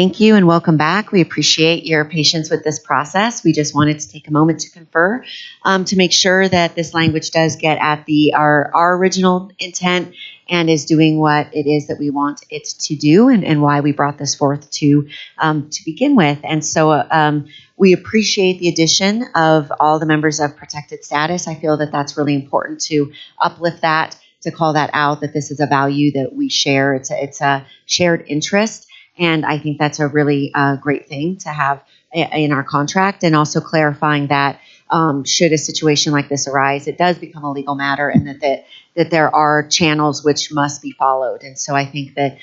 thank you and welcome back. We appreciate your patience with this process. We just wanted to take a moment to confer to make sure that this language does get at our original intent and is doing what it is that we want it to do, and why we brought this forth to begin with. And so we appreciate the addition of all the members of protected status. I feel that that's really important to uplift that, to call that out, that this is a value that we share. It's a shared interest. And I think that's a really great thing to have in our contract, and also clarifying that should a situation like this arise, it does become a legal matter, and that there are channels which must be followed. And so I think that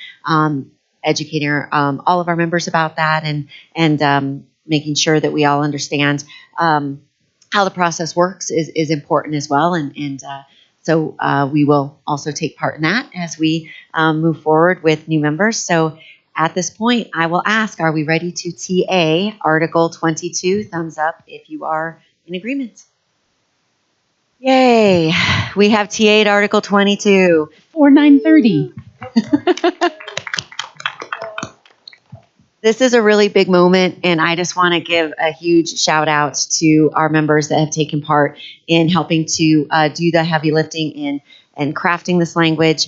educating all of our members about that, and making sure that we all understand how the process works is important as well. So we will also take part in that as we move forward with new members. So at this point, I will ask, are we ready to TA Article 22? Thumbs up if you are in agreement. Yay! We have TA'd Article 22. For 9:30. This is a really big moment, and I just want to give a huge shout out to our members that have taken part in helping to do the heavy lifting in crafting this language,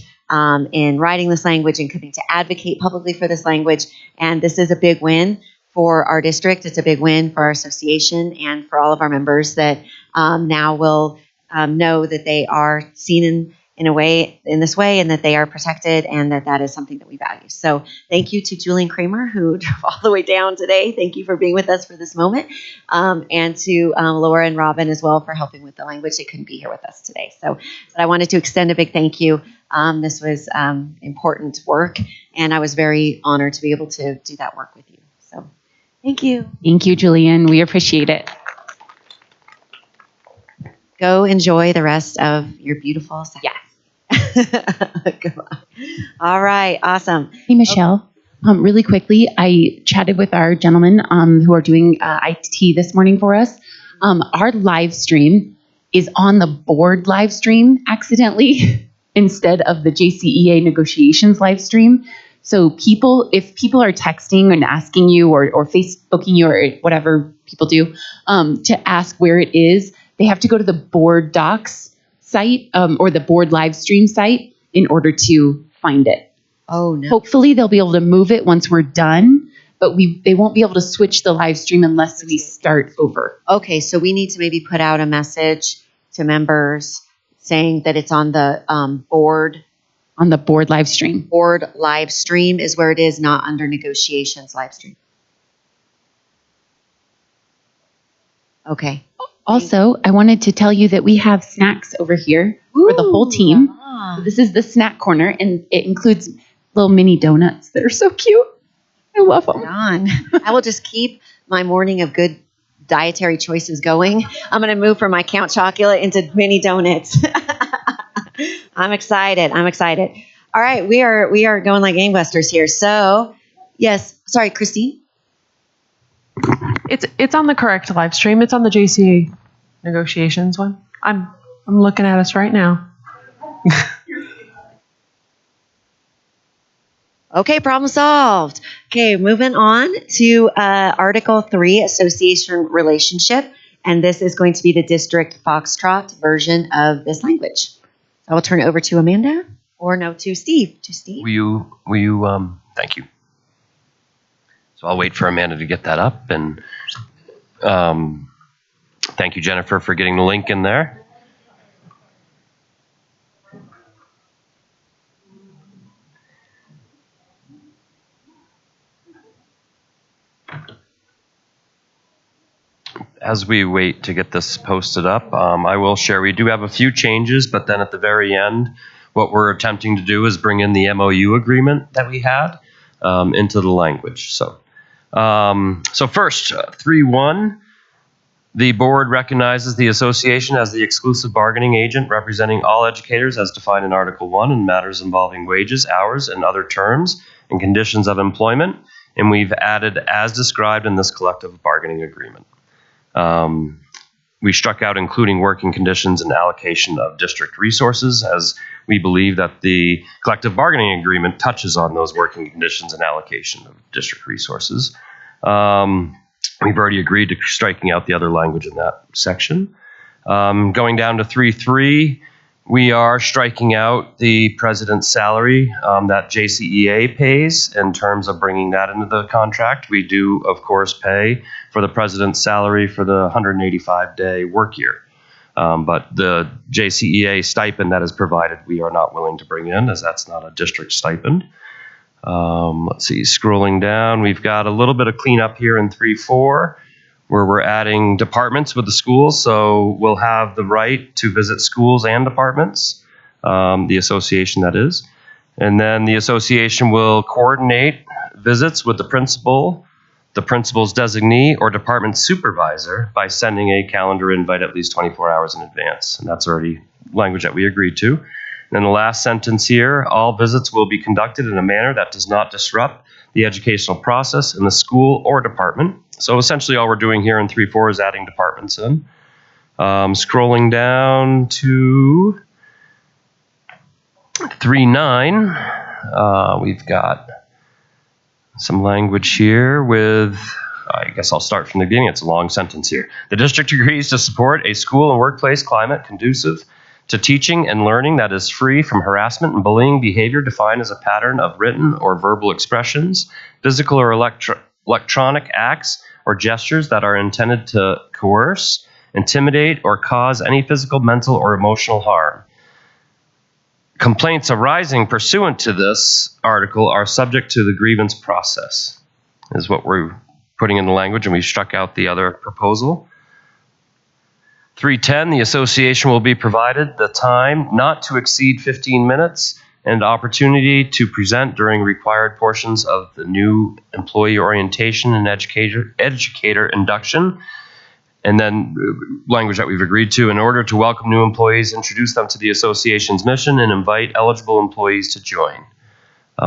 in writing this language, and coming to advocate publicly for this language. And this is a big win for our district. It's a big win for our association and for all of our members that now will know that they are seen in this way, and that they are protected, and that is something that we value. So thank you to Julian Kramer, who drove all the way down today. Thank you for being with us for this moment. And to Laura and Robin as well for helping with the language. They couldn't be here with us today. So I wanted to extend a big thank you. This was important work, and I was very honored to be able to do that work with you. So thank you. Thank you, Julian. We appreciate it. Go enjoy the rest of your beautiful Saturday. Yes. All right. Awesome. Hey, Michelle. Really quickly, I chatted with our gentlemen who are doing IT this morning for us. Our live stream is on the board live stream accidentally instead of the JCEA negotiations live stream. So if people are texting and asking you or Facebooking you or whatever people do to ask where it is, they have to go to the board docs site or the board live stream site in order to find it. Oh, no. Hopefully they'll be able to move it once we're done, but they won't be able to switch the live stream unless we start over. Okay, so we need to maybe put out a message to members saying that it's on the board. On the board live stream. Board live stream is where it is, not under negotiations live stream. Okay. Also, I wanted to tell you that we have snacks over here for the whole team. So this is the snack corner, and it includes little mini donuts that are so cute. I love them. I will just keep my morning of good dietary choices going. I'm going to move from my Count Chocula into mini donuts. I'm excited. All right, we are going like gangbusters here. So, yes, sorry, Christine. It's on the correct live stream. It's on the JCA negotiations one. I'm looking at us right now. Okay, problem solved. Okay, moving on to Article 3, Association Relationship. And this is going to be the District Foxtrot version of this language. I will turn it over to Amanda, or no, to Steve. Will you, thank you. So I'll wait for Amanda to get that up, and thank you, Jennifer, for getting the link in there. As we wait to get this posted up, I will share we do have a few changes, but then at the very end, what we're attempting to do is bring in the MOU agreement that we had into the language. So first, 3.1, the board recognizes the association as the exclusive bargaining agent representing all educators as defined in Article 1 in matters involving wages, hours, and other terms and conditions of employment. And we've added as described in this collective bargaining agreement. We struck out including working conditions and allocation of district resources, as we believe that the collective bargaining agreement touches on those working conditions and allocation of district resources. We've already agreed to striking out the other language in that section. Going down to 3.3, we are striking out the president's salary that JCEA pays in terms of bringing that into the contract. We do, of course, pay for the president's salary for the 185-day work year. But the JCEA stipend that is provided, we are not willing to bring in, as that's not a district stipend. Let's see, scrolling down, we've got a little bit of cleanup here in 3.4, where we're adding departments with the schools. So we'll have the right to visit schools and departments, the association that is. And then the association will coordinate visits with the principal's designee, or department supervisor by sending a calendar invite at least 24 hours in advance. And that's already language that we agreed to. And then the last sentence here, all visits will be conducted in a manner that does not disrupt the educational process in the school or department. So essentially all we're doing here in 3.4 is adding departments in. Scrolling down to 3.9, we've got some language here with, I guess I'll start from the beginning. It's a long sentence here. The district agrees to support a school and workplace climate conducive to teaching and learning that is free from harassment and bullying behavior defined as a pattern of written or verbal expressions, physical or electronic acts or gestures that are intended to coerce, intimidate, or cause any physical, mental, or emotional harm. Complaints arising pursuant to this article are subject to the grievance process, is what we're putting in the language, and we struck out the other proposal. 3.10, the association will be provided the time not to exceed 15 minutes and opportunity to present during required portions of the new employee orientation and educator induction. And then language that we've agreed to, in order to welcome new employees, introduce them to the association's mission, and invite eligible employees to join.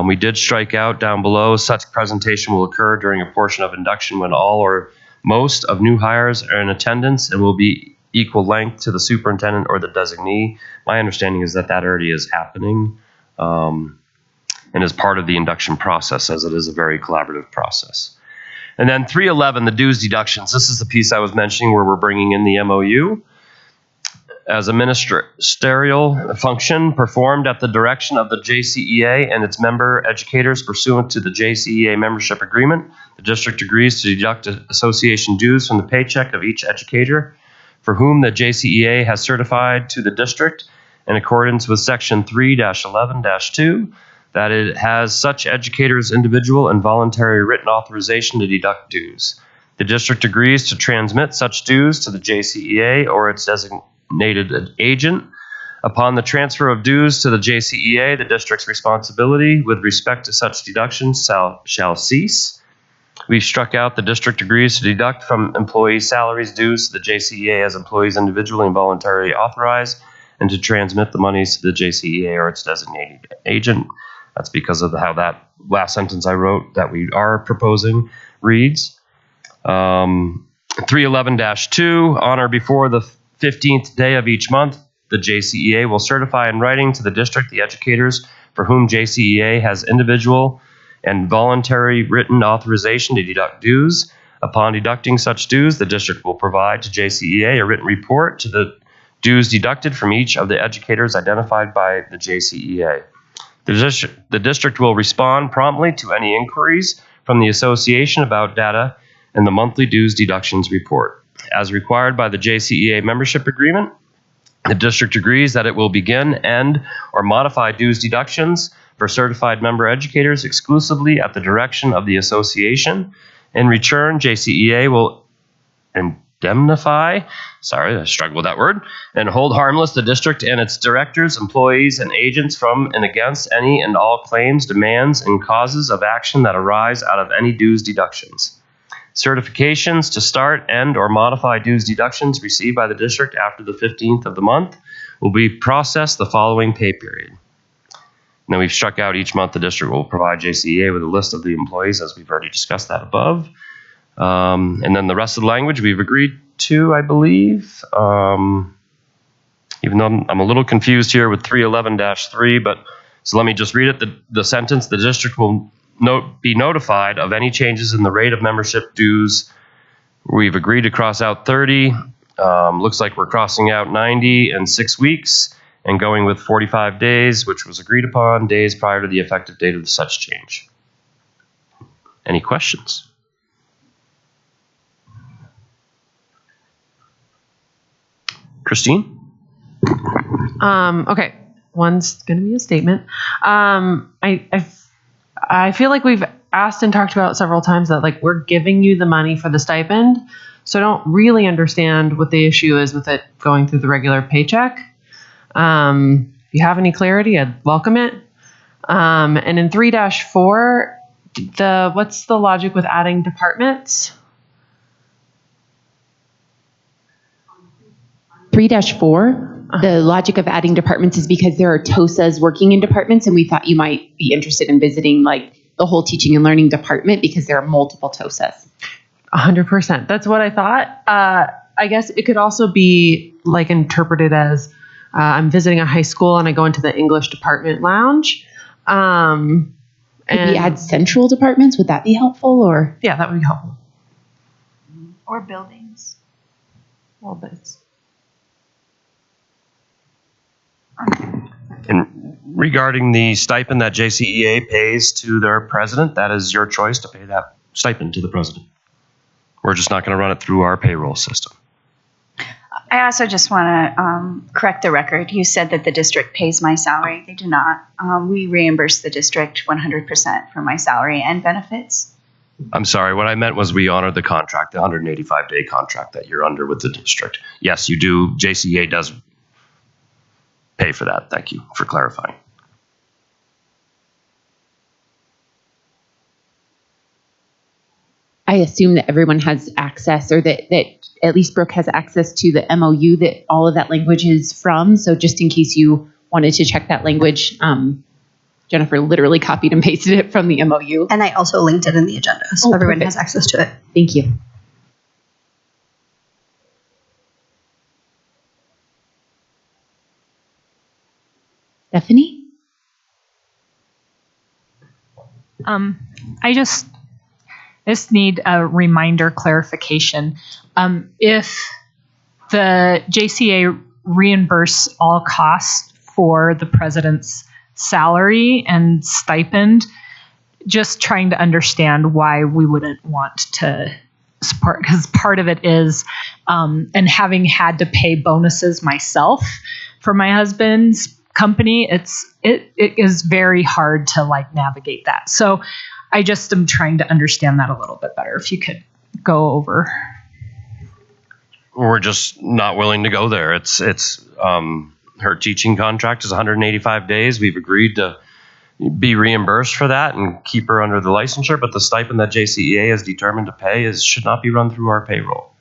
We did strike out down below, such presentation will occur during a portion of induction when all or most of new hires are in attendance and will be equal length to the superintendent or the designee. My understanding is that that already is happening and is part of the induction process, as it is a very collaborative process. And then 3.11, the dues deductions. This is the piece I was mentioning where we're bringing in the MOU. As a ministerial function performed at the direction of the JCEA and its member educators pursuant to the JCEA membership agreement, the district agrees to deduct association dues from the paycheck of each educator for whom the JCEA has certified to the district in accordance with Section 3-11-2 that it has such educators' individual and voluntary written authorization to deduct dues. The district agrees to transmit such dues to the JCEA or its designated agent. Upon the transfer of dues to the JCEA, the district's responsibility with respect to such deductions shall cease. We've struck out the district agrees to deduct from employees' salaries dues to the JCEA as employees individually and voluntarily authorized, and to transmit the monies to the JCEA or its designated agent. That's because of how that last sentence I wrote that we are proposing reads. 3.11-2, on or before the 15th day of each month, the JCEA will certify in writing to the district the educators for whom JCEA has individual and voluntary written authorization to deduct dues. Upon deducting such dues, the district will provide to JCEA a written report to the dues deducted from each of the educators identified by the JCEA. The district will respond promptly to any inquiries from the association about data in the monthly dues deductions report. As required by the JCEA membership agreement, the district agrees that it will begin, end, or modify dues deductions for certified member educators exclusively at the direction of the association. In return, JCEA will indemnify, sorry, I struggle with that word, and hold harmless the district and its directors, employees, and agents from and against any and all claims, demands, and causes of action that arise out of any dues deductions. Certifications to start, end, or modify dues deductions received by the district after the 15th of the month will be processed the following pay period. Now we've struck out each month the district will provide JCEA with a list of the employees, as we've already discussed that above. And then the rest of the language we've agreed to, I believe. even though I'm a little confused here with 311-3, but so let me just read it. The sentence, the district will be notified of any changes in the rate of membership dues. We've agreed to cross out 30. Looks like we're crossing out 90 in 6 weeks and going with 45 days, which was agreed upon days prior to the effective date of such change. Any questions? Christine? Okay, one's going to be a statement. I feel like we've asked and talked about several times that like we're giving you the money for the stipend, so I don't really understand what the issue is with it going through the regular paycheck. If you have any clarity, I'd welcome it. And in 3-4, what's the logic with adding departments? 3-4, the logic of adding departments is because there are TOSAs working in departments, and we thought you might be interested in visiting like the whole teaching and learning department because there are multiple TOSAs. 100%. That's what I thought. I guess it could also be like interpreted as I'm visiting a high school and I go into the English department lounge. Could we add central departments? Would that be helpful? Or Yeah, that would be helpful. Or buildings. Well, but it's And regarding the stipend that JCEA pays to their president, that is your choice to pay that stipend to the president. We're just not going to run it through our payroll system. I also just want to correct the record. You said that the district pays my salary. They do not. We reimburse the district 100% for my salary and benefits. I'm sorry, what I meant was we honored the contract, the 185-day contract that you're under with the district. Yes, you do. JCEA does pay for that. Thank you for clarifying. I assume that everyone has access, or that at least Brooke has access to the MOU that all of that language is from. So just in case you wanted to check that language, Jennifer literally copied and pasted it from the MOU. And I also linked it in the agenda, so everyone perfect. has access to it. Thank you. Stephanie? I just need a reminder clarification. If the JCA reimburse all costs for the president's salary and stipend, just trying to understand why we wouldn't want to support, because part of it is, and having had to pay bonuses myself for my husband's company, it is very hard to like navigate that. So I just am trying to understand that a little bit better. If you could go over. We're just not willing to go there. It's her teaching contract is 185 days. We've agreed to be reimbursed for that and keep her under the licensure, but the stipend that JCEA is determined to pay should not be run through our payroll.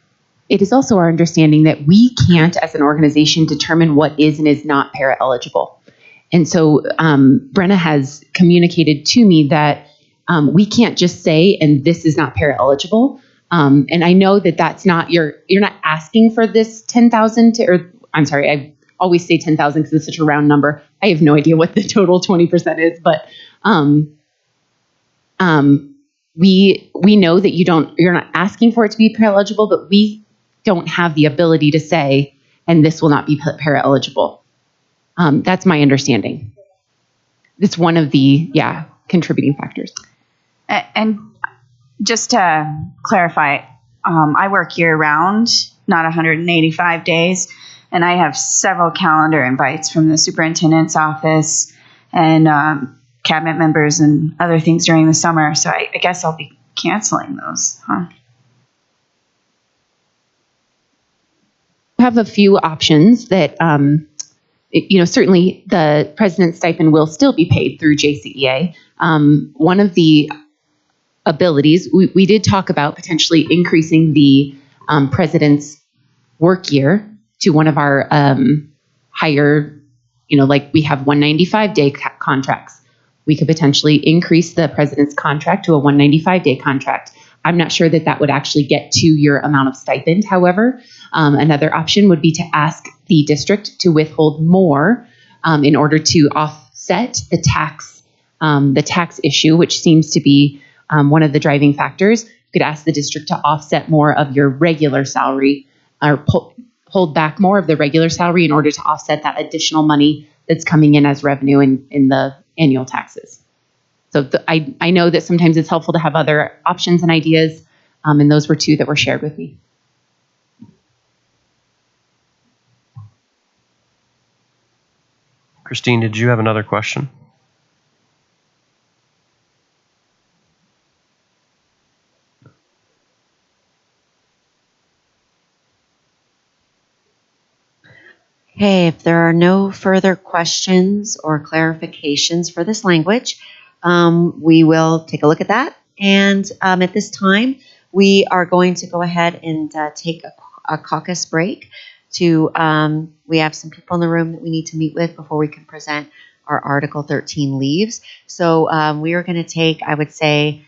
It is also our understanding that we can't, as an organization, determine what is and is not para-eligible. And so Brenna has communicated to me that we can't just say, and this is not para-eligible. And I know that that's not, you're not asking for this 10,000 or I'm sorry, I always say 10,000 because it's such a round number. I have no idea what the total 20% is, but we know that you're not asking for it to be para-eligible, but we don't have the ability to say, and this will not be para-eligible. That's my understanding. It's one of the, contributing factors. And just to clarify, I work year round, not 185 days, and I have several calendar invites from the superintendent's office and cabinet members and other things during the summer. So I guess I'll be canceling those, huh? Have a few options that, certainly the president's stipend will still be paid through JCEA. One of the abilities, we did talk about potentially increasing the president's work year to one of our higher, like we have 195-day contracts. We could potentially increase the president's contract to a 195-day contract. I'm not sure that would actually get to your amount of stipend. However, another option would be to ask the district to withhold more in order to offset the tax issue, which seems to be one of the driving factors. You could ask the district to offset more of your regular salary or hold back more of the regular salary in order to offset that additional money that's coming in as revenue in the annual taxes. So I know that sometimes it's helpful to have other options and ideas, and those were two that were shared with me. Christine, did you have another question? Okay, if there are no further questions or clarifications for this language, we will take a look at that. And at this time, we are going to go ahead and take a caucus break to, we have some people in the room that we need to meet with before we can present our Article 13 leaves. So we are going to take, I would say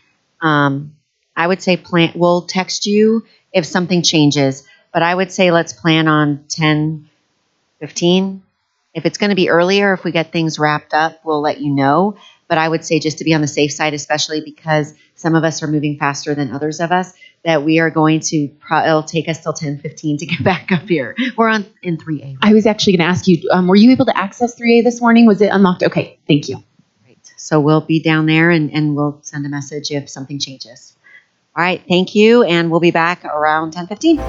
we'll text you if something changes, but I would say let's plan on 10:15. If it's going to be earlier, if we get things wrapped up, we'll let you know. But I would say just to be on the safe side, especially because some of us are moving faster than others of us, that we are going to, it'll take us till 10:15 to get back up here. We're in 3A. I was actually going to ask you, were you able to access 3A this morning? Was it unlocked? Okay, thank you. Great. So we'll be down there and we'll send a message if something changes. All right, thank you. And we'll be back around 10:15.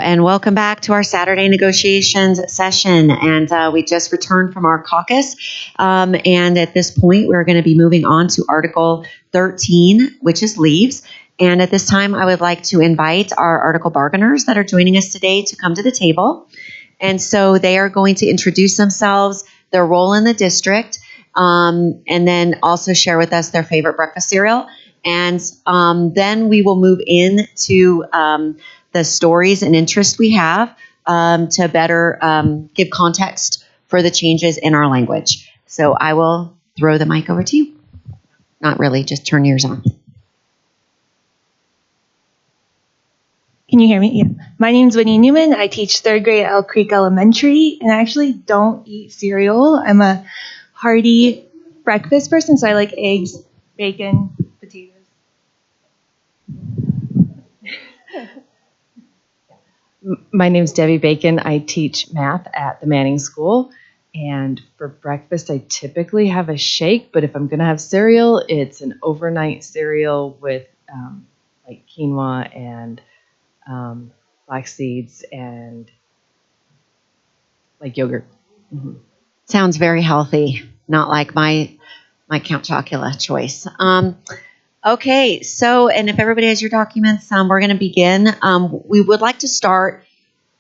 and welcome back to our Saturday negotiations session. And we just returned from our caucus. And at this point, we're going to be moving on to Article 13, which is leaves. And at this time, I would like to invite our article bargainers that are joining us today to come to the table. And so they are going to introduce themselves, their role in the district, and then also share with us their favorite breakfast cereal. And then we will move into the stories and interests we have to better give context for the changes in our language. So I will throw the mic over to you. Not really, just turn yours on. Can you hear me? Yeah. My name's Winnie Newman. I teach third grade at Elk Creek Elementary, and I actually don't eat cereal. I'm a hearty breakfast person, so I like eggs, bacon, potatoes. My name's Debbie Bacon. I teach math at the Manning School. And for breakfast, I typically have a shake, but if I'm going to have cereal, it's an overnight cereal with like quinoa and flax seeds and like yogurt. Mm-hmm. Sounds very healthy, not like my Count Chocula choice. Okay, so, and if everybody has your documents, we're going to begin. We would like to start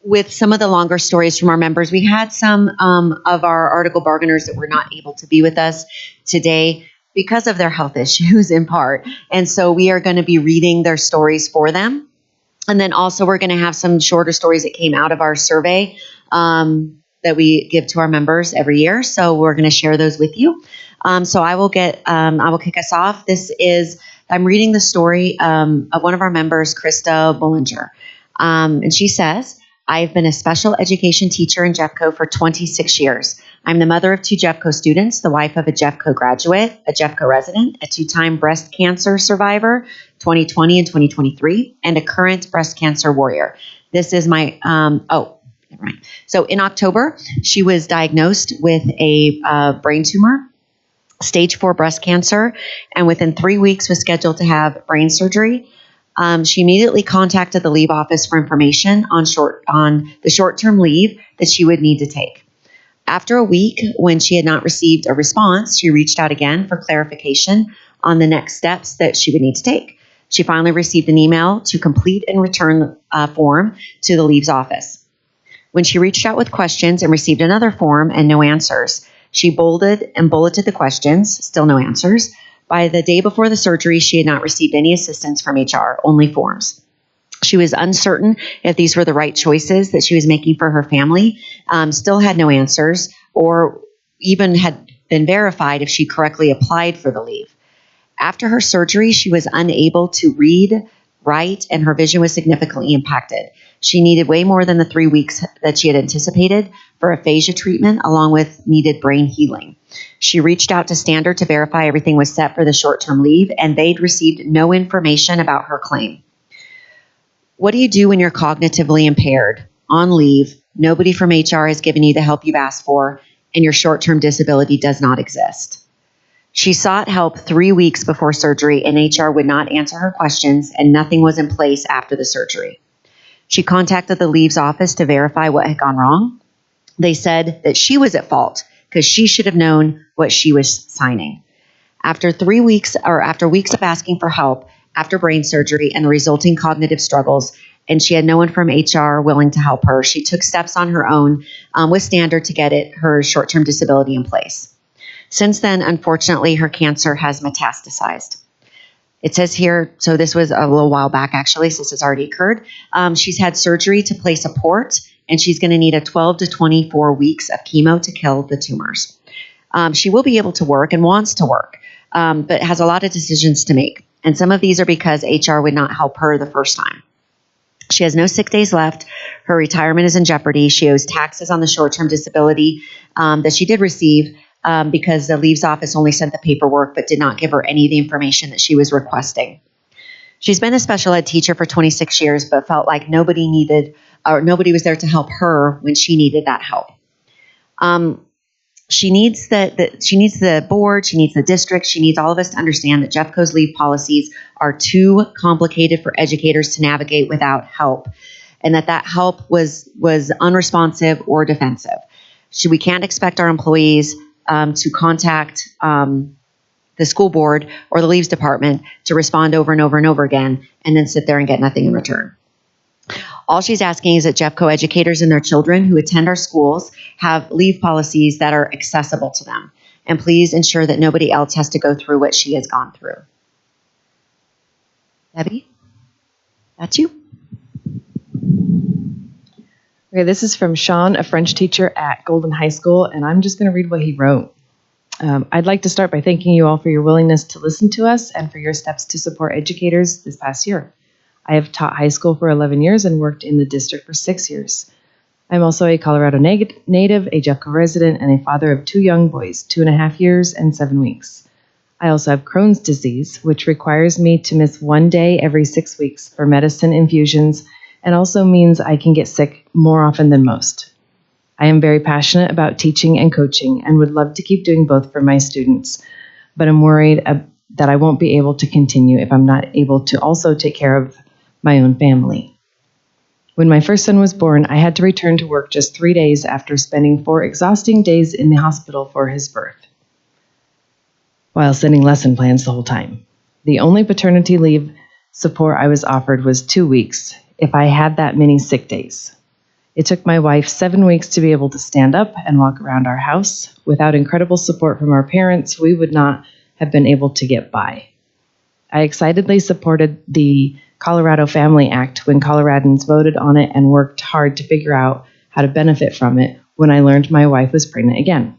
with some of the longer stories from our members. We had some of our article bargainers that were not able to be with us today because of their health issues in part. And so we are going to be reading their stories for them. And then also we're going to have some shorter stories that came out of our survey that we give to our members every year. So we're going to share those with you. So I will kick us off. I'm reading the story of one of our members, Krista Bollinger. And she says, I've been a special education teacher in Jeffco for 26 years. I'm the mother of 2 Jeffco students, the wife of a Jeffco graduate, a Jeffco resident, a 2-time breast cancer survivor, 2020 and 2023, and a current breast cancer warrior. This is my, never mind. So in October, she was diagnosed with a brain tumor, stage 4 breast cancer, and within 3 weeks was scheduled to have brain surgery. She immediately contacted the leave office for information on the short-term leave that she would need to take. After a week, when she had not received a response, she reached out again for clarification on the next steps that she would need to take. She finally received an email to complete and return the form to the leave's office. When she reached out with questions and received another form and no answers, she bolded and bulleted the questions, still no answers. By the day before the surgery, she had not received any assistance from HR, only forms. She was uncertain if these were the right choices that she was making for her family, still had no answers, or even had been verified if she correctly applied for the leave. After her surgery, she was unable to read, write, and her vision was significantly impacted. She needed way more than the 3 weeks that she had anticipated for aphasia treatment, along with needed brain healing. She reached out to Standard to verify everything was set for the short-term leave, and they'd received no information about her claim. What do you do when you're cognitively impaired, on leave, nobody from HR has given you the help you've asked for, and your short-term disability does not exist? She sought help 3 weeks before surgery, and HR would not answer her questions, and nothing was in place after the surgery. She contacted the leave's office to verify what had gone wrong. They said that she was at fault because she should have known what she was signing. After weeks of asking for help after brain surgery and the resulting cognitive struggles, and she had no one from HR willing to help her, she took steps on her own with Standard to get her short-term disability in place. Since then, unfortunately, her cancer has metastasized. It says here, so this was a little while back actually, so this has already occurred. She's had surgery to place a port, and she's going to need a 12 to 24 weeks of chemo to kill the tumors. She will be able to work and wants to work, but has a lot of decisions to make. And some of these are because HR would not help her the first time. She has no sick days left. Her retirement is in jeopardy. She owes taxes on the short-term disability that she did receive because the leave's office only sent the paperwork but did not give her any of the information that she was requesting. She's been a special ed teacher for 26 years, but felt like nobody was there to help her when she needed that help. She needs the board, she needs the district, she needs all of us to understand that Jeffco's leave policies are too complicated for educators to navigate without help. and that help was unresponsive or defensive. We can't expect our employees to contact the school board or the leaves department to respond over and over and over again and then sit there and get nothing in return. All she's asking is that Jeffco educators and their children who attend our schools have leave policies that are accessible to them. And please ensure that nobody else has to go through what she has gone through. Debbie, that's you. Okay, this is from Sean, a French teacher at Golden High School, and I'm just going to read what he wrote. I'd like to start by thanking you all for your willingness to listen to us and for your steps to support educators this past year. I have taught high school for 11 years and worked in the district for 6 years. I'm also a Colorado native, a Jeffco resident, and a father of 2 young boys, 2.5 years and 7 weeks. I also have Crohn's disease, which requires me to miss 1 day every 6 weeks for medicine infusions and also means I can get sick more often than most. I am very passionate about teaching and coaching and would love to keep doing both for my students, but I'm worried that I won't be able to continue if I'm not able to also take care of my own family. When my first son was born, I had to return to work just 3 days after spending 4 exhausting days in the hospital for his birth, while sending lesson plans the whole time. The only paternity leave support I was offered was 2 weeks if I had that many sick days. It took my wife 7 weeks to be able to stand up and walk around our house. Without incredible support from our parents, we would not have been able to get by. I excitedly supported the Colorado Family Act when Coloradans voted on it and worked hard to figure out how to benefit from it when I learned my wife was pregnant again.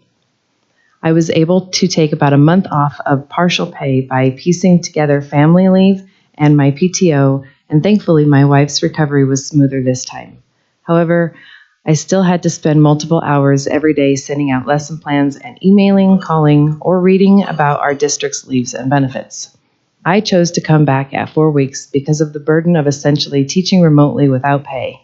I was able to take about a month off of partial pay by piecing together family leave and my PTO, and thankfully my wife's recovery was smoother this time. However, I still had to spend multiple hours every day sending out lesson plans and emailing, calling, or reading about our district's leaves and benefits. I chose to come back at 4 weeks because of the burden of essentially teaching remotely without pay,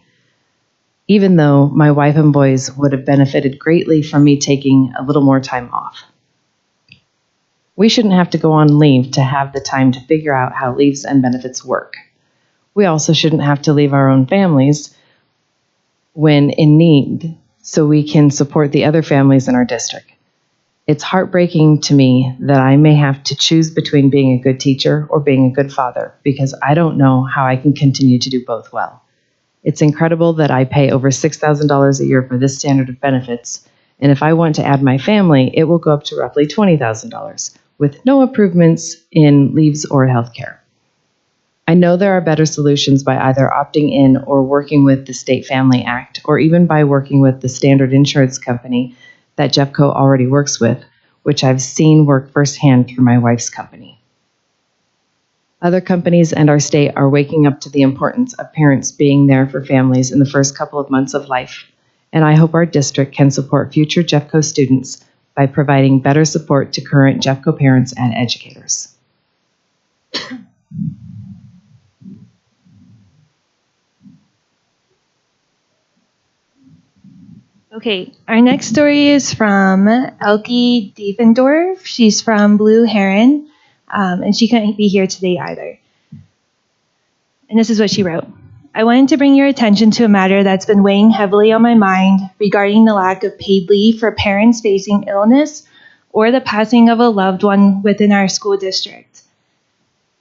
even though my wife and boys would have benefited greatly from me taking a little more time off. We shouldn't have to go on leave to have the time to figure out how leaves and benefits work. We also shouldn't have to leave our own families when in need so we can support the other families in our district. It's heartbreaking to me that I may have to choose between being a good teacher or being a good father because I don't know how I can continue to do both well. It's incredible that I pay over $6,000 a year for this standard of benefits, and if I want to add my family, it will go up to roughly $20,000 with no improvements in leaves or healthcare. I know there are better solutions by either opting in or working with the State Family Act, or even by working with the standard insurance company that Jeffco already works with, which I've seen work firsthand through my wife's company. Other companies and our state are waking up to the importance of parents being there for families in the first couple of months of life, and I hope our district can support future Jeffco students by providing better support to current Jeffco parents and educators. Okay, our next story is from Elke Diefendorf. She's from Blue Heron, and she couldn't be here today either. And this is what she wrote. I wanted to bring your attention to a matter that's been weighing heavily on my mind regarding the lack of paid leave for parents facing illness or the passing of a loved one within our school district.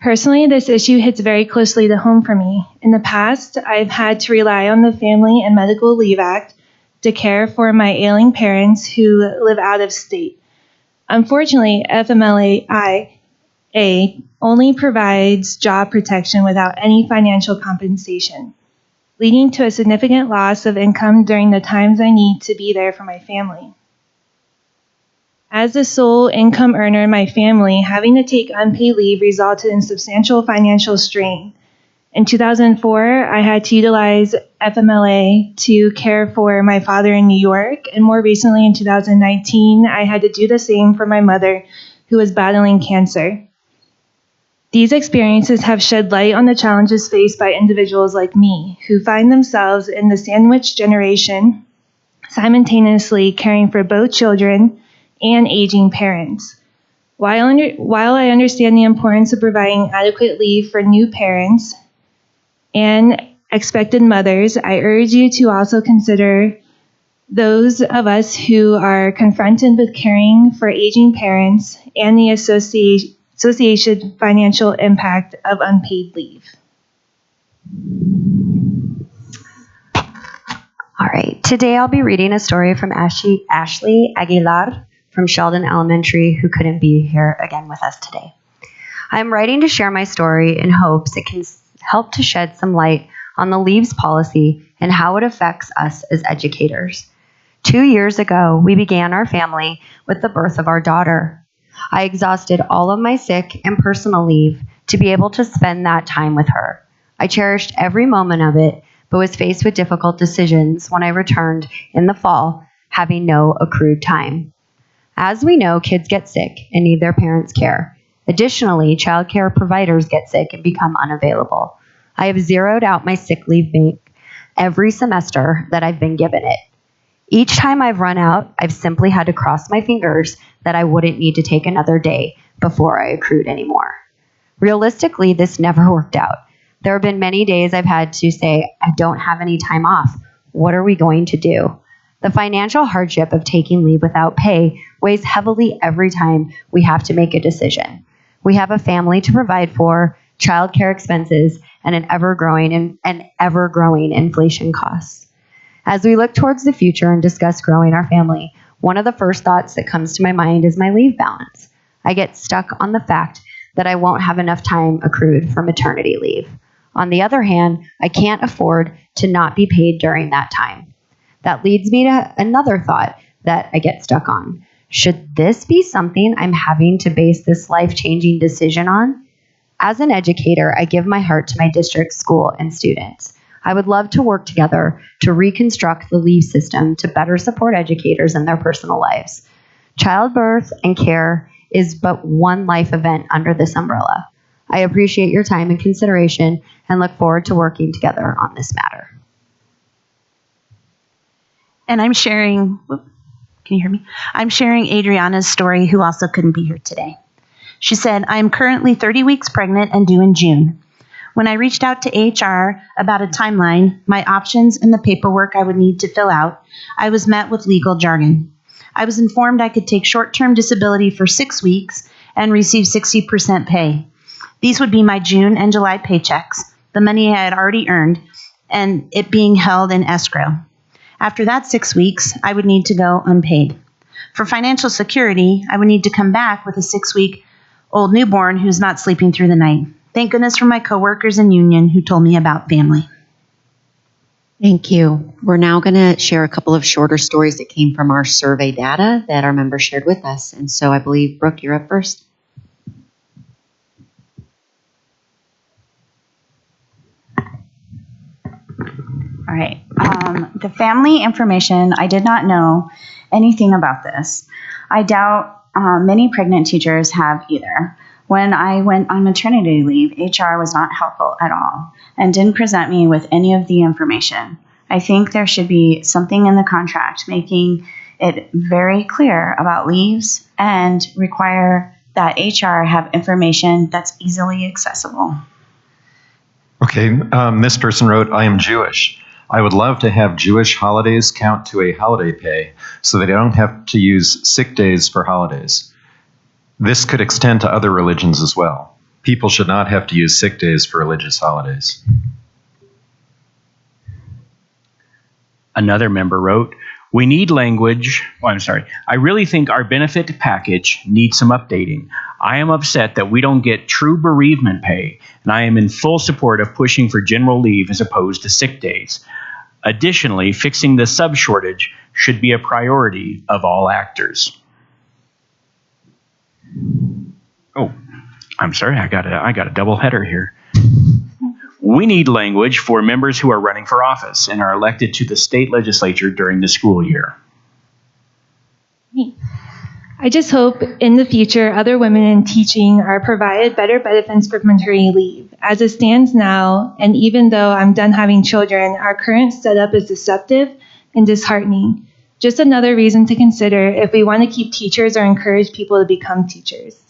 Personally, this issue hits very closely to home for me. In the past, I've had to rely on the Family and Medical Leave Act to care for my ailing parents who live out of state. Unfortunately, FMLA only provides job protection without any financial compensation, leading to a significant loss of income during the times I need to be there for my family. As the sole income earner in my family, having to take unpaid leave resulted in substantial financial strain. In 2004, I had to utilize FMLA to care for my father in New York, and more recently in 2019, I had to do the same for my mother, who was battling cancer. These experiences have shed light on the challenges faced by individuals like me, who find themselves in the sandwich generation, simultaneously caring for both children and aging parents. While I understand the importance of providing adequate leave for new parents, and expected mothers, I urge you to also consider those of us who are confronted with caring for aging parents and the associated financial impact of unpaid leave. All right, today I'll be reading a story from Ashley Aguilar from Sheldon Elementary, who couldn't be here again with us today. I'm writing to share my story in hopes it can help to shed some light on the leaves policy and how it affects us as educators. 2 years ago, we began our family with the birth of our daughter. I exhausted all of my sick and personal leave to be able to spend that time with her. I cherished every moment of it, but was faced with difficult decisions when I returned in the fall, having no accrued time. As we know, kids get sick and need their parents' care. Additionally, child care providers get sick and become unavailable. I have zeroed out my sick leave bank every semester that I've been given it. Each time I've run out, I've simply had to cross my fingers that I wouldn't need to take another day before I accrued anymore. Realistically, this never worked out. There have been many days I've had to say, I don't have any time off. What are we going to do? The financial hardship of taking leave without pay weighs heavily every time we have to make a decision. We have a family to provide for, childcare expenses, and an ever-growing inflation costs. As we look towards the future and discuss growing our family, one of the first thoughts that comes to my mind is my leave balance. I get stuck on the fact that I won't have enough time accrued for maternity leave. On the other hand, I can't afford to not be paid during that time. That leads me to another thought that I get stuck on. Should this be something I'm having to base this life-changing decision on? As an educator, I give my heart to my district, school, and students. I would love to work together to reconstruct the leave system to better support educators in their personal lives. Childbirth and care is but one life event under this umbrella. I appreciate your time and consideration and look forward to working together on this matter. And I'm sharing, can you hear me? I'm sharing Adriana's story, who also couldn't be here today. She said, I am currently 30 weeks pregnant and due in June. When I reached out to HR about a timeline, my options, and the paperwork I would need to fill out, I was met with legal jargon. I was informed I could take short-term disability for 6 weeks and receive 60% pay. These would be my June and July paychecks, the money I had already earned, and it being held in escrow. After that 6 weeks, I would need to go unpaid. For financial security, I would need to come back with a 6-week-old newborn who's not sleeping through the night. Thank goodness for my coworkers and union who told me about family. Thank you. We're now going to share a couple of shorter stories that came from our survey data that our members shared with us. And so I believe, Brooke, you're up first. All right. The family information, I did not know anything about this. I doubt many pregnant teachers have either. When I went on maternity leave, HR was not helpful at all and didn't present me with any of the information. I think there should be something in the contract making it very clear about leaves and require that HR have information that's easily accessible. Okay, this person wrote, I am Jewish. I would love to have Jewish holidays count to a holiday pay so that I don't have to use sick days for holidays. This could extend to other religions as well. People should not have to use sick days for religious holidays. Another member wrote, we need language. I really think our benefit package needs some updating. I am upset that we don't get true bereavement pay, and I am in full support of pushing for general leave as opposed to sick days. Additionally, fixing the sub shortage should be a priority of all actors. Oh, I'm sorry, I got a double header here. We need language for members who are running for office and are elected to the state legislature during the school year. I just hope in the future other women in teaching are provided better benefits for maternity leave. As it stands now, and even though I'm done having children, our current setup is deceptive and disheartening. Just another reason to consider if we want to keep teachers or encourage people to become teachers.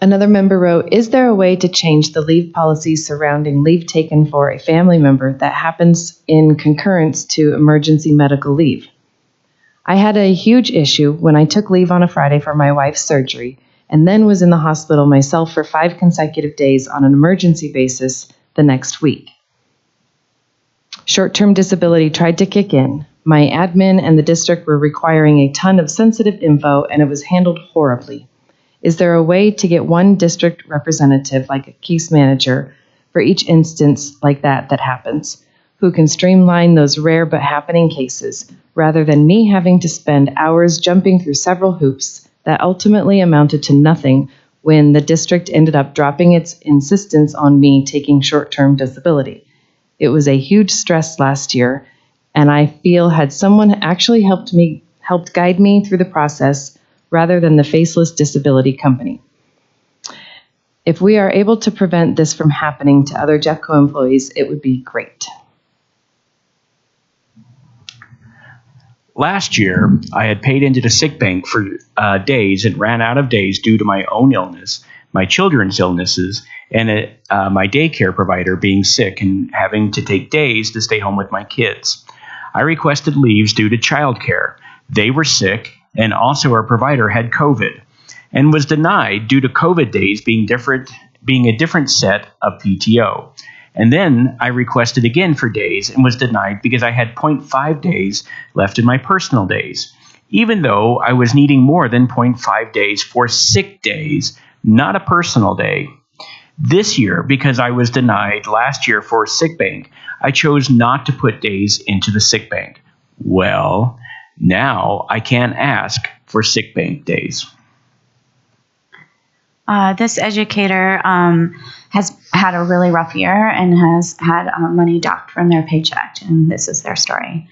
Another member wrote, is there a way to change the leave policy surrounding leave taken for a family member that happens in concurrence to emergency medical leave? I had a huge issue when I took leave on a Friday for my wife's surgery and then was in the hospital myself for 5 consecutive days on an emergency basis the next week. Short-term disability tried to kick in. My admin and the district were requiring a ton of sensitive info, and it was handled horribly. Is there a way to get one district representative, like a case manager, for each instance like that happens, who can streamline those rare but happening cases, rather than me having to spend hours jumping through several hoops that ultimately amounted to nothing when the district ended up dropping its insistence on me taking short-term disability? It was a huge stress last year, and I feel had someone actually helped guide me through the process rather than the faceless disability company. If we are able to prevent this from happening to other Jeffco employees, it would be great. Last year, I had paid into the sick bank for days and ran out of days due to my own illness, my children's illnesses, and my daycare provider being sick and having to take days to stay home with my kids. I requested leaves due to childcare. They were sick, and also our provider had COVID, and was denied due to COVID days being a different set of PTO. And then I requested again for days and was denied because I had 0.5 days left in my personal days, even though I was needing more than 0.5 days for sick days, not a personal day. This year, because I was denied last year for sick bank, I chose not to put days into the sick bank. Well, now I can't ask for sick bank days. This educator has had a really rough year and has had money docked from their paycheck, and this is their story.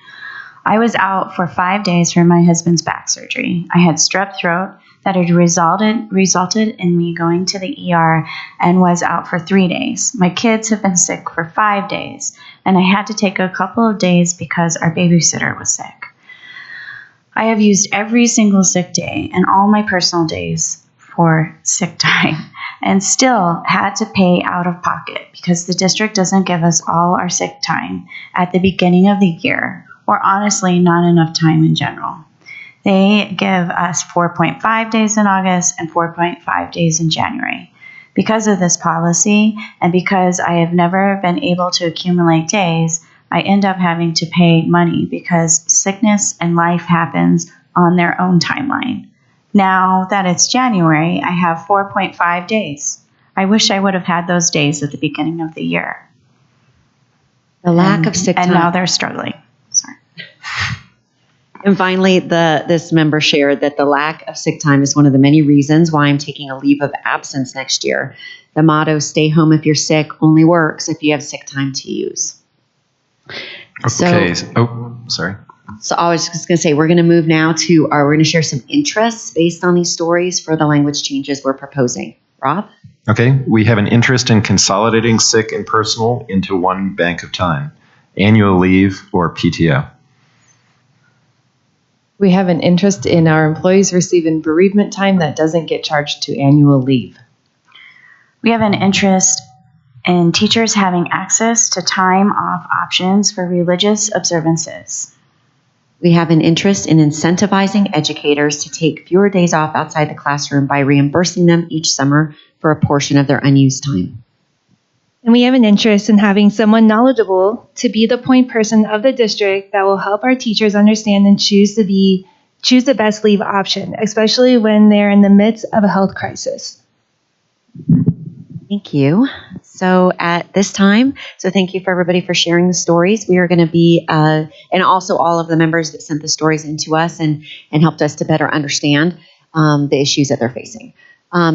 I was out for 5 days for my husband's back surgery. I had strep throat that had resulted in me going to the ER and was out for 3 days. My kids have been sick for 5 days, and I had to take a couple of days because our babysitter was sick. I have used every single sick day and all my personal days for sick time and still had to pay out of pocket because the district doesn't give us all our sick time at the beginning of the year, or honestly not enough time in general. They give us 4.5 days in August and 4.5 days in January. Because of this policy and because I have never been able to accumulate days, I end up having to pay money because sickness and life happens on their own timeline. Now that it's January, I have 4.5 days. I wish I would have had those days at the beginning of the year. The lack of sick time. And now they're struggling. Sorry. And finally, this member shared that the lack of sick time is one of the many reasons why I'm taking a leave of absence next year. The motto, stay home if you're sick, only works if you have sick time to use. Okay. Sorry. So I was just going to say, we're going to move now to we're going to share some interests based on these stories for the language changes we're proposing. Rob? Okay. We have an interest in consolidating sick and personal into one bank of time, annual leave or PTO. We have an interest in our employees receiving bereavement time that doesn't get charged to annual leave. We have an interest in teachers having access to time off options for religious observances. We have an interest in incentivizing educators to take fewer days off outside the classroom by reimbursing them each summer for a portion of their unused time. And we have an interest in having someone knowledgeable to be the point person of the district that will help our teachers understand and choose the best leave option, especially when they're in the midst of a health crisis. Thank you. So at this time, thank you for everybody for sharing the stories. We are going to be, and also all of the members that sent the stories into us and helped us to better understand the issues that they're facing.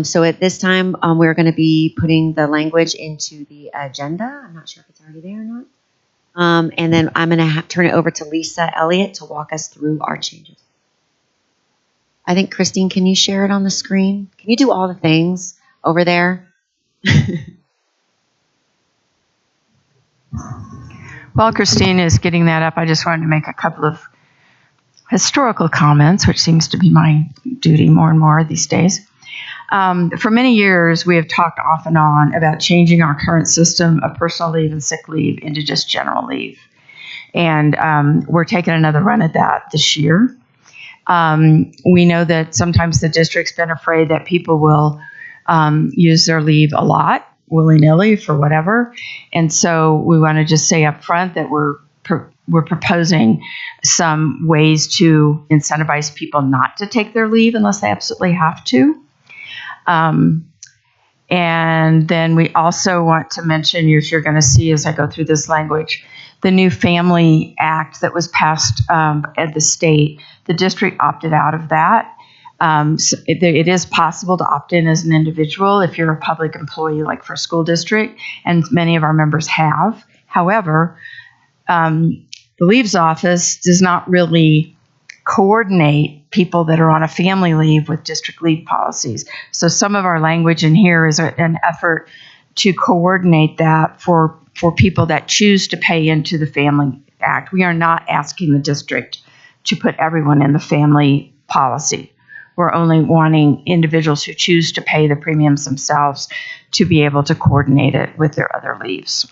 So at this time, we're going to be putting the language into the agenda. I'm not sure if it's already there or not. And then I'm going to turn it over to Lisa Elliott to walk us through our changes. I think, Christine, can you share it on the screen? Can you do all the things over there? While Christine is getting that up, I just wanted to make a couple of historical comments, which seems to be my duty more and more these days. For many years, we have talked off and on about changing our current system of personal leave and sick leave into just general leave. And we're taking another run at that this year. We know that sometimes the district's been afraid that people will use their leave a lot, willy-nilly, for whatever. And so we want to just say up front that we're proposing some ways to incentivize people not to take their leave unless they absolutely have to. And then we also want to mention, as you're going to see as I go through this language, the new Family Act that was passed at the state. The district opted out of that. So it is possible to opt in as an individual if you're a public employee, like for a school district, and many of our members have. However, the leaves office does not really coordinate people that are on a family leave with district leave policies. So some of our language in here is an effort to coordinate that for people that choose to pay into the Family Act. We are not asking the district to put everyone in the family policy. We're only wanting individuals who choose to pay the premiums themselves to be able to coordinate it with their other leaves.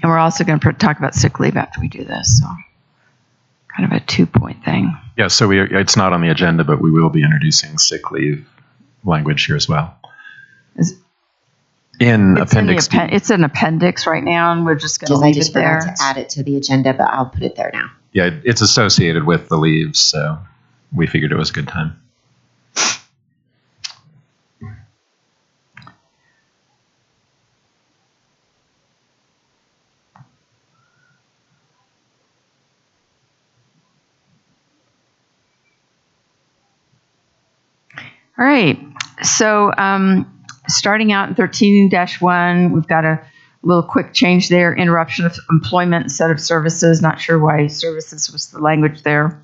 And we're also going to talk about sick leave after we do this. So kind of a 2-point thing. Yeah, so it's not on the agenda, but we will be introducing sick leave language here as well. It's an appendix right now, and we're just going to leave it there. I just forgot to add it to the agenda, but I'll put it there now. Yeah, it's associated with the leaves, so we figured it was a good time. All right. So starting out in 13-1, we've got a little quick change there. Interruption of employment instead of services. Not sure why services was the language there.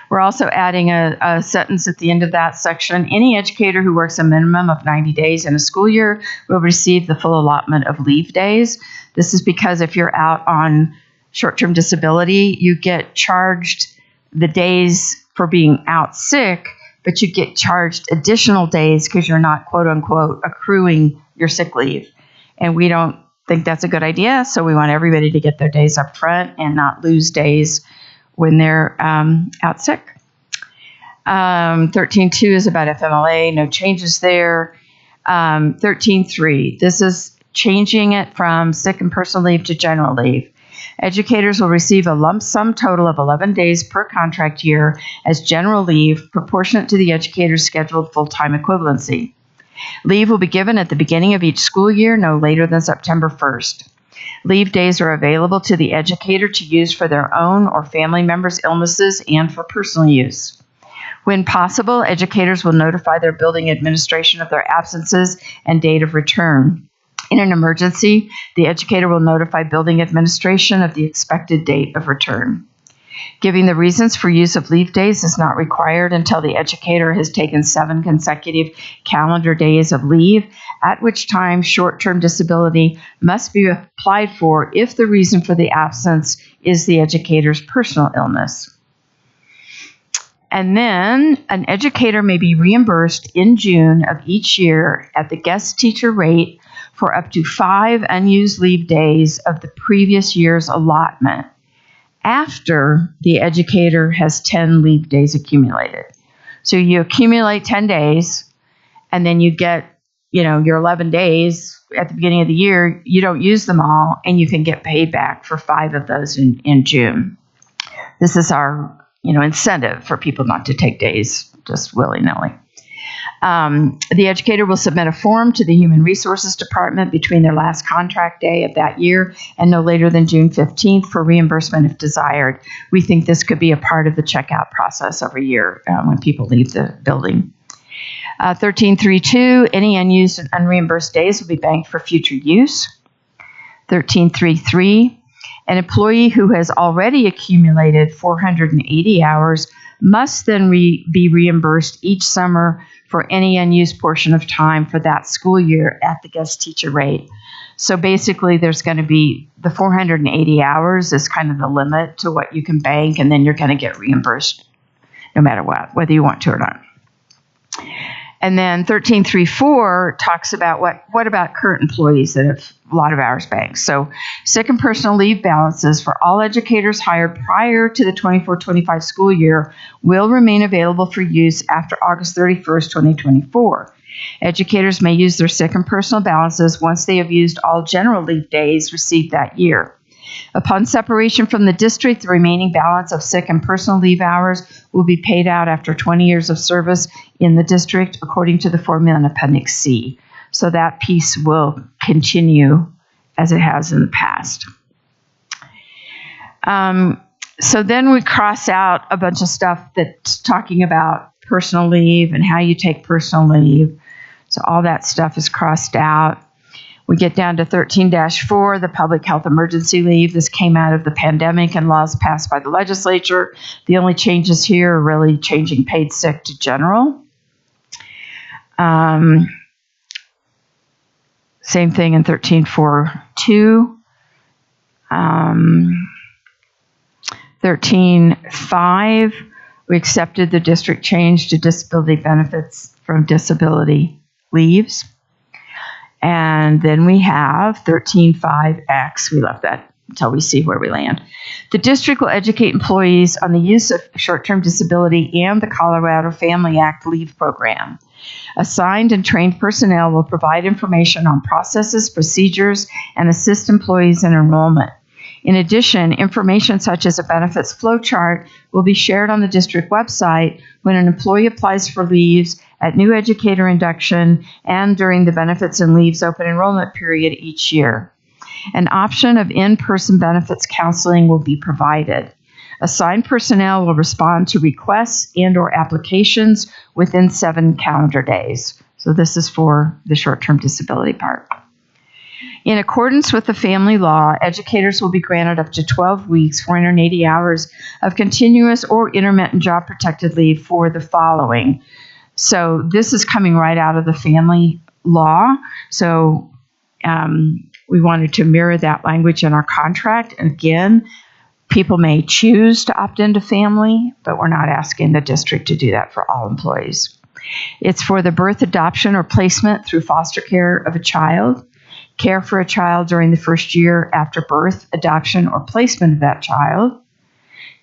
We're also adding a sentence at the end of that section. Any educator who works a minimum of 90 days in a school year will receive the full allotment of leave days. This is because if you're out on short-term disability, you get charged the days for being out sick, but you get charged additional days because you're not, quote unquote, accruing your sick leave. And we don't think that's a good idea. So we want everybody to get their days up front and not lose days when they're out sick. 13.2 is about FMLA, no changes there. 13.3, this is changing it from sick and personal leave to general leave. Educators will receive a lump sum total of 11 days per contract year as general leave proportionate to the educator's scheduled full-time equivalency. Leave will be given at the beginning of each school year, no later than September 1st. Leave days are available to the educator to use for their own or family members' illnesses and for personal use. When possible, educators will notify their building administration of their absences and date of return. In an emergency, the educator will notify building administration of the expected date of return. Giving the reasons for use of leave days is not required until the educator has taken 7 consecutive calendar days of leave, at which time short-term disability must be applied for if the reason for the absence is the educator's personal illness. And then an educator may be reimbursed in June of each year at the guest teacher rate for up to 5 unused leave days of the previous year's allotment after the educator has 10 leave days accumulated. So you accumulate 10 days, and then you get, your 11 days at the beginning of the year. You don't use them all, and you can get paid back for 5 of those in June. This is our, incentive for people not to take days just willy-nilly. The educator will submit a form to the Human Resources Department between their last contract day of that year and no later than June 15th for reimbursement if desired. We think this could be a part of the checkout process every year when people leave the building. 13.3.2, any unused and unreimbursed days will be banked for future use. 13.3.3, an employee who has already accumulated 480 hours must then be reimbursed each summer for any unused portion of time for that school year at the guest teacher rate. So basically, there's going to be the 480 hours is kind of the limit to what you can bank, and then you're going to get reimbursed no matter what, whether you want to or not. And then 1334 talks about what about current employees that have a lot of hours banked. So sick and personal leave balances for all educators hired prior to the 24-25 school year will remain available for use after August 31st, 2024. Educators may use their sick and personal balances once they have used all general leave days received that year. Upon separation from the district, the remaining balance of sick and personal leave hours will be paid out after 20 years of service in the district according to the formula in Appendix C. So that piece will continue as it has in the past. So then we cross out a bunch of stuff that's talking about personal leave and how you take personal leave. So all that stuff is crossed out. We get down to 13-4, the public health emergency leave. This came out of the pandemic and laws passed by the legislature. The only changes here are really changing paid sick to general. Same thing in 13-4-2. 13-5, we accepted the district change to disability benefits from disability leaves. And then we have 13-5X. We left that until we see where we land. The district will educate employees on the use of short-term disability and the Colorado Family Act leave program. Assigned and trained personnel will provide information on processes, procedures, and assist employees in enrollment. In addition, information such as a benefits flowchart will be shared on the district website when an employee applies for leaves, at new educator induction, and during the benefits and leaves open enrollment period each year. An option of in-person benefits counseling will be provided. Assigned personnel will respond to requests and/or applications within 7 calendar days. So this is for the short-term disability part. In accordance with the family law, educators will be granted up to 12 weeks, 480 hours of continuous or intermittent job protected leave for the following. So this is coming right out of the family law. So we wanted to mirror that language in our contract. And again, people may choose to opt into family, but we're not asking the district to do that for all employees. It's for the birth, adoption, or placement through foster care of a child, care for a child during the first year after birth, adoption, or placement of that child,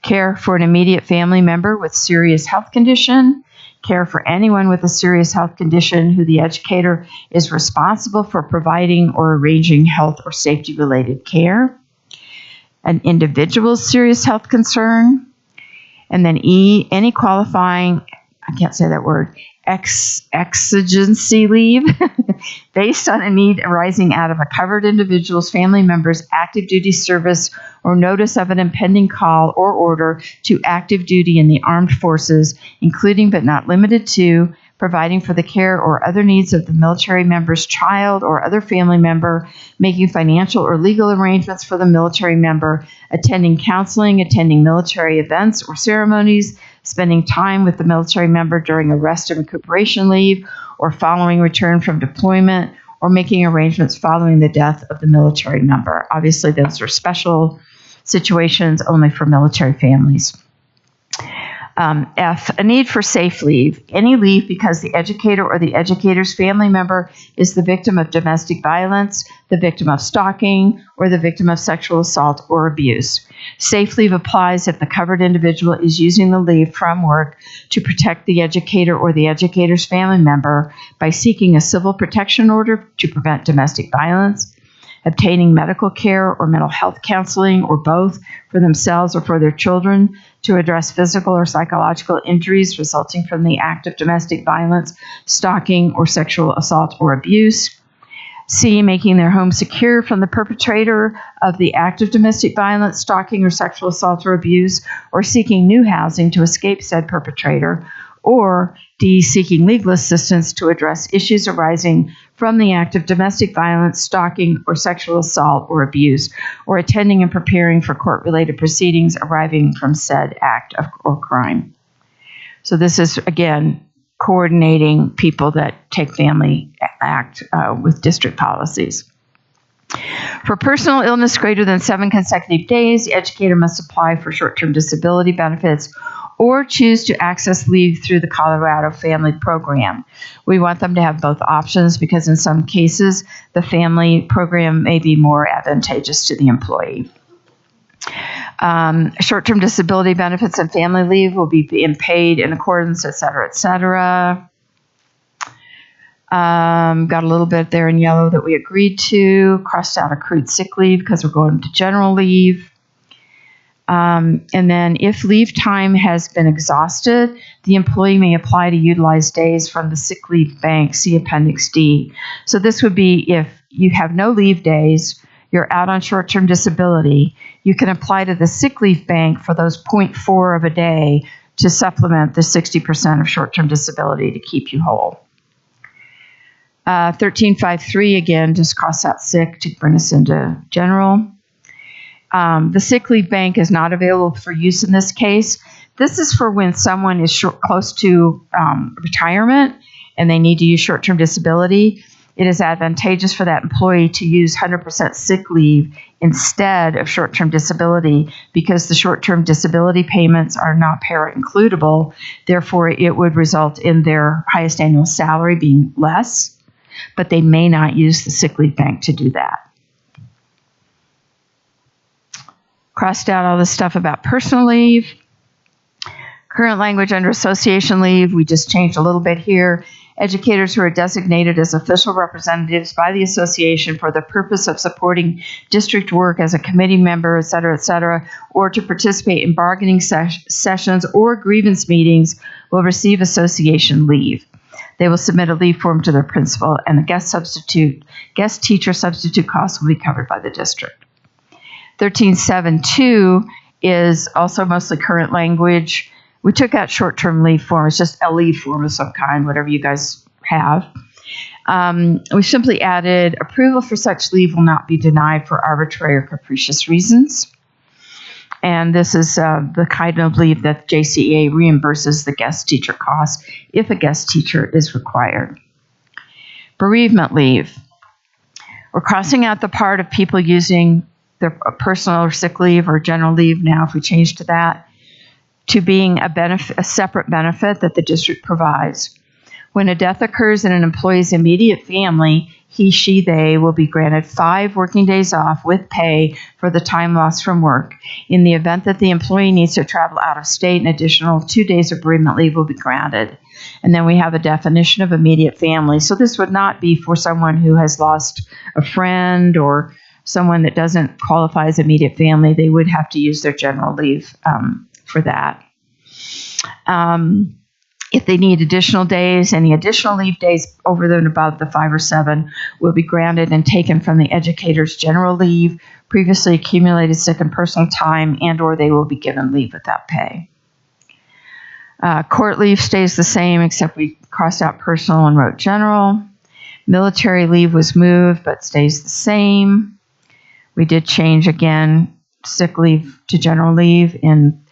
care for an immediate family member with serious health condition, care for anyone with a serious health condition who the educator is responsible for providing or arranging health or safety related care, an individual's serious health concern, and then E, any qualifying, I can't say that word, exigency leave based on a need arising out of a covered individual's family member's active duty service or notice of an impending call or order to active duty in the armed forces, including but not limited to providing for the care or other needs of the military member's child or other family member, making financial or legal arrangements for the military member, attending counseling, attending military events or ceremonies, spending time with the military member during a rest and recuperation leave or following return from deployment, or making arrangements following the death of the military member. Obviously, those are special situations only for military families. F, a need for safe leave. Any leave because the educator or the educator's family member is the victim of domestic violence, the victim of stalking, or the victim of sexual assault or abuse. Safe leave applies if the covered individual is using the leave from work to protect the educator or the educator's family member by seeking a civil protection order to prevent domestic violence, obtaining medical care or mental health counseling, or both, for themselves or for their children, to address physical or psychological injuries resulting from the act of domestic violence, stalking, or sexual assault or abuse. C, making their home secure from the perpetrator of the act of domestic violence, stalking, or sexual assault or abuse, or seeking new housing to escape said perpetrator. Or D, seeking legal assistance to address issues arising from the act of domestic violence, stalking, or sexual assault or abuse, or attending and preparing for court-related proceedings arising from said act or crime. So this is, again, coordinating people that take Family Act with district policies. For personal illness greater than 7 consecutive days, the educator must apply for short-term disability benefits or choose to access leave through the Colorado Family Program. We want them to have both options because in some cases, the family program may be more advantageous to the employee. Short-term disability benefits and family leave will be being paid in accordance, et cetera, et cetera. Got a little bit there in yellow that we agreed to. Crossed out accrued sick leave because we're going to general leave. And then if leave time has been exhausted, the employee may apply to utilize days from the sick leave bank, see Appendix D. So this would be if you have no leave days, you're out on short-term disability, you can apply to the sick leave bank for those 0.4 of a day to supplement the 60% of short-term disability to keep you whole. 1353, again, just cross out sick to bring us into general. The sick leave bank is not available for use in this case. This is for when someone is close to retirement and they need to use short-term disability. It is advantageous for that employee to use 100% sick leave instead of short-term disability because the short-term disability payments are not parent includable. Therefore, it would result in their highest annual salary being less, but they may not use the sick leave bank to do that. Crossed out all this stuff about personal leave. Current language under association leave, we just changed a little bit here. Educators who are designated as official representatives by the association for the purpose of supporting district work as a committee member, et cetera, or to participate in bargaining sessions or grievance meetings will receive association leave. They will submit a leave form to their principal, and the guest teacher substitute costs will be covered by the district. 1372 is also mostly current language. We took out short-term leave form. It's just a leave form of some kind, whatever you guys have. We simply added approval for such leave will not be denied for arbitrary or capricious reasons. And this is the kind of leave that Jcea reimburses the guest teacher costs if a guest teacher is required. Bereavement leave. We're crossing out the part of people using their personal or sick leave or general leave now, if we change to that, to being a separate benefit that the district provides. When a death occurs in an employee's immediate family, he, she, they will be granted 5 working days off with pay for the time lost from work. In the event that the employee needs to travel out of state, an additional 2 days of bereavement leave will be granted. And then we have a definition of immediate family. So this would not be for someone who has lost a friend or someone that doesn't qualify as immediate family. They would have to use their general leave for that. If they need additional days, any additional leave days over and above the 5 or 7 will be granted and taken from the educator's general leave, previously accumulated sick and personal time, and or they will be given leave without pay. Court leave stays the same, except we crossed out personal and wrote general. Military leave was moved, but stays the same. We did change, again, sick leave to general leave in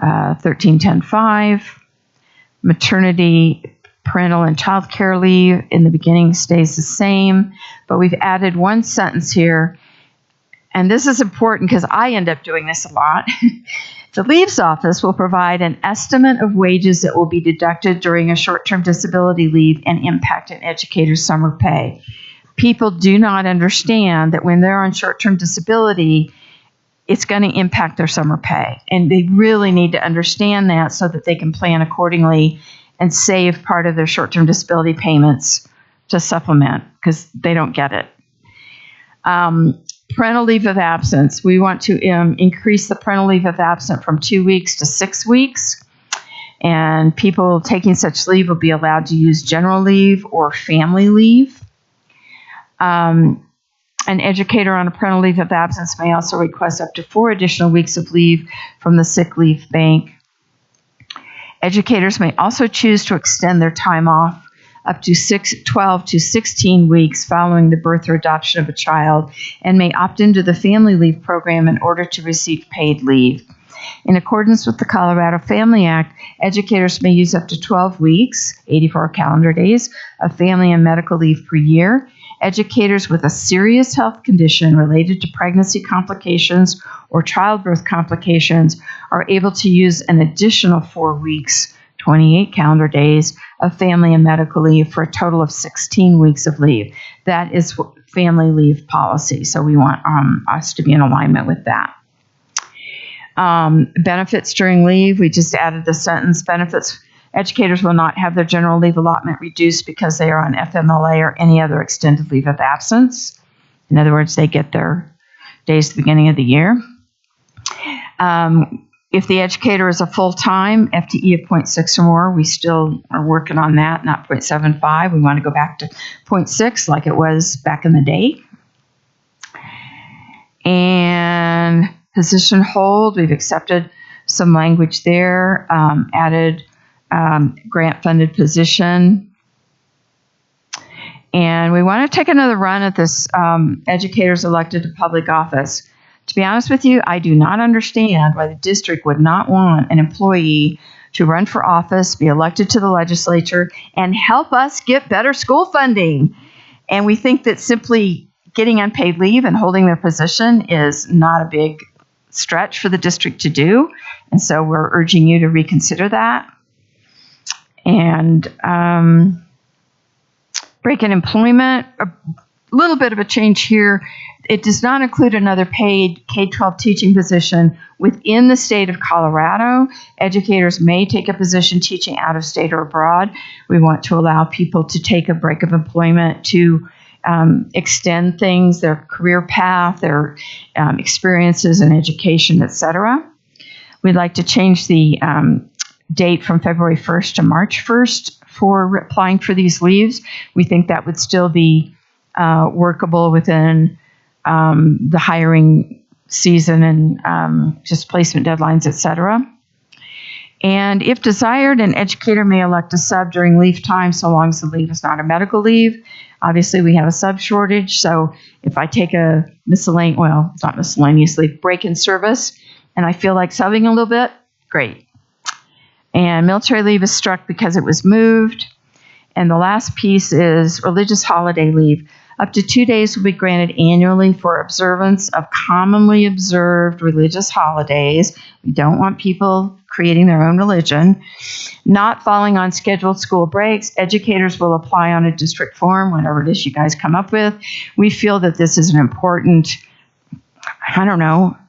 1310.5. Maternity, parental, and child care leave in the beginning stays the same, but we've added one sentence here, and this is important because I end up doing this a lot. The leaves office will provide an estimate of wages that will be deducted during a short-term disability leave and impact an educator's summer pay. People do not understand that when they're on short-term disability, it's going to impact their summer pay. And they really need to understand that so that they can plan accordingly and save part of their short-term disability payments to supplement because they don't get it. Parental leave of absence. We want to increase the parental leave of absence from 2 weeks to 6 weeks. And people taking such leave will be allowed to use general leave or family leave. An educator on a parental leave of absence may also request up to 4 additional weeks of leave from the sick leave bank. Educators may also choose to extend their time off up to 12 to 16 weeks following the birth or adoption of a child and may opt into the family leave program in order to receive paid leave. In accordance with the Colorado Family Act, educators may use up to 12 weeks, 84 calendar days, of family and medical leave per year. Educators with a serious health condition related to pregnancy complications or childbirth complications are able to use an additional 4 weeks, 28 calendar days, of family and medical leave for a total of 16 weeks of leave. That is family leave policy, so we want us to be in alignment with that. Benefits during leave, we just added the sentence, benefits, educators will not have their general leave allotment reduced because they are on FMLA or any other extended leave of absence. In other words, they get their days at the beginning of the year. If the educator is a full-time FTE of 0.6 or more, we still are working on that, not 0.75. We want to go back to 0.6 like it was back in the day. And position hold, we've accepted some language there, added grant-funded position. And we want to take another run at this educators elected to public office. To be honest with you, I do not understand why the district would not want an employee to run for office, be elected to the legislature, and help us get better school funding. And we think that simply getting unpaid leave and holding their position is not a big stretch for the district to do. And so we're urging you to reconsider that. And break in employment, a little bit of a change here. It does not include another paid K-12 teaching position within the state of Colorado. Educators may take a position teaching out of state or abroad. We want to allow people to take a break of employment to extend things, their career path, their experiences in education, etc. We'd like to change the date from February 1st to March 1st for applying for these leaves. We think that would still be workable within the hiring season and just placement deadlines, etc. And if desired, an educator may elect a sub during leave time so long as the leave is not a medical leave. Obviously, we have a sub shortage, so if I take a miscellaneous, well, it's not miscellaneous leave, break in service, and I feel like subbing a little bit, great. And military leave is struck because it was moved. And the last piece is religious holiday leave. Up to 2 days will be granted annually for observance of commonly observed religious holidays. We don't want people creating their own religion. Not falling on scheduled school breaks. Educators will apply on a district form, whatever it is you guys come up with. We feel that this is an important,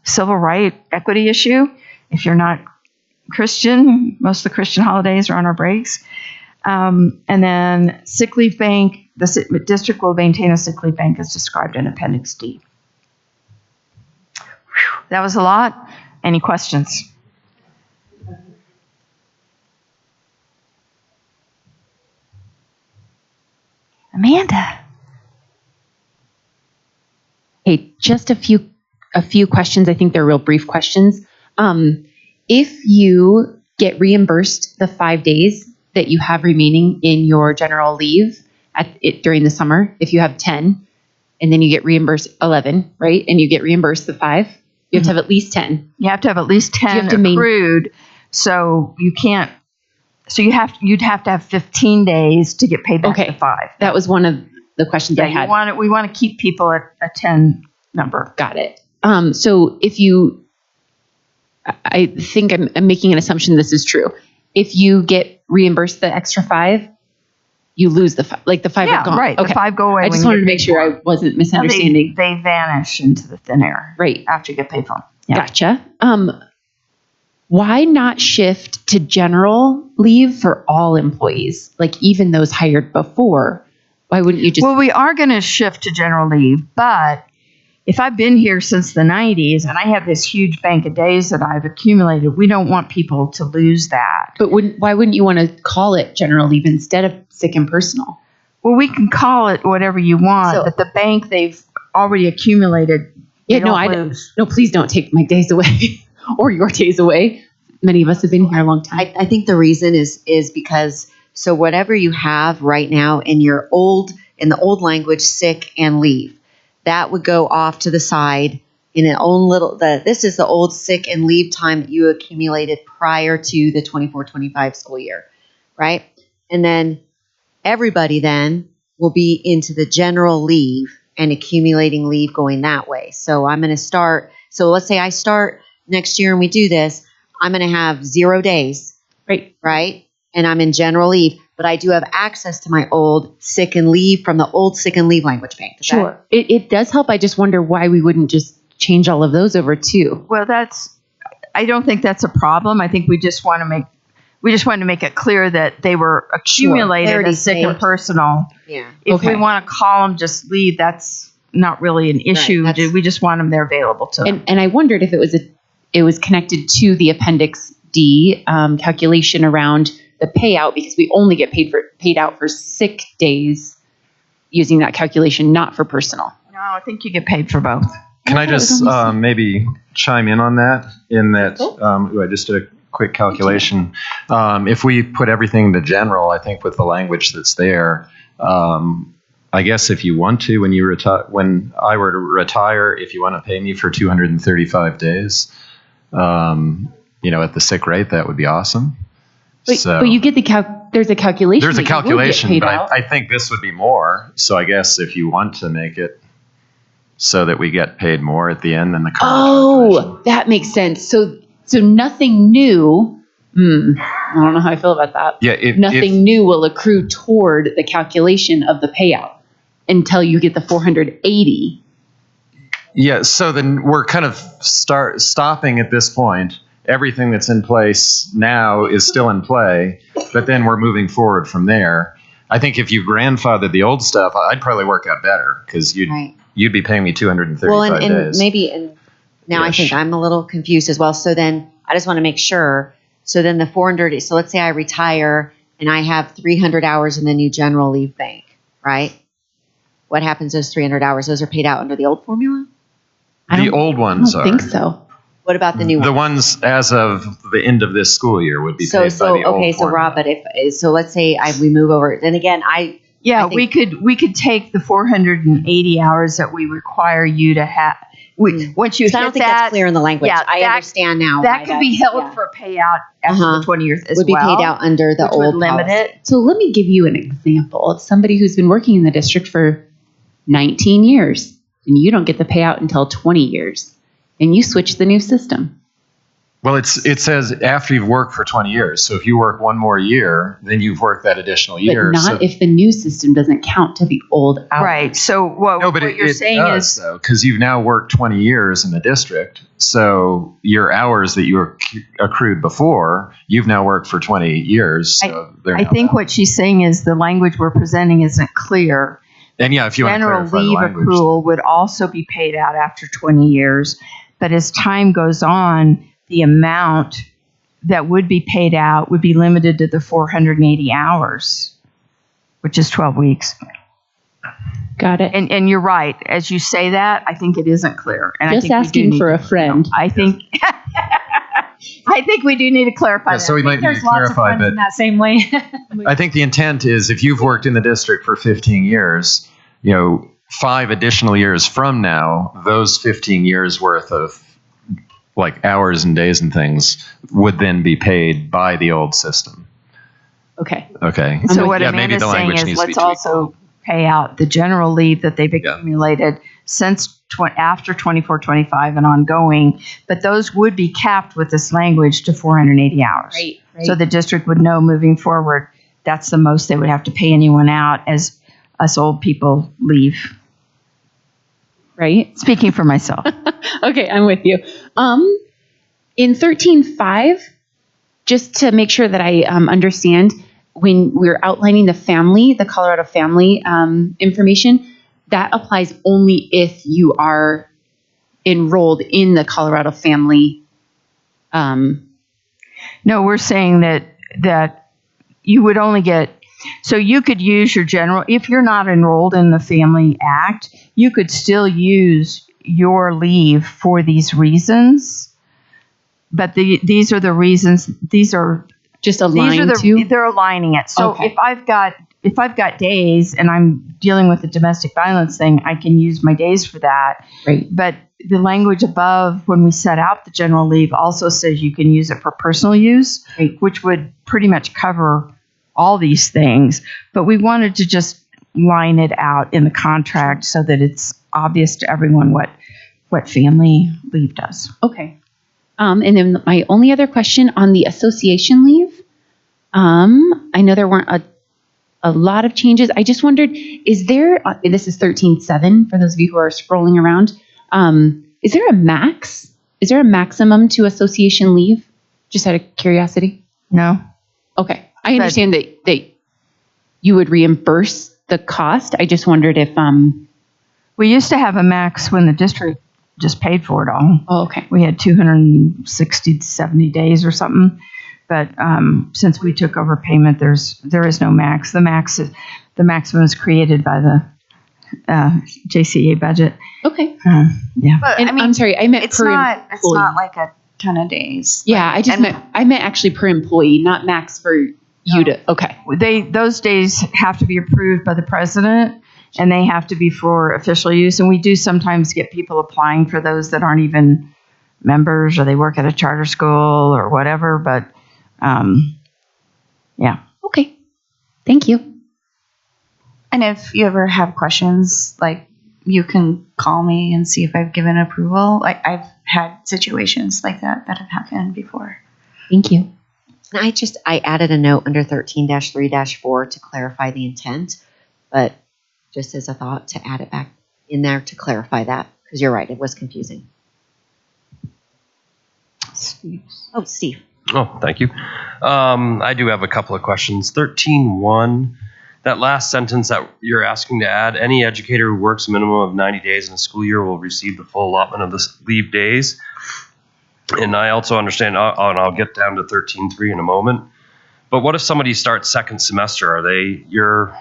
civil right equity issue. If you're not Christian, most of the Christian holidays are on our breaks. And then sick leave bank, the district will maintain a sick leave bank as described in Appendix D. Whew, that was a lot. Any questions? Amanda. Hey, just a few questions. I think they're real brief questions. If you get reimbursed the 5 days that you have remaining in your general leave during the summer, if you have 10, and then you get reimbursed 11, right? And you get reimbursed the 5, you have to have at least 10. You have to have at least 10 accrued, so you can't. So you'd have to have 15 days to get paid back the 5. That was one of the questions I had. We want to keep people at a 10 number. Got it. So if you, I think I'm making an assumption this is true. If you get reimbursed the extra 5, you lose the 5. Like the 5 are gone. Right. Okay. The 5 go away. I just wanted to make sure I wasn't misunderstanding. They vanish into the thin air. Right. After you get paid for them. Yeah. Gotcha. Why not shift to general leave for all employees? Like even those hired before? Why wouldn't you just? Well, we are going to shift to general leave, but if I've been here since the 90s and I have this huge bank of days that I've accumulated, we don't want people to lose that. But why wouldn't you want to call it general leave instead of sick and personal? Well, we can call it whatever you want, but the bank they've already accumulated. Yeah, no, please don't take my days away or your days away. Many of us have been here a long time. I think the reason is because so whatever you have right now in the old language, sick and leave, that would go off to the side in an own this is the old sick and leave time that you accumulated prior to the 24-25 school year, right? And then everybody then will be into the general leave and accumulating leave going that way. So I'm going to start, so let's say I start next year and we do this, I'm going to have 0 days, right? And I'm in general leave, but I do have access to my old sick and leave from the old sick and leave language bank. Sure. It does help. I just wonder why we wouldn't just change all of those over too. Well, I don't think that's a problem. I think we just want to make it clear that they were accumulated as sick and personal. Yeah. If we want to call them just leave, that's not really an issue. Right, We just want them there available to them. And I wondered if it was connected to the Appendix D calculation around the payout, because we only get paid out for sick days using that calculation, not for personal. No, I think you get paid for both. Can I just maybe chime in on that? I just did a quick calculation. If we put everything to general, I think with the language that's there, I guess if you want to, when I were to retire, if you want to pay me for 235 days, at the sick rate, that would be awesome. But you get there's a calculation. There's a calculation, but out. I think this would be more. So I guess if you want to make it so that we get paid more at the end than the current calculation. That makes sense. So nothing new. I don't know how I feel about that. Yeah, nothing new will accrue toward the calculation of the payout until you get the 480. Yeah, so then we're kind of stopping at this point. Everything that's in place now is still in play, but then we're moving forward from there. I think if you grandfathered the old stuff, I'd probably work out better because you'd be paying me 235 days. Now I think I'm a little confused as well. So then I just want to make sure. So then the 400, so let's say I retire and I have 300 hours in the new general leave bank, right? What happens those 300 hours? Those are paid out under the old formula? The old ones are. I don't think so. What about the new The ones? ones as of the end of this school year would be paid by the old Okay, so formula. Rob, but so let's say we move over. Then again, I we could take the 480 hours that we require you to have. Once you hit I don't think that's clear in the language. I understand now. That could be held for payout after the 20 years as well. Would be paid out under the old would limit policy. it. So let me give you an example of somebody who's been working in the district for 19 years, and you don't get the payout until 20 years, and you switch the new system. Well, it says after you've worked for 20 years. So if you work one more year, then you've worked that additional year. But not if the new system doesn't count to the old hours. Right. So what you're saying is, because you've now worked 20 years in the district, so your hours that you accrued before, you've now worked for 20 years. So I think what she's saying is the language we're presenting isn't clear. And yeah, if you want to general clarify the leave language. accrual would also be paid out after 20 years, but as time goes on, the amount that would be paid out would be limited to the 480 hours, which is 12 weeks. Got it. And you're right. As you say that, I think it isn't clear. And Just asking for a friend. I think we do need to clarify that. So we might need to There's lots of clarify, friends but in that same way. I think the intent is if you've worked in the district for 15 years, 5 additional years from now, those 15 years worth of like hours and days and things would then be paid by the old system. Okay. Okay. So what maybe Amanda's the saying language is needs to be let's tweaked. also pay out the general leave that they've accumulated since after 24-25 and ongoing, but those would be capped with this language to 480 hours. Right. So the district would know moving forward that's the most they would have to pay anyone out as us old people leave. Right. Speaking for myself. Okay, I'm with you. In 13.5, just to make sure that I understand, when we're outlining the Colorado family information, that applies only if you are enrolled in the Colorado family. No, we're saying that you would only get, so you could use your general, if you're not enrolled in the Family Act, you could still use your leave for these reasons. But these are the reasons, these are just aligned they're aligning it. So Okay. if if I've got days and I'm dealing with a domestic violence thing, I can use my days for that. Right. But the language above, when we set out the general leave, also says you can use it for personal use, Right. which would pretty much cover all these things. But we wanted to just line it out in the contract so that it's obvious to everyone what family leave does. Okay. And then my only other question on the association leave. I know there weren't a lot of changes. I just wondered, is there, this is 13.7 for those of you who are scrolling around. Is there a max? Is there a maximum to association leave? Just out of curiosity. No. Okay. I understand that you would reimburse the cost. I just wondered if, We used to have a max when the district just paid for it all. oh, okay. We had 260 to 70 days or something. But since we took over payment, there is no max. The maximum is created by the Jcea budget. Okay. Yeah. But And I mean, I'm sorry, I meant it's per not employee. like a ton of days. Yeah, I meant actually per employee, not max for you to, okay. Those days have to be approved by the president, and they have to be for official use. And we do sometimes get people applying for those that aren't even members, or they work at a charter school or whatever. But yeah. Okay. Thank you. And if you ever have questions, like, you can call me and see if I've given approval. Like, I've had situations like that have happened before. Thank you. And I added a note under 13-3-4 to clarify the intent, but just as a thought to add it back in there to clarify that, because you're right, it was confusing. Steve. Oh, Steve. Oh, thank you. I do have a couple of questions. 13.1, that last sentence that you're asking to add, any educator who works a minimum of 90 days in a school year will receive the full allotment of the leave days. And I also understand, and I'll get down to 13.3 in a moment, but what if somebody starts second semester? You're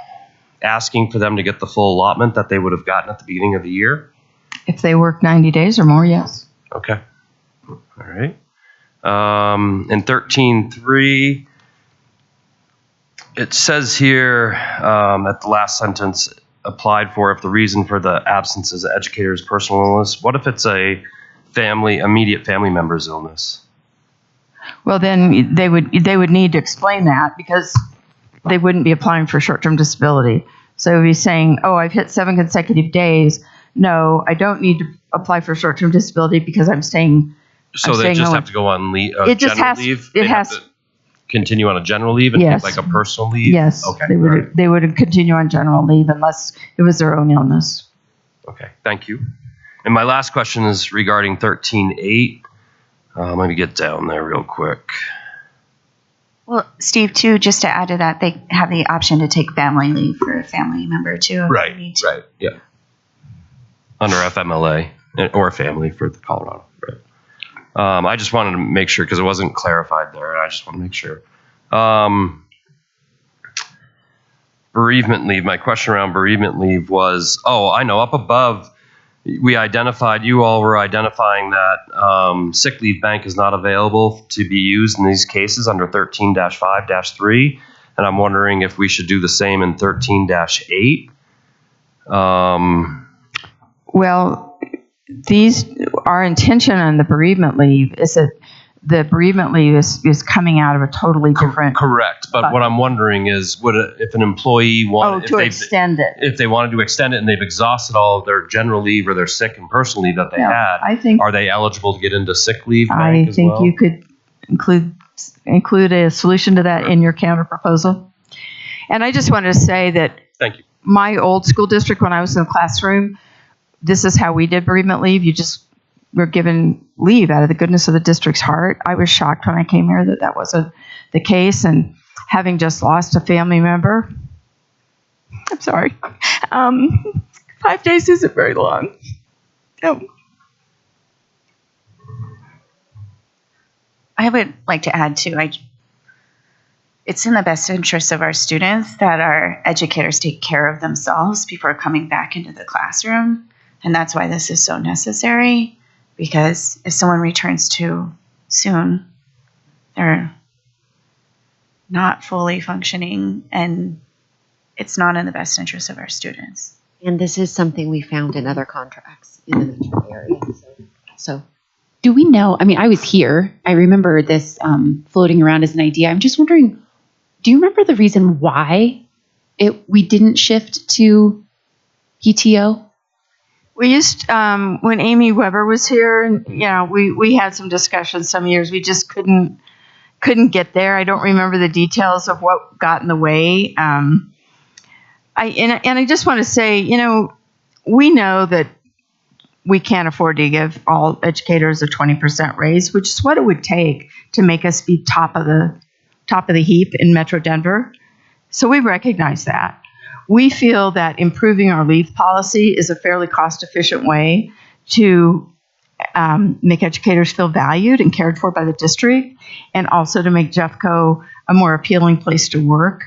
asking for them to get the full allotment that they would have gotten at the beginning of the year? If they work 90 days or more, yes. Okay. All right. In 13.3, it says here that the last sentence applied for if the reason for the absence is the educator's personal illness. What if it's a immediate family member's illness? Well, then they would need to explain that, because they wouldn't be applying for short-term disability. So it would be saying, oh, I've hit 7 consecutive days. No, I don't need to apply for short-term disability because I'm staying. So they just have to go on leave. It just has. Leave? It They have has. to continue on a general leave and Yes. take like a personal leave? Yes. Okay. They would. all right. They would continue on general leave unless it was their own illness. Okay. Thank you. And my last question is regarding 13.8. Let me get down there real quick. Well, Steve, too, just to add to that, they have the option to take family leave for a family member, too. if they need to. Right. Yeah. Under FMLA or family for the Colorado. Right. I just wanted to make sure because it wasn't clarified there, and I just want to make sure. Bereavement leave. My question around bereavement leave was, I know up above, you all were identifying that sick leave bank is not available to be used in these cases under 13-5-3. And I'm wondering if we should do the same in 13-8. Well, our intention on the bereavement leave is that the bereavement leave is coming out of a totally different. Correct. But what I'm wondering is, if an employee wanted to extend it. If they wanted to extend it and they've exhausted all of their general leave or their sick and personal leave that they had, I think, are they eligible to get into sick leave bank I as think well? you could include a solution to that in your counter proposal. And I just wanted to say that Thank you. My old school district, when I was in the classroom, this is how we did bereavement leave. You just were given leave out of the goodness of the district's heart. I was shocked when I came here that wasn't the case. And having just lost a family member, I'm sorry, 5 days isn't very long. No. I would like to add, too, it's in the best interest of our students that our educators take care of themselves before coming back into the classroom. And that's why this is so necessary, because if someone returns too soon, they're not fully functioning, and it's not in the best interest of our students. And this is something we found in other contracts in the metro area. So Do we know? I mean, I was here. I remember this floating around as an idea. I'm just wondering, do you remember the reason why we didn't shift to PTO? We used when Amy Weber was here, and we had some discussions some years. We just couldn't get there. I don't remember the details of what got in the way. I just want to say, we know that we can't afford to give all educators a 20% raise, which is what it would take to make us be top of the heap in Metro Denver. So we recognize that. We feel that improving our leave policy is a fairly cost-efficient way to make educators feel valued and cared for by the district, and also to make Jeffco a more appealing place to work.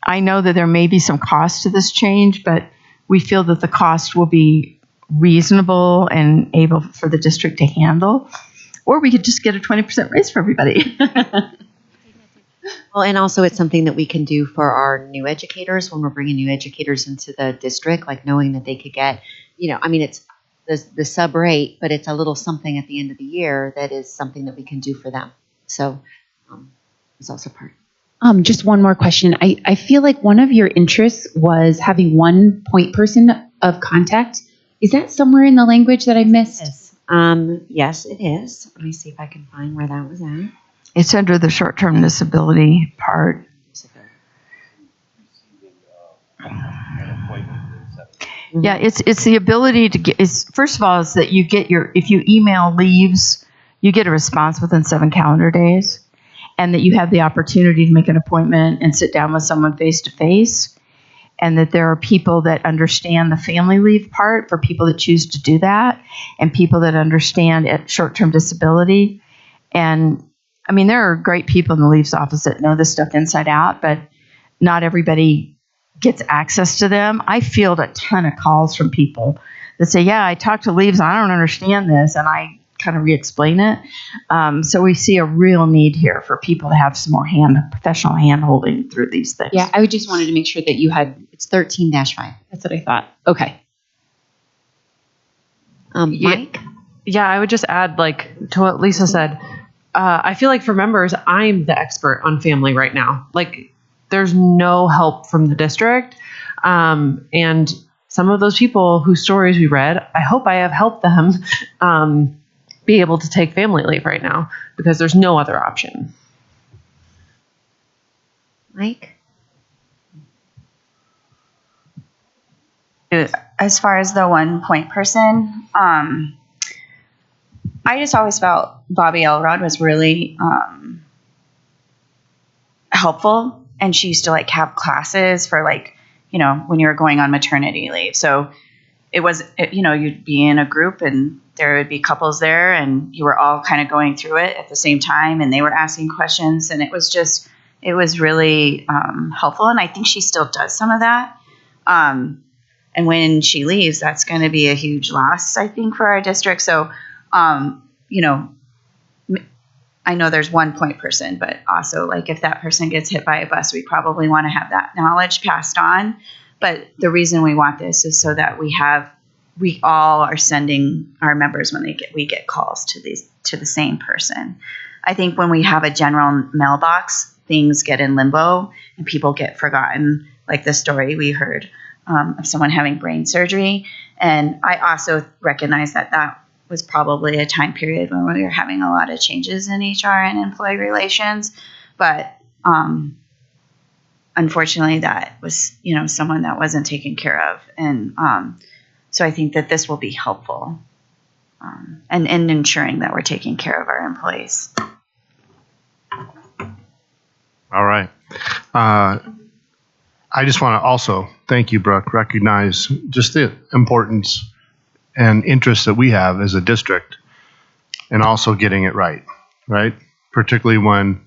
I know that there may be some cost to this change, but we feel that the cost will be reasonable and able for the district to handle. Or we could just get a 20% raise for everybody. Well, and also it's something that we can do for our new educators when we're bringing new educators into the district, like knowing that they could get, it's the sub rate, but it's a little something at the end of the year that is something that we can do for them. So it's also part. Just one more question. I feel like one of your interests was having one point person of contact. Is that somewhere in the language that I missed? Yes, it is. Let me see if I can find where that was at. It's under the short-term disability part. Yeah, it's the ability to get. First of all, is that you get if you email leaves, you get a response within 7 calendar days, and that you have the opportunity to make an appointment and sit down with someone face to face, and that there are people that understand the family leave part for people that choose to do that, and people that understand short-term disability. And there are great people in the leaves office that know this stuff inside out, but not everybody gets access to them. I field a ton of calls from people that say, yeah, I talked to leaves, I don't understand this, and I kind of re-explain it. So we see a real need here for people to have some more professional hand-holding through these things. Yeah, I just wanted to make sure that you had, It's 13-5. that's what I thought. Okay. Mike? Yeah, I would just add, to what Lisa said, I feel like for members, I'm the expert on family right now. There's no help from the district. And some of those people whose stories we read, I hope I have helped them be able to take family leave right now, because there's no other option. Mike? As far as the 1 point person, I just always felt Bobby Elrod was really helpful, and she used to have classes for when you were going on maternity leave. So it was, you'd be in a group and there would be couples there, and you were all kind of going through it at the same time, and they were asking questions, and it was really helpful. And I think she still does some of that. And when she leaves, that's going to be a huge loss, I think, for our district. So, I know there's 1 point person, but also if that person gets hit by a bus, we probably want to have that knowledge passed on. But the reason we want this is so that we all are sending our members when we get calls to the same person. I think when we have a general mailbox, things get in limbo and people get forgotten, like the story we heard of someone having brain surgery. And I also recognize that was probably a time period when we were having a lot of changes in HR and employee relations. But unfortunately, that was, someone that wasn't taken care of. And so I think that this will be helpful and ensuring that we're taking care of our employees. All right. I just want to also thank you, Brooke, recognize just the importance and interest that we have as a district, and also getting it right? Particularly when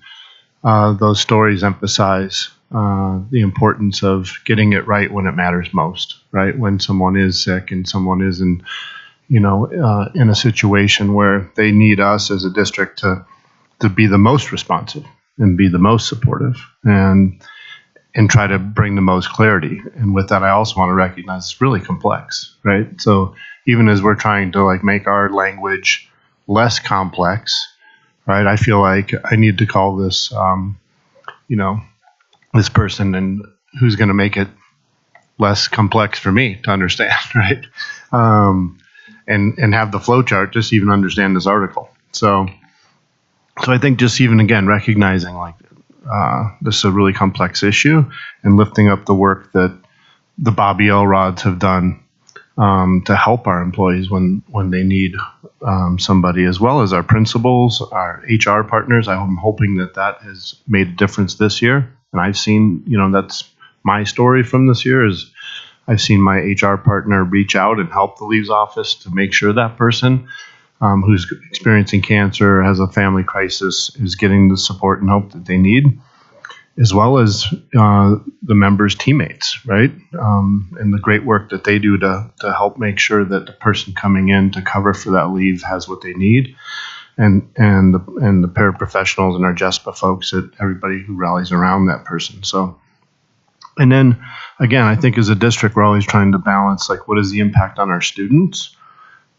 those stories emphasize the importance of getting it right when it matters most, right? When someone is sick and someone is in a situation where they need us as a district to be the most responsive, and be the most supportive and try to bring the most clarity. And with that, I also want to recognize it's really complex, right? So even as we're trying to like make our language less complex, right? I feel like I need to call this, this person and who's going to make it less complex for me to understand, right? And have the flow chart just even understand this article. So I think just even again recognizing like this is a really complex issue and lifting up the work that the Bobby Elrods have done to help our employees when they need somebody, as well as our principals, our HR partners. I'm hoping that has made a difference this year. And I've seen, that's my story from this year is I've seen my HR partner reach out and help the leaves office to make sure that person who's experiencing cancer or has a family crisis is getting the support and help that they need, as well as the members' teammates, right? And the great work that they do to help make sure that the person coming in to cover for that leave has what they need, and the paraprofessionals and our JESPA folks, and everybody who rallies around that person. So, and then again, I think as a district, we're always trying to balance like what is the impact on our students,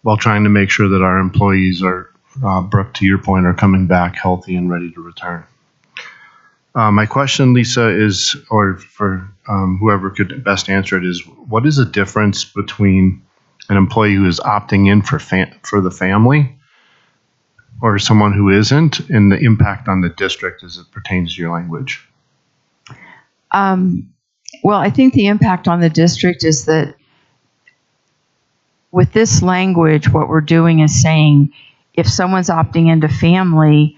while trying to make sure that our employees are, Brooke, to your point, are coming back healthy and ready to return. My question, Lisa, is, or for whoever could best answer it, is what is the difference between an employee who is opting in for the family or someone who isn't, and the impact on the district as it pertains to your language? Well, I think the impact on the district is that with this language, what we're doing is saying if someone's opting into family,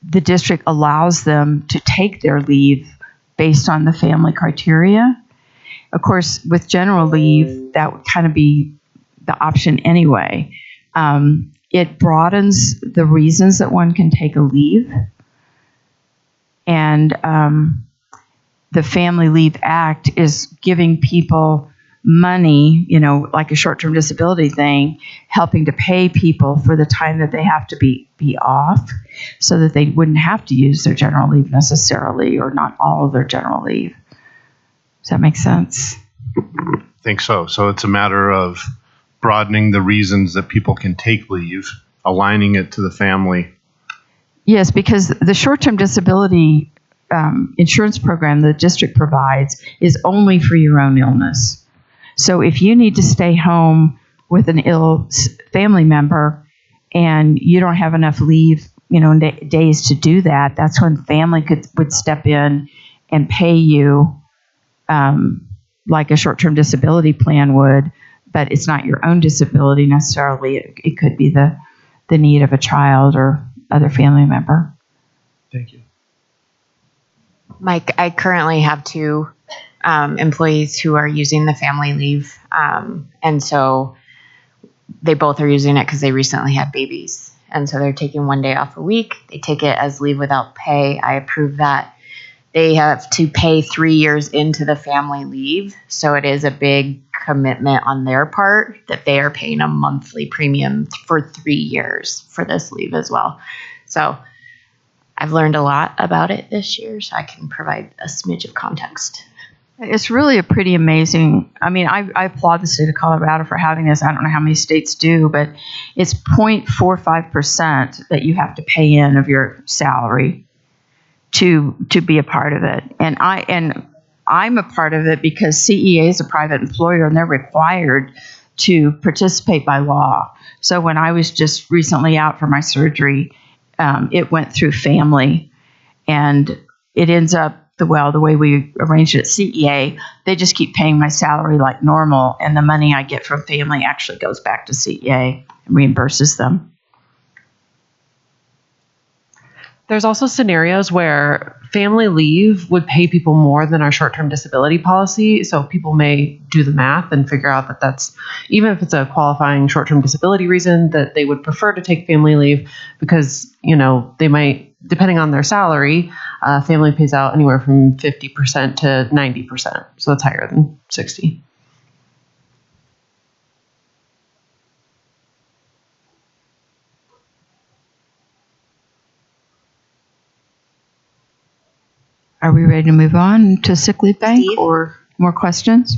the district allows them to take their leave based on the family criteria. Of course, with general leave, that would kind of be the option anyway. It broadens the reasons that one can take a leave. And the Family Leave Act is giving people money, like a short-term disability thing, helping to pay people for the time that they have to be off so that they wouldn't have to use their general leave necessarily, or not all of their general leave. Does that make sense? I think so. So it's a matter of broadening the reasons that people can take leave, aligning it to the family. Yes, because the short-term disability insurance program the district provides is only for your own illness. So if you need to stay home with an ill family member and you don't have enough leave, days to do that, that's when family would step in and pay you like a short-term disability plan would, but it's not your own disability necessarily. It could be the need of a child or other family member. Thank you. Mike, I currently have 2 employees who are using the family leave. And so they both are using it because they recently had babies. And so they're taking 1 day off a week. They take it as leave without pay. I approve that. They have to pay 3 years into the family leave. So it is a big commitment on their part that they are paying a monthly premium for 3 years for this leave as well. So I've learned a lot about it this year, so I can provide a smidge of context. It's really a pretty amazing, I applaud the state of Colorado for having this. I don't know how many states do, but it's 0.45% that you have to pay in of your salary to be a part of it. And I'm a part of it because CEA is a private employer and they're required to participate by law. So when I was just recently out for my surgery, it went through family, and it ends up the way we arranged it at CEA, they just keep paying my salary like normal, and the money I get from family actually goes back to CEA and reimburses them. There's also scenarios where family leave would pay people more than our short-term disability policy. So people may do the math and figure out that that's, even if it's a qualifying short-term disability reason, that they would prefer to take family leave because, they might, depending on their salary, family pays out anywhere from 50% to 90%. So that's higher than 60. Are we ready to move on to sick leave bank Steve? or more questions?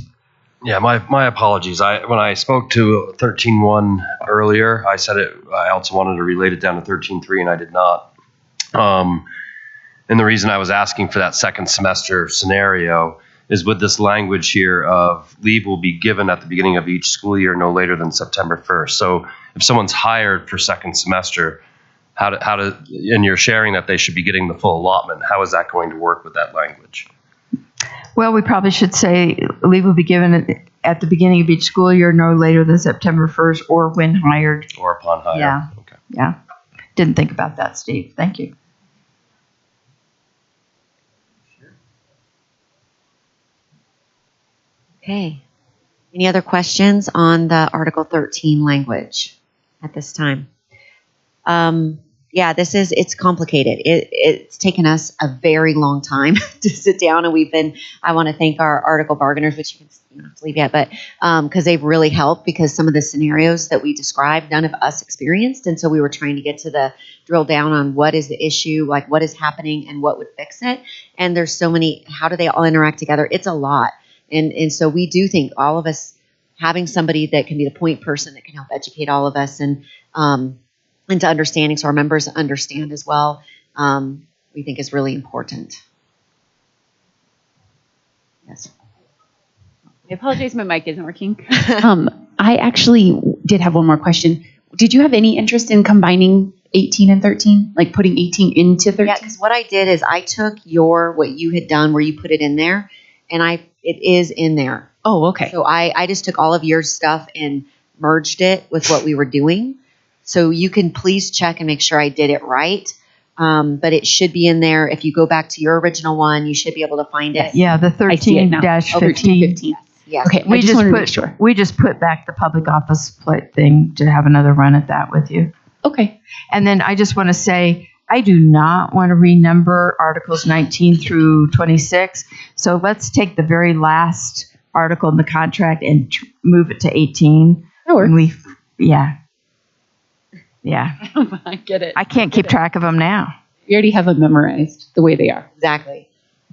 Yeah, my apologies. When I spoke to 13.1 earlier, I said it. I also wanted to relate it down to 13.3, and I did not. And the reason I was asking for that second semester scenario is with this language here of leave will be given at the beginning of each school year no later than September 1st. So if someone's hired for second semester, and you're sharing that they should be getting the full allotment, how is that going to work with that language? Well, we probably should say leave will be given at the beginning of each school year no later than September 1st or when hired. Or upon hire. Yeah. Okay. Yeah. Didn't think about that, Steve. Thank you. Okay. Any other questions on the Article 13 language at this time? Yeah, it's complicated. It's taken us a very long time to sit down, and I want to thank our article bargainers, which you don't have to leave yet, but because they've really helped, because some of the scenarios that we described, none of us experienced, and so we were trying to get to the drill down on what is the issue, like what is happening and what would fix it. And there's so many, how do they all interact together? It's a lot. And so we do think all of us having somebody that can be the point person that can help educate all of us and into understanding, so our members understand as well, we think is really important. Yes. I apologize, my mic isn't working. I actually did have one more question. Did you have any interest in combining 18 and 13, like putting 18 into 13? Yeah, because what I did is I took what you had done where you put it in there, and it is in there. Oh, okay. So I just took all of your stuff and merged it with what we were doing. So you can please check and make sure I did it right. But it should be in there. If you go back to your original one, you should be able to find it. Yeah, the 13-15. Yes. Okay, We just put back the public office thing to have another run at that with you. Okay. And then I just want to say, I do not want to renumber Articles 19 through 26. So let's take the very last article in the contract and move it to 18. Yeah. I get it. I can't keep track of them now. We already have them memorized the way they are. Exactly.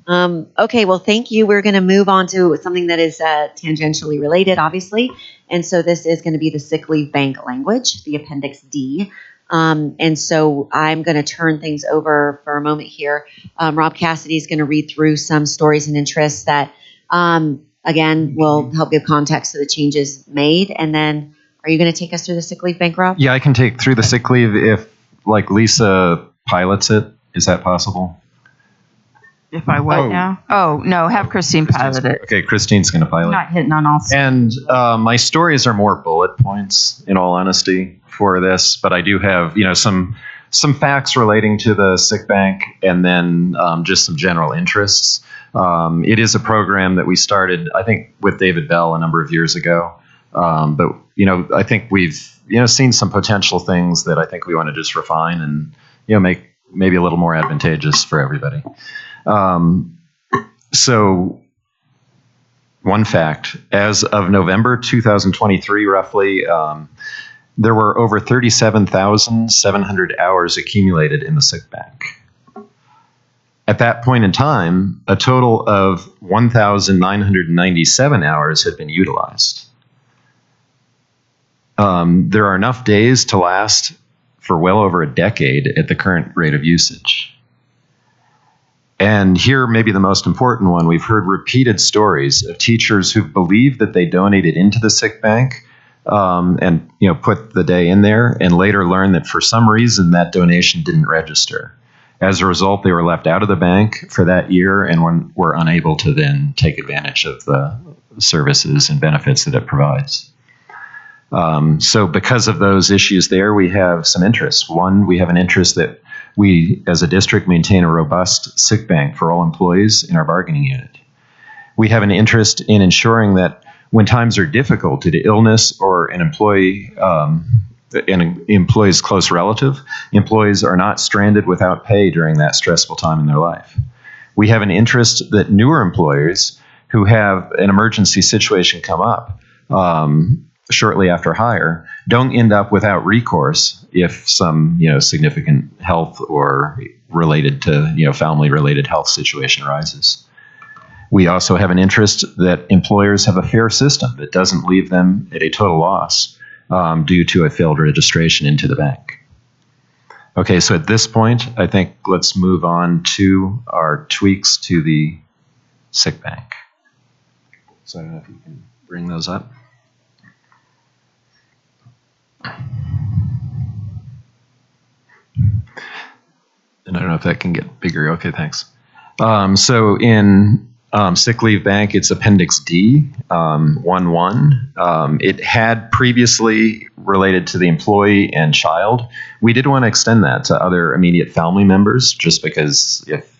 Okay, well, thank you. We're going to move on to something that is tangentially related, obviously. And so this is going to be the sick leave bank language, the Appendix D. And so I'm going to turn things over for a moment here. Rob Cassidy is going to read through some stories and interests that, again, will help give context to the changes made. And then are you going to take us through the sick leave bank, Rob? Yeah, I can take through the sick leave if, like, Lisa pilots it. Is that possible? If I what now? Oh, no, have Christine pilot it. Okay, Christine's going to pilot. Not hitting on all cylinders. And my stories are more bullet points, in all honesty, for this. But I do have, some facts relating to the sick bank, and then just some general interests. It is a program that we started, I think, with David Bell a number of years ago. But I think we've seen some potential things that I think we want to just refine and make maybe a little more advantageous for everybody. So one fact, as of November 2023, roughly, there were over 37,700 hours accumulated in the sick bank. At that point in time, a total of 1,997 hours had been utilized. There are enough days to last for well over a decade at the current rate of usage. And here, maybe the most important one, we've heard repeated stories of teachers who believed that they donated into the sick bank and put the day in there, and later learned that for some reason that donation didn't register. As a result, they were left out of the bank for that year and were unable to then take advantage of the services and benefits that it provides. So because of those issues there, we have some interests. One, we have an interest that we, as a district, maintain a robust sick bank for all employees in our bargaining unit. We have an interest in ensuring that when times are difficult due to illness or an employee's close relative, employees are not stranded without pay during that stressful time in their life. We have an interest that newer employers who have an emergency situation come up shortly after hire don't end up without recourse if some significant health or related to family related health situation arises. We also have an interest that employers have a fair system that doesn't leave them at a total loss due to a failed registration into the bank. Okay, so at this point, I think let's move on to our tweaks to the sick bank. So I don't know if you can bring those up. And I don't know if that can get bigger. Okay, thanks. So in sick leave bank, it's Appendix D, 1.1. It had previously related to the employee and child. We did want to extend that to other immediate family members, just because if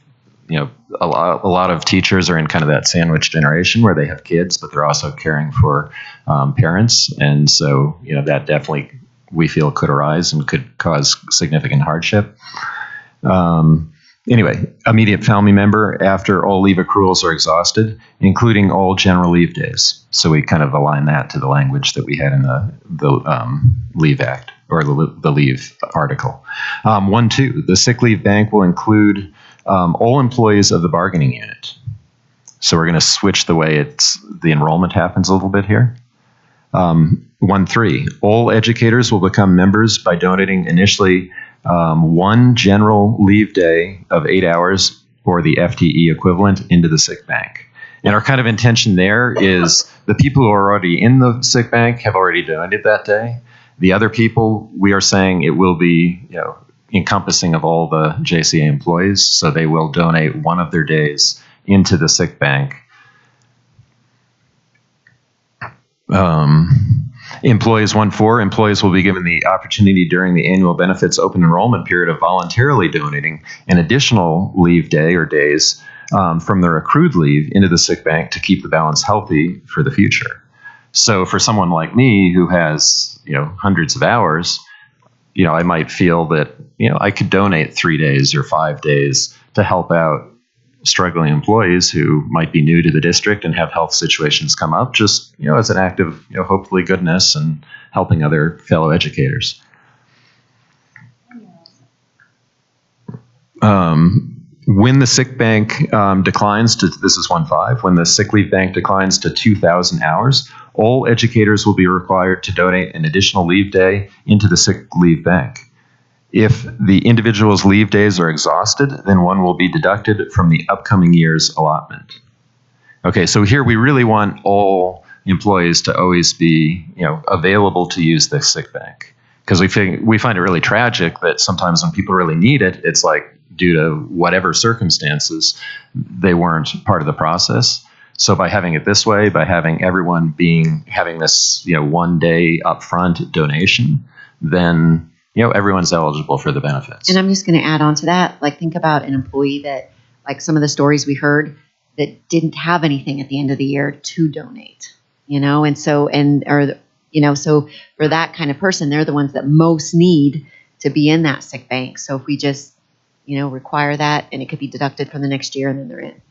a lot of teachers are in kind of that sandwich generation where they have kids, but they're also caring for parents, and so that definitely we feel could arise and could cause significant hardship. Anyway, immediate family member after all leave accruals are exhausted, including all general leave days. So we kind of align that to the language that we had in the Leave Act, or the leave article. 1.2, the sick leave bank will include all employees of the bargaining unit. So we're going to switch the way the enrollment happens a little bit here. 1.3, all educators will become members by donating initially one general leave day of 8 hours or the FTE equivalent into the sick bank. And our kind of intention there is the people who are already in the sick bank have already donated that day. The other people, we are saying it will be encompassing of all the Jcea employees, so they will donate one of their days into the sick bank. Employees 1.4, employees will be given the opportunity during the annual benefits open enrollment period of voluntarily donating an additional leave day or days from their accrued leave into the sick bank to keep the balance healthy for the future. So for someone like me who has hundreds of hours, I might feel that I could donate 3 days or 5 days to help out struggling employees who might be new to the district and have health situations come up, just as an act of hopefully goodness and helping other fellow educators. When the sick bank declines to, this is 1.5, when the sick leave bank declines to 2,000 hours, all educators will be required to donate an additional leave day into the sick leave bank. If the individual's leave days are exhausted, then one will be deducted from the upcoming year's allotment. Okay, so here we really want all employees to always be, available to use the sick bank, because we find it really tragic that sometimes when people really need it, it's like due to whatever circumstances, they weren't part of the process. So by having it this way, by having everyone having this, 1 day upfront donation, then everyone's eligible for the benefits. And I'm just going to add on to that. Like, think about an employee that, like some of the stories we heard, that didn't have anything at the end of the year to donate, and so, so for that kind of person, they're the ones that most need to be in that sick bank. So if we just, require that, and it could be deducted from the next year, and then they're in.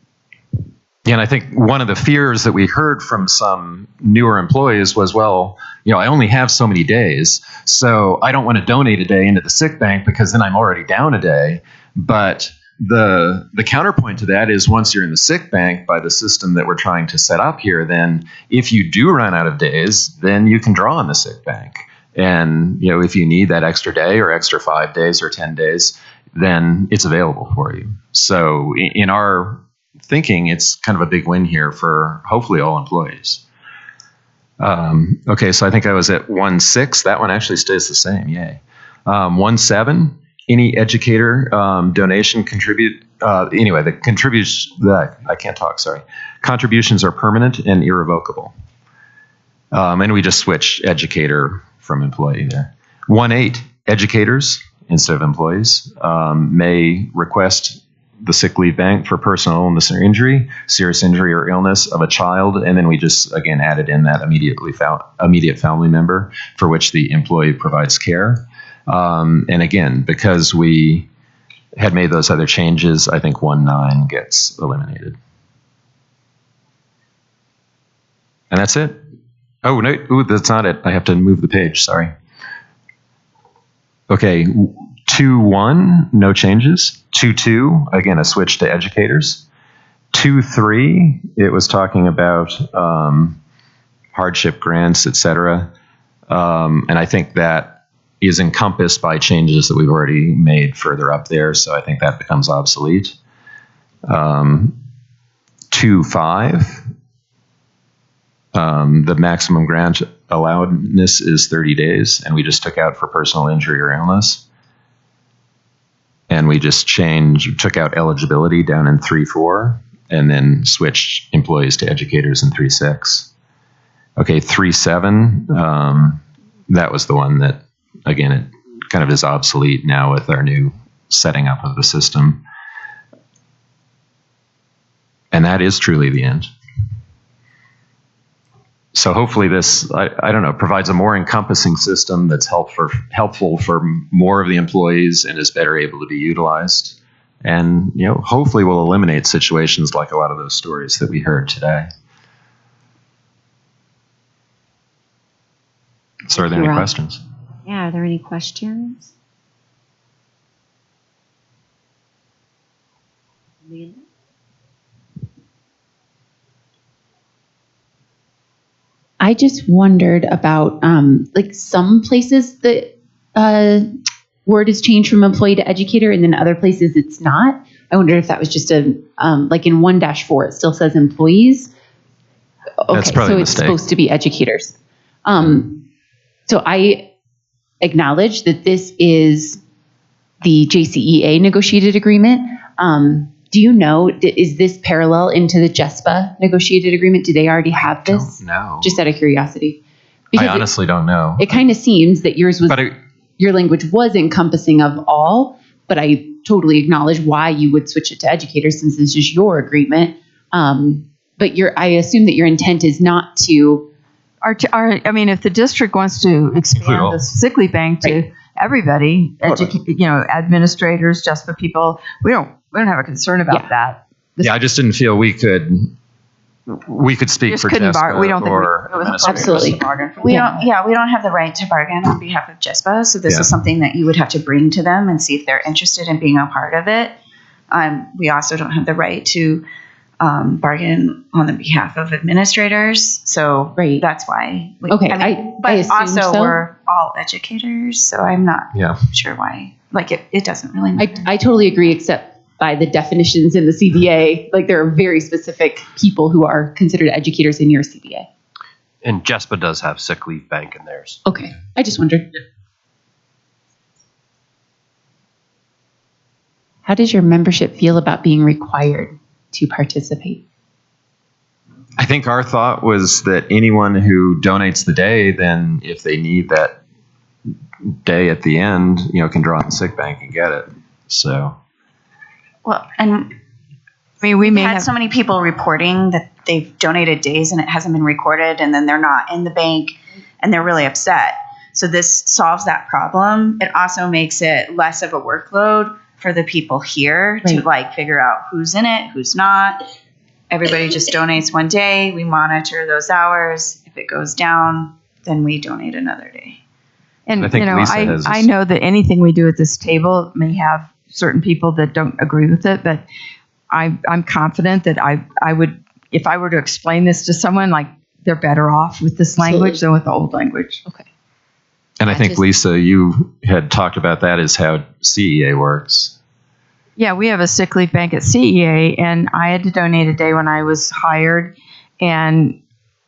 Yeah, and I think one of the fears that we heard from some newer employees was, well, I only have so many days, so I don't want to donate a day into the sick bank because then I'm already down a day. But the counterpoint to that is once you're in the sick bank by the system that we're trying to set up here, then if you do run out of days, then you can draw on the sick bank. And, if you need that extra day or extra 5 days or 10 days, then it's available for you. So in our thinking, it's kind of a big win here for hopefully all employees. Okay, so I think I was at 1.6. That one actually stays the same. Yay. 1.7. Any educator donation contributions are permanent and irrevocable. And we just switch educator from employee there. 1.8. Educators instead of employees may request the sick leave bank for personal illness or injury, serious injury or illness of a child, and then we just, again, added in that immediate family member for which the employee provides care. And again, because we had made those other changes, I think 1.9 gets eliminated. And that's it. Oh, no, ooh, that's not it. I have to move the page, sorry. Okay, 2.1, no changes. 2.2, again, a switch to educators. 2.3, it was talking about hardship grants, et cetera. And I think that is encompassed by changes that we've already made further up there, so I think that becomes obsolete. 2.5, the maximum grant allowedness is 30 days, and we just took out for personal injury or illness. And we just took out eligibility down in 3.4, and then switched employees to educators in 3.6. Okay, 3.7, that was the one that, again, it kind of is obsolete now with our new setting up of the system. And that is truly the end. So hopefully this, I don't know, provides a more encompassing system that's helpful for more of the employees and is better able to be utilized. And, hopefully will eliminate situations like a lot of those stories that we heard today. So are there any questions? Yeah, are there any questions? Amanda? I just wondered about some places the word is changed from employee to educator, and then other places it's not. I wondered if that was just like in 1-4, it still says employees. Okay, That's probably so a it's mistake. supposed to be educators. So I acknowledge that this is the JCEA negotiated agreement. Do you know, is this parallel into the JESPA negotiated agreement? Do they already have this? No. Just out of curiosity. I honestly don't know. It kind of seems that yours was, your language was encompassing of all, but I totally acknowledge why you would switch it to educators since this is your agreement. But I assume that your intent is not to. If the district wants to expand the sick leave bank to everybody, administrators, JESPA people, we don't have a concern about that. I just didn't feel we could speak for JESPA we don't think or absolutely. We don't have the right to bargain on behalf of JESPA, so this is something that you would have to bring to them and see if they're interested in being a part of it. We also don't have the right to bargain on the behalf of administrators, so that's why. But also we're all educators, so I'm not sure why. It doesn't really matter. I totally agree, except by the definitions in the CBA, there are very specific people who are considered educators in your CBA. And JESPA does have sick leave bank in theirs. Okay, I just wondered. How does your membership feel about being required to participate? I think our thought was that anyone who donates the day, then if they need that day at the end, can draw on the sick bank and get it. So. Well, and we had so many people reporting that they've donated days and it hasn't been recorded, and then they're not in the bank and they're really upset. So this solves that problem. It also makes it less of a workload for the people here to figure out who's in it, who's not. Everybody just donates one day. We monitor those hours. If it goes down, then we donate another day. And I know that anything we do at this table may have certain people that don't agree with it, but I'm confident that I would, if I were to explain this to someone, they're better off with this language than with the old language. Okay. And I think, Lisa, you had talked about that as how CEA works. Yeah, we have a sick leave bank at CEA, and I had to donate a day when I was hired, and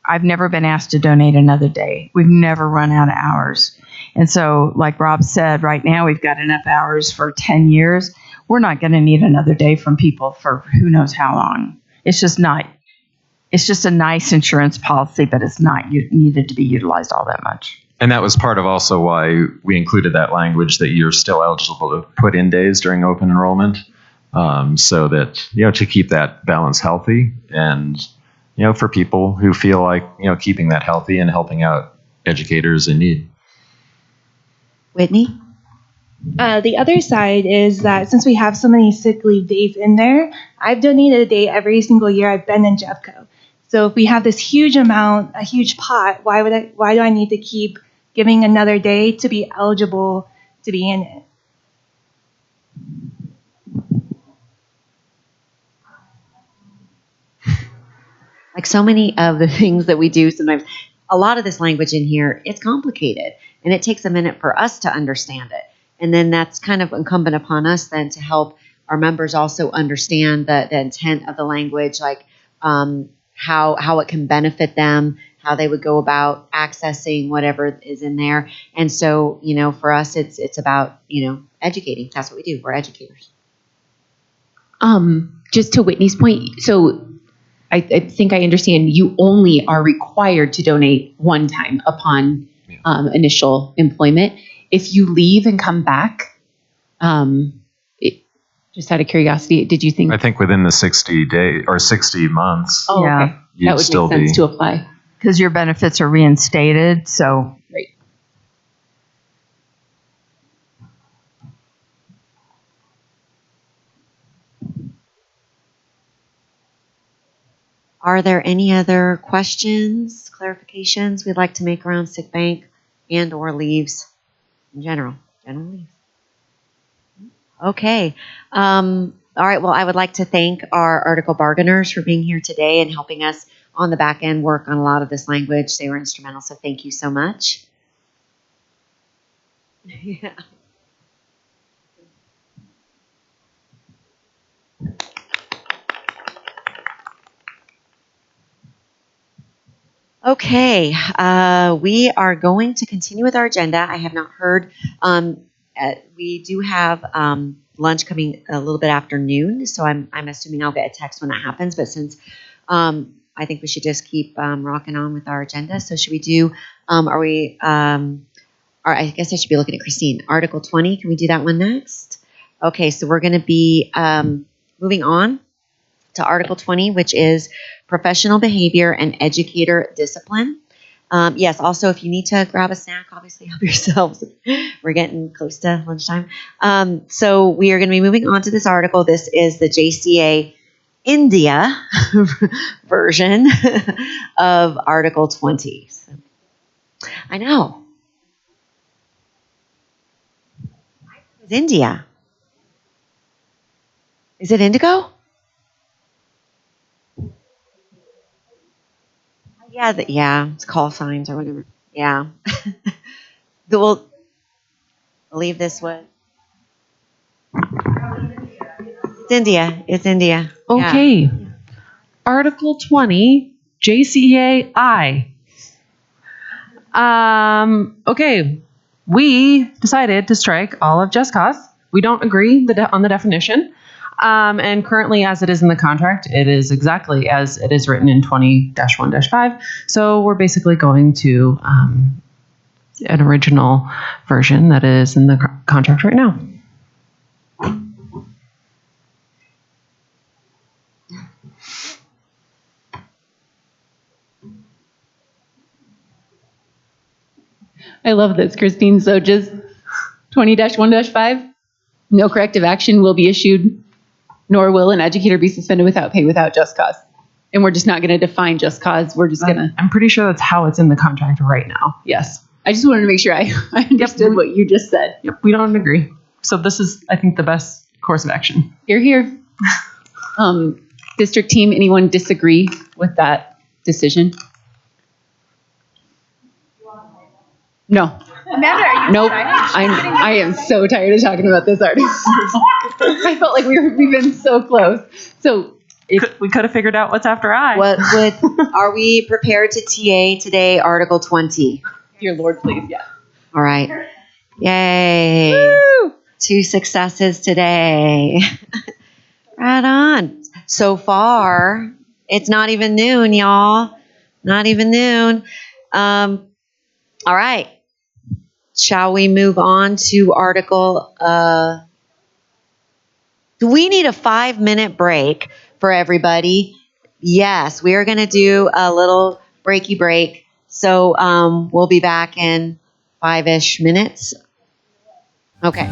I've never been asked to donate another day. We've never run out of hours. And so, like Rob said, right now we've got enough hours for 10 years. We're not going to need another day from people for who knows how long. It's just a nice insurance policy, but it's not needed to be utilized all that much. And that was part of also why we included that language that you're still eligible to put in days during open enrollment, so that, to keep that balance healthy and, for people who feel like, keeping that healthy and helping out educators in need. Whitney? The other side is that since we have so many sick leave days in there, I've donated a day every single year I've been in Jeffco. So if we have this huge amount, a huge pot, why do I need to keep giving another day to be eligible to be in it? Like so many of the things that we do sometimes, a lot of this language in here, it's complicated and it takes a minute for us to understand it. And then that's kind of incumbent upon us then to help our members also understand the intent of the language, like how it can benefit them, how they would go about accessing whatever is in there. And so, for us, it's about, educating. That's what we do. We're educators. Just to Whitney's point, so I think I understand you only are required to donate one time upon initial employment. If you leave and come back, just out of curiosity, did you think? I think within the 60 day or 60 months, Oh, okay. you'd That would still make sense be. to apply. Because your benefits are reinstated, so. Right. Are there any other questions, clarifications we'd like to make around sick bank and or leaves in general leaves? Okay. All right. Well, I would like to thank our article bargainers for being here today and helping us on the back end work on a lot of this language. They were instrumental. So thank you so much. Yeah. Okay, we are going to continue with our agenda. I have not heard. We do have lunch coming a little bit after noon, so I'm assuming I'll get a text when that happens. But since I think we should just keep rocking on with our agenda. So should we do? I guess I should be looking at Christine. Article 20. Can we do that one next? Okay, so we're going to be moving on to Article 20, which is professional behavior and educator discipline. Yes, also, if you need to grab a snack, obviously help yourselves. We're getting close to lunchtime. So we are going to be moving on to this article. This is the Jcea India version of Article 20. So, I know. It's India. Is it indigo? Yeah, it's call signs or whatever. Yeah. We'll leave this one. It's India. Okay. Yeah. Article 20, JCEA-I. Okay. We decided to strike all of JESPA. We don't agree on the definition. And currently, as it is in the contract, it is exactly as it is written in 20-1-5. So we're basically going to an original version that is in the contract right now. I love this, Christine. So just 20-1-5, no corrective action will be issued, nor will an educator be suspended without pay without just cause. And we're just not going to define just cause. We're just going to. I'm pretty sure that's how it's in the contract right now. Yes. I just wanted to make sure I understood what you just said. Yep, we don't agree. So this is, I think, the best course of action. You're here. District team, anyone disagree with that decision? No. Amanda, Nope. I am so tired of talking about this article. I felt like we've been so close. So we could have figured out what's after I. Are we prepared to TA today, Article 20? Dear Lord, please, yeah. All right. Yay. Woo! 2 successes today. Right on. So far, it's not even noon, y'all. Not even noon. All right. Shall we move on to Article? Do we need a 5-minute break for everybody? Yes, we are going to do a little breaky break. So we'll be back in 5-ish minutes. Okay.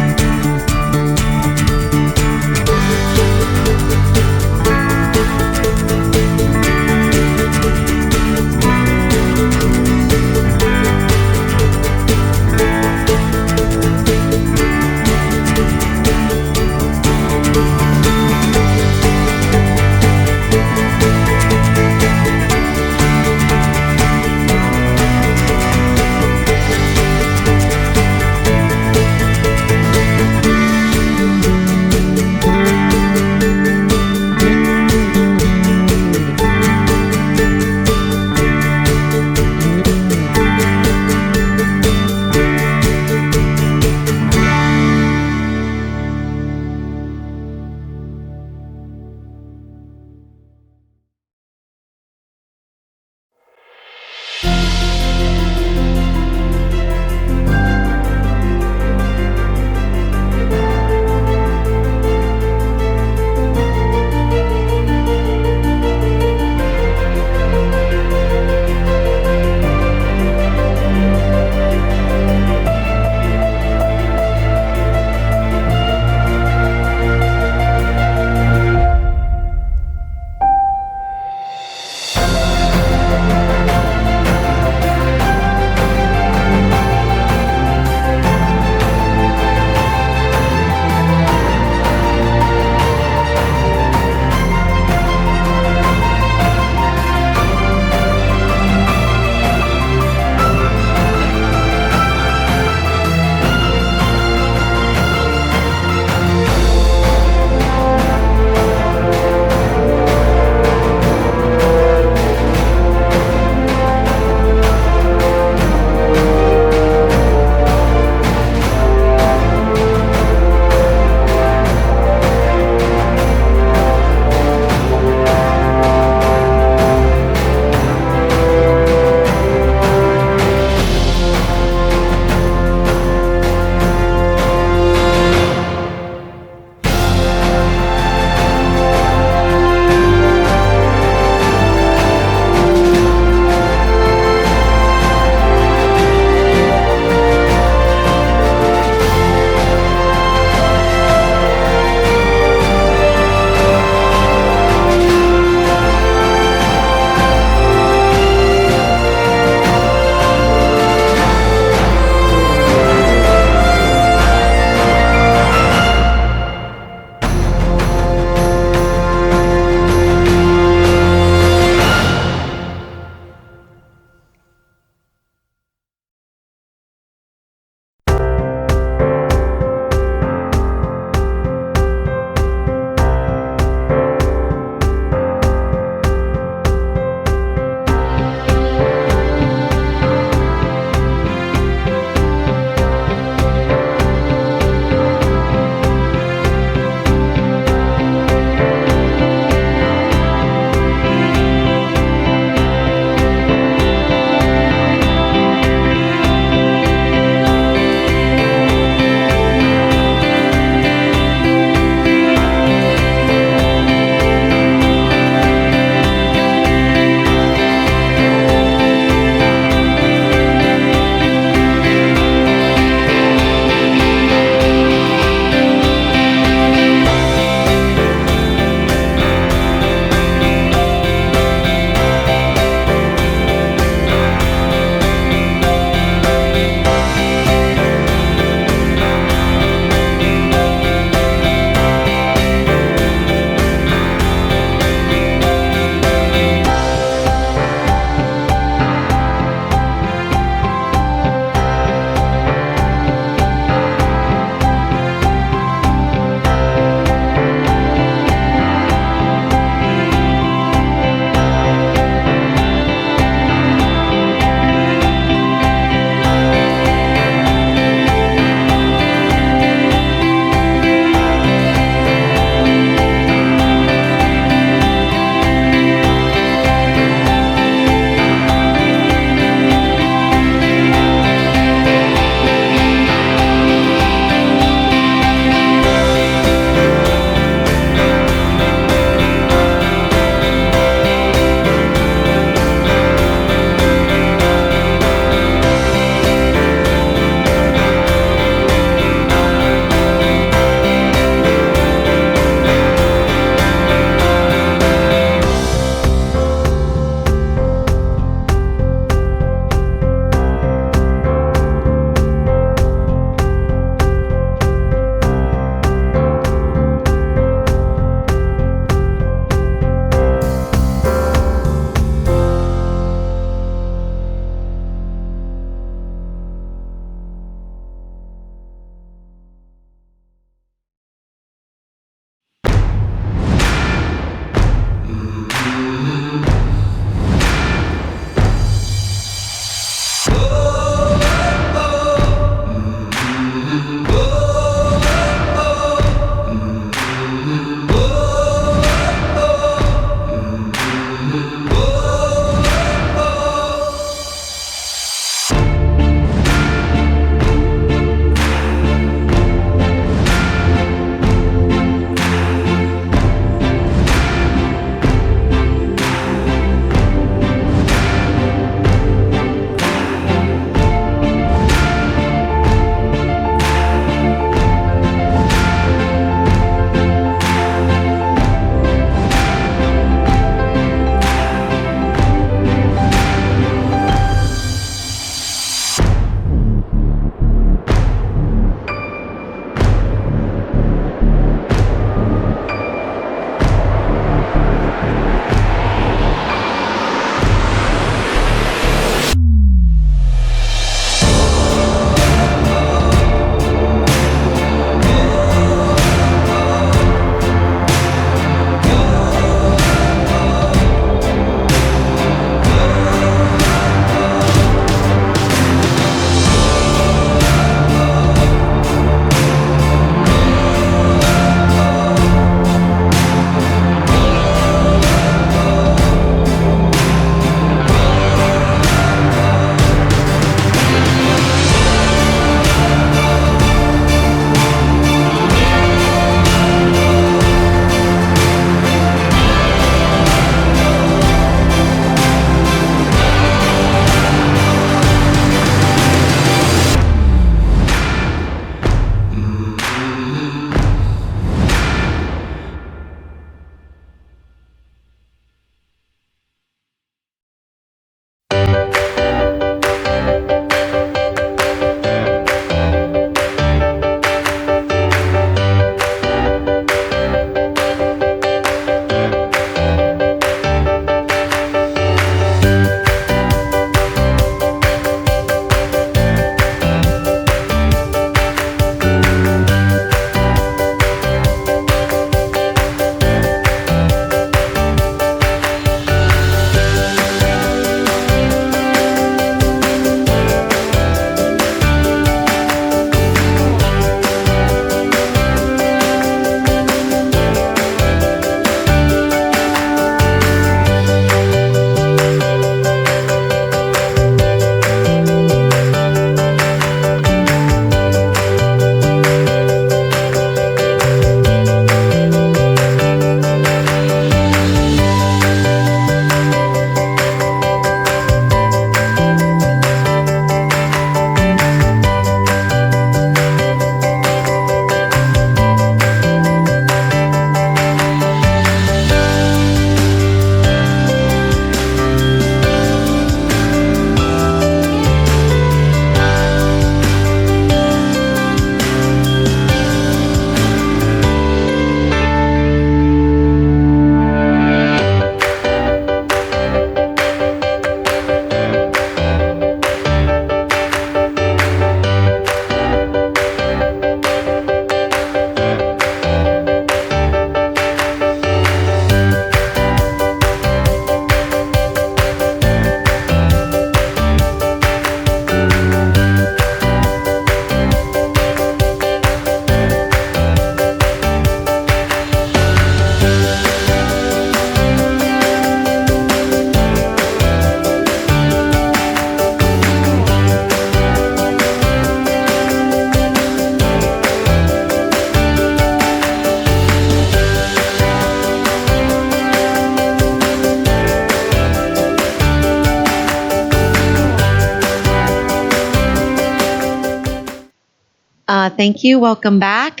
Thank you. Welcome back.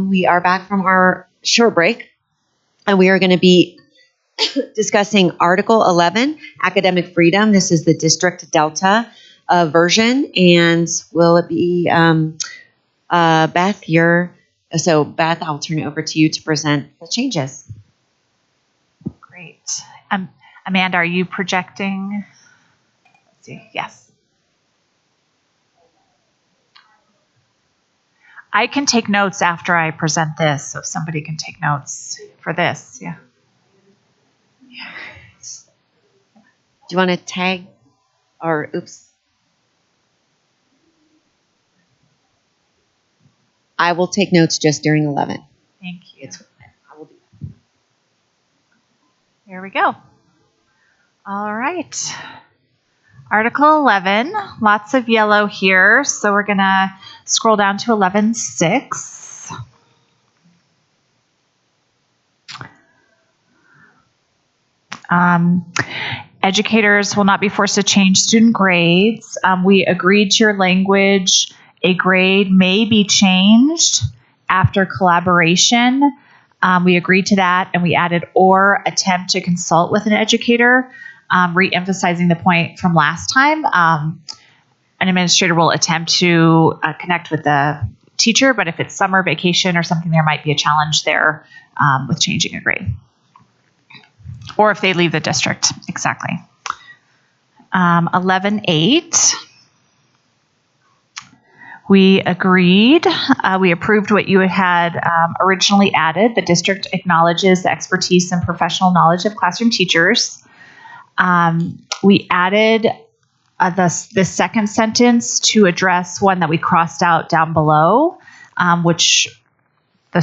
We are back from our short break, and we are going to be discussing Article 11, Academic Freedom. This is the District Delta version, and will it be Beth? Beth, I'll turn it over to you to present the changes. Great. Amanda, are you projecting? Let's see. Yes. I can take notes after I present this, so if somebody can take notes for this. Yeah. Do you want to tag or oops? I will take notes just during 11. Thank you. I will do that. Here we go. All right. Article 11, lots of yellow here, so we're going to scroll down to 11.6. Educators will not be forced to change student grades. We agreed to your language. A grade may be changed after collaboration. We agreed to that, and we added or attempt to consult with an educator, re-emphasizing the point from last time. An administrator will attempt to connect with the teacher, but if it's summer vacation or something, there might be a challenge there with changing a grade. Or if they leave the district, exactly. 11.8. We agreed, we approved what you had originally added. The district acknowledges the expertise and professional knowledge of classroom teachers. We added the second sentence to address one that we crossed out down below, which the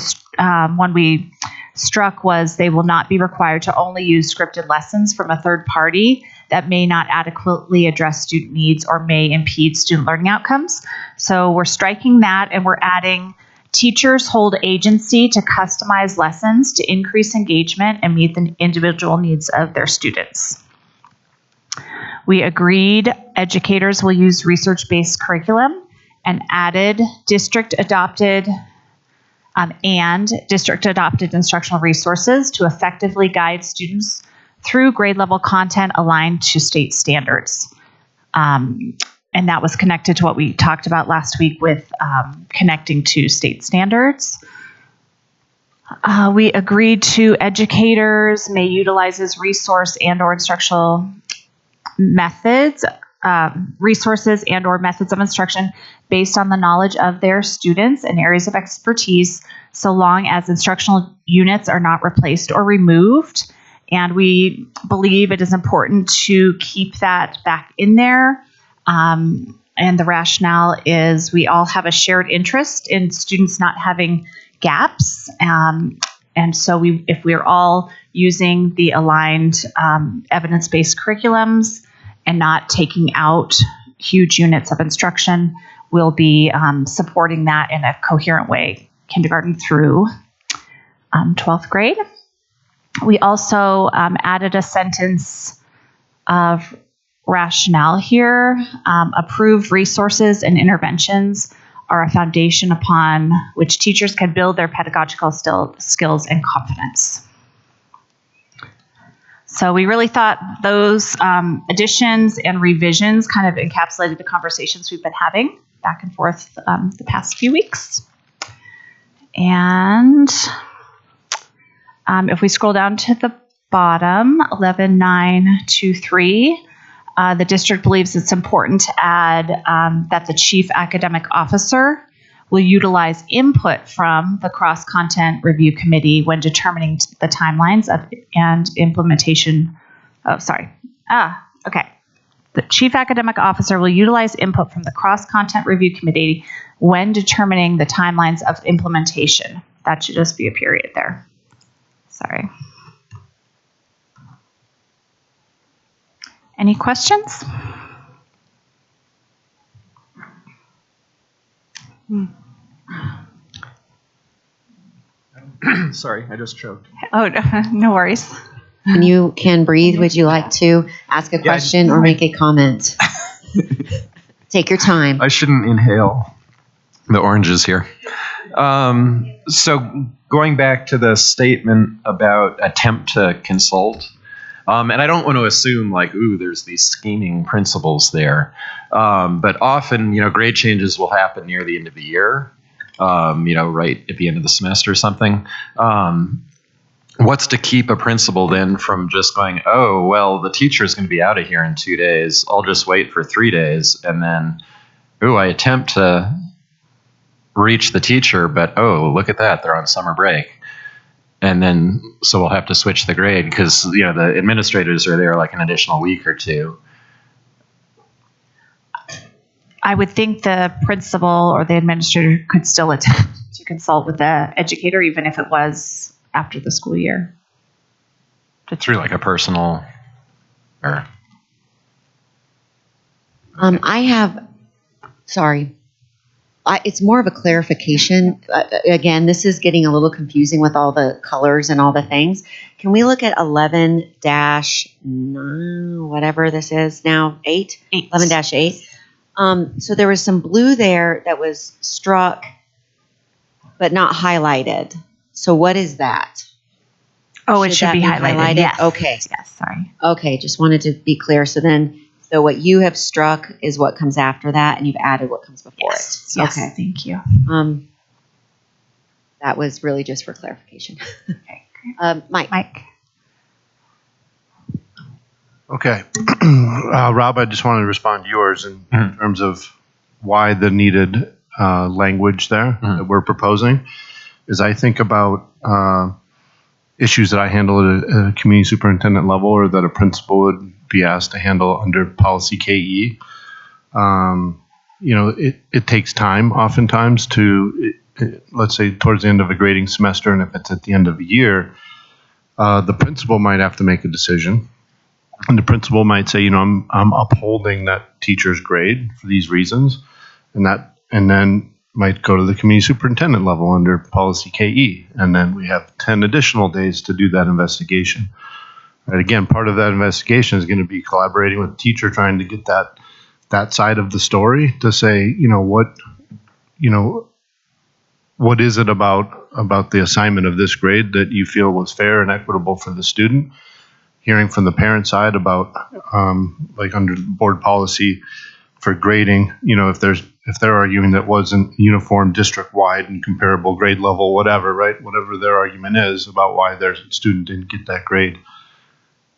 one we struck was they will not be required to only use scripted lessons from a third party that may not adequately address student needs or may impede student learning outcomes. So we're striking that, and we're adding teachers hold agency to customize lessons to increase engagement and meet the individual needs of their students. We agreed educators will use research-based curriculum and added district-adopted instructional resources to effectively guide students through grade level content aligned to state standards. And that was connected to what we talked about last week with connecting to state standards. We agreed to educators may utilize as resource and or instructional methods, resources and or methods of instruction based on the knowledge of their students and areas of expertise, so long as instructional units are not replaced or removed. And we believe it is important to keep that back in there. And the rationale is we all have a shared interest in students not having gaps. And so if we're all using the aligned evidence-based curriculums and not taking out huge units of instruction, we'll be supporting that in a coherent way, kindergarten through 12th grade. We also added a sentence of rationale here. Approved resources and interventions are a foundation upon which teachers can build their pedagogical skills and confidence. So we really thought those additions and revisions kind of encapsulated the conversations we've been having back and forth the past few weeks. And if we scroll down to the bottom, 11.923, the district believes it's important to add that the chief academic officer will utilize input from the cross-content review committee when determining the timelines of and implementation. The chief academic officer will utilize input from the cross-content review committee when determining the timelines of implementation. That should just be a period there. Sorry. Any questions? Sorry, I just choked. Oh, no worries. When you can breathe, would you like to ask a question or make a comment? Take your time. I shouldn't inhale. the oranges here. So going back to the statement about attempt to consult, and I don't want to assume like, ooh, there's these scheming principles there. But often, grade changes will happen near the end of the year, right at the end of the semester or something. What's to keep a principal then from just going, oh, well, the teacher's going to be out of here in 2 days. I'll just wait for 3 days. And then, ooh, I attempt to reach the teacher, but oh, look at that, they're on summer break. And then, so we'll have to switch the grade because, the administrators are there like an additional week or two. I would think the principal or the administrator could still attempt to consult with the educator, even if it was after the school year. Through like a personal, or it's more of a clarification. Again, this is getting a little confusing with all the colors and all the things. Can we look at 11-9, whatever this is now, 8? 11-8. So there was some blue there that was struck, but not highlighted. So what is that? Oh, it should be highlighted. Yes. Okay. Yes, sorry. Okay, just wanted to be clear. So what you have struck is what comes after that, and you've added what comes before it. Yes, Okay. thank you. That was really just for clarification. Okay, great. Mike. Okay. Rob, I just wanted to respond to yours in terms of why the needed language there that we're proposing. Is I think about issues that I handle at a community superintendent level or that a principal would be asked to handle under policy KE. It takes time oftentimes to, let's say towards the end of a grading semester, and if it's at the end of a year, the principal might have to make a decision. And the principal might say, I'm upholding that teacher's grade for these reasons, and then might go to the community superintendent level under policy KE, and then we have 10 additional days to do that investigation. Right, again, part of that investigation is going to be collaborating with the teacher, trying to get that side of the story to say, what is it about the assignment of this grade that you feel was fair and equitable for the student? Hearing from the parent side about, like under board policy for grading, if they're arguing that wasn't uniform district-wide and comparable grade level, whatever, right? Whatever their argument is about why their student didn't get that grade,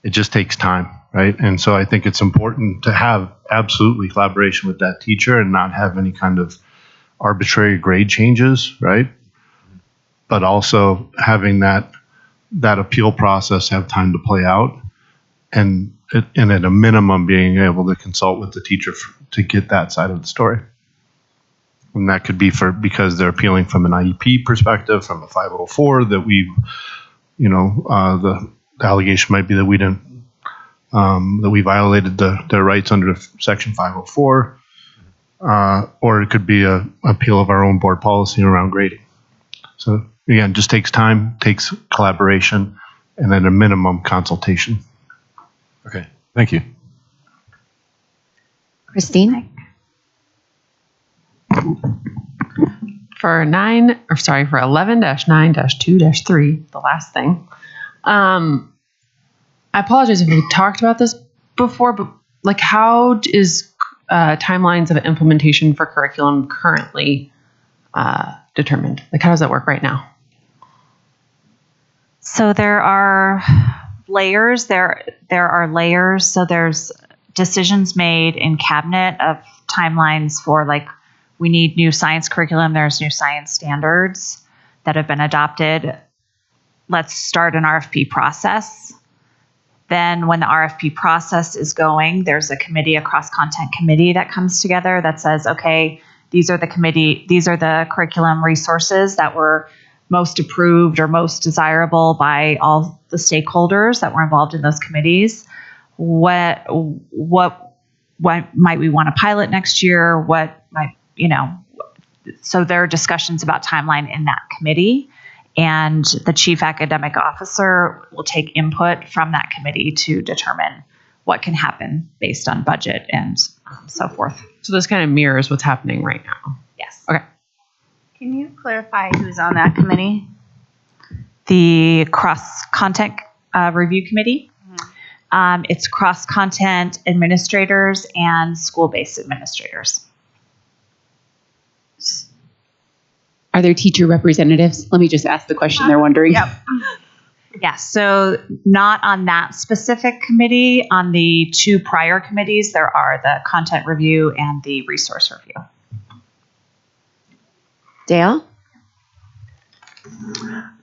it just takes time, right? And so I think it's important to have absolutely collaboration with that teacher and not have any kind of arbitrary grade changes, right? But also having that appeal process have time to play out, and at a minimum being able to consult with the teacher to get that side of the story. And that could be because they're appealing from an IEP perspective, from a 504 that the allegation might be that we didn't, that we violated their rights under section 504, or it could be an appeal of our own board policy around grading. So again, just takes time, takes collaboration, and at a minimum consultation. Okay, thank you. Christine? For 11-9-2-3, the last thing. I apologize if we talked about this before, but like how is timelines of implementation for curriculum currently determined? Like how does that work right now? So there are layers. There are layers. So there's decisions made in cabinet of timelines for like, we need new science curriculum. There's new science standards that have been adopted. Let's start an RFP process. Then when the RFP process is going, there's a committee, a cross-content committee that comes together that says, okay, these are the curriculum resources that were most approved or most desirable by all the stakeholders that were involved in those committees. What might we want to pilot next year? What might, so there are discussions about timeline in that committee, and the chief academic officer will take input from that committee to determine what can happen based on budget and so forth. So this kind of mirrors what's happening right now. Yes. Okay. Can you clarify who's on that committee? The cross-content review committee. It's cross-content administrators and school-based administrators. Are there teacher representatives? Let me just ask the question they're wondering. Yep. Yes, so not on that specific committee. On the two prior committees, there are the content review and the resource review. Dale?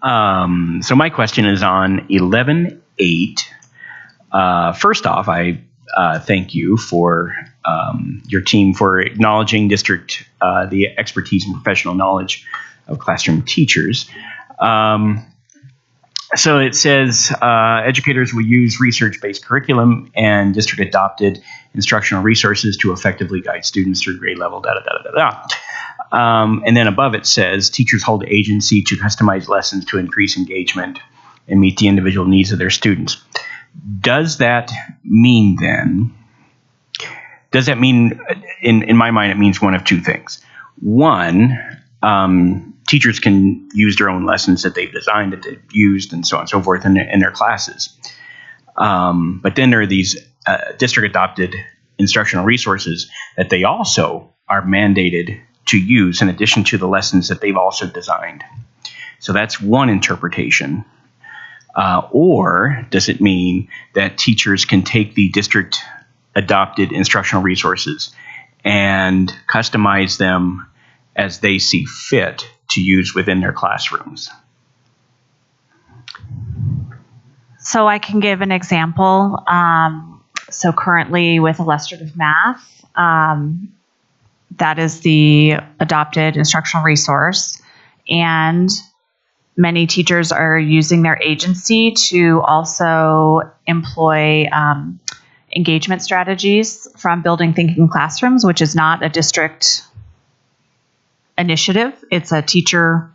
So my question is on 11.8. First off, I thank you for your team for acknowledging the expertise and professional knowledge of classroom teachers. So it says educators will use research-based curriculum and district-adopted instructional resources to effectively guide students through grade level, and then above it says teachers hold agency to customize lessons to increase engagement and meet the individual needs of their students. Does that mean in my mind, it means one of two things. One, teachers can use their own lessons that they've designed, that they've used, and so on and so forth in their classes. But then there are these district-adopted instructional resources that they also are mandated to use in addition to the lessons that they've also designed. So that's one interpretation. Or does it mean that teachers can take the district-adopted instructional resources and customize them as they see fit to use within their classrooms? So I can give an example. So currently with illustrative math, that is the adopted instructional resource, and many teachers are using their agency to also employ engagement strategies from Building Thinking Classrooms, which is not a district initiative. It's a teacher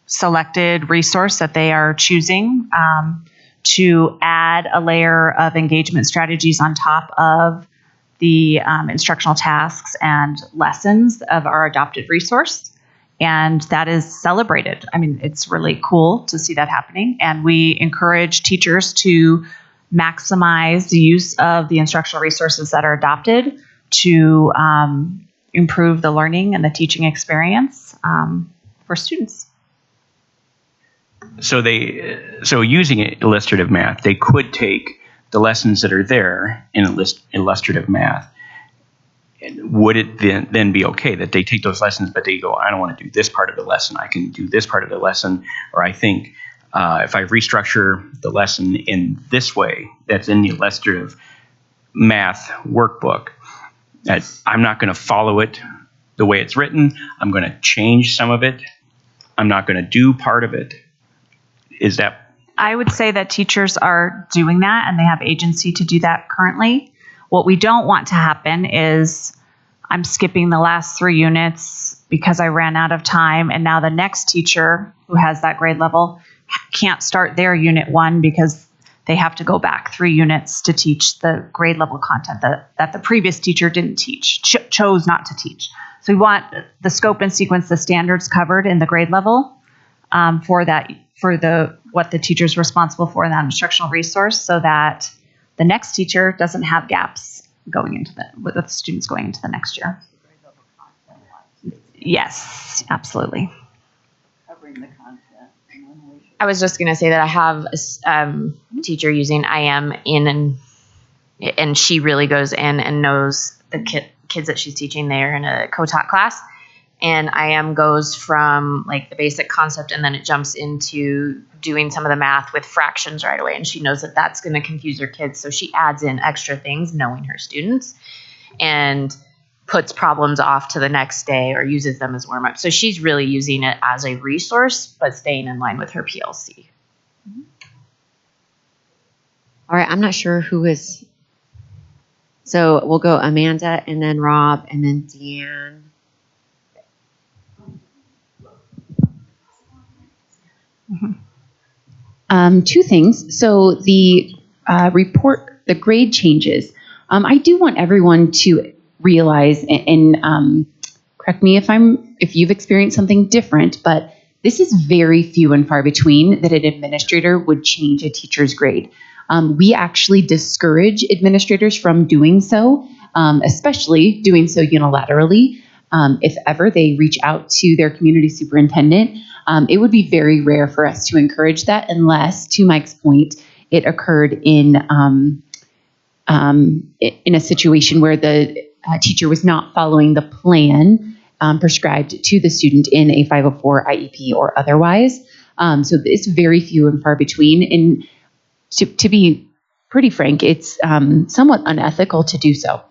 selected resource that they are choosing to add a layer of engagement strategies on top of the instructional tasks and lessons of our adopted resource. And that is celebrated. I mean, it's really cool to see that happening. And we encourage teachers to maximize the use of the instructional resources that are adopted to improve the learning and the teaching experience for students. So using illustrative math, they could take the lessons that are there in illustrative math. Would it then be okay that they take those lessons, but they go, I don't want to do this part of the lesson. I can do this part of the lesson. Or I think if I restructure the lesson in this way, that's in the illustrative math workbook, that I'm not going to follow it the way it's written. I'm going to change some of it. I'm not going to do part of it. Is that? I would say that teachers are doing that and they have agency to do that currently. What we don't want to happen is I'm skipping the last 3 units because I ran out of time, and now the next teacher who has that grade level can't start their unit 1 because they have to go back 3 units to teach the grade level content that the previous teacher didn't teach, chose not to teach. So we want the scope and sequence, the standards covered in the grade level for what the teacher's responsible for in that instructional resource, so that the next teacher doesn't have gaps going into with the students going into the next year. Yes, absolutely. I was just going to say that I have a teacher using IM and she really goes in and knows the kids that she's teaching there in a co-taught class. And IM goes from like the basic concept, and then it jumps into doing some of the math with fractions right away. And she knows that that's going to confuse her kids. So she adds in extra things, knowing her students, and puts problems off to the next day or uses them as warm up. So she's really using it as a resource, but staying in line with her PLC. All right, I'm not sure who is. So we'll go Amanda and then Rob and then Deanne. Two things. So the report, the grade changes. I do want everyone to realize, and correct me if I'm if you've experienced something different, but this is very few and far between that an administrator would change a teacher's grade. We actually discourage administrators from doing so, especially doing so unilaterally. If ever they reach out to their community superintendent, it would be very rare for us to encourage that unless, to Mike's point, it occurred in a situation where the teacher was not following the plan prescribed to the student in a 504 IEP or otherwise. So it's very few and far between. And to be pretty frank, it's somewhat unethical to do so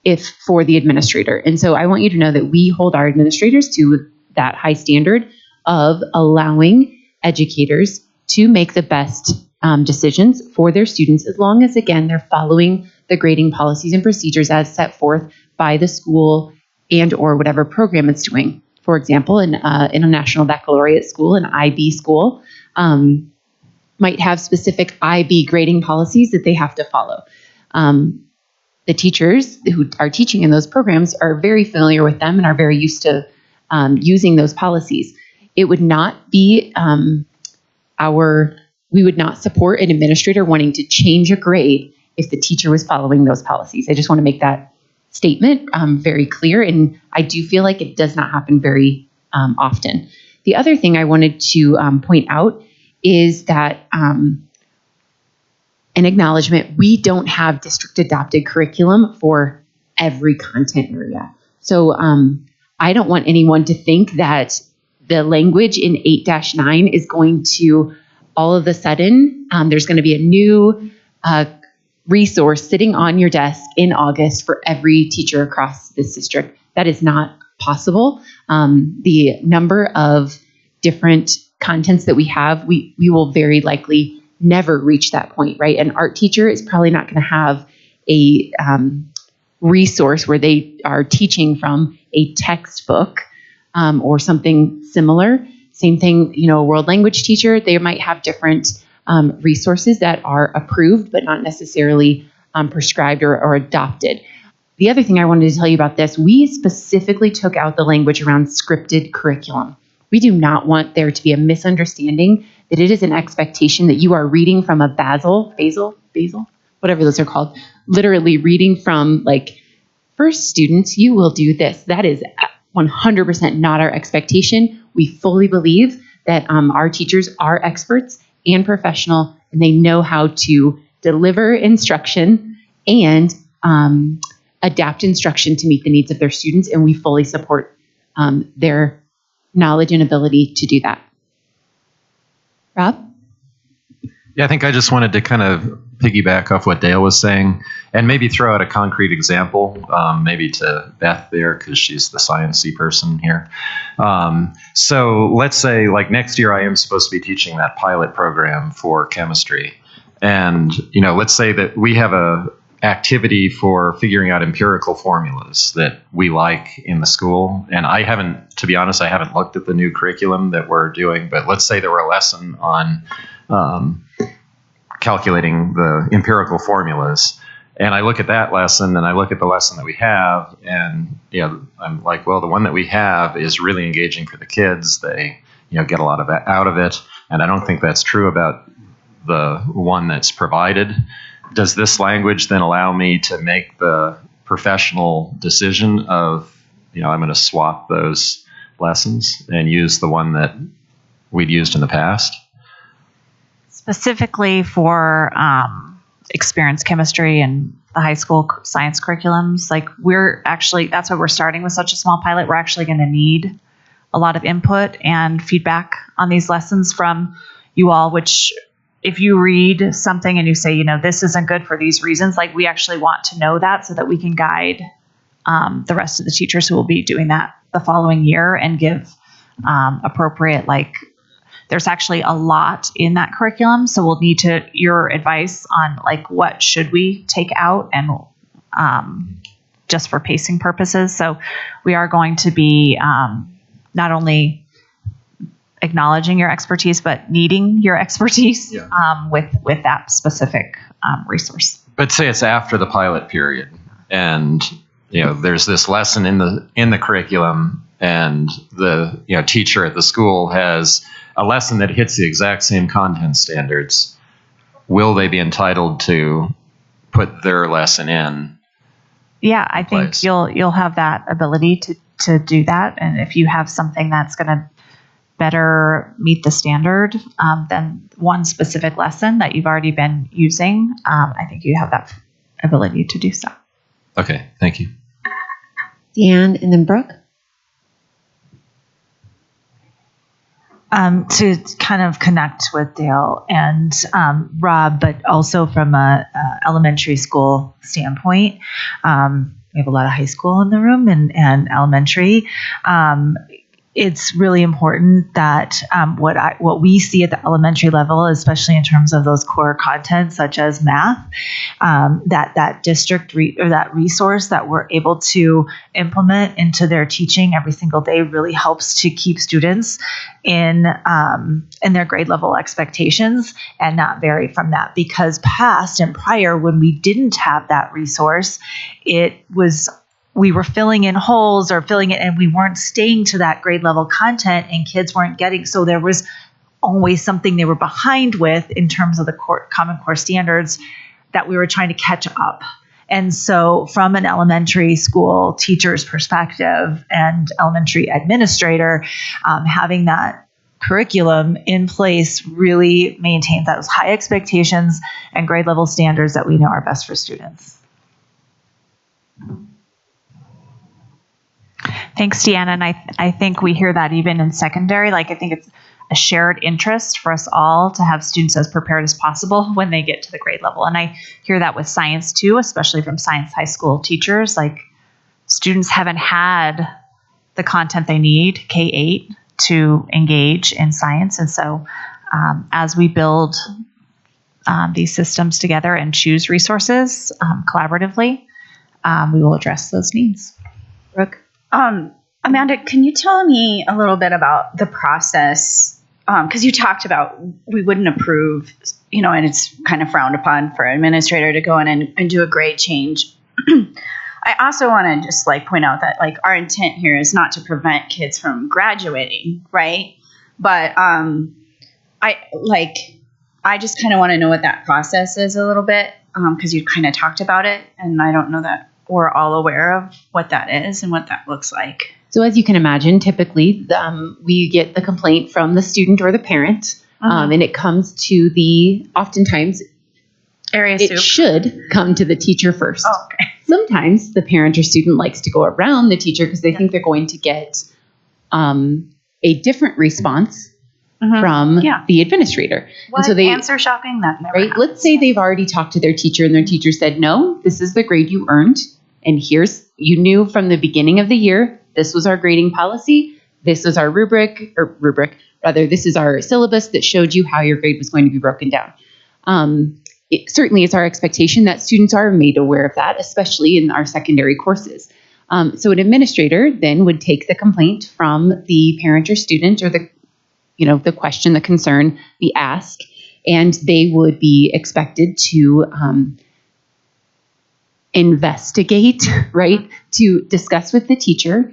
if for the administrator. And so I want you to know that we hold our administrators to that high standard of allowing educators to make the best decisions for their students, as long as, again, they're following the grading policies and procedures as set forth by the school and or whatever program it's doing. For example, in a National Baccalaureate school, an IB school, might have specific IB grading policies that they have to follow. The teachers who are teaching in those programs are very familiar with them and are very used to using those policies. It would not be we would not support an administrator wanting to change a grade if the teacher was following those policies. I just want to make that statement very clear, and I do feel like it does not happen very often. The other thing I wanted to point out is that an acknowledgement, we don't have district adopted curriculum for every content area. So I don't want anyone to think that the language in 8-9 is going to all of a sudden, there's going to be a new resource sitting on your desk in August for every teacher across this district. That is not possible. The number of different contents that we have, we will very likely never reach that point, right? An art teacher is probably not going to have a resource where they are teaching from a textbook or something similar. Same thing, a world language teacher, they might have different resources that are approved, but not necessarily prescribed or adopted. The other thing I wanted to tell you about this, we specifically took out the language around scripted curriculum. We do not want there to be a misunderstanding that it is an expectation that you are reading from a basil, whatever those are called, literally reading from first students, you will do this. That is 100% not our expectation. We fully believe that our teachers are experts and professional, and they know how to deliver instruction and adapt instruction to meet the needs of their students, and we fully support their knowledge and ability to do that. Rob? Yeah, I think I just wanted to kind of piggyback off what Dale was saying and maybe throw out a concrete example, maybe to Beth there, because she's the sciencey person here. So let's say next year I am supposed to be teaching that pilot program for chemistry. And, let's say that we have a activity for figuring out empirical formulas that we like in the school. And to be honest, I haven't looked at the new curriculum that we're doing, but let's say there were a lesson on calculating the empirical formulas. And I look at that lesson and I look at the lesson that we have, and I'm like, well, the one that we have is really engaging for the kids. They get a lot of out of it. And I don't think that's true about the one that's provided. Does this language then allow me to make the professional decision of, I'm going to swap those lessons and use the one that we'd used in the past? Specifically for experience chemistry and the high school science curriculums, that's why we're starting with such a small pilot. We're actually going to need a lot of input and feedback on these lessons from you all, which if you read something and you say, this isn't good for these reasons, we actually want to know that so that we can guide the rest of the teachers who will be doing that the following year and give appropriate, there's actually a lot in that curriculum. So we'll need your advice on what should we take out and just for pacing purposes. So we are going to be not only acknowledging your expertise, but needing your expertise with that specific resource. But say it's after the pilot period, and there's this lesson in the curriculum, and the teacher at the school has a lesson that hits the exact same content standards, will they be entitled to put their lesson in? Yeah, I think you'll have that ability to do that, and if you have something that's going to better meet the standard than one specific lesson that you've already been using, I think you have that ability to do so. Okay, thank you. Deanne and then Brooke. To kind of connect with Dale and Rob, but also from a elementary school standpoint, we have a lot of high school in the room and elementary. It's really important that what we see at the elementary level, especially in terms of those core content such as math, that district or that resource that we're able to implement into their teaching every single day really helps to keep students in their grade level expectations and not vary from that. Because past and prior, when we didn't have that resource, we were filling in holes or filling it, and we weren't staying to that grade level content, and kids weren't getting. So there was always something they were behind with in terms of the Common Core standards that we were trying to catch up. And so from an elementary school teacher's perspective and elementary administrator, having that curriculum in place really maintains those high expectations and grade level standards that we know are best for students. Thanks, Deanna. And I think we hear that even in secondary. I think it's a shared interest for us all to have students as prepared as possible when they get to the grade level. And I hear that with science too, especially from science high school teachers. Students haven't had the content they need, K-8, to engage in science. And so as we build these systems together and choose resources collaboratively, we will address those needs. Brooke? Amanda, can you tell me a little bit about the process? Because you talked about we wouldn't approve, and it's kind of frowned upon for an administrator to go in and do a grade change. I also want to just point out that our intent here is not to prevent kids from graduating, right? But I just kind of want to know what that process is a little bit, because you kind of talked about it, and I don't know that we're all aware of what that is and what that looks like. So as you can imagine, typically we get the complaint from the student or the parent, and it comes to oftentimes, it should come to the teacher first. Oh, okay. Sometimes the parent or student likes to go around the teacher because they think they're going to get a different response from the administrator. What? And so they Answer shopping? That never happens. Let's say they've already talked to their teacher and their teacher said, no, this is the grade you earned. And you knew from the beginning of the year, this was our grading policy. This was our this is our syllabus that showed you how your grade was going to be broken down. Certainly it's our expectation that students are made aware of that, especially in our secondary courses. So an administrator then would take the complaint from the parent or student or the question, the concern, the ask, and they would be expected to investigate, right? To discuss with the teacher,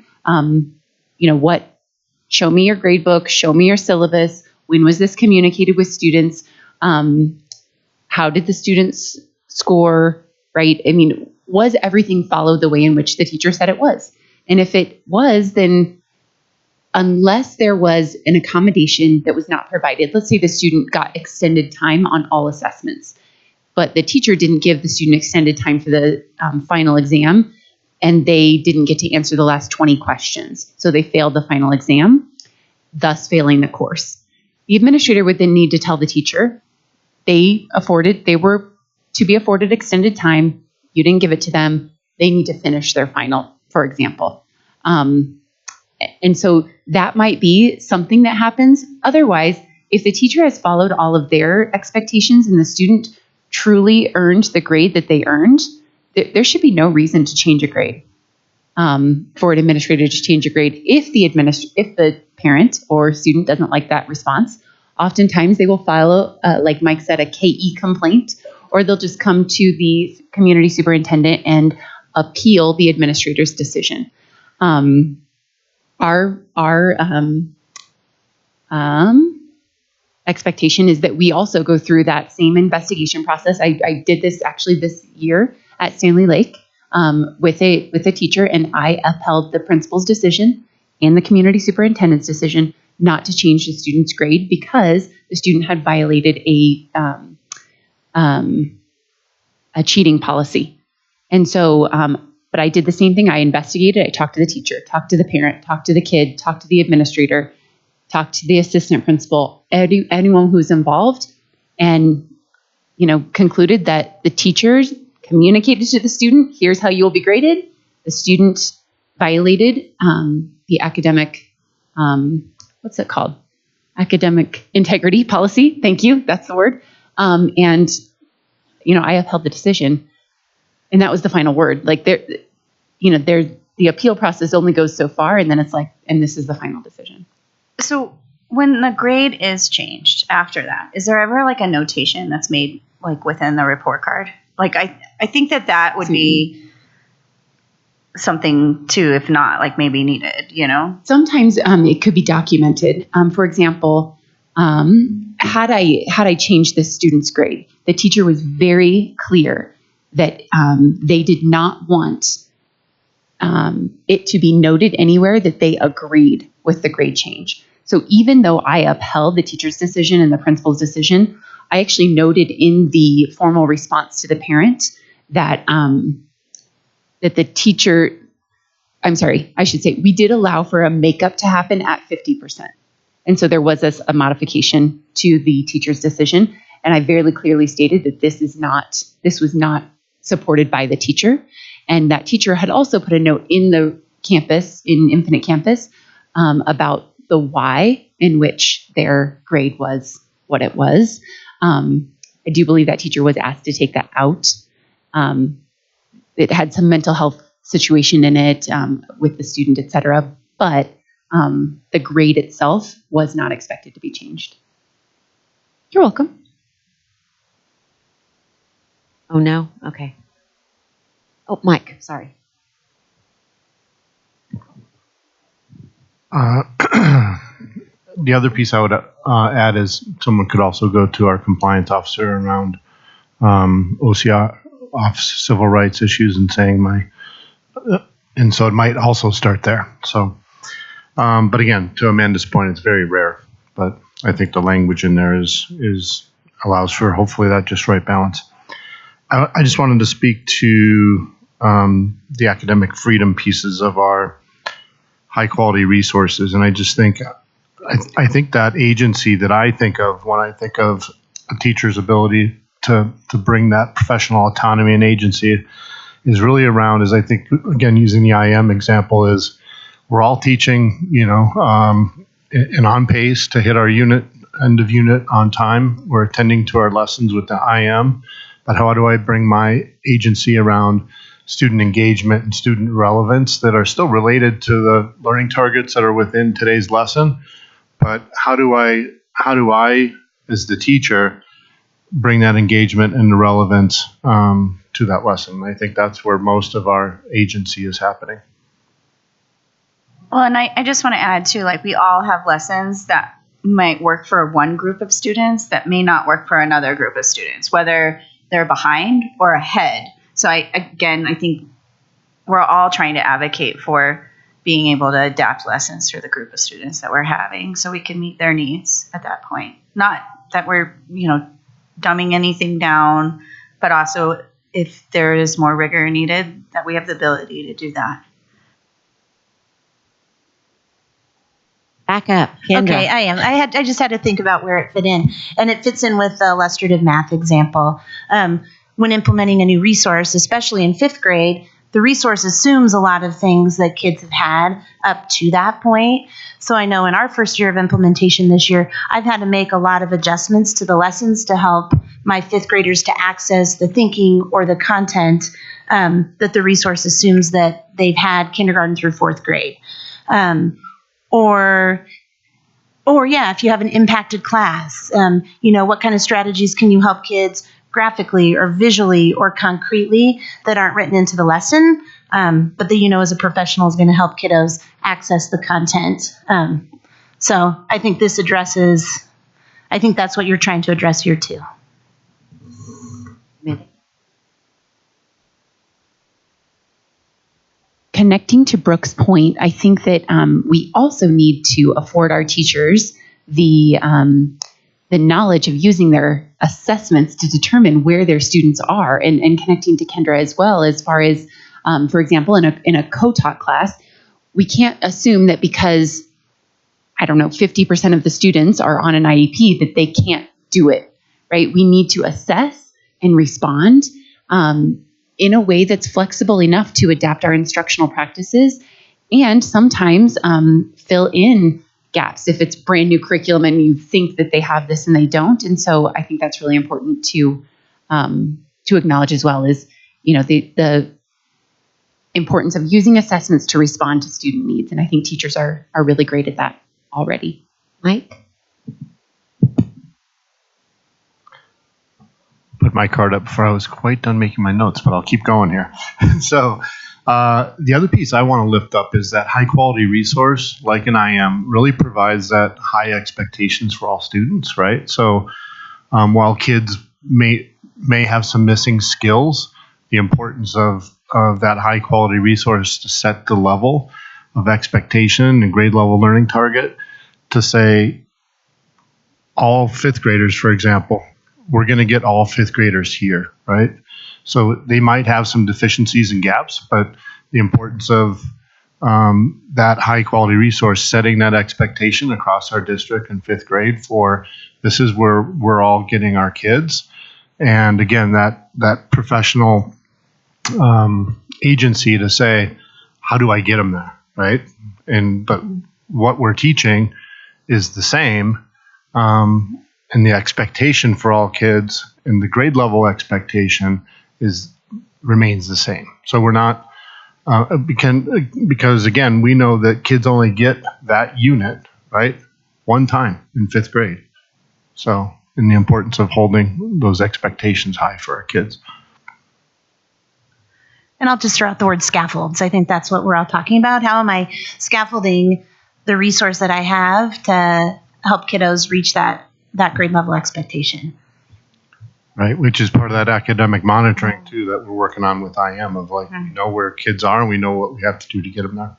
show me your grade book, show me your syllabus. When was this communicated with students? How did the students score, right? Was everything followed the way in which the teacher said it was? And if it was, then unless there was an accommodation that was not provided, let's say the student got extended time on all assessments, but the teacher didn't give the student extended time for the final exam, and they didn't get to answer the last 20 questions. So they failed the final exam, thus failing the course. The administrator would then need to tell the teacher, they were to be afforded extended time, you didn't give it to them, they need to finish their final, for example. And so that might be something that happens. Otherwise, if the teacher has followed all of their expectations and the student truly earned the grade that they earned, there should be no reason to change a grade. For an administrator to change a grade if the parent or student doesn't like that response. Oftentimes they will file, like Mike said, a KE complaint, or they'll just come to the community superintendent and appeal the administrator's decision. our expectation is that we also go through that same investigation process. I did this actually this year at Stanley Lake with a teacher, and I upheld the principal's decision and the community superintendent's decision not to change the student's grade because the student had violated a cheating policy. And so, but I did the same thing. I investigated. I talked to the teacher, talked to the parent, talked to the kid, talked to the administrator, talked to the assistant principal, anyone who's involved, and concluded that the teachers communicated to the student, here's how you'll be graded. The student violated the academic, what's it called? Academic integrity policy. Thank you. That's the word. And I upheld the decision, and that was the final word. Like the appeal process only goes so far, and then it's like, and this is the final decision. So when the grade is changed after that, is there ever like a notation that's made like within the report card? Like I think that would be something too, if not like maybe needed, Sometimes it could be documented. For example, had I changed this student's grade, the teacher was very clear that they did not want it to be noted anywhere that they agreed with the grade change. So even though I upheld the teacher's decision and the principal's decision, I actually noted in the formal response to the parent that that the teacher, we did allow for a makeup to happen at 50%. And so there was a modification to the teacher's decision. And I very clearly stated that this was not supported by the teacher. And that teacher had also put a note in the campus, in Infinite Campus, about the why in which their grade was what it was. I do believe that teacher was asked to take that out. It had some mental health situation in it with the student, et cetera, but the grade itself was not expected to be changed. You're welcome. Oh, no? Okay. Oh, Mike, sorry. The other piece I would add is someone could also go to our compliance officer around OCR, Office of Civil Rights issues, and saying and so it might also start there. So, but again, to Amanda's point, it's very rare, but I think the language in there is allows for hopefully that just right balance. I just wanted to speak to the academic freedom pieces of our high quality resources, and I just think I think that agency that I think of when I think of a teacher's ability to bring that professional autonomy and agency is really around, as I think, again, using the IM example, is we're all teaching, and on pace to hit our end of unit on time. We're attending to our lessons with the IM, but how do I bring my agency around student engagement and student relevance that are still related to the learning targets that are within today's lesson? But how do I, as the teacher, bring that engagement and the relevance to that lesson? I think that's where most of our agency is happening. Well, and I just want to add too, like we all have lessons that might work for one group of students that may not work for another group of students, whether they're behind or ahead. So I think we're all trying to advocate for being able to adapt lessons for the group of students that we're having so we can meet their needs at that point. Not that we're, dumbing anything down, but also if there is more rigor needed, that we have the ability to do that. Back up, Kendra. Okay, I am. I just had to think about where it fit in, and it fits in with the illustrative math example. When implementing a new resource, especially in 5th grade, the resource assumes a lot of things that kids have had up to that point. So I know in our first year of implementation this year, I've had to make a lot of adjustments to the lessons to help my 5th graders to access the thinking or the content that the resource assumes that they've had kindergarten through 4th grade. Or if you have an impacted class, what kind of strategies can you help kids graphically or visually or concretely that aren't written into the lesson But the as a professional is going to help kiddos access the content. So I think this addresses, I think that's what you're trying to address here too. Connecting to Brooke's point, I think that we also need to afford our teachers the knowledge of using their assessments to determine where their students are, and connecting to Kendra as well, as far as, for example, in a co-taught class, we can't assume that because, I don't know, 50% of the students are on an IEP that they can't do it, right? We need to assess and respond in a way that's flexible enough to adapt our instructional practices, and sometimes fill in gaps if it's brand new curriculum and you think that they have this and they don't. And so I think that's really important to acknowledge as well, is the importance of using assessments to respond to student needs. And I think teachers are really great at that already. Mike? Put my card up before I was quite done making my notes, but I'll keep going here. So the other piece I want to lift up is that high quality resource, like an IM, really provides that high expectations for all students, right? So while kids may have some missing skills, the importance of that high quality resource to set the level of expectation and grade level learning target, to say all fifth graders, for example, we're going to get all fifth graders here, right? So they might have some deficiencies and gaps, but the importance of that high quality resource, setting that expectation across our district in fifth grade for this is where we're all getting our kids. And again, that professional agency to say, how do I get them there, right? But what we're teaching is the same. And the expectation for all kids and the grade level expectation remains the same. So we're not, because again, we know that kids only get that unit, right, one time in fifth grade. So, and the importance of holding those expectations high for our kids. And I'll just throw out the word scaffolds. I think that's what we're all talking about. How am I scaffolding the resource that I have to help kiddos reach that grade level expectation? Right, which is part of that academic monitoring too that we're working on with IM, of like, we know where kids are and we know what we have to do to get them there.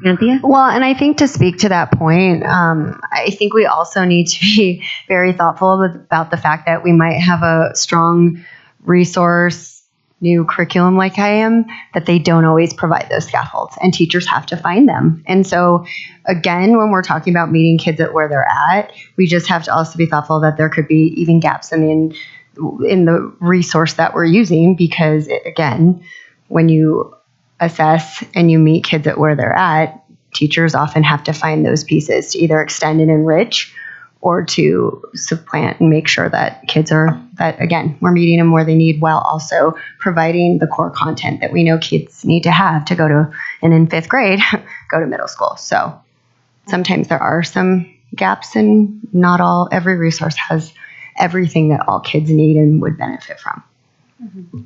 Anthea? Well, and I think to speak to that point, I think we also need to be very thoughtful about the fact that we might have a strong resource, new curriculum like I am, that they don't always provide those scaffolds, and teachers have to find them. And so again, when we're talking about meeting kids at where they're at, we just have to also be thoughtful that there could be even gaps in the resource that we're using, because again, when you assess and you meet kids at where they're at, teachers often have to find those pieces to either extend and enrich or to supplant and make sure that kids that again, we're meeting them where they need, while also providing the core content that we know kids need to have to go to, and in fifth grade, go to middle school. So sometimes there are some gaps, and not every resource has everything that all kids need and would benefit from. Mm-hmm.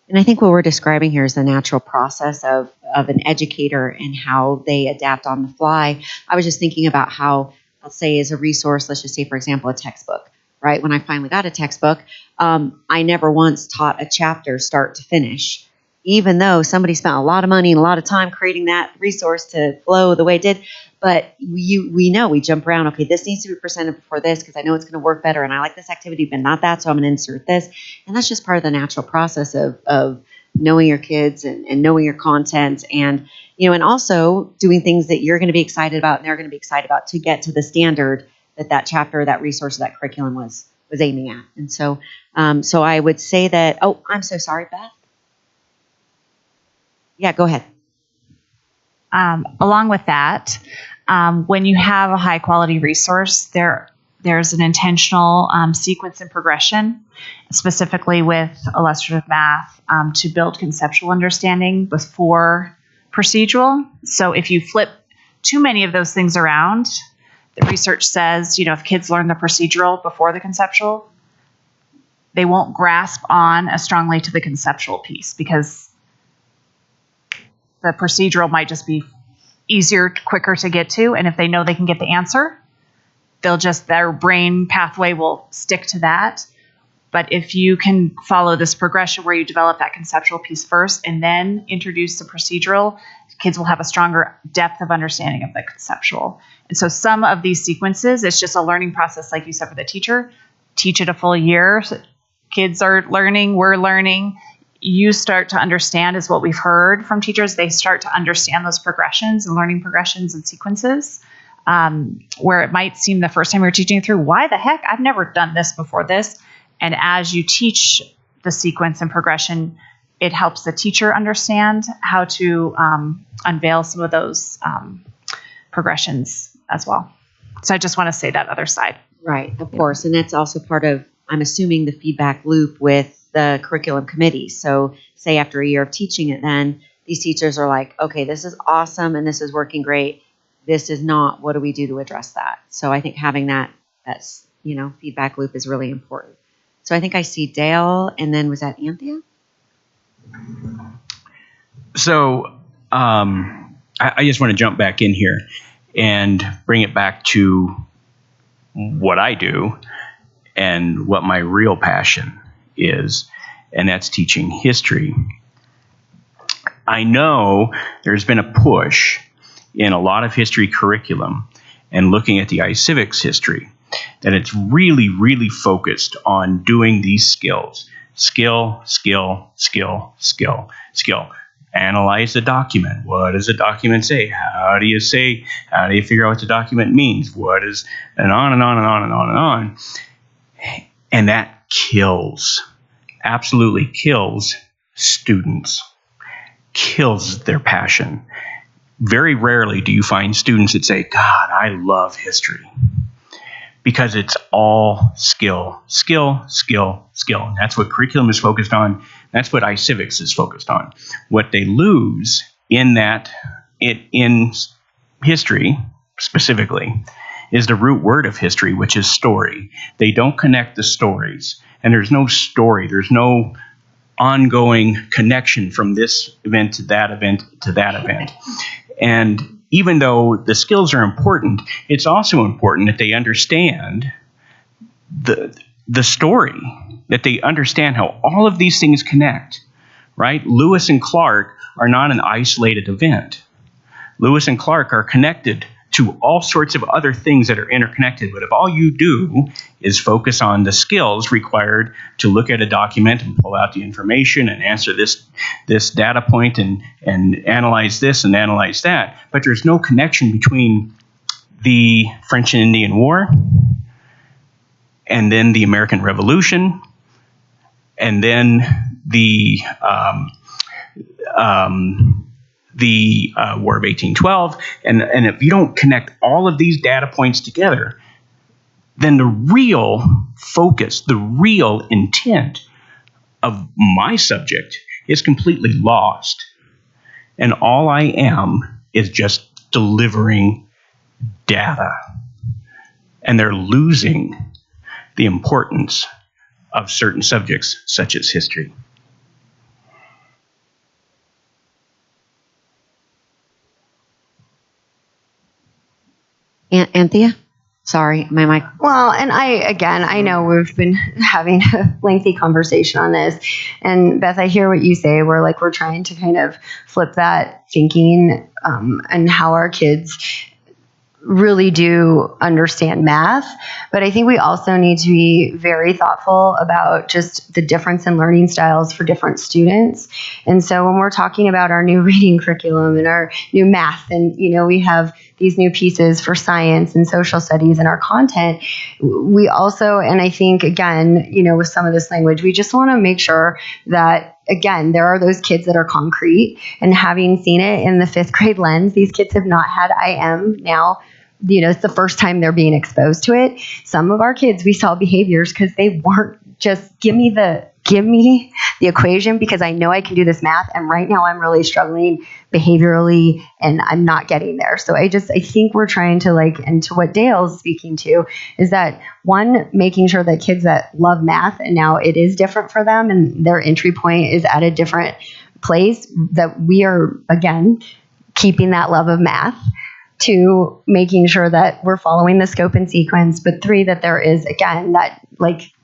And I think what we're describing here is the natural process of an educator and how they adapt on the fly. I was just thinking about how, I'll say, as a resource, let's just say, for example, a textbook, right? When I finally got a textbook, I never once taught a chapter start to finish, even though somebody spent a lot of money and a lot of time creating that resource to flow the way it did. But we know, we jump around, okay, this needs to be presented before this because I know it's going to work better, and I like this activity, but not that, so I'm going to insert this. And that's just part of the natural process of knowing your kids and knowing your content, and and also doing things that you're going to be excited about and they're going to be excited about to get to the standard that chapter, that resource, that curriculum was aiming at. And so I would say that, oh, I'm so sorry, Beth. Yeah, go ahead. Along with that, when you have a high quality resource, there's an intentional sequence and progression, specifically with illustrative math, to build conceptual understanding before procedural. So if you flip too many of those things around, the research says, if kids learn the procedural before the conceptual, they won't grasp on as strongly to the conceptual piece because the procedural might just be easier, quicker to get to. And if they know they can get the answer, their brain pathway will stick to that. But if you can follow this progression where you develop that conceptual piece first and then introduce the procedural, kids will have a stronger depth of understanding of the conceptual. And so some of these sequences, it's just a learning process, like you said, for the teacher. Teach it a full year. So kids are learning, we're learning. You start to understand, is what we've heard from teachers. They start to understand those progressions and learning progressions and sequences, where it might seem the first time you're teaching it through, why the heck? I've never done this before this. And as you teach the sequence and progression, it helps the teacher understand how to unveil some of those progressions as well. So I just want to say that other side. Right, of course. And that's also part of, I'm assuming, the feedback loop with the curriculum committee. So say after a year of teaching it, then these teachers are like, okay, this is awesome and this is working great. This is not, what do we do to address that? So I think having that's feedback loop is really important. So I think I see Dale, and then was that Anthea? So I just want to jump back in here and bring it back to what I do and what my real passion is, and that's teaching history. I know there's been a push in a lot of history curriculum and looking at the iCivics history that it's really, really focused on doing these skills. Skill. Analyze the document. What does the document say? How do you figure out what the document means? And on and on and on and on and on. And that kills, absolutely kills students, kills their passion. Very rarely do you find students that say, God, I love history. Because it's all skill. And that's what curriculum is focused on. That's what iCivics is focused on. What they lose in history specifically is the root word of history, which is story. They don't connect the stories. And there's no story. There's no ongoing connection from this event to that event to that event. And even though the skills are important, it's also important that they understand the story, that they understand how all of these things connect, right? Lewis and Clark are not an isolated event. Lewis and Clark are connected to all sorts of other things that are interconnected. But if all you do is focus on the skills required to look at a document and pull out the information and answer this data point and analyze this and analyze that, but there's no connection between the French and Indian War and then the American Revolution and then the War of 1812, and if you don't connect all of these data points together, then the real focus, the real intent of my subject is completely lost. And all I am is just delivering data. And they're losing the importance of certain subjects, such as history. Anthea? Sorry, my mic. Well, and I know we've been having a lengthy conversation on this. And Beth, I hear what you say. We're trying to kind of flip that thinking and how our kids really do understand math. But I think we also need to be very thoughtful about just the difference in learning styles for different students. And so when we're talking about our new reading curriculum and our new math, and, we have these new pieces for science and social studies in our content, we also, and I think, again, with some of this language, we just want to make sure that, again, there are those kids that are concrete, and having seen it in the 5th grade lens, these kids have not had IM now. It's the first time they're being exposed to it. Some of our kids, we saw behaviors because they weren't just, give me the give me the equation because I know I can do this math. And right now I'm really struggling behaviorally and I'm not getting there. So I think we're trying to and to what Dale's speaking to is that one, making sure that kids that love math and now it is different for them and their entry point is at a different place, that we are, again, keeping that love of math. Two, making sure that we're following the scope and sequence, but three, that there is, again, that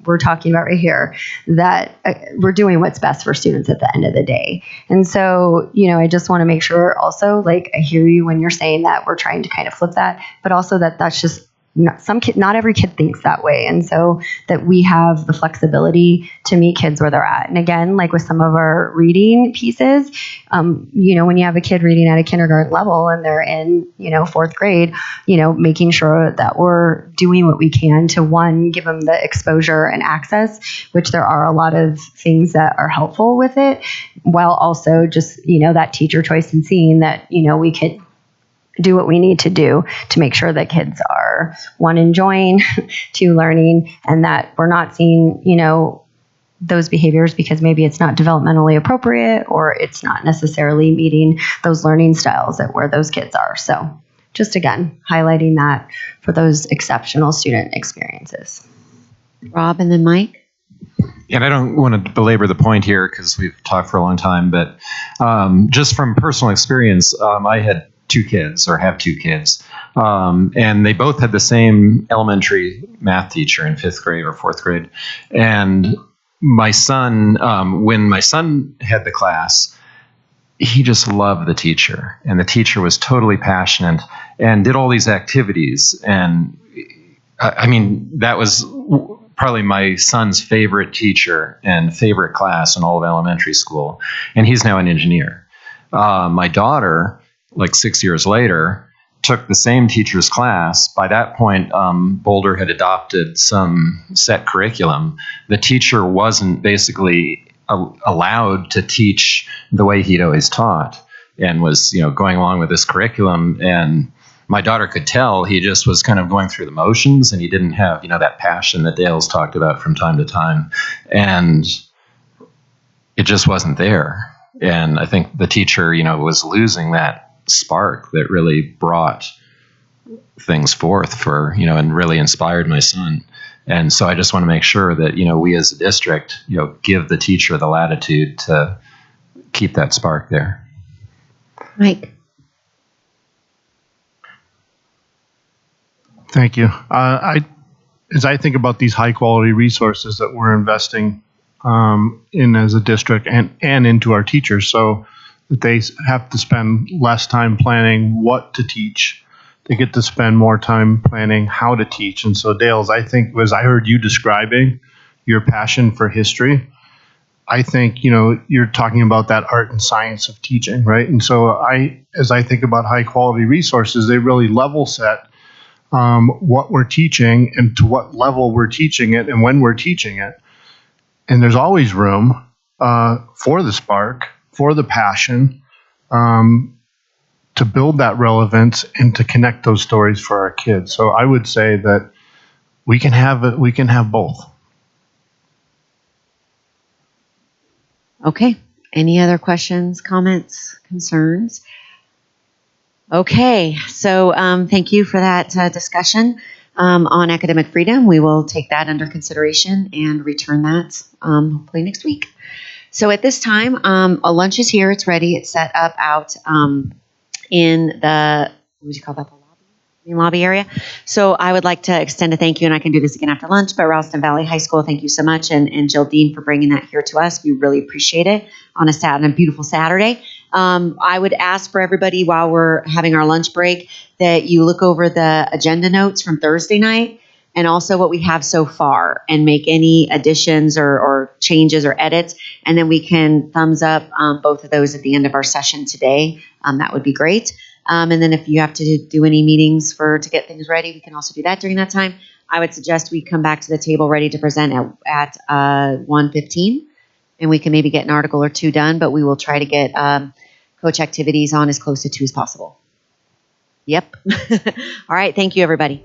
we're talking about right here, that we're doing what's best for students at the end of the day. And so, I just want to make sure also, I hear you when you're saying that we're trying to kind of flip that, but also that's just not every kid thinks that way. And so that we have the flexibility to meet kids where they're at. And again, with some of our reading pieces, when you have a kid reading at a kindergarten level and they're in, 4th grade, making sure that we're doing what we can to, one, give them the exposure and access, which there are a lot of things that are helpful with it, while also just, that teacher choice and seeing that, we could do what we need to do to make sure that kids are, one, enjoying, two, learning, and that we're not seeing, those behaviors because maybe it's not developmentally appropriate or it's not necessarily meeting those learning styles that where those kids are. So just, again, highlighting that for those exceptional student experiences. Rob and then Mike. And I don't want to belabor the point here because we've talked for a long time, but just from personal experience, I had two kids or have two kids. And they both had the same elementary math teacher in 5th grade or 4th grade. And my son, when my son had the class, he just loved the teacher. And the teacher was totally passionate and did all these activities. And that was probably my son's favorite teacher and favorite class in all of elementary school. And he's now an engineer. My daughter, 6 years later, took the same teacher's class. By that point, Boulder had adopted some set curriculum. The teacher wasn't basically allowed to teach the way he'd always taught and was, going along with this curriculum. And my daughter could tell he just was kind of going through the motions and he didn't have, that passion that Dale's talked about from time to time. And it just wasn't there. And I think the teacher, was losing that spark that really brought things forth for, and really inspired my son. And so I just want to make sure that, we as a district, give the teacher the latitude to keep that spark there. Mike. Thank you. As I think about these high quality resources that we're investing in as a district and into our teachers, so that they have to spend less time planning what to teach. They get to spend more time planning how to teach. And so, Dale's, I think, as I heard you describing your passion for history, I think, you're talking about that art and science of teaching, right? And so as I think about high quality resources, they really level set what we're teaching and to what level we're teaching it and when we're teaching it. And there's always room for the spark, for the passion, to build that relevance and to connect those stories for our kids. So I would say that we can have both. Okay. Any other questions, comments, concerns? Okay. So thank you for that discussion on academic freedom. We will take that under consideration and return that hopefully next week. So at this time, a lunch is here. It's ready. It's set up out in the, what would you call that, the lobby area. So I would like to extend a thank you, and I can do this again after lunch, but Ralston Valley High School, thank you so much, and Jill Dean for bringing that here to us. We really appreciate it on a beautiful Saturday. I would ask for everybody while we're having our lunch break that you look over the agenda notes from Thursday night and also what we have so far and make any additions or changes or edits. And then we can thumbs up both of those at the end of our session today. That would be great. And then if you have to do any meetings to get things ready, we can also do that during that time. I would suggest we come back to the table ready to present at 1:15, and we can maybe get an article or two done, but we will try to get coach activities on as close to 2 as possible. Yep. All right. Thank you, everybody.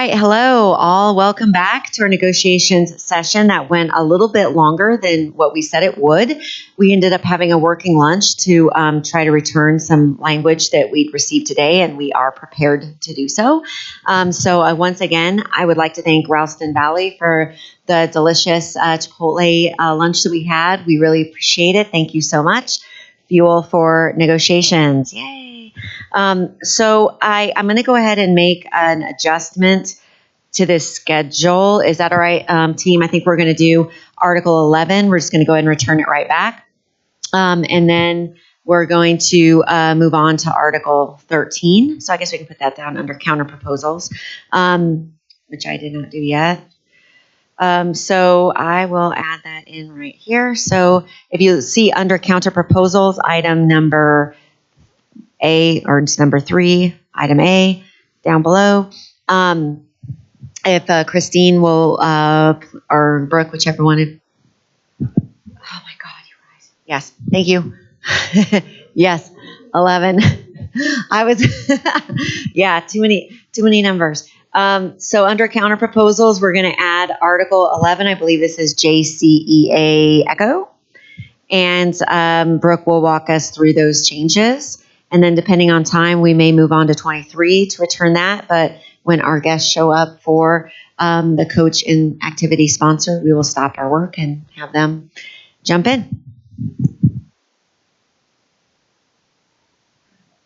right, hello all. Welcome back to our negotiations session that went a little bit longer than what we said it would. We ended up having a working lunch to try to return some language that we'd received today, and we are prepared to do so. Once again, I would like to thank Ralston Valley for the delicious Chipotle lunch that we had. We really appreciate it. Thank you so much. Fuel for negotiations. Yay. I'm going to go ahead and make an adjustment to this schedule. Is that all right, team? I think we're going to do Article 11. We're just going to go ahead and return it right back. And then we're going to move on to Article 13. So I guess we can put that down under counter proposals, which I did not do yet. So I will add that in right here. So if you see under counter proposals, item number A, or it's number 3, item A, down below. If Christine will, or Brooke, whichever one. Oh my God, you guys. Yes, thank you. Yes, 11. I was, yeah, too many numbers. So under counter proposals, we're going to add Article 11. I believe this is Jcea Echo. And Brooke will walk us through those changes. And then depending on time, we may move on to 23 to return that. But when our guests show up for the coach and activity sponsor, we will stop our work and have them jump in.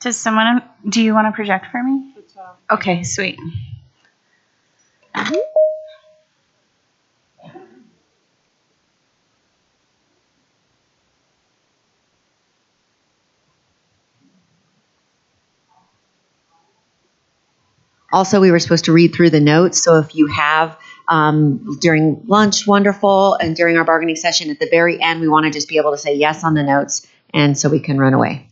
Do you want to project for me? Okay, sweet. Also, we were supposed to read through the notes. So if you have during lunch, wonderful. And during our bargaining session at the very end, we want to just be able to say yes on the notes. And so we can run away.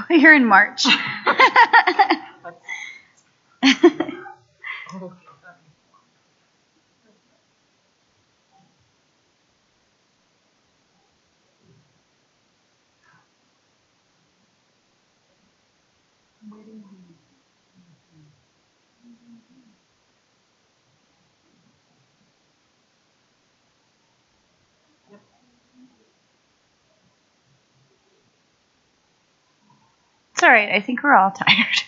You're in March. It's all right. I think we're all tired.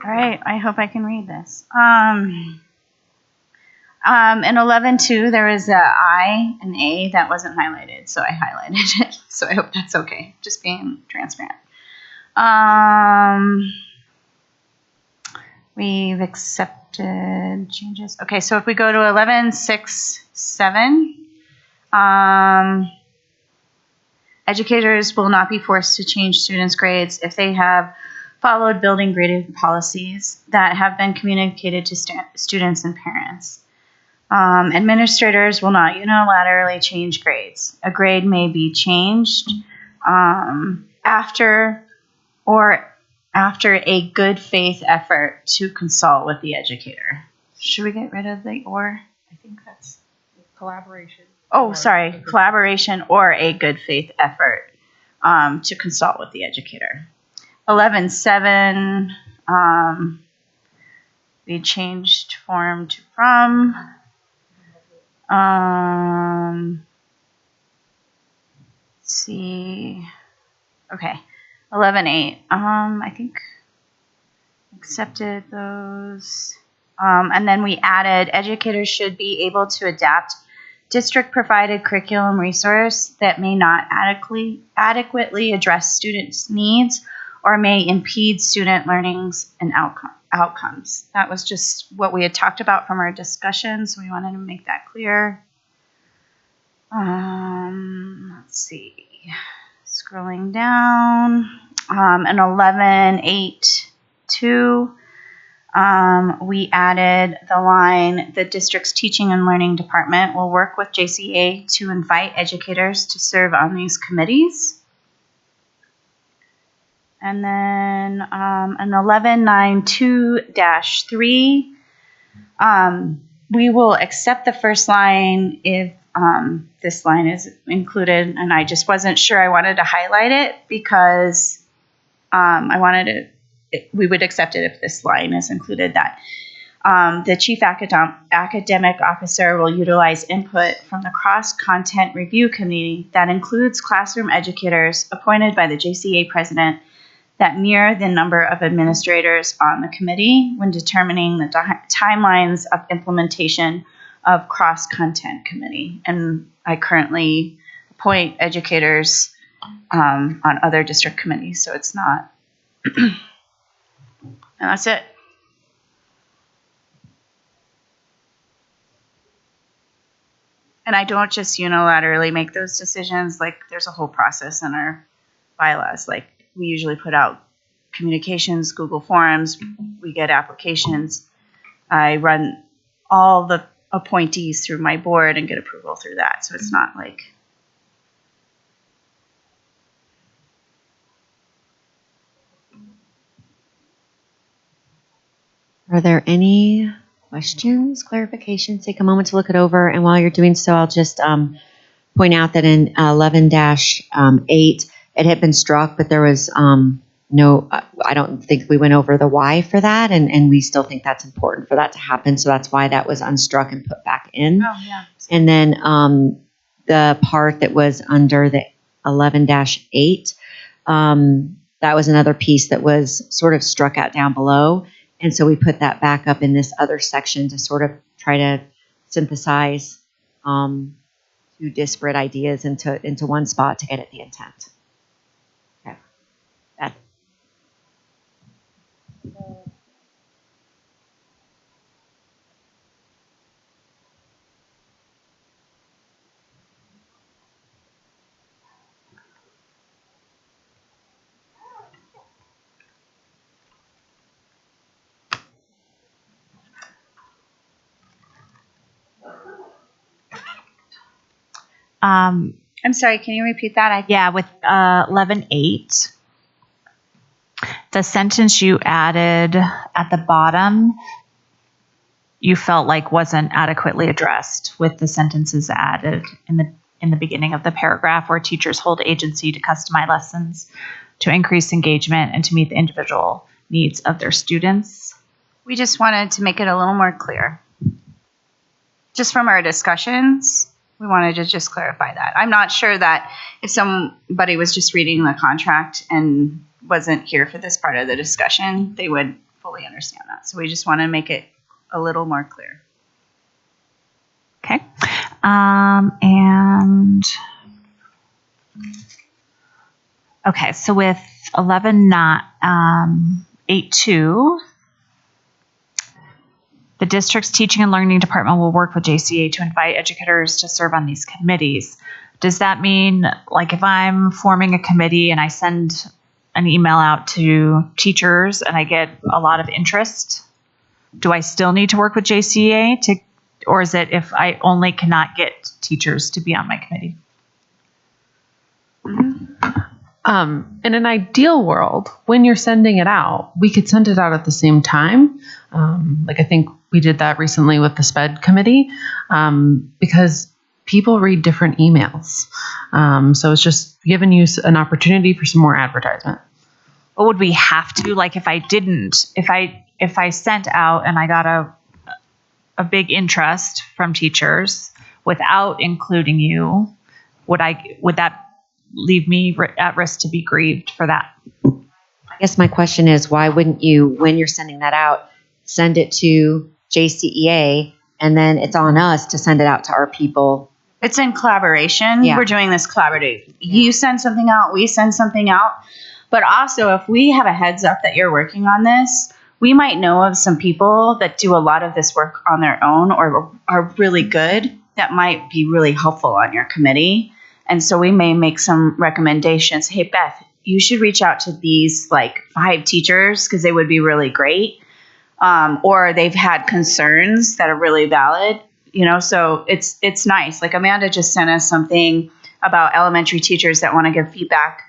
All right. I hope I can read this. In 11.2, there was an I and A that wasn't highlighted, so I highlighted it. So I hope that's okay. Just being transparent. We've accepted changes. Okay, so if we go to 11.6.7, educators will not be forced to change students' grades if they have followed building grading policies that have been communicated to students and parents. Administrators will not unilaterally change grades. A grade may be changed after a good faith effort to consult with the educator. Should we get rid of the or? I think that's Collaboration. Oh, sorry. Collaboration or a good faith effort to consult with the educator. 11.7, we changed form to from. Let's see. Okay. 11.8. I think accepted those. And then we added educators should be able to adapt district provided curriculum resource that may not adequately address students' needs or may impede student learnings and outcomes. That was just what we had talked about from our discussion, so we wanted to make that clear. Let's see. Scrolling down. And 11.8.2. We added the line, the district's teaching and learning department will work with JCA to invite educators to serve on these committees. And then an 1192-3, we will accept the first line if this line is included, and I just wasn't sure. I wanted to highlight it because we would accept it if this line is included, that the chief academic officer will utilize input from the cross-content review committee that includes classroom educators appointed by the JCA president that mirror the number of administrators on the committee when determining the timelines of implementation of cross-content committee. And I currently appoint educators on other district committees, so it's not. And that's it. And I don't just unilaterally make those decisions. Like, there's a whole process in our bylaws. Like, we usually put out communications, Google Forms, we get applications. I run all the appointees through my board and get approval through that. So it's not like. Are there any questions, clarifications? Take a moment to look it over. And while you're doing so, I'll just point out that in 11-8, it had been struck, but there was no, I don't think we went over the why for that. And we still think that's important for that to happen. So that's why that was unstruck and put back in. Oh, yeah. And then the part that was under the 11-8, that was another piece that was sort of struck out down below. And so we put that back up in this other section to sort of try to synthesize two disparate ideas into one spot to get at the intent. Okay. That. I'm sorry, can you repeat that? Yeah, with 11-8, the sentence you added at the bottom, you felt like wasn't adequately addressed with the sentences added in the beginning of the paragraph, where teachers hold agency to customize lessons, to increase engagement, and to meet the individual needs of their students. We just wanted to make it a little more clear. Just from our discussions, we wanted to just clarify that. I'm not sure that if somebody was just reading the contract and wasn't here for this part of the discussion, they would fully understand that. So we just want to make it a little more clear. Okay. And okay, so with 11.8.2, the district's teaching and learning department will work with JCA to invite educators to serve on these committees. Does that mean, like, if I'm forming a committee and I send an email out to teachers and I get a lot of interest, do I still need to work with JCA or is it if I only cannot get teachers to be on my committee? In an ideal world, when you're sending it out, we could send it out at the same time. Like, I think we did that recently with the SPED committee, because people read different emails. So it's just giving you an opportunity for some more advertisement. But would we have to, like, if I sent out and I got a big interest from teachers without including you, would that leave me at risk to be grieved for that? I guess my question is, why wouldn't you, when you're sending that out, send it to JCEA, and then it's on us to send it out to our people? It's in collaboration. Yeah. We're doing this collaborative. You send something out, we send something out. But also, if we have a heads up that you're working on this, we might know of some people that do a lot of this work on their own or are really good that might be really helpful on your committee. And so we may make some recommendations. Hey, Beth, you should reach out to these 5 teachers because they would be really great. or they've had concerns that are really valid, so it's nice. Like Amanda just sent us something about elementary teachers that want to give feedback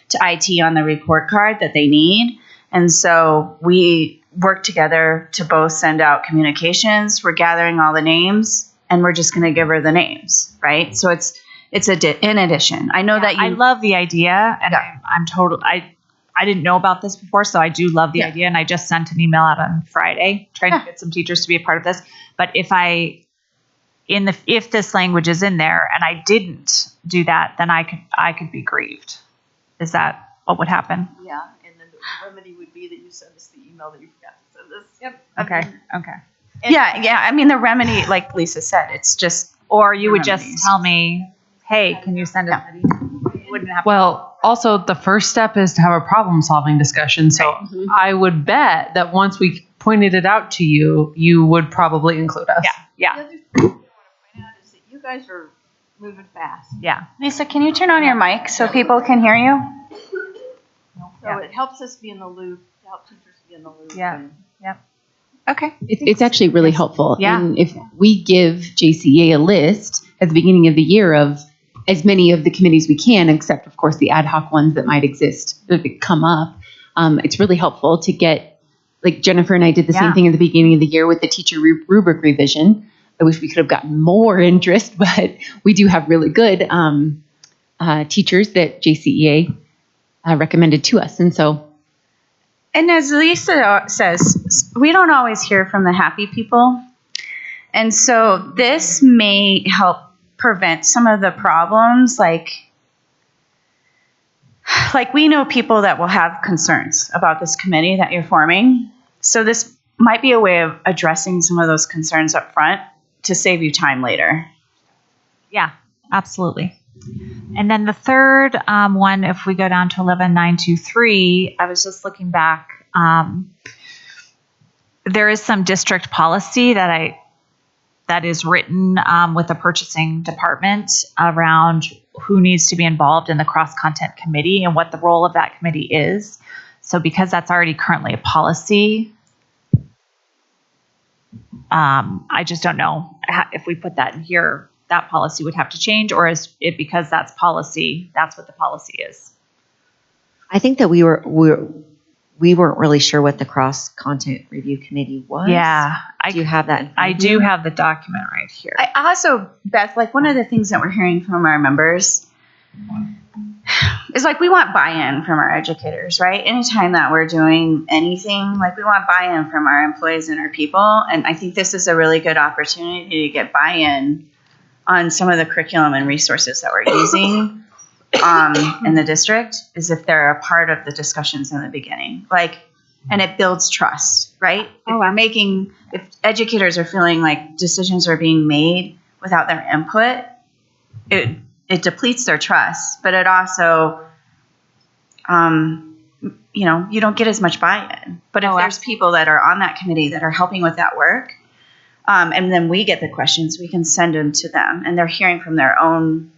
to IT on the report card that they need. And so we work together to both send out communications. We're gathering all the names and we're just going to give her the names, right? So it's in addition. I know that I love the idea, and I didn't know about this before, so I do love the idea, and I just sent an email out on Friday trying to get some teachers to be a part of this. But if this language is in there and I didn't do that, then I could be grieved. Is that what would happen? Yeah, and then the remedy would be that you send us the email that you forgot to send us. Yep. Okay. Yeah. I mean, the remedy, like Lisa said, it's just. Or you would just tell me, hey, can you send us that email? It wouldn't happen. Well, also the first step is to have a problem-solving discussion. So I would bet that once we pointed it out to you, you would probably include us. Yeah. The other thing I want to point out is that you guys are moving fast. Yeah. Lisa, can you turn on your mic so people can hear you? So it helps us be in the loop, to help teachers be in the loop. Yeah. and- Yep. Okay. It's actually really helpful. Yeah. And if we give Jcea a list at the beginning of the year of as many of the committees we can, except of course the ad hoc ones that might exist, that come up, it's really helpful to get, like Jennifer and I did the same thing at the beginning of the year with the teacher rubric revision. I wish we could have gotten more interest, but we do have really good teachers that Jcea recommended to us. And so, And as Lisa says, we don't always hear from the happy people. And so this may help prevent some of the problems. Like we know people that will have concerns about this committee that you're forming. So this might be a way of addressing some of those concerns up front to save you time later. Yeah, absolutely. And then the third one, if we go down to 11923, I was just looking back. There is some district policy that is written with the purchasing department around who needs to be involved in the cross-content committee and what the role of that committee is. So because that's already currently a policy, I just don't know if we put that in here, that policy would have to change, or is it because that's policy, that's what the policy is? I think that we weren't really sure what the cross content review committee was. Yeah. Do you have that in front I of do you? have the document right here. I also, Beth, like one of the things that we're hearing from our members is like we want buy-in from our educators, right? Anytime that we're doing anything, like we want buy-in from our employees and our people. And I think this is a really good opportunity to get buy-in on some of the curriculum and resources that we're using in the district, is if they're a part of the discussions in the beginning. And it builds trust, right? If educators are feeling like decisions are being made without their input, it depletes their trust, but it also, you don't get as much buy-in. But if there's people that are on that committee that are helping with that work, and then we get the questions, we can send them to them, and they're hearing from their own,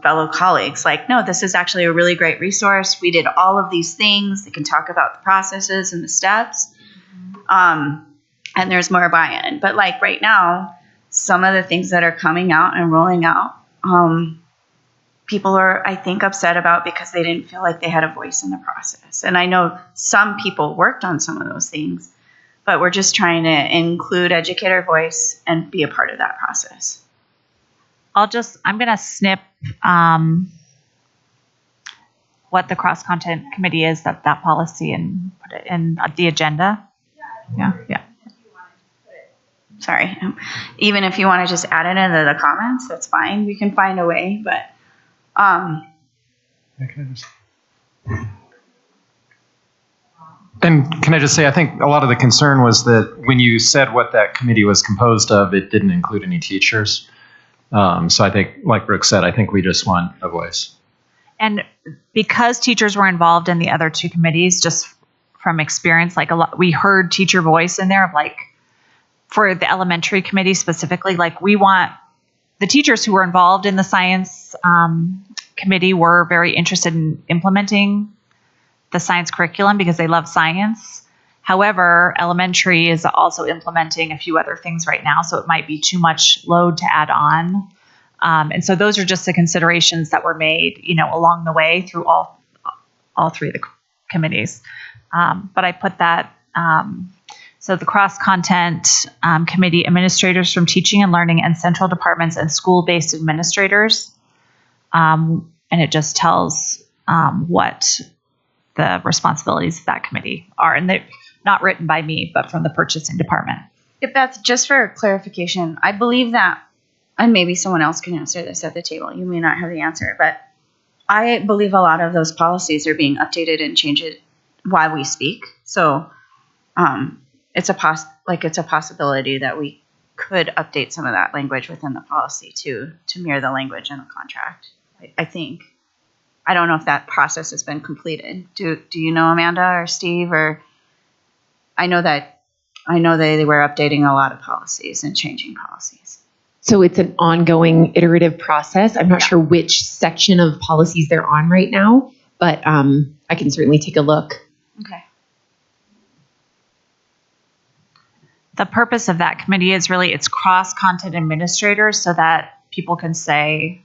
fellow colleagues, like, no, this is actually a really great resource. We did all of these things. They can talk about the processes and the steps, and there's more buy-in. But like right now, some of the things that are coming out and rolling out, people are, I think, upset about because they didn't feel like they had a voice in the process. And I know some people worked on some of those things, but we're just trying to include educator voice and be a part of that process. I'm going to snip what the cross-content committee is, that policy, and put it in the agenda. Yeah. Sorry. Even if you want to just add it into the comments, that's fine. We can find a way, but And can I just say, I think a lot of the concern was that when you said what that committee was composed of, it didn't include any teachers. So I think, like Brooke said, I think we just want a voice. And because teachers were involved in the other two committees, just from experience, like we heard teacher voice in there of like, for the elementary committee specifically, like we want the teachers who were involved in the science committee were very interested in implementing the science curriculum because they love science. However, elementary is also implementing a few other things right now, so it might be too much load to add on. And so those are just the considerations that were made, along the way through all three of the committees. But I put that, so the cross-content committee, administrators from teaching and learning and central departments and school-based administrators. And it just tells what the responsibilities of that committee are. And they're not written by me, but from the purchasing department. If that's just for clarification, I believe that, and maybe someone else can answer this at the table. You may not have the answer, but I believe a lot of those policies are being updated and changed while we speak. So it's a possibility that we could update some of that language within the policy to mirror the language in the contract. I think. I don't know if that process has been completed. Do you know, Amanda or Steve? Or I know they were updating a lot of policies and changing policies. So it's an ongoing iterative process. I'm not sure which section of policies they're on right now, but I can certainly take a look. Okay. The purpose of that committee is really it's cross-content administrators so that people can say,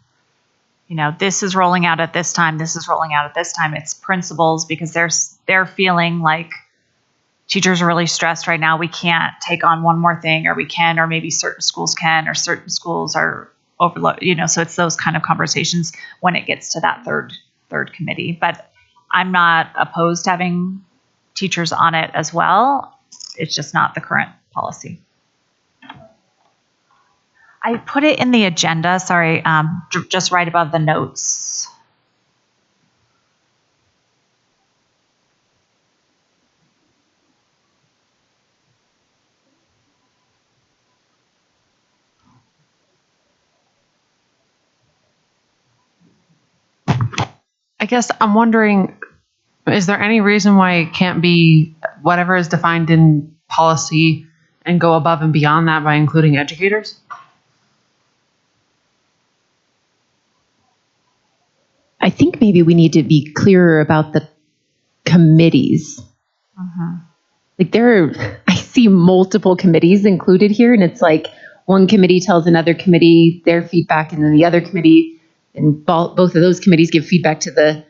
this is rolling out at this time, this is rolling out at this time. It's principals because they're feeling like teachers are really stressed right now. We can't take on one more thing, or we can, or maybe certain schools can, or certain schools are overloaded, so it's those kind of conversations when it gets to that third committee. But I'm not opposed to having teachers on it as well. It's just not the current policy. I put it in the agenda, sorry, just right above the notes. I guess I'm wondering, is there any reason why it can't be whatever is defined in policy and go above and beyond that by including educators? I think maybe we need to be clearer about the committees. Like I see multiple committees included here, and it's like one committee tells another committee their feedback, and then the other committee, and both of those committees give feedback to the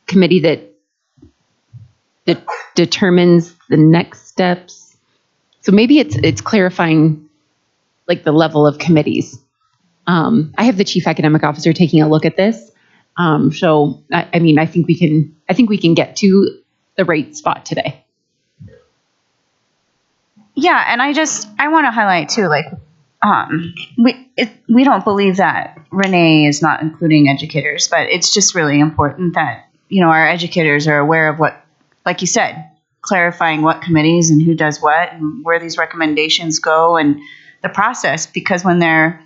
committee that determines the next steps. So maybe it's clarifying like the level of committees. I have the chief academic officer taking a look at this. So I think we can get to the right spot today. Yeah, and I want to highlight too, we don't believe that Renee is not including educators, but it's just really important that our educators are aware of what, like you said, clarifying what committees and who does what and where these recommendations go and the process. Because when they're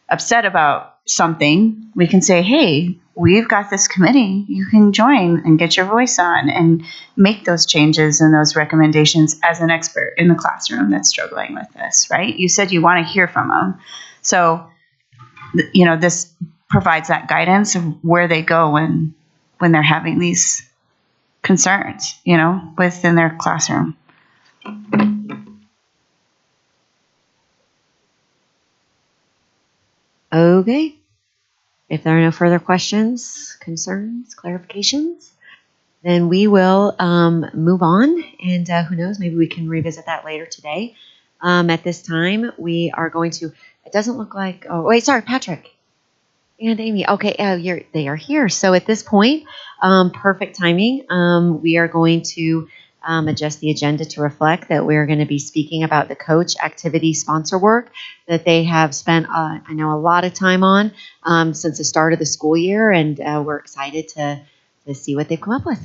upset about something, we can say, hey, we've got this committee. You can join and get your voice on and make those changes and those recommendations as an expert in the classroom that's struggling with this, right? You said you want to hear from them. So, this provides that guidance of where they go when they're having these concerns, within their classroom. Okay. If there are no further questions, concerns, clarifications, then we will move on. And who knows, maybe we can revisit that later today. At this time, we are going to, it doesn't look like, oh, wait, sorry, Patrick and Amy. Okay, they are here. So at this point, perfect timing. We are going to adjust the agenda to reflect that we're going to be speaking about the coach activity sponsor work that they have spent, I know, a lot of time on since the start of the school year, and we're excited to see what they've come up with.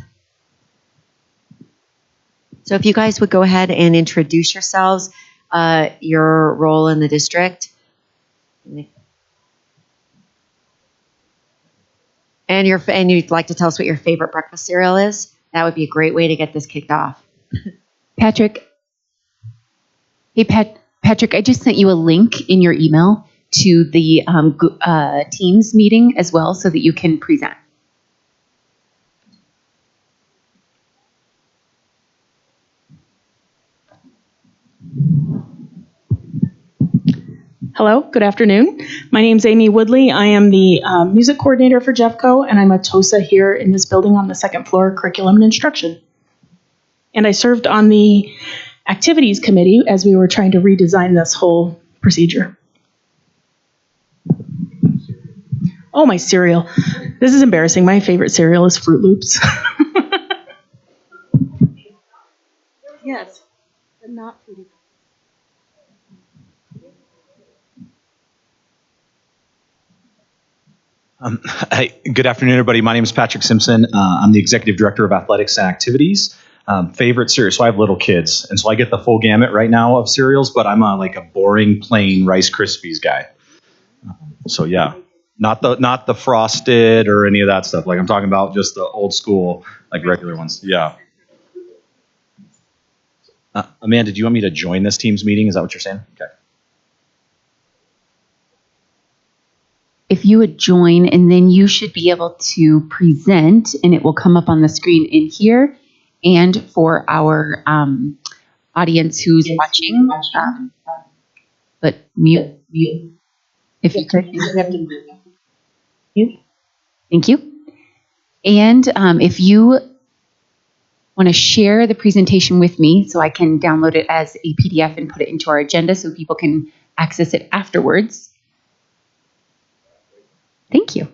So if you guys would go ahead and introduce yourselves, your role in the district, and you'd like to tell us what your favorite breakfast cereal is, that would be a great way to get this kicked off. Patrick. Hey, Patrick, I just sent you a link in your email to the Teams meeting as well so that you can present. Hello, good afternoon. My name's Amy Woodley. I am the music coordinator for Jeffco, and I'm a TOSA here in this building on the second floor, curriculum and instruction. And I served on the activities committee as we were trying to redesign this whole procedure. Oh, my cereal. This is embarrassing. My favorite cereal is Fruit Loops. Yes, but not Fruity. Hey, good afternoon, everybody. My name is Patrick Simpson. I'm the Executive Director of Athletics and Activities. Favorite cereal, so I have little kids, and so I get the full gamut right now of cereals, but I'm like a boring, plain Rice Krispies guy. So yeah, not the frosted or any of that stuff. Like I'm talking about just the old school, like regular ones. Yeah. Amanda, do you want me to join this Teams meeting? Is that what you're saying? Okay. If you would join, and then you should be able to present, and it will come up on the screen in here. And for our audience who's watching, but mute. If you could, thank you. And if you want to share the presentation with me, so I can download it as a PDF and put it into our agenda, so people can access it afterwards. Thank you.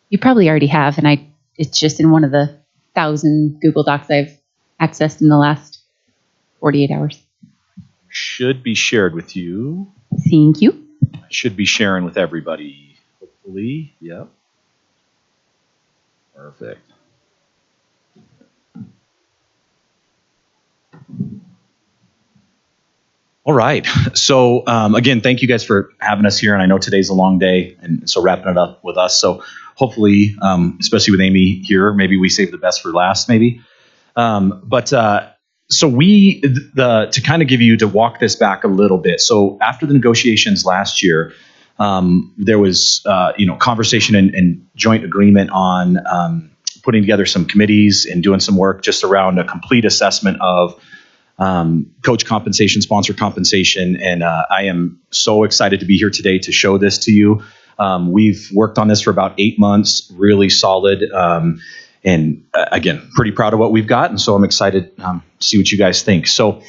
You probably already have, and it's just in one of the 1,000 Google Docs I've accessed in the last 48 hours. Should be shared with you. Thank you. I should be sharing with everybody, hopefully. Yep. Perfect. All right. So again, thank you guys for having us here. And I know today's a long day, and so wrapping it up with us. So hopefully, especially with Amy here, maybe we save the best for last, maybe. So to kind of to walk this back a little bit. So after the negotiations last year, there was conversation and joint agreement on putting together some committees and doing some work just around a complete assessment of coach compensation, sponsor compensation, and I am so excited to be here today to show this to you. We've worked on this for about 8 months, really solid, and again, pretty proud of what we've got, and so I'm excited to see what you guys think. So,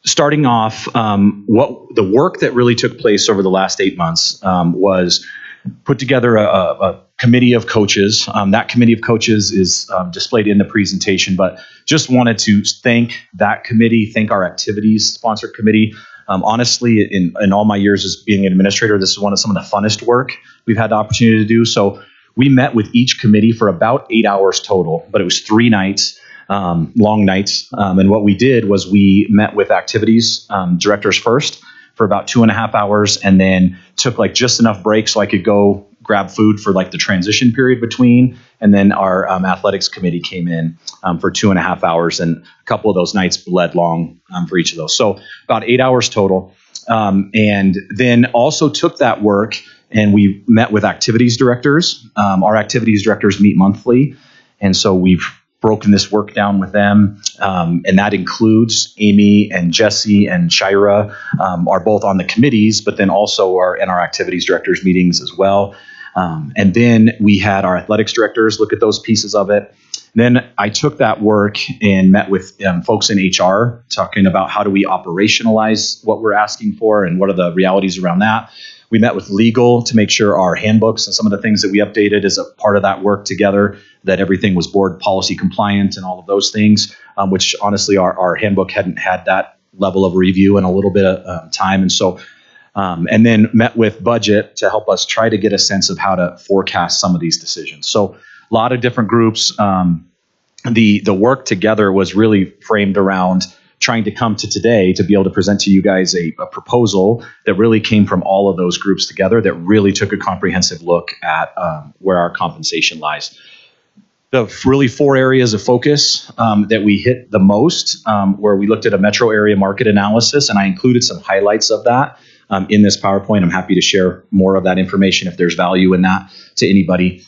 starting off, what the work that really took place over the last 8 months was put together a committee of coaches. That committee of coaches is displayed in the presentation, but just wanted to thank that committee, thank our activities sponsor committee. Honestly, in all my years as being an administrator, this is some of the funnest work we've had the opportunity to do. So we met with each committee for about 8 hours total, but it was 3 nights, long nights. And what we did was we met with activities directors first for about 2.5 hours, and then took just enough breaks so I could go grab food for the transition period between. And then our athletics committee came in for 2.5 hours, and a couple of those nights bled long for each of those. So about 8 hours total. And then also took that work and we met with activities directors. Our activities directors meet monthly. And so we've broken this work down with them, and that includes Amy and Jesse and Shira are both on the committees, but then also are in our activities directors meetings as well. And then we had our athletics directors look at those pieces of it. Then I took that work and met with folks in HR, talking about how do we operationalize what we're asking for and what are the realities around that. We met with legal to make sure our handbooks and some of the things that we updated as a part of that work together, that everything was board policy compliant and all of those things, which honestly our handbook hadn't had that level of review in a little bit of time. And so, and then met with budget to help us try to get a sense of how to forecast some of these decisions. So a lot of different groups. The work together was really framed around trying to come to today to be able to present to you guys a proposal that really came from all of those groups together, that really took a comprehensive look at where our compensation lies. The really 4 areas of focus that we hit the most, where we looked at a metro area market analysis, and I included some highlights of that in this PowerPoint. I'm happy to share more of that information if there's value in that to anybody.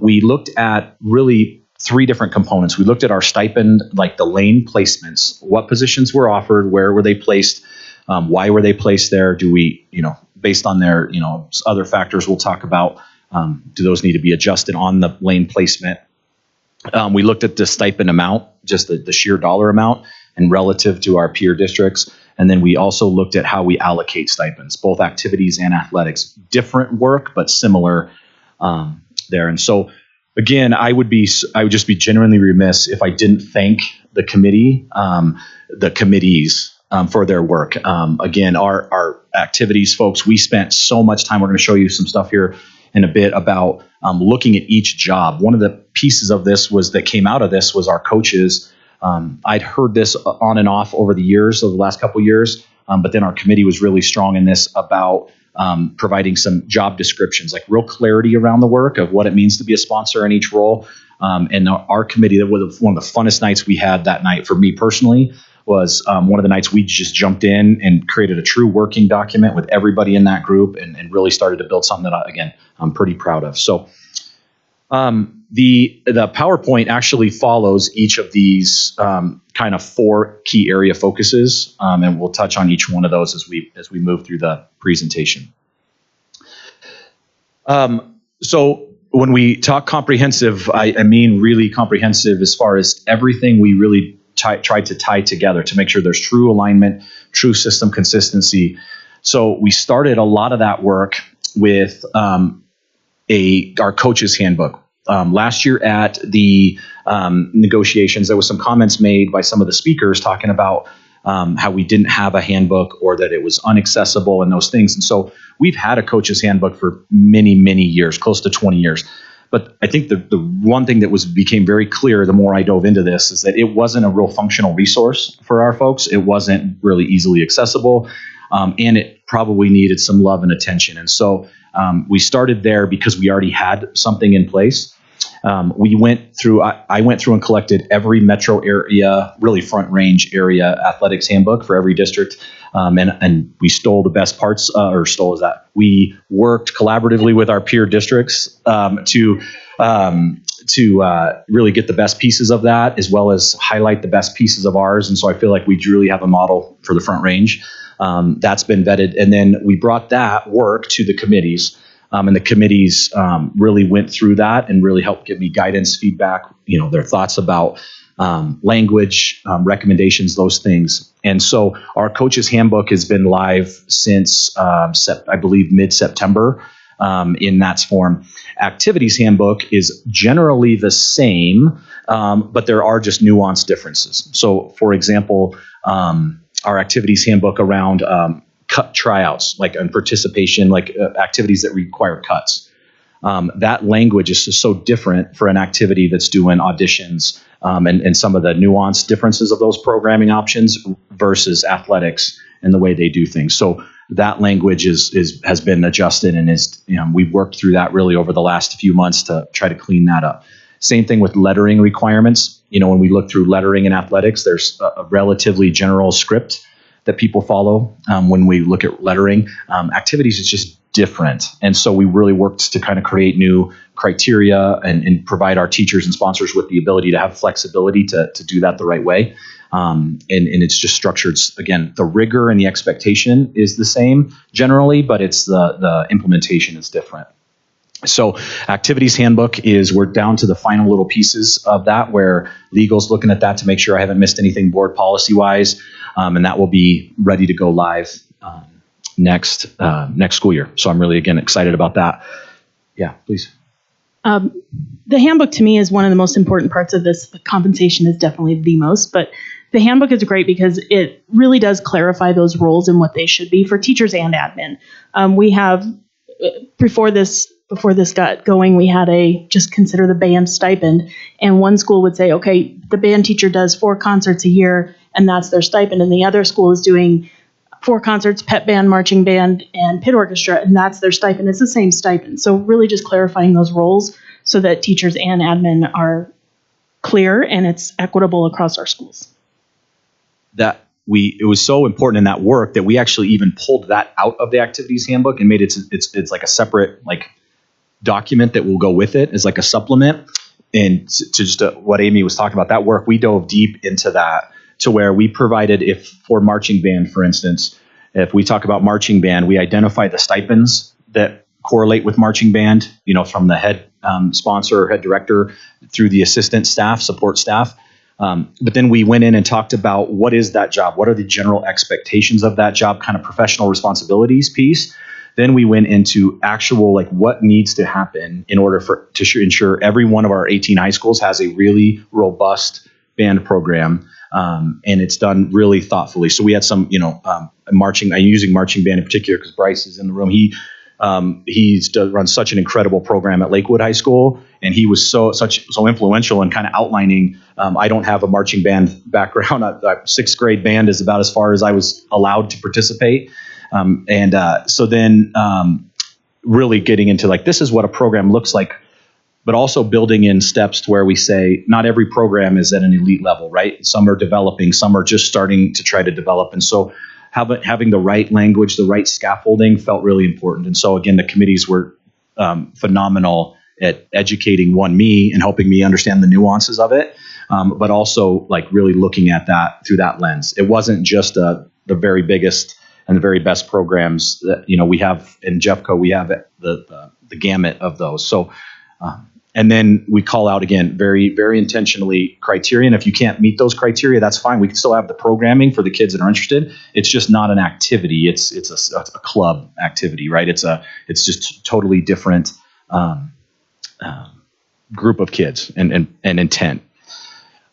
We looked at really 3 different components. We looked at our stipend, like the lane placements, what positions were offered, where were they placed, Why were they placed there? Do we, based on their, other factors we'll talk about, do those need to be adjusted on the lane placement? We looked at the stipend amount, just the sheer dollar amount, and relative to our peer districts. And then we also looked at how we allocate stipends, both activities and athletics. Different work, but similar there. And so, again, I would just be genuinely remiss if I didn't thank the committee, the committees for their work. Again, our activities folks, we spent so much time. We're going to show you some stuff here in a bit about looking at each job. One of the pieces of this that came out of this was our coaches. I'd heard this on and off over the last couple of years, but then our committee was really strong in this about providing some job descriptions, like real clarity around the work of what it means to be a sponsor in each role. And our committee, that was one of the funnest nights we had that night for me personally, was one of the nights we just jumped in and created a true working document with everybody in that group and really started to build something that, again, I'm pretty proud of. So the PowerPoint actually follows each of these kind of 4 key area focuses, and we'll touch on each one of those as we move through the presentation. So when we talk comprehensive, I mean really comprehensive as far as everything we really tried to tie together to make sure there's true alignment, true system consistency. So we started a lot of that work with our coach's handbook. Last year at the negotiations, there was some comments made by some of the speakers talking about how we didn't have a handbook or that it was inaccessible and those things. And so we've had a coach's handbook for many, many years, close to 20 years. But I think the one thing that became very clear the more I dove into this is that it wasn't a real functional resource for our folks. It wasn't really easily accessible, and it probably needed some love and attention. And so we started there because we already had something in place. I went through and collected every metro area, really front range area athletics handbook for every district. And we stole the best parts, we worked collaboratively with our peer districts to really get the best pieces of that, as well as highlight the best pieces of ours. And so I feel like we truly have a model for the front range that's been vetted. And then we brought that work to the committees. And the committees really went through that and really helped give me guidance, feedback, their thoughts about language, recommendations, those things. And so our coach's handbook has been live since, I believe, mid-September in that form. Activities handbook is generally the same, but there are just nuanced differences. So, for example, our activities handbook around cut tryouts, like and participation, like activities that require cuts. That language is just so different for an activity that's doing auditions and some of the nuanced differences of those programming options versus athletics and the way they do things. So that language has been adjusted and we've worked through that really over the last few months to try to clean that up. Same thing with lettering requirements. When we look through lettering in athletics, there's a relatively general script that people follow when we look at lettering. Activities is just different. And so we really worked to kind of create new criteria and provide our teachers and sponsors with the ability to have flexibility to do that the right way. And it's just structured, again, the rigor and the expectation is the same generally, but it's the implementation is different. So activities handbook we're down to the final little pieces of that where legal's looking at that to make sure I haven't missed anything board policy wise. And that will be ready to go live next school year. So I'm really, again, excited about that. Yeah, please. The handbook to me is one of the most important parts of this. The compensation is definitely the most, but the handbook is great because it really does clarify those roles and what they should be for teachers and admin. We have, before this got going, we had just consider the band stipend, and one school would say, okay, the band teacher does 4 concerts a year, and that's their stipend, and the other school is doing 4 concerts, pep band, marching band, and pit orchestra, and that's their stipend. It's the same stipend. So really just clarifying those roles so that teachers and admin are clear and it's equitable across our schools. It was so important in that work that we actually even pulled that out of the activities handbook and made it's like a separate document that will go with it as like a supplement. And to just what Amy was talking about, that work, we dove deep into that to where we provided, if for marching band, for instance, If we talk about marching band, we identify the stipends that correlate with marching band, from the head sponsor or head director through the assistant staff, support staff. But then we went in and talked about what is that job? What are the general expectations of that job, kind of professional responsibilities piece. Then we went into actual, what needs to happen in order to ensure every one of our 18 high schools has a really robust band program. And it's done really thoughtfully. So we had some, marching. I'm using marching band in particular because Bryce is in the room. He's run such an incredible program at Lakewood High School, and he was so influential in kind of outlining. I don't have a marching band background. Sixth grade band is about as far as I was allowed to participate. So then really getting into this is what a program looks like, but also building in steps to where we say not every program is at an elite level, right? Some are developing, some are just starting to try to develop. And so having the right language, the right scaffolding felt really important. And so again, the committees were phenomenal at educating me and helping me understand the nuances of it, but also really looking at that through that lens. It wasn't just the very biggest and the very best programs that we have in Jeffco. We have the gamut of those. So, and then we call out again very, very intentionally criteria. And if you can't meet those criteria, that's fine. We can still have the programming for the kids that are interested. It's just not an activity. It's a club activity, right? It's just a totally different group of kids and intent.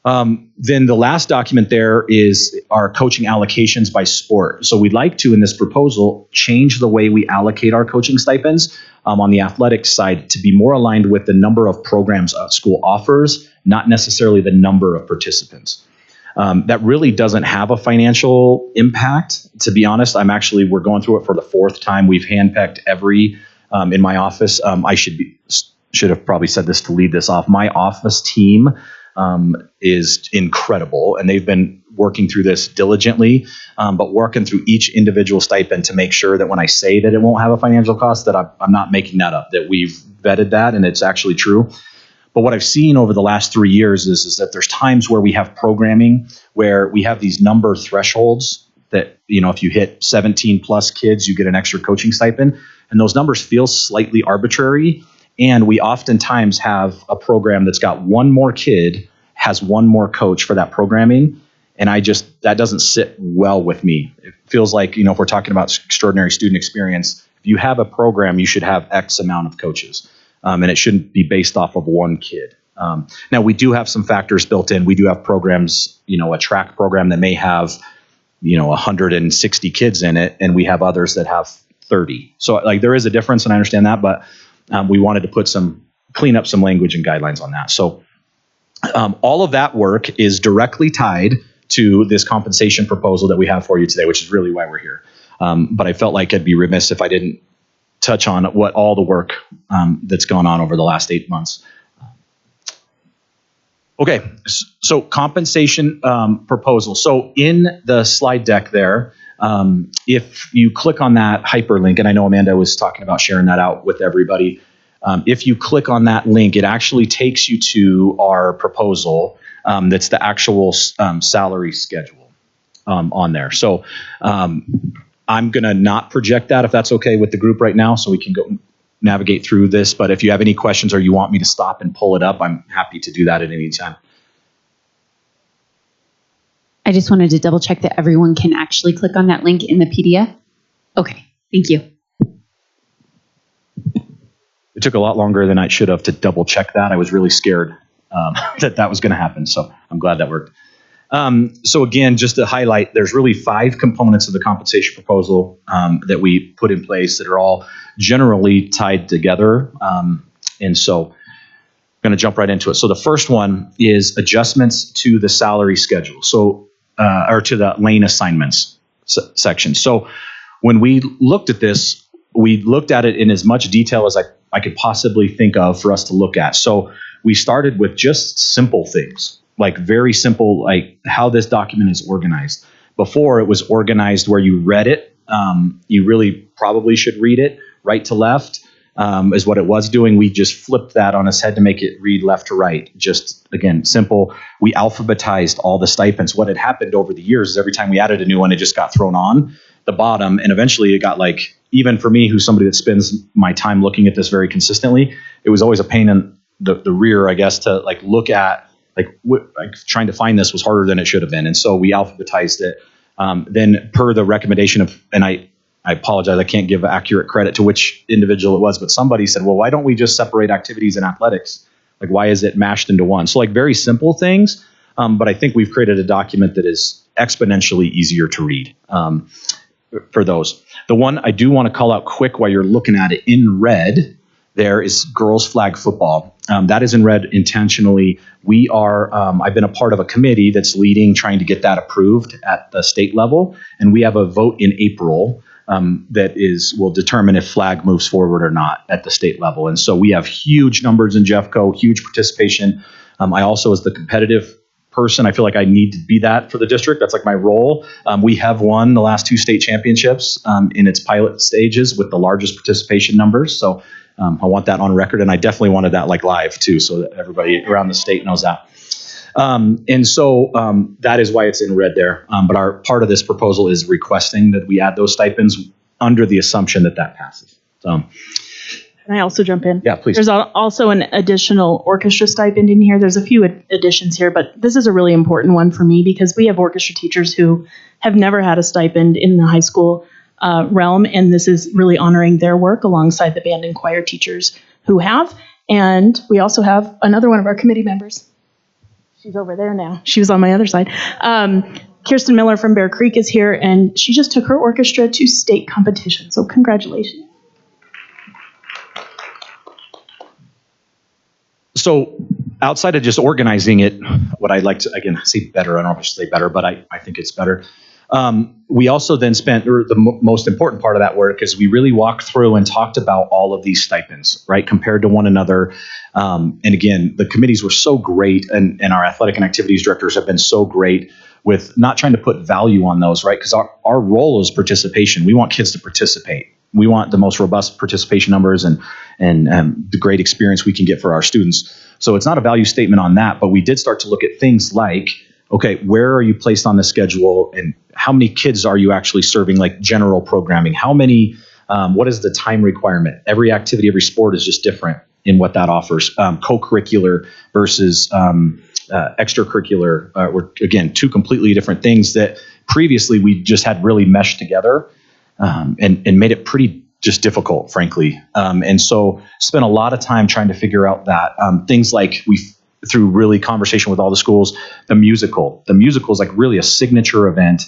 Then the last document there is our coaching allocations by sport. So we'd like to, in this proposal, change the way we allocate our coaching stipends on the athletics side to be more aligned with the number of programs a school offers, not necessarily the number of participants. That really doesn't have a financial impact. To be honest, we're going through it for the fourth time. We've handpicked every in my office. I should have probably said this to lead this off. My office team is incredible, and they've been working through this diligently, but working through each individual stipend to make sure that when I say that it won't have a financial cost, that I'm not making that up, that we've vetted that and it's actually true. But what I've seen over the last 3 years is that there's times where we have programming where we have these number thresholds that, if you hit 17 plus kids, you get an extra coaching stipend, and those numbers feel slightly arbitrary. And we oftentimes have a program that's got one more kid, has one more coach for that programming. And that doesn't sit well with me. It feels like, if we're talking about extraordinary student experience, if you have a program, you should have X amount of coaches. And it shouldn't be based off of one kid. Now, we do have some factors built in. We do have programs, a track program that may have, 160 kids in it, and we have others that have 30. So there is a difference, and I understand that, but we wanted to clean up some language and guidelines on that. So all of that work is directly tied to this compensation proposal that we have for you today, which is really why we're here. But I felt like I'd be remiss if I didn't touch on what all the work that's gone on over the last 8 months. Okay, so compensation proposal. So in the slide deck there, if you click on that hyperlink, and I know Amanda was talking about sharing that out with everybody, if you click on that link, it actually takes you to our proposal. That's the actual salary schedule on there. So I'm going to not project that if that's okay with the group right now, so we can go navigate through this. But if you have any questions or you want me to stop and pull it up, I'm happy to do that at any time. I just wanted to double check that everyone can actually click on that link in the PDF. Okay, thank you. It took a lot longer than I should have to double check that. I was really scared that was going to happen. So I'm glad that worked. So again, just to highlight, there's really 5 components of the compensation proposal that we put in place that are all generally tied together. And so I'm going to jump right into it. So the first one is adjustments to the salary schedule. So, or to the lane assignments section. So when we looked at this, we looked at it in as much detail as I could possibly think of for us to look at. So we started with just simple things, like very simple, like how this document is organized. Before, it was organized where you read it. You really probably should read it right to left, is what it was doing. We just flipped that on its head to make it read left to right. Just, again, simple. We alphabetized all the stipends. What had happened over the years is every time we added a new one, it just got thrown on. the bottom. And eventually it got like, even for me, who's somebody that spends my time looking at this very consistently, it was always a pain in the rear, I guess, to like look at like trying to find this was harder than it should have been. And so we alphabetized it. Then per the recommendation of, and I apologize, I can't give accurate credit to which individual it was, but somebody said, well, why don't we just separate activities and athletics? Like, why is it mashed into one? So like very simple things, but I think we've created a document that is exponentially easier to read for those. The one I do want to call out quick while you're looking at it in red, there is girls flag football. That is in red intentionally. We are, I've been a part of a committee that's leading, trying to get that approved at the state level. And we have a vote in April will determine if flag moves forward or not at the state level. And so we have huge numbers in Jeffco, huge participation. I also, as the competitive person, I feel like I need to be that for the district. That's like my role. We have won the last 2 state championships in its pilot stages with the largest participation numbers. So I want that on record, and I definitely wanted that like live too, so that everybody around the state knows that. And so that is why it's in red there. But our part of this proposal is requesting that we add those stipends under the assumption that that passes. So, can I also jump in? Yeah, please. There's also an additional orchestra stipend in here. There's a few additions here, but this is a really important one for me because we have orchestra teachers who have never had a stipend in the high school realm, and this is really honoring their work alongside the band and choir teachers who have. And we also have another one of our committee members. She's over there now. She was on my other side. Kirsten Miller from Bear Creek is here, and she just took her orchestra to state competition. So congratulations. So outside of just organizing it, what I'd like to, again, say better, I don't know if I should say better, but I think it's better. We also then spent, or the most important part of that work is we really walked through and talked about all of these stipends, right, compared to one another. And again, the committees were so great, and our athletic and activities directors have been so great with not trying to put value on those, right? Because our role is participation. We want kids to participate. We want the most robust participation numbers and the great experience we can get for our students. So it's not a value statement on that, but we did start to look at things like, okay, where are you placed on the schedule, and how many kids are you actually serving, like general programming? How many, what is the time requirement? Every activity, every sport is just different in what that offers. Co-curricular versus extracurricular were, again, 2 completely different things that previously we just had really meshed together and made it pretty just difficult, frankly. And so spent a lot of time trying to figure out that things like through really conversation with all the schools, the musical is like really a signature event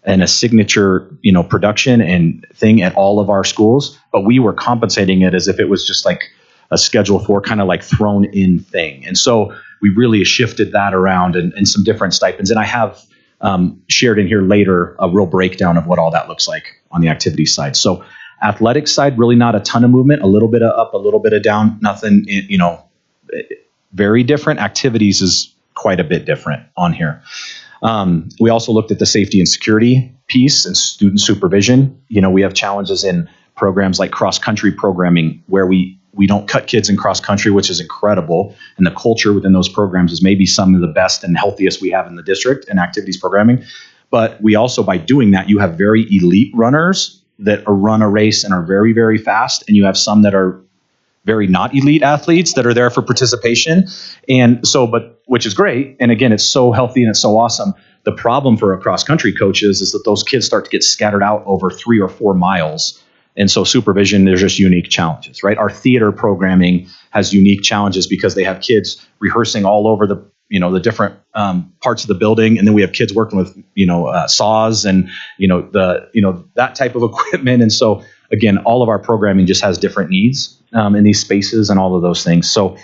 and a signature, production and thing at all of our schools, but we were compensating it as if it was just like a Schedule 4 kind of like thrown in thing. And so we really shifted that around and some different stipends. And I have shared in here later a real breakdown of what all that looks like on the activity side. So athletics side, really not a ton of movement, a little bit of up, a little bit of down, nothing, very different. Activities is quite a bit different on here. We also looked at the safety and security piece and student supervision. We have challenges in programs like cross-country programming where we don't cut kids in cross-country, which is incredible. And the culture within those programs is maybe some of the best and healthiest we have in the district in activities programming. But we also, by doing that, you have very elite runners that run a race and are very, very fast. And you have some that are very not elite athletes that are there for participation. And so, which is great. And again, it's so healthy and it's so awesome. The problem for a cross-country coaches is that those kids start to get scattered out over 3 or 4 miles. And so supervision, there's just unique challenges, right? Our theater programming has unique challenges because they have kids rehearsing all over the different parts of the building. And then we have kids working with, saws and, that type of equipment. And so again, all of our programming just has different needs in these spaces and all of those things. So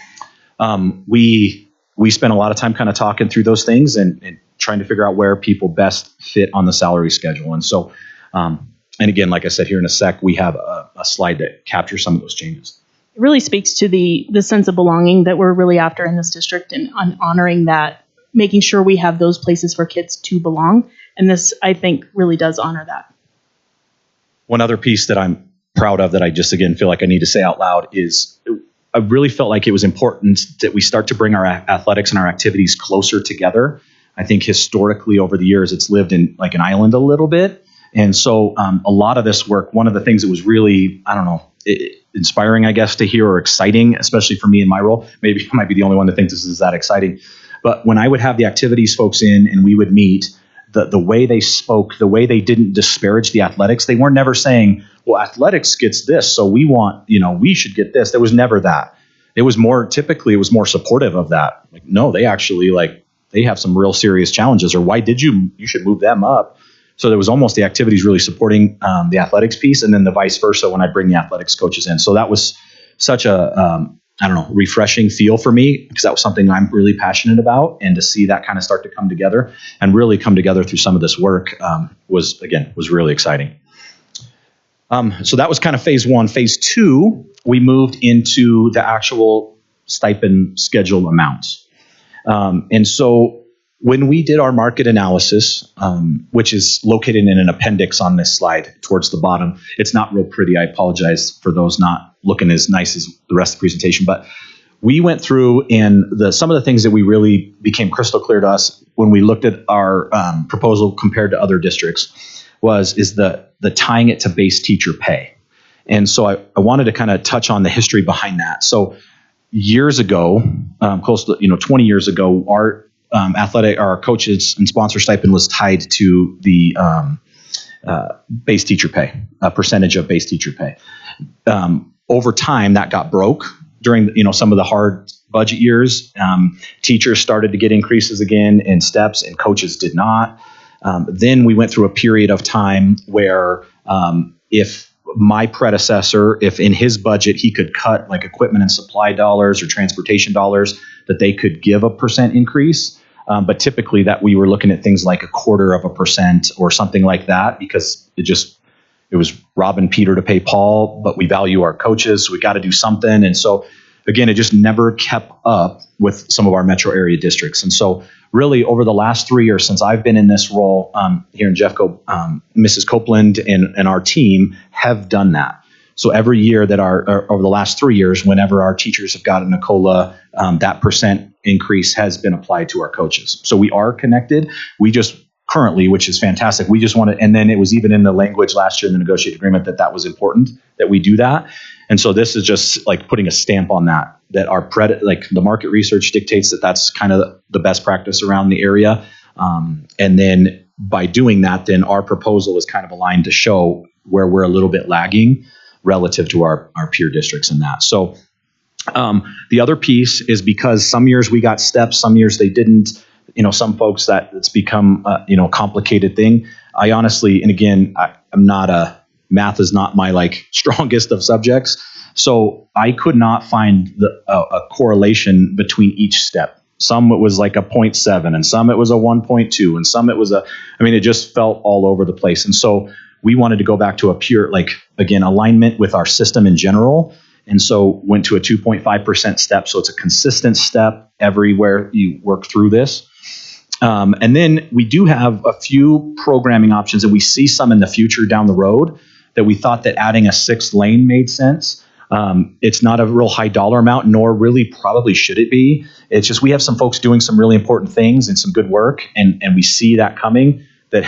we spent a lot of time kind of talking through those things and trying to figure out where people best fit on the salary schedule. And so, and again, like I said, here in a sec, we have a slide that captures some of those changes. It really speaks to the sense of belonging that we're really after in this district and honoring that, making sure we have those places for kids to belong. And this, I think, really does honor that. One other piece that I'm proud of that I just, again, feel like I need to say out loud is I really felt like it was important that we start to bring our athletics and our activities closer together. I think historically over the years, it's lived in like an island a little bit. And so a lot of this work, one of the things that was really, I don't know, inspiring, I guess, to hear, or exciting, especially for me in my role, maybe I might be the only one that thinks this is that exciting, but when I would have the activities folks in and we would meet, the way they spoke, the way they didn't disparage the athletics, they weren't never saying, well, athletics gets this, so we want, we should get this. There was never that. It was more, typically, it was more supportive of that. Like, no, they actually, they have some real serious challenges, or why did you should move them up. So there was almost the activities really supporting the athletics piece, and then the vice versa when I bring the athletics coaches in. So that was such a, refreshing feel for me, because that was something I'm really passionate about, and to see that kind of start to come together and really come together through some of this work was really exciting. So that was kind of phase one. Phase two, we moved into the actual stipend schedule amounts. And so when we did our market analysis, which is located in an appendix on this slide towards the bottom, it's not real pretty. I apologize for those not looking as nice as the rest of the presentation, but we went through, and some of the things that we really became crystal clear to us when we looked at our proposal compared to other districts is the tying it to base teacher pay. And so I wanted to kind of touch on the history behind that. So years ago, close to 20 years ago, our coaches and sponsor stipend was tied to the base teacher pay, a percentage of base teacher pay. Over time, that got broke during some of the hard budget years. Teachers started to get increases again in steps, and coaches did not. Then we went through a period of time where if my predecessor, if in his budget he could cut like equipment and supply dollars or transportation dollars, that they could give a % increase. But typically that we were looking at things like 0.25% or something like that, because it was robbing Peter to pay Paul, but we value our coaches, so we got to do something. And so again, it just never kept up with some of our metro area districts. And so really over the last 3 years since I've been in this role here in Jeffco, Mrs. Copeland and our team have done that. So every year that over the last 3 years, whenever our teachers have gotten a COLA, that % increase has been applied to our coaches. So we are connected. We just currently, which is fantastic, we just want to, and then it was even in the language last year in the negotiated agreement that was important that we do that. And so this is just like putting a stamp on that our the market research dictates that that's kind of the best practice around the area. And then by doing that, then our proposal is kind of aligned to show where we're a little bit lagging relative to our peer districts in that. So the other piece is because some years we got steps, some years they didn't. Some folks it's become a complicated thing. I honestly, and again, math is not my strongest of subjects. So I could not find a correlation between each step. Some it was like a 0.7, and some it was a 1.2, and some it was it just felt all over the place. And so we wanted to go back to a pure, alignment with our system in general. And so went to a 2.5% step. So it's a consistent step everywhere you work through this. And then we do have a few programming options, and we see some in the future down the road that we thought that adding a 6th lane made sense. It's not a real high dollar amount, nor really probably should it be. It's just we have some folks doing some really important things and some good work, and we see that coming, that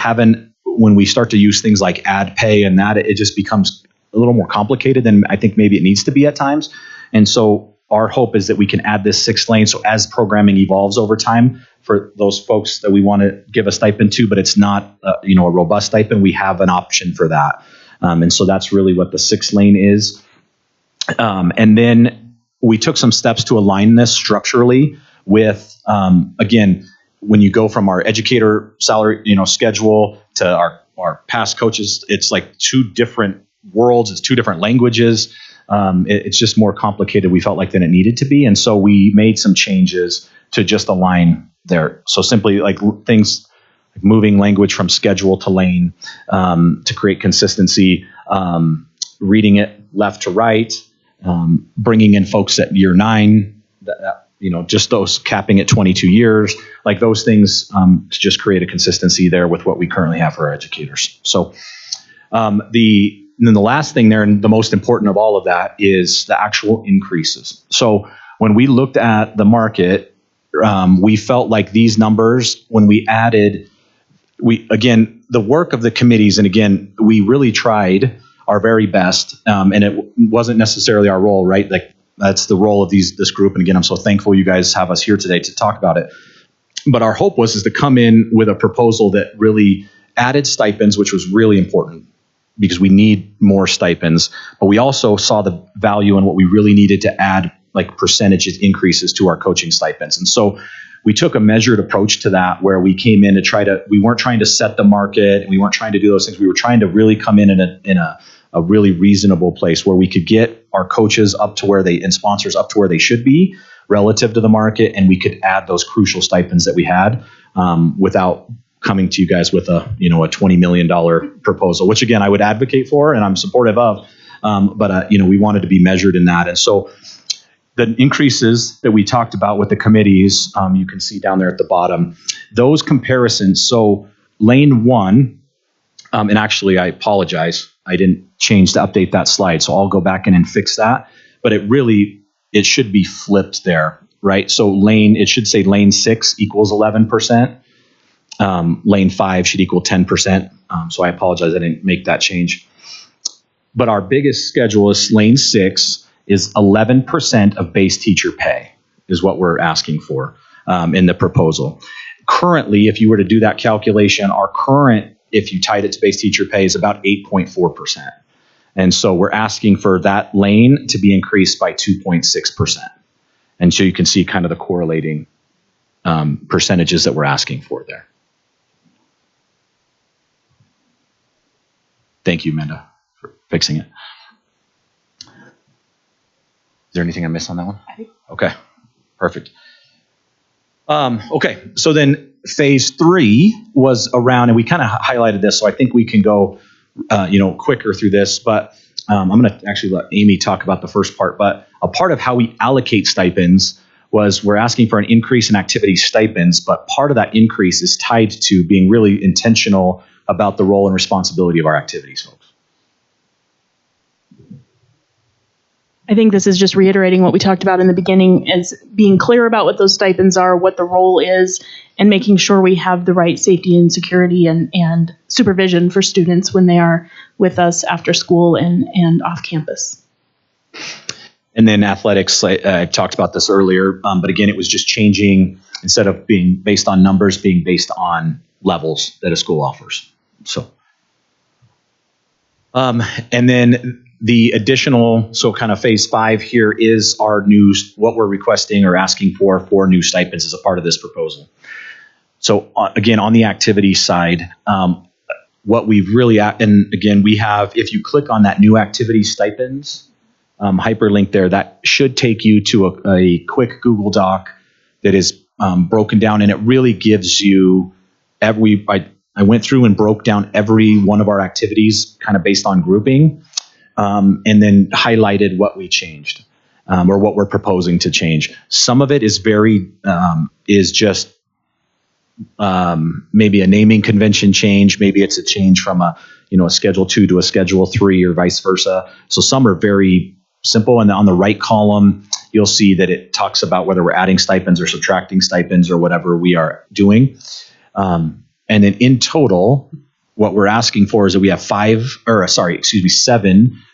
when we start to use things like ad pay and that, it just becomes a little more complicated than I think maybe it needs to be at times. And so our hope is that we can add this 6th lane. So as programming evolves over time for those folks that we want to give a stipend to, but it's not a robust stipend, we have an option for that. And so that's really what the 6th lane is. And then we took some steps to align this structurally with, again, when you go from our educator salary, schedule to our past coaches, it's like 2 different worlds, it's 2 different languages. It's just more complicated, we felt like, than it needed to be. And so we made some changes to just align there. So simply things like moving language from schedule to lane to create consistency, reading it left to right, bringing in folks at year 9, just those capping at 22 years, those things to just create a consistency there with what we currently have for our educators. So and then the last thing there, and the most important of all of that, is the actual increases. So when we looked at the market, we felt like these numbers, when we added, again, the work of the committees, and again, we really tried our very best, and it wasn't necessarily our role, right? Like that's the role of this group. And again, I'm so thankful you guys have us here today to talk about it. But our hope was to come in with a proposal that really added stipends, which was really important because we need more stipends. But we also saw the value in what we really needed to add, like percentages increases to our coaching stipends. And so we took a measured approach to that, where we came in to we weren't trying to set the market, and we weren't trying to do those things. We were trying to really come in a really reasonable place where we could get our coaches up to and sponsors up to where they should be relative to the market, and we could add those crucial stipends that we had without coming to you guys with a $20 million proposal, which again I would advocate for and I'm supportive of, but we wanted to be measured in that. And so the increases that we talked about with the committees, you can see down there at the bottom, those comparisons. So lane 1, and actually I apologize, I didn't change to update that slide, so I'll go back in and fix that. But it should be flipped there, right? So it should say lane 6 equals 11%. Lane 5 should equal 10%. So I apologize, I didn't make that change. But our biggest schedule is lane 6 is 11% of base teacher pay is what we're asking for in the proposal. Currently, if you were to do that calculation, our current, if you tied it to base teacher pay, is about 8.4%. And so we're asking for that lane to be increased by 2.6%. And so you can see kind of the correlating percentages that we're asking for there. Thank you, Minda, for fixing it. Is there anything I missed on that one? Okay, perfect. Okay, so then phase 3 was around, and we kind of highlighted this, so I think we can go quicker through this, but I'm going to actually let Amy talk about the first part. But a part of how we allocate stipends was we're asking for an increase in activity stipends, but part of that increase is tied to being really intentional about the role and responsibility of our activities folks. I think this is just reiterating what we talked about in the beginning, is being clear about what those stipends are, what the role is, and making sure we have the right safety and security and supervision for students when they are with us after school and off campus. And then athletics, I talked about this earlier, but again, it was just changing, instead of being based on numbers, being based on levels that a school offers. So, and then the additional, so kind of phase 5 here is what we're requesting or asking for new stipends as a part of this proposal. So again, on the activity side, what we've really, and again, we have, if you click on that new activity stipends hyperlink there, that should take you to a quick Google Doc that is broken down, and it really gives you I went through and broke down every one of our activities kind of based on grouping, and then highlighted what we changed or what we're proposing to change. Some of it is just maybe a naming convention change. Maybe it's a change from a Schedule 2 to a Schedule 3 or vice versa. So some are very simple. And on the right column, you'll see that it talks about whether we're adding stipends or subtracting stipends or whatever we are doing. And then in total, what we're asking for is that we have 7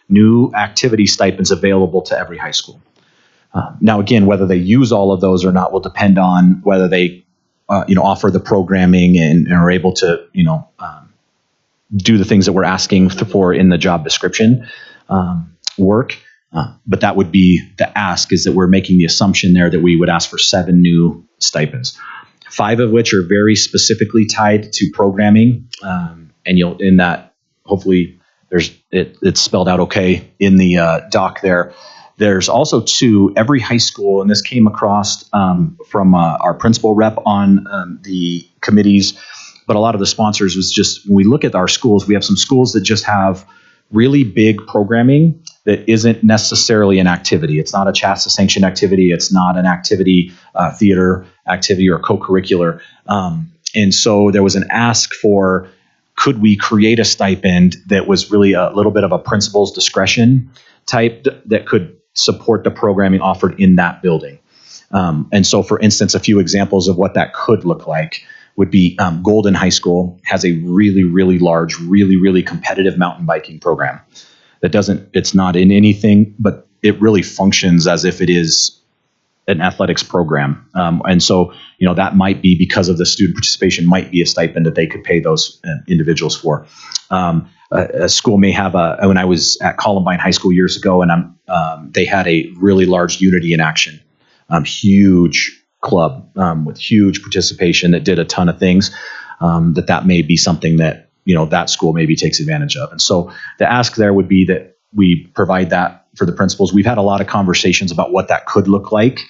new activity stipends available to every high school. Now, again, whether they use all of those or not will depend on whether they, offer the programming and are able to, do the things that we're asking for in the job description work. But that would be the ask, is that we're making the assumption there that we would ask for 7 new stipends, 5 of which are very specifically tied to programming. And in that, hopefully it's spelled out okay in the doc there. There's also 2, every high school, and this came across from our principal rep on the committees, but a lot of the sponsors was just, when we look at our schools, we have some schools that just have really big programming that isn't necessarily an activity. It's not a JASPA sanctioned activity. It's not an activity, theater activity or co-curricular. And so there was an ask for, could we create a stipend that was really a little bit of a principal's discretion type that could support the programming offered in that building. And so, for instance, a few examples of what that could look like would be Golden High School has a really, really large, really, really competitive mountain biking program that it's not in anything, but it really functions as if it is an athletics program. And so, that might be because of the student participation, might be a stipend that they could pay those individuals for. A school may have when I was at Columbine High School years ago, and they had a really large Unity in Action, huge club with huge participation that did a ton of things, that may be something that, that school maybe takes advantage of. And so the ask there would be that we provide that for the principals. We've had a lot of conversations about what that could look like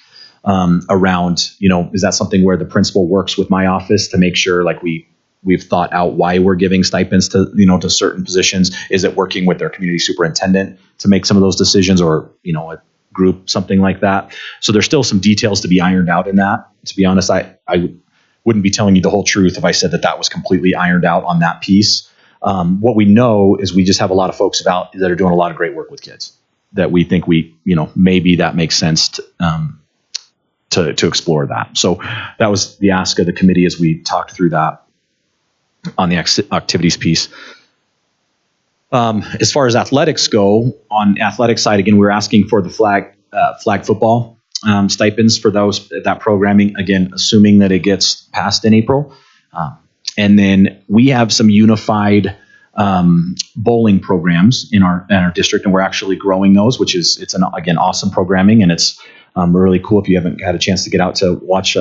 around, is that something where the principal works with my office to make sure like we've thought out why we're giving stipends to, to certain positions? Is it working with their community superintendent to make some of those decisions, or, a group, something like that? So there's still some details to be ironed out in that. To be honest, I wouldn't be telling you the whole truth if I said that was completely ironed out on that piece. What we know is we just have a lot of folks that are doing a lot of great work with kids that we think maybe that makes sense to explore that. So that was the ask of the committee as we talked through that on the activities piece. As far as athletics go, on athletic side, again, we're asking for the flag football stipends for that programming, again, assuming that it gets passed in April. And then we have some unified bowling programs in our district, and we're actually growing those, which it's again, awesome programming, and it's really cool. If you haven't had a chance to get out to watch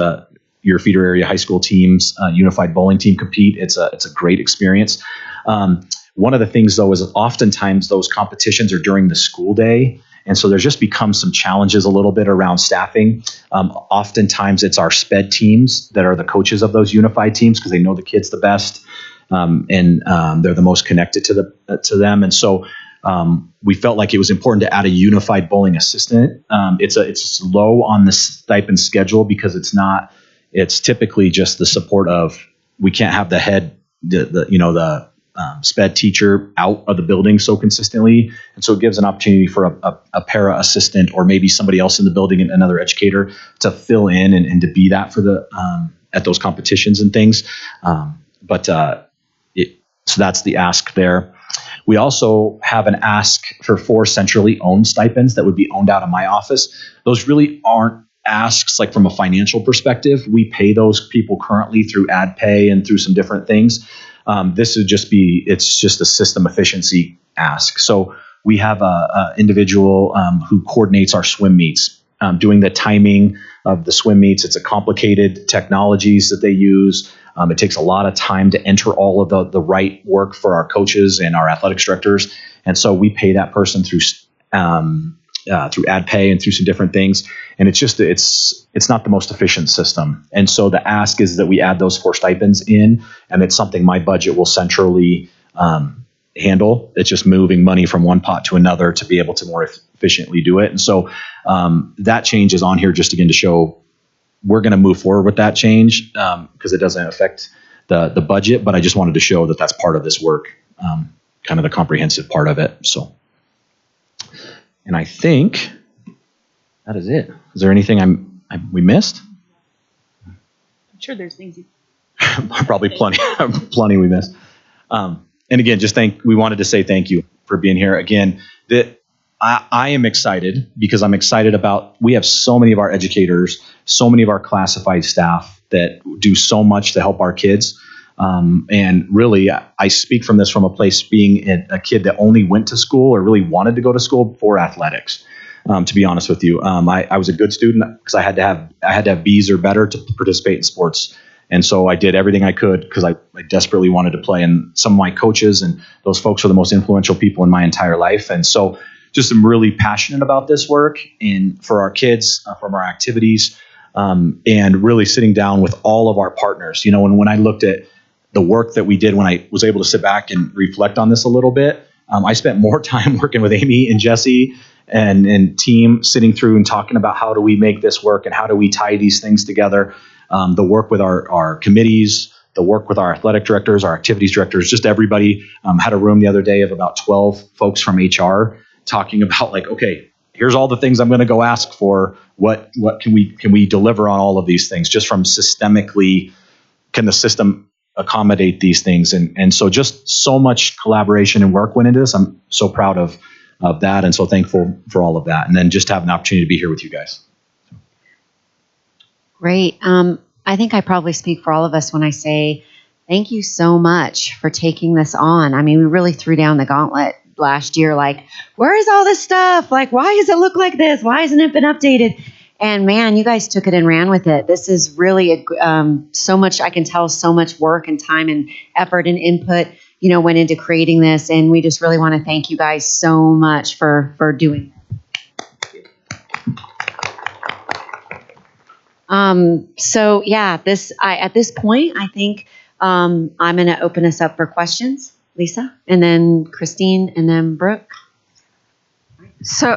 your feeder area high school teams, unified bowling team compete, it's a great experience. One of the things, though, is oftentimes those competitions are during the school day, and so there's just become some challenges a little bit around staffing. Oftentimes it's our SPED teams that are the coaches of those unified teams because they know the kids the best, and they're the most connected to them. And so we felt like it was important to add a unified bowling assistant. It's low on the stipend schedule because it's typically just the support of, we can't have the head, the SPED teacher out of the building so consistently. And so it gives an opportunity for a para assistant or maybe somebody else in the building, and another educator, to fill in and to be that for at those competitions and things. So that's the ask there. We also have an ask for 4 centrally owned stipends that would be owned out of my office. Those really aren't asks like from a financial perspective. We pay those people currently through ad pay and through some different things. This would it's just a system efficiency ask. So we have a individual who coordinates our swim meets, doing the timing of the swim meets. It's a complicated technologies that they use. It takes a lot of time to enter all of the right work for our coaches and our athletics directors. And so we pay that person through ad pay and through some different things. And it's not the most efficient system. And so the ask is that we add those 4 stipends in, and it's something my budget will centrally handle. It's just moving money from one pot to another to be able to more efficiently do it. And so that change is on here just again to show we're going to move forward with that change because it doesn't affect the budget, but I just wanted to show that that's part of this work, kind of the comprehensive part of it. So. And I think that is it. Is there anything we missed? I'm sure there's things Probably plenty we missed. And again, we wanted to say thank you for being here. Again, I am excited because I'm excited we have so many of our educators, so many of our classified staff that do so much to help our kids. And really, I speak from this from a place being a kid that only went to school or really wanted to go to school for athletics. To be honest with you, I was a good student because I had to have B's or better to participate in sports. And so I did everything I could because I desperately wanted to play. And some of my coaches and those folks are the most influential people in my entire life. And so just am really passionate about this work and for our kids, from our activities, and really sitting down with all of our partners. And when I looked at the work that we did, when I was able to sit back and reflect on this a little bit, I spent more time working with Amy and Jesse and team, sitting through and talking about how do we make this work and how do we tie these things together. The work with our committees, the work with our athletic directors, our activities directors, just everybody. Had a room the other day of about 12 folks from HR talking about okay, here's all the things I'm going to go ask for. What can we deliver on all of these things just from systemically can the system accommodate these things? And so just so much collaboration and work went into this. I'm so proud of that, and so thankful for all of that. And then just have an opportunity to be here with you guys. Great. I think I probably speak for all of us when I say thank you so much for taking this on. I mean, we really threw down the gauntlet last year, like, where is all this stuff? Like, why does it look like this? Why hasn't it been updated? And man, you guys took it and ran with it. This is really so much, I can tell, so much work and time and effort and input, went into creating this. And we just really want to thank you guys so much for doing this. So yeah, at this point, I think I'm going to open us up for questions. Lisa, and then Christine, and then Brooke. So,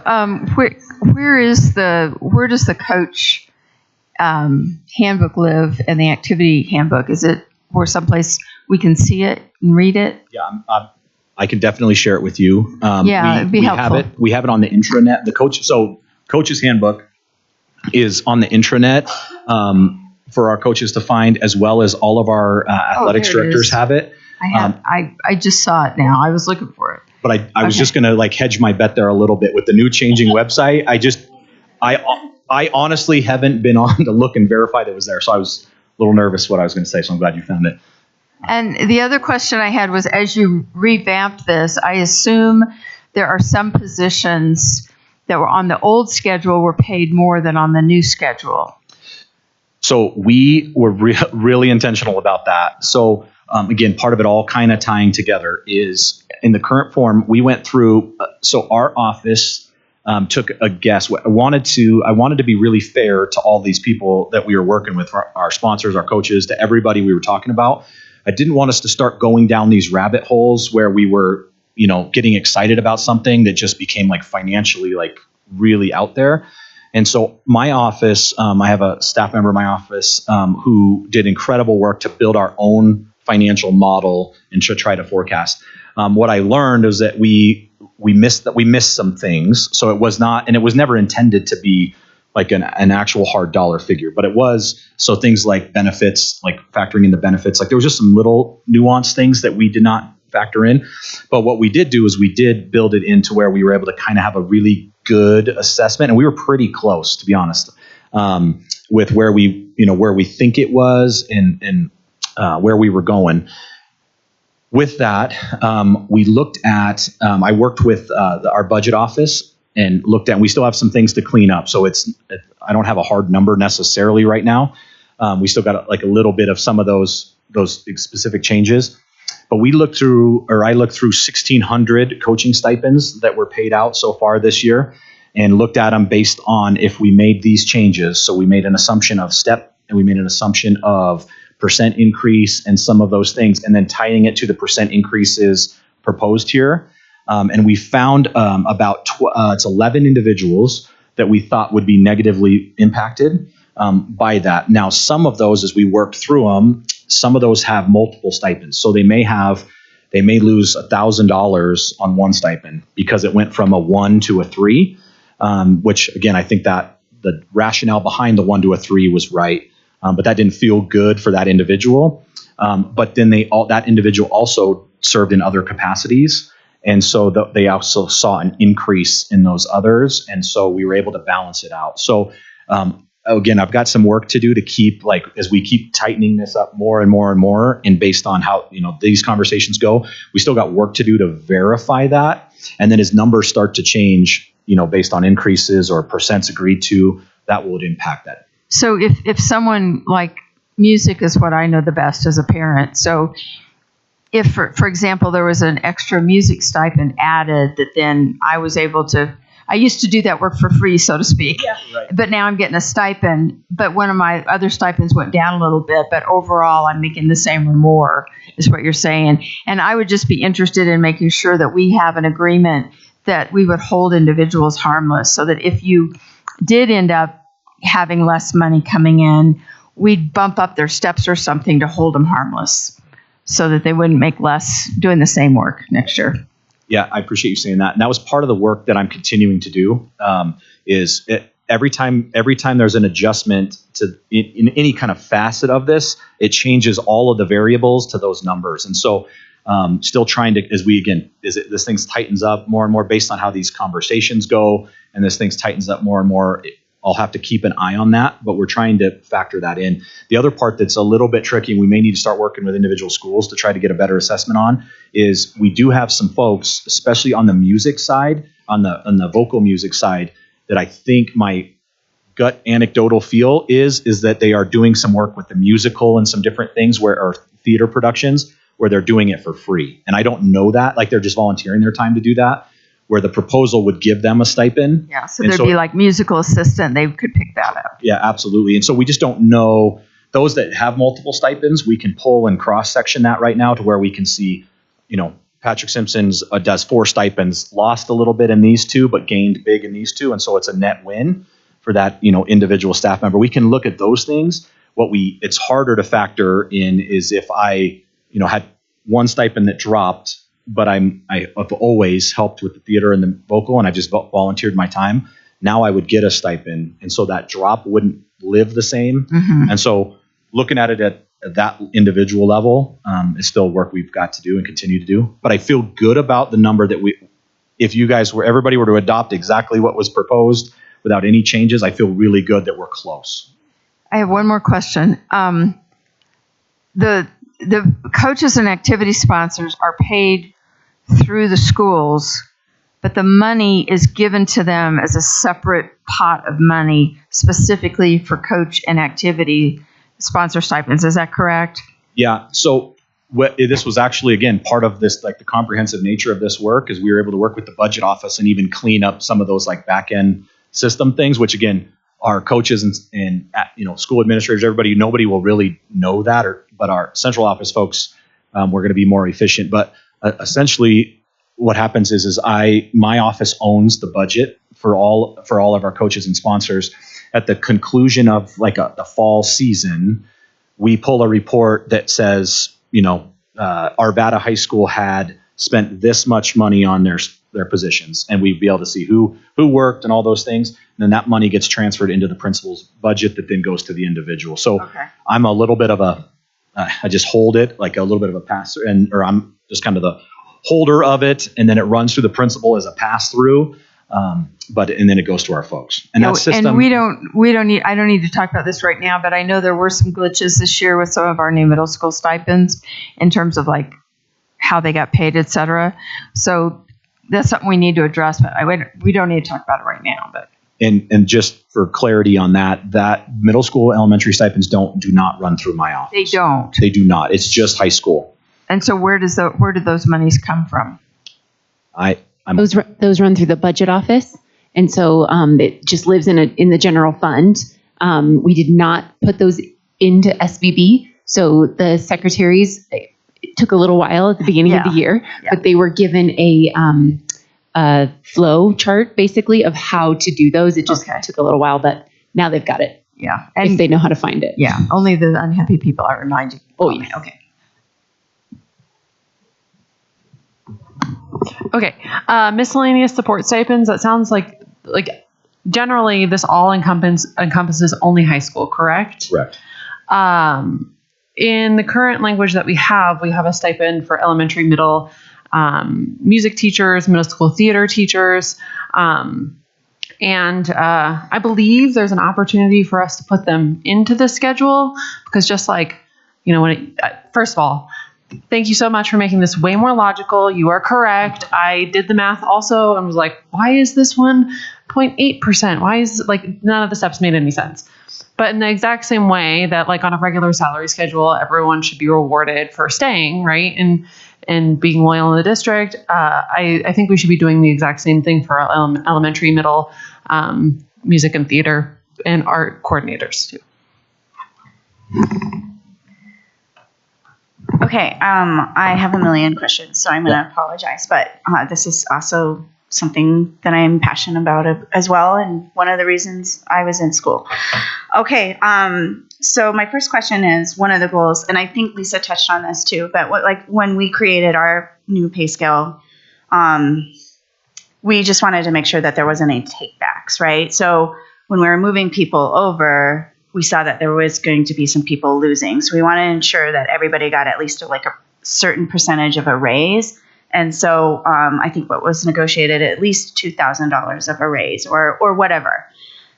where does the coach handbook live and the activity handbook? Is it or someplace we can see it and read it? Yeah, I can definitely share it with you. It'd be helpful. We have it on the intranet. Coach's handbook is on the intranet for our coaches to find, as well as all of our athletics directors have it. I just saw it now. I was looking for it. But I was just going to hedge my bet there a little bit with the new changing website. I honestly haven't been on to look and verify that it was there. So I was a little nervous what I was going to say. So I'm glad you found it. And the other question I had was, as you revamped this, I assume there are some positions that were on the old schedule were paid more than on the new schedule. So we were really intentional about that. So again, part of it all kind of tying together is in the current form, we went through, so our office took a guess. I wanted to be really fair to all these people that we were working with, our sponsors, our coaches, to everybody we were talking about. I didn't want us to start going down these rabbit holes where we were, getting excited about something that just became financially really out there. And so my office, I have a staff member in my office who did incredible work to build our own financial model and to try to forecast. What I learned is that we missed some things. So it was not, and it was never intended to be an actual hard dollar figure, but it was. So things like benefits, factoring in the benefits, there was just some little nuanced things that we did not factor in. But what we did do is we did build it into where we were able to kind of have a really good assessment, and we were pretty close, to be honest, with where we think it was and where we were going. With that, we looked at, I worked with our budget office and looked at, we still have some things to clean up. So I don't have a hard number necessarily right now. We still got a little bit of some of those specific changes. But I looked through 1,600 coaching stipends that were paid out so far this year and looked at them based on if we made these changes. So we made an assumption of step, and we made an assumption of percent increase and some of those things, and then tying it to the percent increases proposed here. And we found about 11 individuals that we thought would be negatively impacted by that. Now, some of those, as we worked through them, some of those have multiple stipends. So they may lose $1,000 on one stipend because it went from a 1 to a 3, which again, I think that the rationale behind the 1 to a 3 was right. But that didn't feel good for that individual. But then that individual also served in other capacities. And so they also saw an increase in those others. And so we were able to balance it out. So again, I've got some work to do to keep, as we keep tightening this up more and more and more, and based on how, these conversations go, we still got work to do to verify that. And then as numbers start to change, based on increases or percents agreed to, that would impact that. So if someone music is what I know the best as a parent. So if, for example, there was an extra music stipend added that then I was able to, I used to do that work for free, so to speak. Yeah. Right. But now I'm getting a stipend. But one of my other stipends went down a little bit. But overall, I'm making the same or more, is what you're saying. And I would just be interested in making sure that we have an agreement that we would hold individuals harmless, so that if you did end up having less money coming in, we'd bump up their steps or something to hold them harmless, so that they wouldn't make less doing the same work next year. Yeah, I appreciate you saying that. And that was part of the work that I'm continuing to do. every time there's an adjustment to in any kind of facet of this, it changes all of the variables to those numbers. And so still trying to, this thing tightens up more and more based on how these conversations go, and this thing tightens up more and more. I'll have to keep an eye on that, but we're trying to factor that in. The other part that's a little bit tricky, and we may need to start working with individual schools to try to get a better assessment on, is we do have some folks, especially on the music side, on the vocal music side, that I think my gut anecdotal feel is that they are doing some work with the musical and some different things or theater productions where they're doing it for free. And I don't know that, like they're just volunteering their time to do that, where the proposal would give them a stipend. Yeah, so there'd be like musical assistant, they could pick that up. Yeah, absolutely. And so we just don't know, those that have multiple stipends, we can pull and cross-section that right now to where we can see, Patrick Simpson's does 4 stipends, lost a little bit in these 2, but gained big in these 2. And so it's a net win for that, individual staff member. We can look at those things. It's harder to factor in is if I, had one stipend that dropped, but I've always helped with the theater and the vocal, and I just volunteered my time. Now I would get a stipend, and so that drop wouldn't live the same. Mm-hmm. And so looking at it at that individual level is still work we've got to do and continue to do. But I feel good about the number that if everybody were to adopt exactly what was proposed without any changes, I feel really good that we're close. I have one more question. The coaches and activity sponsors are paid through the schools, but the money is given to them as a separate pot of money specifically for coach and activity sponsor stipends. Is that correct? Yeah. So this was actually, again, part of this, like the comprehensive nature of this work is we were able to work with the budget office and even clean up some of those like back end system things, which again, our coaches and school administrators, nobody will really know that, but our central office folks, we're going to be more efficient. But essentially, what happens is my office owns the budget for all of our coaches and sponsors. At the conclusion of like the fall season, we pull a report that says, Arvada High School had spent this much money on their positions, and we'd be able to see who worked and all those things. And then that money gets transferred into the principal's budget that then goes to the individual. So I'm a little bit of I just hold it like a little bit of a pass, or I'm just kind of the holder of it, and then it runs through the principal as a pass through. And then it goes to our folks. And that system. And I don't need to talk about this right now, but I know there were some glitches this year with some of our new middle school stipends in terms of like how they got paid, et cetera. So that's something we need to address, but we don't need to talk about it right now. But and just for clarity on that middle school, elementary stipends do not run through my office. They don't. They do not. It's just high school. And so where do those monies come from? Those run through the budget office, and so it just lives in the general fund. We did not put those into SBB, so the secretaries, it took a little while at the beginning of the year, but they were given a flow chart basically of how to do those. It just took a little while, but now they've got it. Yeah, if they know how to find it. Yeah, only the unhappy people are reminded. Oh, yeah. Okay. Okay, miscellaneous support stipends. That sounds like generally this all encompasses only high school, correct? Correct. In the current language that we have a stipend for elementary, middle music teachers, middle school theater teachers, and I believe there's an opportunity for us to put them into the schedule because just like first of all, thank you so much for making this way more logical. You are correct. I did the math also and was like, why is this 1.8%? Why is none of the steps made any sense? But in the exact same way that on a regular salary schedule, everyone should be rewarded for staying, right? And being loyal in the district. I think we should be doing the exact same thing for our elementary, middle, music and theater and art coordinators too. Okay, I have a million questions, so I'm going to apologize, but this is also something that I'm passionate about as well, and one of the reasons I was in school. Okay, so my first question is one of the goals, and I think Lisa touched on this too, but when we created our new pay scale, we just wanted to make sure that there wasn't any takebacks, right? So when we were moving people over, we saw that there was going to be some people losing. So we want to ensure that everybody got at least like a certain percentage of a raise. And so I think what was negotiated, at least $2,000 of a raise or whatever.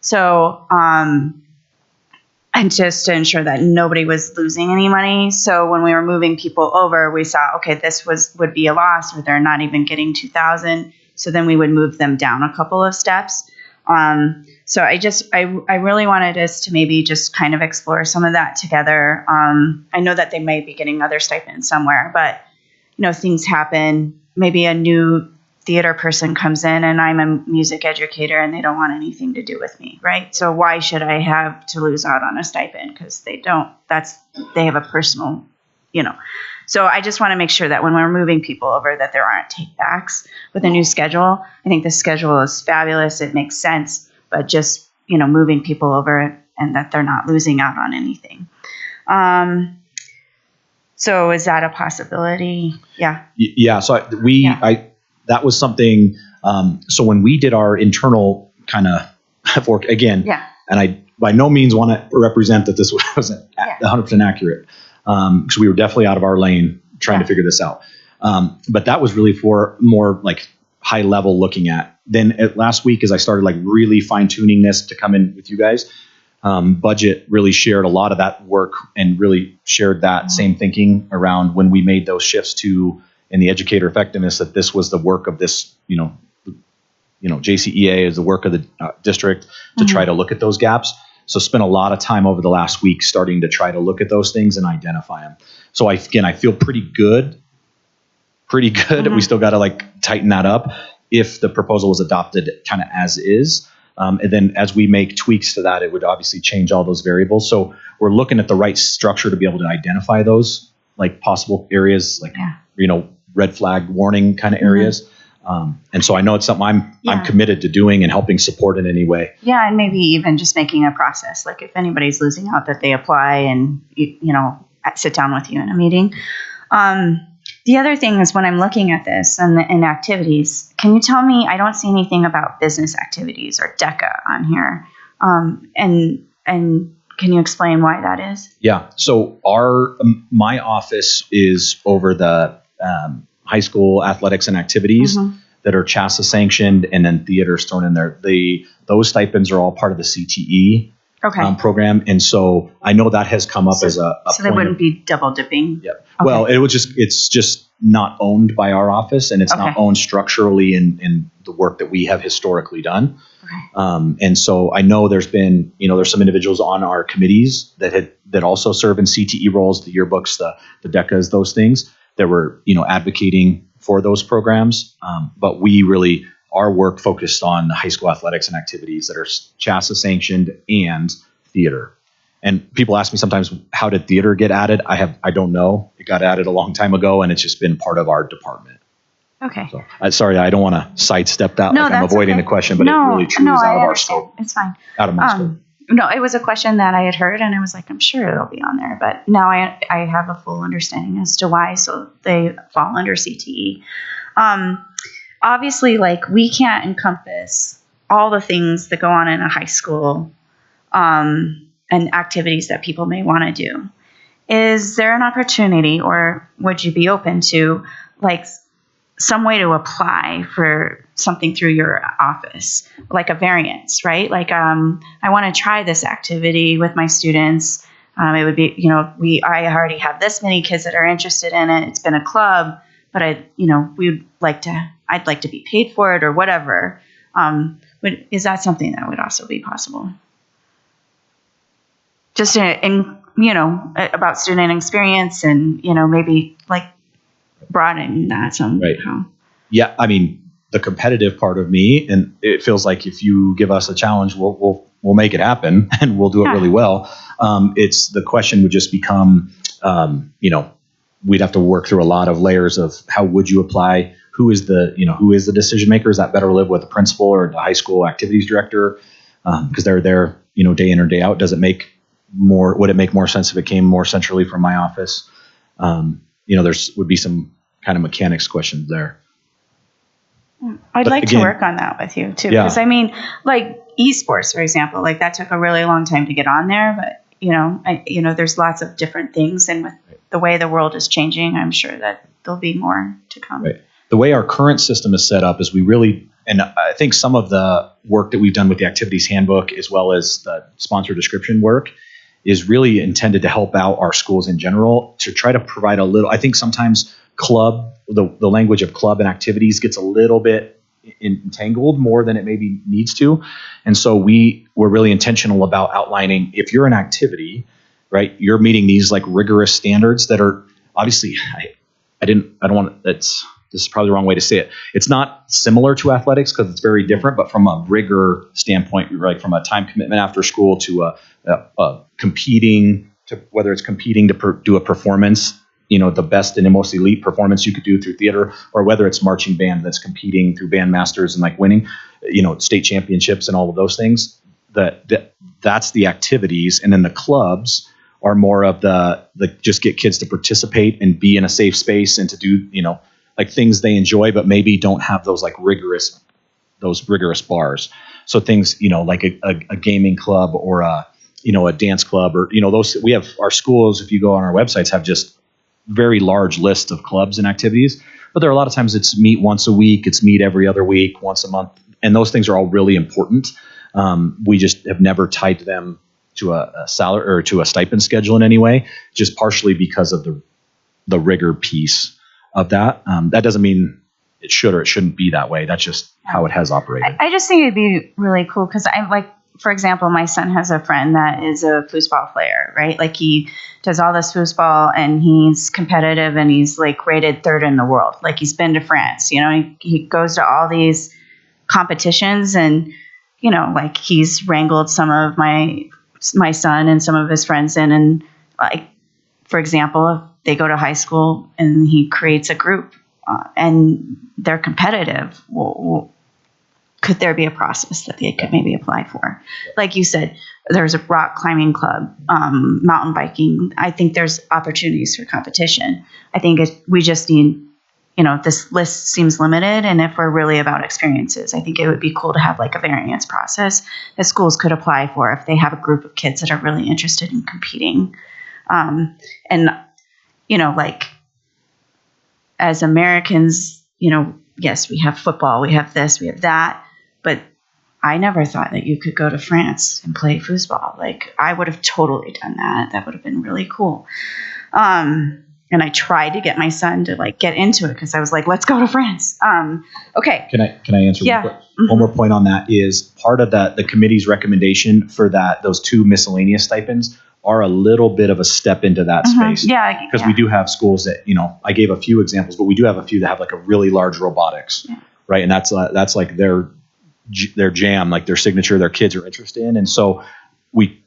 So, and just to ensure that nobody was losing any money. So when we were moving people over, we saw, okay, this would be a loss, or they're not even getting 2,000. So then we would move them down a couple of steps. So I really wanted us to maybe just kind of explore some of that together. I know that they might be getting other stipends somewhere, but things happen. Maybe a new theater person comes in and I'm a music educator and they don't want anything to do with me, right? So why should I have to lose out on a stipend? Because they have a personal, So I just want to make sure that when we're moving people over that there aren't takebacks with a new schedule. I think the schedule is fabulous. It makes sense, but just, moving people over and that they're not losing out on anything. So is that a possibility? Yeah. Yeah. So that was something. So when we did our internal kind of work again, and I by no means want to represent that this wasn't 100% accurate, because we were definitely out of our lane trying to figure this out. But that was really for more like high level looking at. Then last week, as I started like really fine tuning this to come in with you guys, Budget really shared a lot of that work and really shared that same thinking around when we made those shifts in the educator effectiveness, that this was the work of this, JCEA is the work of the district to try to look at those gaps. So spent a lot of time over the last week starting to try to look at those things and identify them. So I feel pretty good. We still got to like tighten that up if the proposal was adopted kind of as is. And then as we make tweaks to that, it would obviously change all those variables. So we're looking at the right structure to be able to identify those like possible areas, like, red flag warning kind of areas. And so I know it's something I'm committed to doing and helping support in any way. Yeah. And maybe even just making a process, like if anybody's losing out, that they apply and, sit down with you in a meeting. The other thing is when I'm looking at this and activities, can you tell me, I don't see anything about business activities or DECA on here. And can you explain why that is? Yeah. So my office is over the high school athletics and activities that are JCEA sanctioned, and then theater's thrown in there. Those stipends are all part of the CTE program. And so I know that has come up as a so they wouldn't be double dipping. Yep. Okay. Well, it's just not owned by our office, and it's not owned structurally in the work that we have historically done. Okay. And so I know there's been, there's some individuals on our committees that also serve in CTE roles, the yearbooks, the DECAs, those things that were, advocating for those programs. But we really, our work focused on high school athletics and activities that are JCEA sanctioned and theater. And people ask me sometimes, how did theater get added? I don't know. It got added a long time ago, and it's just been part of our department. Okay. So, sorry, I don't want to sidestep that. I'm avoiding the question, but it really truly is out of our scope. It's fine. Out of my scope. No, it was a question that I had heard, and I was like, I'm sure it'll be on there. But now I have a full understanding as to why. So they fall under CTE. Obviously, like we can't encompass all the things that go on in a high school and activities that people may want to do. Is there an opportunity, or would you be open to like some way to apply for something through your office, like a variance, right? Like, I want to try this activity with my students. It would be, I already have this many kids that are interested in it. It's been a club, but I'd like to be paid for it or whatever. Is that something that would also be possible? Just about student experience and, maybe like broadening that somehow. Right. Yeah. I mean, the competitive part of me, and it feels like if you give us a challenge, we'll make it happen and we'll do it really well. It's the question would just become, we'd have to work through a lot of layers of how would you apply? Who is the decision maker? Is that better live with the principal or the high school activities director? Because they're there, day in or day out. Would it make more sense if it came more centrally from my office? There's would be some kind of mechanics questions there. I'd But like again- to work on that with you too. Yeah. Because I mean, like esports, for example, like that took a really long time to get on there, but there's lots of different things, and with the way the world is changing, I'm sure that there'll be more to come. Right. The way our current system is set up is we really, and I think some of the work that we've done with the activities handbook as well as the sponsor description work is really intended to help out our schools in general to try to provide a little, I think sometimes the language of club and activities gets a little bit entangled more than it maybe needs to. And so we're really intentional about outlining if you're an activity, right, you're meeting these like rigorous standards that are obviously, this is probably the wrong way to say it. It's not similar to athletics because it's very different, but from a rigor standpoint, like from a time commitment after school to competing, to whether it's competing to do a performance, the best and the most elite performance you could do through theater, or whether it's marching band that's competing through band masters and like winning, state championships and all of those things. That's the activities, and then the clubs are more of the just get kids to participate and be in a safe space and to do like things they enjoy, but maybe don't have those rigorous bars. So things like a gaming club or a dance club or those. We have our schools. If you go on our websites, have just very large list of clubs and activities, but there are a lot of times it's meet once a week, it's meet every other week, once a month, and those things are all really important. We just have never tied them to a salary or to a stipend schedule in any way, just partially because of the rigor piece of that. That doesn't mean it should or it shouldn't be that way. That's just how it has operated. I just think it'd be really cool because I'm like, for example, my son has a friend that is a foosball player, right? Like he does all this foosball and he's competitive and he's like rated third in the world. Like he's been to France, he goes to all these competitions and, like he's wrangled some of my son and some of his friends in, and like, for example, if they go to high school and he creates a group and they're competitive, could there be a process that they could maybe apply for? Like you said, there's a rock climbing club, mountain biking. I think there's opportunities for competition. I think we just need, this list seems limited. And if we're really about experiences, I think it would be cool to have like a variance process that schools could apply for if they have a group of kids that are really interested in competing. And, like as Americans, yes, we have football, we have this, we have that, but I never thought that you could go to France and play foosball. Like I would have totally done that. That would have been really cool. And I tried to get my son to like get into it because I was like, let's go to France. Okay. Can I answer? Yeah. Real quick? One more point on that is part of the committee's recommendation for those 2 miscellaneous stipends are a little bit of a step into that space. Yeah. Because we do have schools that, I gave a few examples, but we do have a few that have like a really large robotics, right? And that's like their jam, like their signature, their kids are interested in. And so we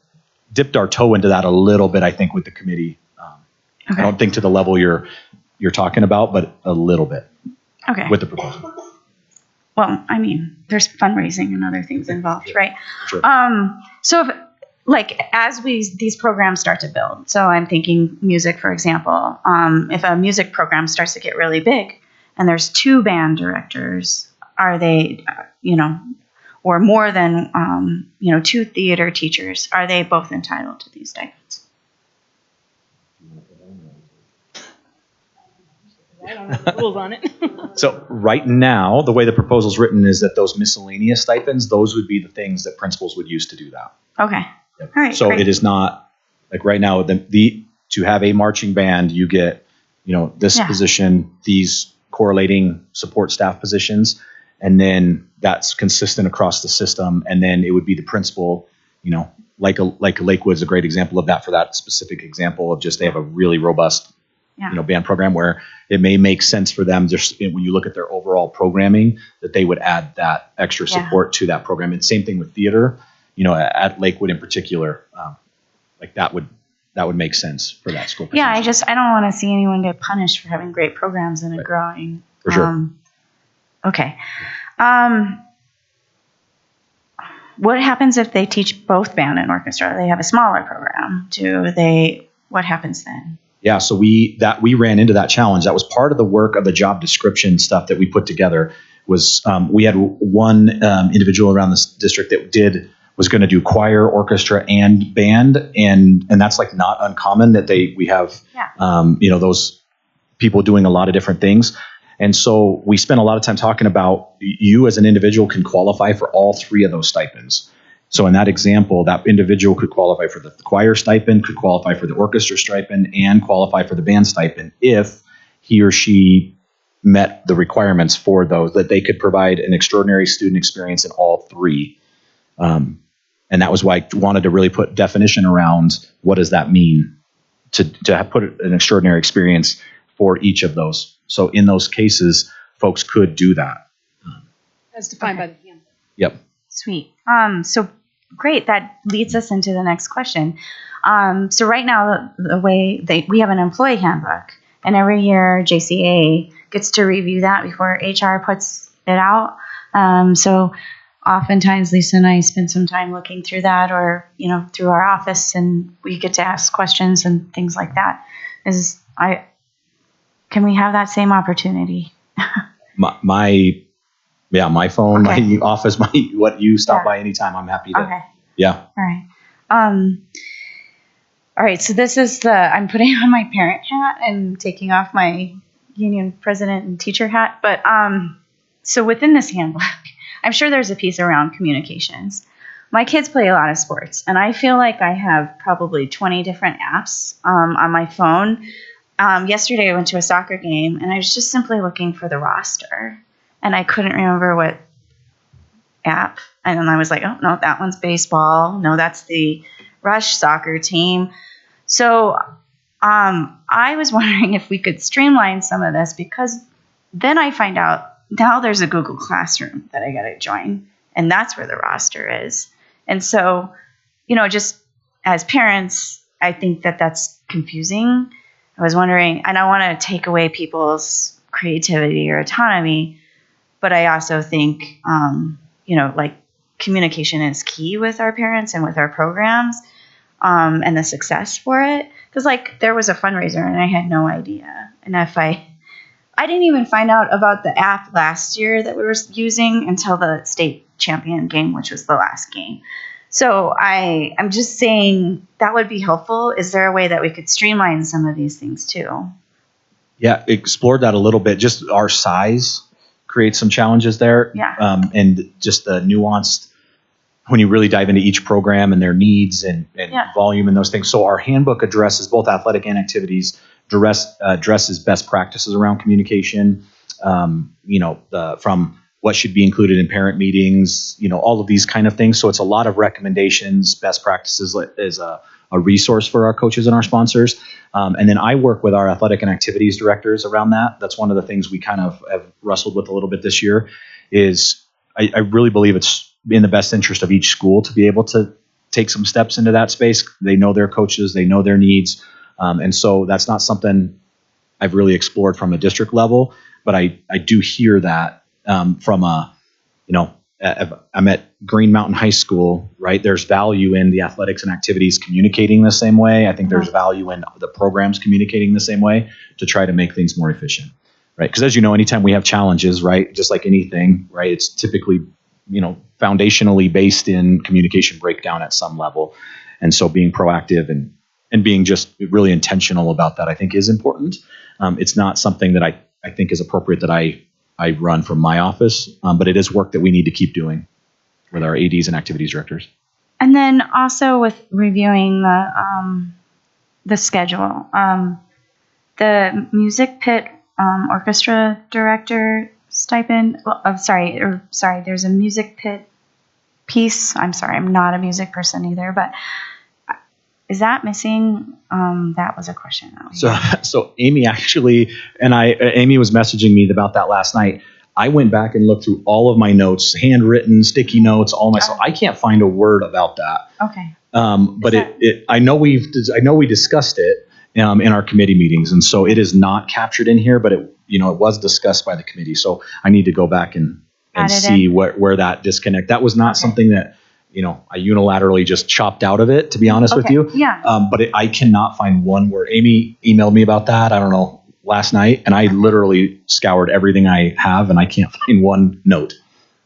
dipped our toe into that a little bit, I think, with the committee. I don't think to the level you're talking about, but a little bit with the proposal. Well, I mean, there's fundraising and other things involved, right? Sure. So if, as these programs start to build, so I'm thinking music, for example, if a music program starts to get really big and there's 2 band directors, are they, or more than, 2 theater teachers, are they both entitled to these stipends? I don't know the rules on it. So right now, the way the proposal is written is that those miscellaneous stipends, those would be the things that principals would use to do that. Okay. All right. So great. it is not like right now to have a marching band, you get, this position, these correlating support staff positions, and then that's consistent across the system. And then it would be the principal, like Lakewood's a great example of that for that specific example of just, they have a really robust, band program where it may make sense for them just when you look at their overall programming that they would add that extra support to that program. And same thing with theater, at Lakewood in particular, like that would make sense for that school. Yeah, I don't want to see anyone get punished for having great programs and it growing. For sure. Okay. What happens if they teach both band and orchestra? They have a smaller program. What happens then? Yeah, so we ran into that challenge. That was part of the work of the job description stuff that we put together. was we had one individual around this district that was going to do choir, orchestra, and band, and that's like not uncommon that we have those people doing a lot of different things. And so we spent a lot of time talking about you as an individual can qualify for all three of those stipends. So in that example, that individual could qualify for the choir stipend, could qualify for the orchestra stipend, and qualify for the band stipend if he or she met the requirements for those, that they could provide an extraordinary student experience in all three. And that was why I wanted to really put definition around what does that mean to put an extraordinary experience for each of those. So in those cases, folks could do that. As defined by the handbook. Yep. Sweet. So great. That leads us into the next question. So right now, the way we have an employee handbook, and every year Jcea gets to review that before HR puts it out. So oftentimes Lisa and I spend some time looking through that, or through our office, and we get to ask questions and things like that. Can we have that same opportunity? My phone, okay. My office, what you stop by anytime. I'm happy to. Okay. Yeah. All right. All right. So this is I'm putting on my parent hat and taking off my union president and teacher hat. But so within this handbook, I'm sure there's a piece around communications. My kids play a lot of sports, and I feel like I have probably 20 different apps on my phone. Yesterday I went to a soccer game, and I was just simply looking for the roster, and I couldn't remember what app. And then I was like, oh, no, that one's baseball. No, that's the Rush soccer team. So I was wondering if we could streamline some of this, because then I find out now there's a Google Classroom that I got to join, and that's where the roster is. And so, just as parents, I think that that's confusing. I was wondering, and I want to take away people's creativity or autonomy, but I also think, like communication is key with our parents and with our programs, and the success for it. Because there was a fundraiser and I had no idea. And I didn't even find out about the app last year that we were using until the state champion game, which was the last game. So I'm just saying that would be helpful. Is there a way that we could streamline some of these things too? Yeah, explored that a little bit. Just our size creates some challenges there. Yeah. And just the nuanced, when you really dive into each program and their needs and volume and those things. So our handbook addresses both athletic and activities, addresses best practices around communication, from what should be included in parent meetings, all of these kind of things. So it's a lot of recommendations, best practices as a resource for our coaches and our sponsors. And then I work with our athletic and activities directors around that. That's one of the things we kind of have wrestled with a little bit this year is I really believe it's in the best interest of each school to be able to take some steps into that space. They know their coaches, they know their needs. And so that's not something I've really explored from a district level, but I do hear that from I'm at Green Mountain High School, right? There's value in the athletics and activities communicating the same way. I think there's value in the programs communicating the same way to try to make things more efficient, right? Because as you know, anytime we have challenges, right, just like anything, right, it's typically, foundationally based in communication breakdown at some level. And so being proactive and being just really intentional about that, I think is important. It's not something that I think is appropriate that I run from my office, but it is work that we need to keep doing with our ADs and activities directors. And then also with reviewing the schedule, the music pit orchestra director stipend. There's a music pit piece. I'm sorry, I'm not a music person either, but is that missing? That was a question. So Amy actually, Amy was messaging me about that last night. I went back and looked through all of my notes, handwritten, sticky notes, all my stuff. I can't find a word about that. Okay. But I know we discussed it in our committee meetings, and so it is not captured in here, but it was discussed by the committee. So I need to go back and see where that disconnect. That was not something that I unilaterally just chopped out of it, to be honest with you. Yeah. But I cannot find one word. Amy emailed me about that. I don't know last night, and I literally scoured everything I have, and I can't find one note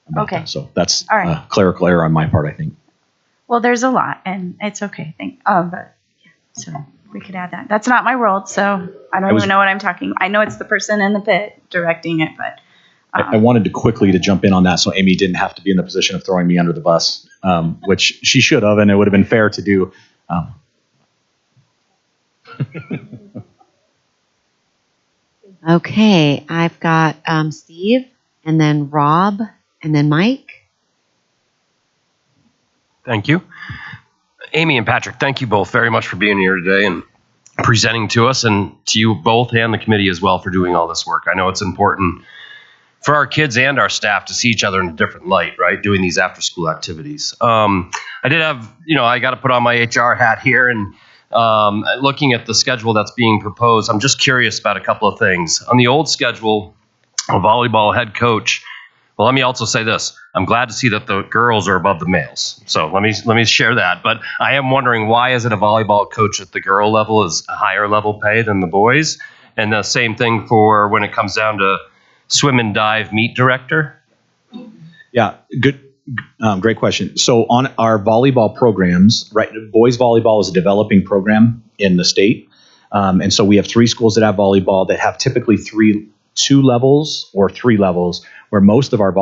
about Okay. that. So that's All right. a clerical error on my part, I think. Well, there's a lot, and it's okay. But yeah, so we could add that. That's not my world, so I don't even know what I'm talking. I know it's the person in the pit directing it, but I wanted to quickly to jump in on that, so Amy didn't have to be in the position of throwing me under the bus, which she should have, and it would have been fair to do. Okay, I've got Steve, and then Rob, and then Mike. Thank you. Amy and Patrick, thank you both very much for being here today and presenting to us, and to you both and the committee as well for doing all this work. I know it's important for our kids and our staff to see each other in a different light, right? Doing these after school activities. I did have, I got to put on my HR hat here, and looking at the schedule that's being proposed, I'm just curious about a couple of things. On the old schedule, a volleyball head coach, well, let me also say this. I'm glad to see that the girls are above the males. So let me share that. But I am wondering, why is it a volleyball coach at the girl level is a higher level pay than the boys? And the same thing for when it comes down to swim and dive meet director? Yeah, good. Great question. So on our volleyball programs, right, boys volleyball is a developing program in the state. And so we have 3 schools that have volleyball that have typically 2 levels or 3 levels, where most of our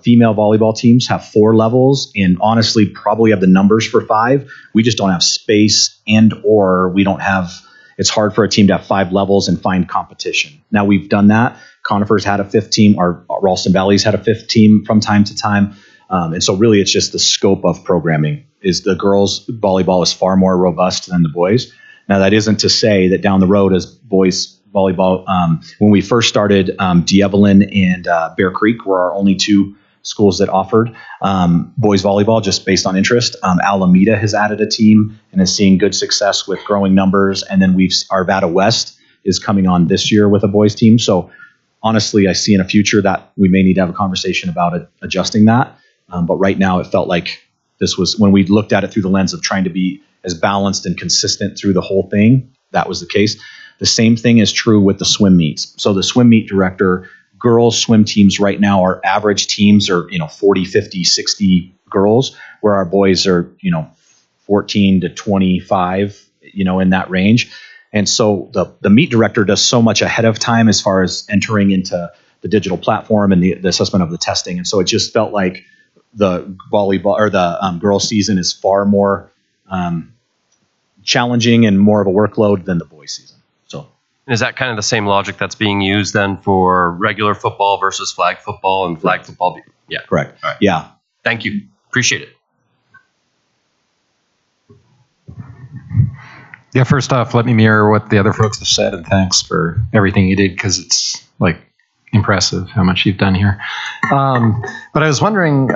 female volleyball teams have 4 levels, and honestly probably have the numbers for 5. We just don't have space, or we don't have, it's hard for a team to have 5 levels and find competition. Now we've done that. Conifer's had a 5th team, our Ralston Valley's had a 5th team from time to time. And so really it's just the scope of programming. Is the girls volleyball is far more robust than the boys. Now that isn't to say that down the road as boys volleyball, when we first started, D'Evelyn and Bear Creek were our only 2 schools that offered boys volleyball just based on interest. Alameda has added a team and is seeing good success with growing numbers. And then Arvada West is coming on this year with a boys team. So honestly, I see in a future that we may need to have a conversation about it, adjusting that. But right now it felt like this was, when we looked at it through the lens of trying to be as balanced and consistent through the whole thing, that was the case. The same thing is true with the swim meets. So the swim meet director, girls swim teams right now, our average teams are, 40, 50, 60 girls, where our boys are, 14 to 25, in that range. And so the meet director does so much ahead of time as far as entering into the digital platform and the assessment of the testing. And so it just felt like the volleyball or the girls season is far more challenging and more of a workload than the boys season. Is that kind of the same logic that's being used then for regular football versus flag football and flag football? Yeah. Correct. All right. Yeah. Thank you. Appreciate it. Yeah, first off, let me mirror what the other folks have said, and thanks for everything you did, because it's impressive how much you've done here. But I was wondering,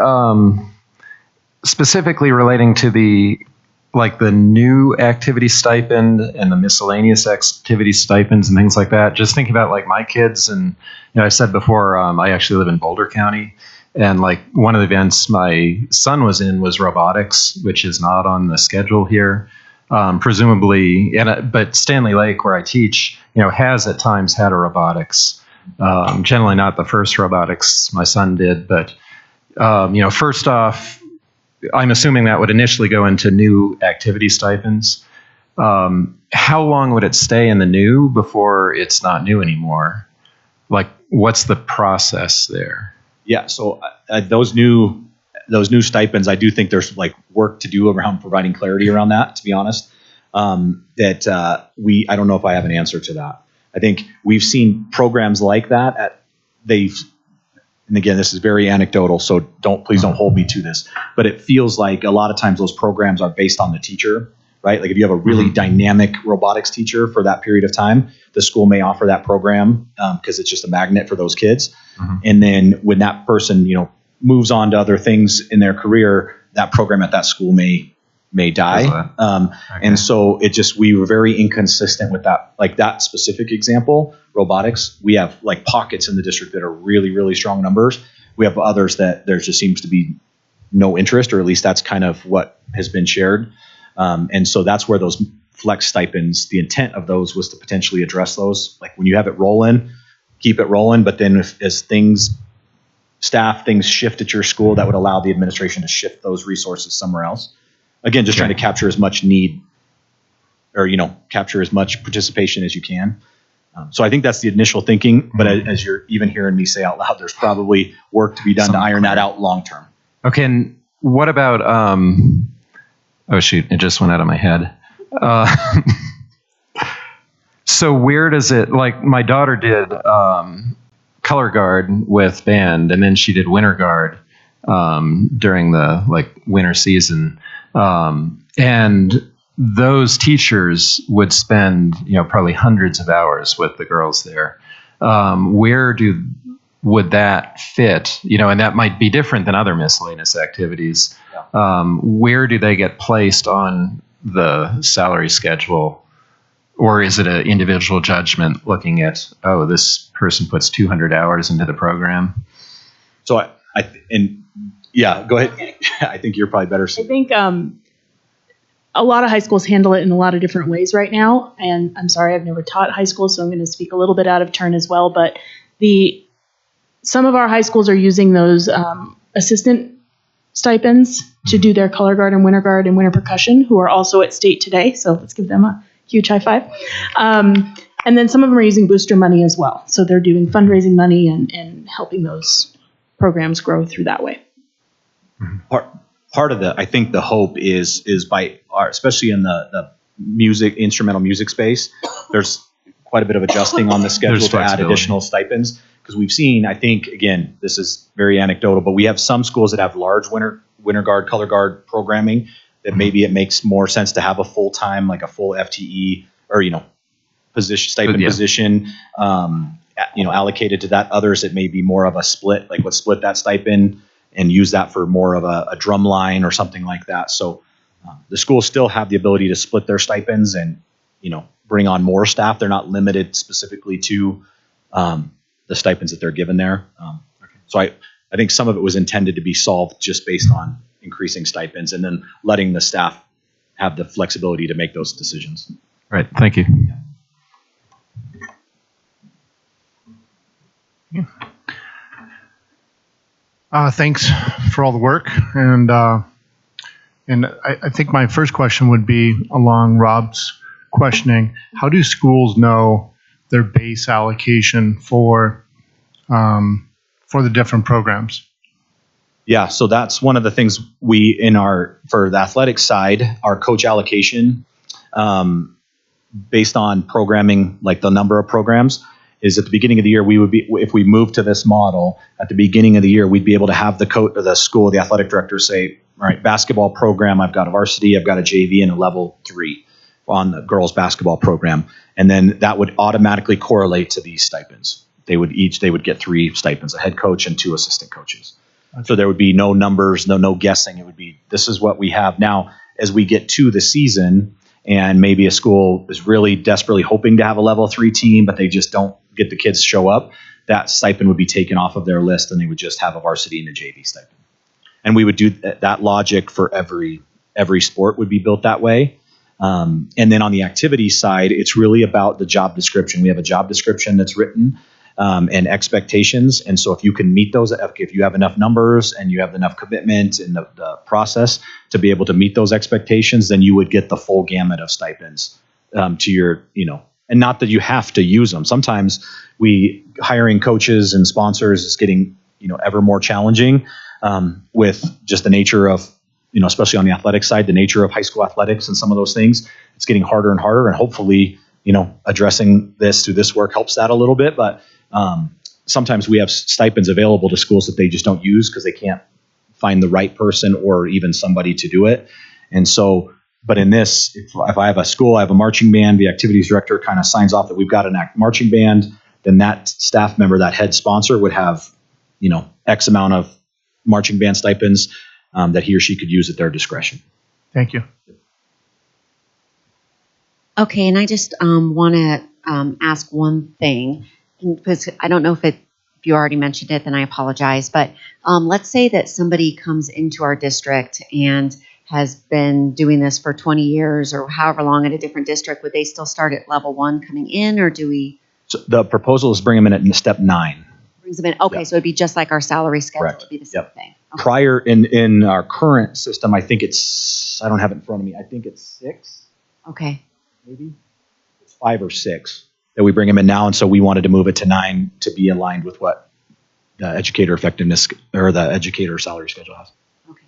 specifically relating to the new activity stipend and the miscellaneous activity stipends and things like that. Just thinking about my kids, and I said before, I actually live in Boulder County, and one of the events my son was in was robotics, which is not on the schedule here. Presumably, but Stanley Lake, where I teach, has at times had a robotics. Generally not the first robotics my son did, but first off, I'm assuming that would initially go into new activity stipends. How long would it stay in the new before it's not new anymore? What's the process there? Yeah, so those new stipends, I do think there's work to do around providing clarity around that, to be honest. I don't know if I have an answer to that. I think we've seen programs like that and again, this is very anecdotal, so please don't hold me to this, but it feels like a lot of times those programs are based on the teacher, right? If you have a really dynamic robotics teacher for that period of time, the school may offer that program because it's just a magnet for those kids. And then when that person, moves on to other things in their career, that program at that school may die. And so we were very inconsistent with that. That specific example, robotics, we have pockets in the district that are really, really strong numbers. We have others that there just seems to be no interest, or at least that's kind of what has been shared. And so that's where those flex stipends, the intent of those was to potentially address those. Like when you have it rolling, keep it rolling. But then as things shift at your school, that would allow the administration to shift those resources somewhere else. Again, just trying to capture as much need or, capture as much participation as you can. So I think that's the initial thinking. But as you're even hearing me say out loud, there's probably work to be done to iron that out long term. Okay, and what about, oh shoot, it just went out of my head. So where does it, like my daughter did color guard with band, and then she did winter guard during the winter season. And those teachers would spend, probably hundreds of hours with the girls there. Would that fit? And that might be different than other miscellaneous activities. Where do they get placed on the salary schedule? Or is it an individual judgment looking at, this person puts 200 hours into the program? So go ahead. I think you're probably better. I think a lot of high schools handle it in a lot of different ways right now. And I'm sorry, I've never taught high school, so I'm going to speak a little bit out of turn as well. But some of our high schools are using those assistant stipends to do their color guard and winter percussion, who are also at state today. So let's give them a huge high five. And then some of them are using booster money as well. So they're doing fundraising money and helping those programs grow through that way. Part of I think the hope is by especially in the instrumental music space, there's quite a bit of adjusting on the schedule to add additional stipends. Because we've seen, I think, again, this is very anecdotal, but we have some schools that have large winter guard, color guard programming that maybe it makes more sense to have a full-time, like a full FTE or, position, allocated to that. Others, it may be more of a split, like let's split that stipend and use that for more of a drum line or something like that. So the schools still have the ability to split their stipends and, bring on more staff. They're not limited specifically to the stipends that they're given there. So I think some of it was intended to be solved just based on increasing stipends and then letting the staff have the flexibility to make those decisions. Right. Thank you. Thanks for all the work. And I think my first question would be along Rob's questioning. How do schools know their base allocation for the different programs? Yeah, so that's one of the things for the athletics side, our coach allocation, based on programming, like the number of programs, is at the beginning of the year, if we move to this model, at the beginning of the year, we'd be able to have the school, the athletic director say, all right, basketball program, I've got a varsity, I've got a JV and a level 3 on the girls basketball program. And then that would automatically correlate to these stipends. They would get 3 stipends, a head coach and 2 assistant coaches. So there would be no numbers, no guessing. It would be, this is what we have. Now, as we get to the season and maybe a school is really desperately hoping to have a level 3 team, but they just don't get the kids to show up, that stipend would be taken off of their list and they would just have a varsity and a JV stipend. And we would do that logic for every sport would be built that way. And then on the activity side, it's really about the job description. We have a job description that's written and expectations. And so if you can meet those, if you have enough numbers and you have enough commitment in the process to be able to meet those expectations, then you would get the full gamut of stipends to your, and not that you have to use them. Sometimes hiring coaches and sponsors is getting, ever more challenging with just the nature of, especially on the athletic side, the nature of high school athletics and some of those things. It's getting harder and harder, and hopefully, addressing this through this work helps that a little bit. But sometimes we have stipends available to schools that they just don't use because they can't find the right person or even somebody to do it. And so, but in this, if I have a school, I have a marching band, the activities director kind of signs off that we've got an marching band, then that staff member, that head sponsor would have, X amount of marching band stipends that he or she could use at their discretion. Thank you. Okay, and I just want to ask one thing, because I don't know if you already mentioned it, then I apologize. But let's say that somebody comes into our district and has been doing this for 20 years or however long at a different district, would they still start at level 1 coming in, or do we So the proposal is bring them in at step 9. brings them in? Okay, Yeah. so it'd be just like our salary schedule. Correct. It'd be the same Yep. thing. Prior in our current system, I think I don't have it in front of me. I think it's 6, Okay. maybe. It's 5 or 6 that we bring them in now. And so we wanted to move it to 9 to be aligned with what the educator effectiveness or the educator salary schedule has. Okay.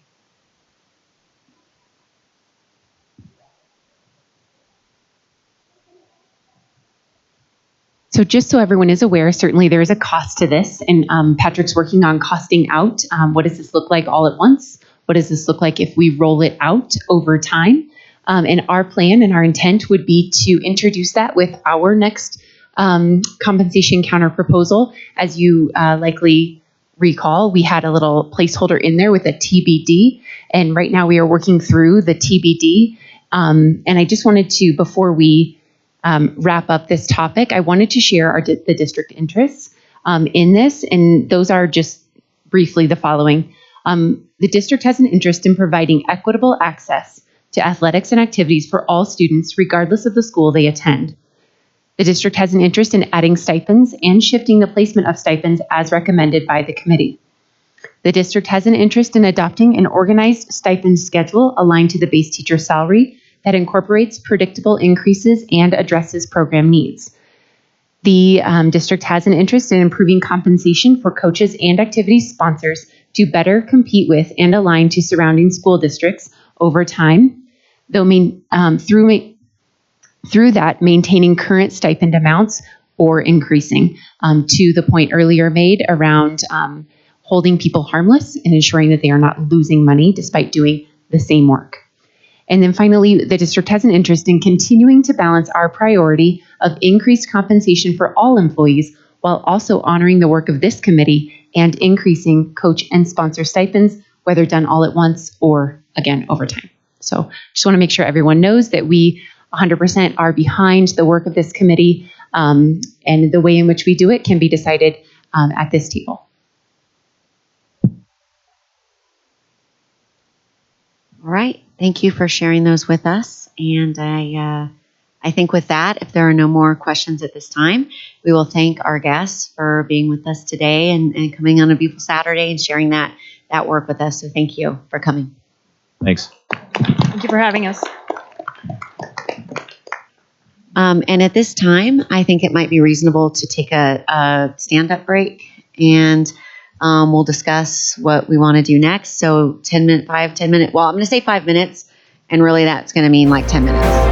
So just so everyone is aware, certainly there is a cost to this, and Patrick's working on costing out. What does this look like all at once? What does this look like if we roll it out over time? And our plan and our intent would be to introduce that with our next compensation counter proposal. As you likely recall, we had a little placeholder in there with a TBD, and right now we are working through the TBD. And I just wanted to, before we wrap up this topic, I wanted to share the district interests in this, and those are just briefly the following. The district has an interest in providing equitable access to athletics and activities for all students, regardless of the school they attend. The district has an interest in adding stipends and shifting the placement of stipends as recommended by the committee. The district has an interest in adopting an organized stipend schedule aligned to the base teacher salary that incorporates predictable increases and addresses program needs. The district has an interest in improving compensation for coaches and activity sponsors to better compete with and align to surrounding school districts over time, though through that maintaining current stipend amounts or increasing, to the point earlier made around holding people harmless and ensuring that they are not losing money despite doing the same work. And then finally, the district has an interest in continuing to balance our priority of increased compensation for all employees while also honoring the work of this committee and increasing coach and sponsor stipends, whether done all at once or, again, over time. So just want to make sure everyone knows that we 100% are behind the work of this committee, and the way in which we do it can be decided at this table. All right. Thank you for sharing those with us. And I think with that, if there are no more questions at this time, we will thank our guests for being with us today and coming on a beautiful Saturday and sharing that work with us. So thank you for coming. Thanks. Thank you for having us. And at this time, I think it might be reasonable to take a stand-up break, and we'll discuss what we want to do next. So 10 minute, well, I'm going to say 5 minutes, and really that's going to mean like 10 minutes.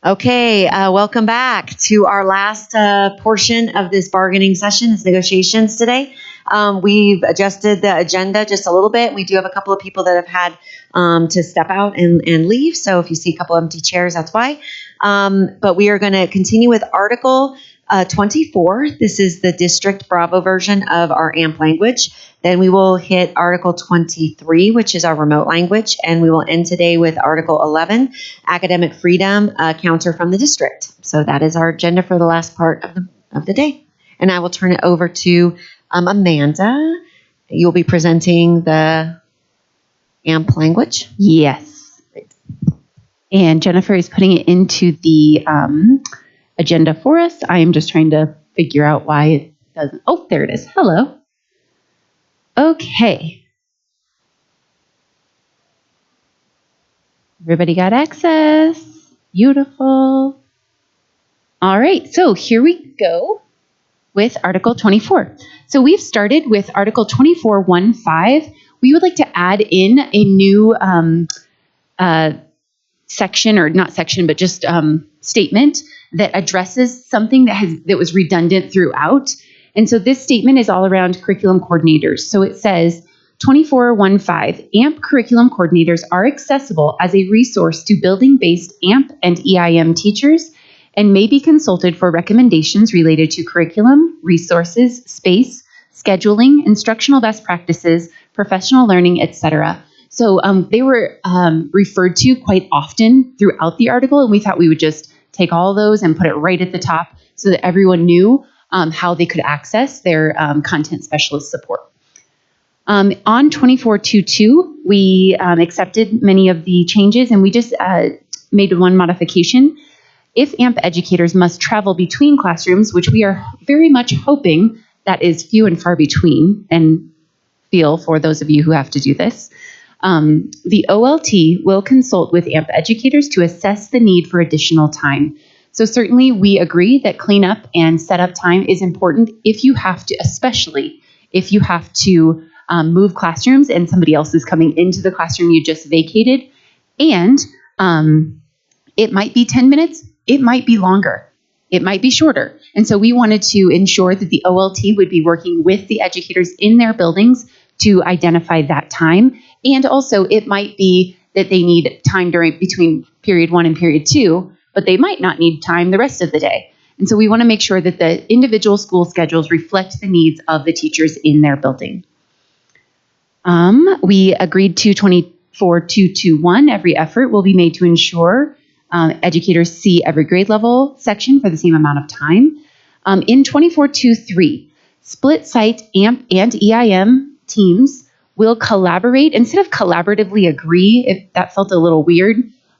Okay, welcome back to our last portion of this bargaining session, this negotiations today. We've adjusted the agenda just a little bit. We do have a couple of people that have had to step out and leave. So if you see a couple empty chairs, that's why. But we are going to continue with Article 24. This is the District Bravo version of our AMP language. Then we will hit Article 23, which is our remote language. And we will end today with Article 11, Academic Freedom, counter from the district. So that is our agenda for the last part of the day. And I will turn it over to Amanda. You'll be presenting the AMP language. Yes. And Jennifer is putting it into the agenda for us. I am just trying to figure out why it doesn't. Oh, there it is. Hello. Okay. Everybody got access. Beautiful. All right. So here we go with Article 24. So we've started with Article 24.1.5. We would like to add in a new section, or not section, but just statement that addresses something that was redundant throughout. And so this statement is all around curriculum coordinators. So it says 24.1.5, AMP curriculum coordinators are accessible as a resource to building-based AMP and EIM teachers and may be consulted for recommendations related to curriculum, resources, space, scheduling, instructional best practices, professional learning, etc. So they were referred to quite often throughout the article, and we thought we would just take all those and put it right at the top so that everyone knew how they could access their content specialist support. On 24.2.2, we accepted many of the changes, and we just made one modification. If AMP educators must travel between classrooms, which we are very much hoping that is few and far between, and feel for those of you who have to do this, the OLT will consult with AMP educators to assess the need for additional time. So certainly we agree that cleanup and setup time is important if you have to, especially if you have to move classrooms and somebody else is coming into the classroom you just vacated. And it might be 10 minutes, it might be longer, it might be shorter. And so we wanted to ensure that the OLT would be working with the educators in their buildings to identify that time. And also it might be that they need time between period 1 and period 2, but they might not need time the rest of the day. And so we want to make sure that the individual school schedules reflect the needs of the teachers in their building. We agreed to 24.2.2.1, every effort will be made to ensure educators see every grade level section for the same amount of time. In 24.2.3, split site AMP and EIM teams will collaborate, instead of collaboratively agree, if that felt a little weird,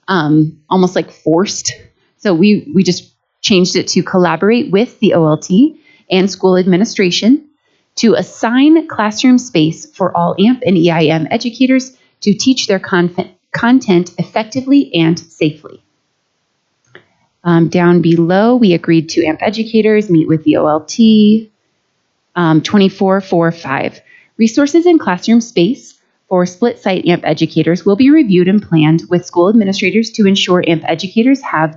almost like forced. So we just changed it to collaborate with the OLT and school administration to assign classroom space for all AMP and EIM educators to teach their content effectively and safely. Down below, we agreed to AMP educators meet with the OLT. 24.4.5. Resources in classroom space for split site AMP educators will be reviewed and planned with school administrators to ensure AMP educators have,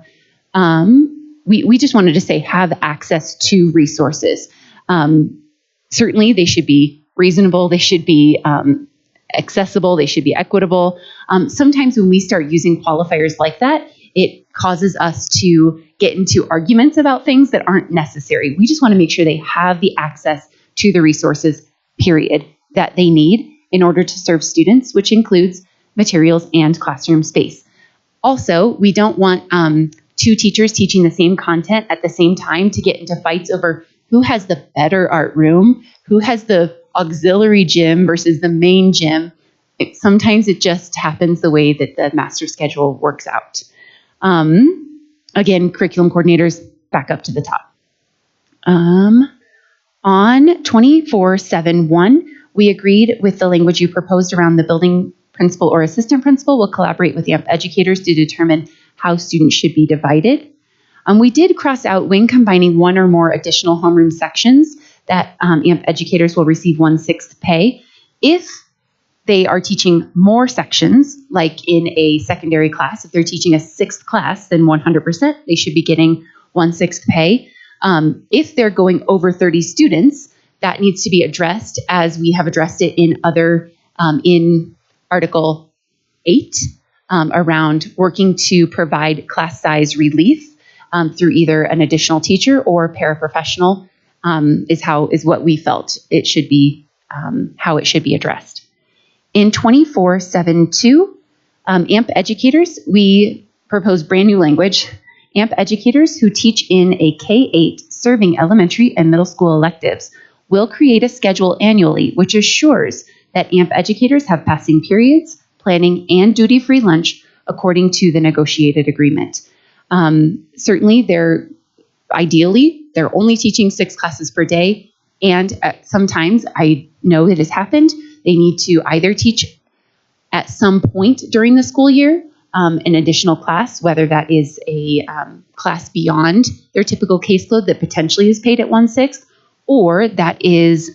we just wanted to say have access to resources. Certainly they should be reasonable, they should be accessible, they should be equitable. Sometimes when we start using qualifiers like that, it causes us to get into arguments about things that aren't necessary. We just want to make sure they have the access to the resources, period, that they need in order to serve students, which includes materials and classroom space. Also, we don't want two teachers teaching the same content at the same time to get into fights over who has the better art room, who has the auxiliary gym versus the main gym. Sometimes it just happens the way that the master schedule works out. Again, curriculum coordinators back up to the top. On 24.7.1, we agreed with the language you proposed around the building principal or assistant principal will collaborate with the AMP educators to determine how students should be divided. We did cross out when combining one or more additional homeroom sections that AMP educators will receive 1/6 pay. If they are teaching more sections, like in a secondary class, if they're teaching a 6th class, then 100% they should be getting 1/6 pay. If they're going over 30 students, that needs to be addressed as we have addressed it in in Article 8, around working to provide class size relief through either an additional teacher or paraprofessional, is what we felt it should be, how it should be addressed. In 2472, AMP educators, we propose brand new language. AMP educators who teach in a K-8 serving elementary and middle school electives will create a schedule annually which assures that AMP educators have passing periods, planning, and duty-free lunch according to the negotiated agreement. Certainly, ideally, they're only teaching 6 classes per day, and sometimes I know it has happened. They need to either teach at some point during the school year an additional class, whether that is a class beyond their typical caseload that potentially is paid at 1/6, or that is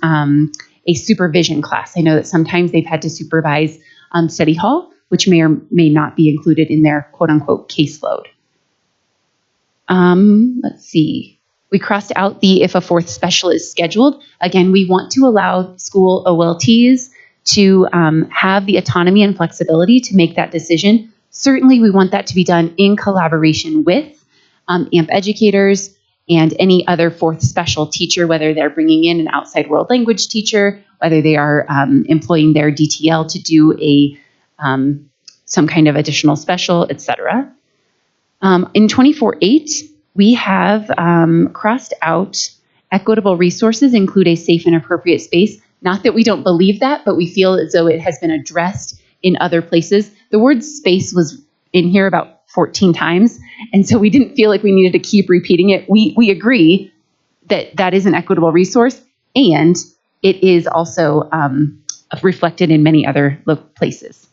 a supervision class. I know that sometimes they've had to supervise study hall, which may or may not be included in their quote-unquote caseload. Let's see. We crossed out the if a 4th special is scheduled. Again, we want to allow school OLTs to have the autonomy and flexibility to make that decision. Certainly, we want that to be done in collaboration with AMP educators and any other 4th special teacher, whether they're bringing in an outside world language teacher, whether they are employing their DTL to do some kind of additional special, etc. In 24.8, we have crossed out equitable resources include a safe and appropriate space. Not that we don't believe that, but we feel as though it has been addressed in other places. The word space was in here about 14 times, and so we didn't feel like we needed to keep repeating it. We agree that that is an equitable resource, and it is also reflected in many other places.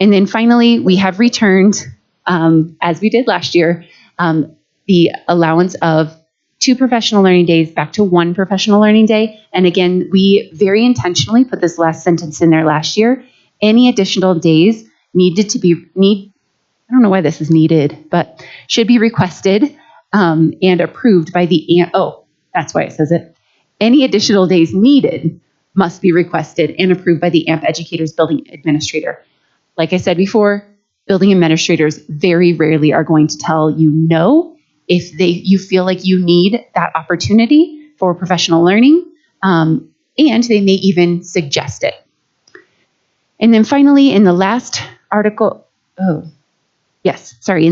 And then finally, we have returned, as we did last year, the allowance of 2 professional learning days back to 1 professional learning day. And again, we very intentionally put this last sentence in there last year. Any additional days I don't know why this is needed, but should be requested and approved by the AMP. Oh, that's why it says it. Any additional days needed must be requested and approved by the AMP educator's building administrator. Like I said before, building administrators very rarely are going to tell you no if you feel like you need that opportunity for professional learning, and they may even suggest it. And then finally, in the last article, in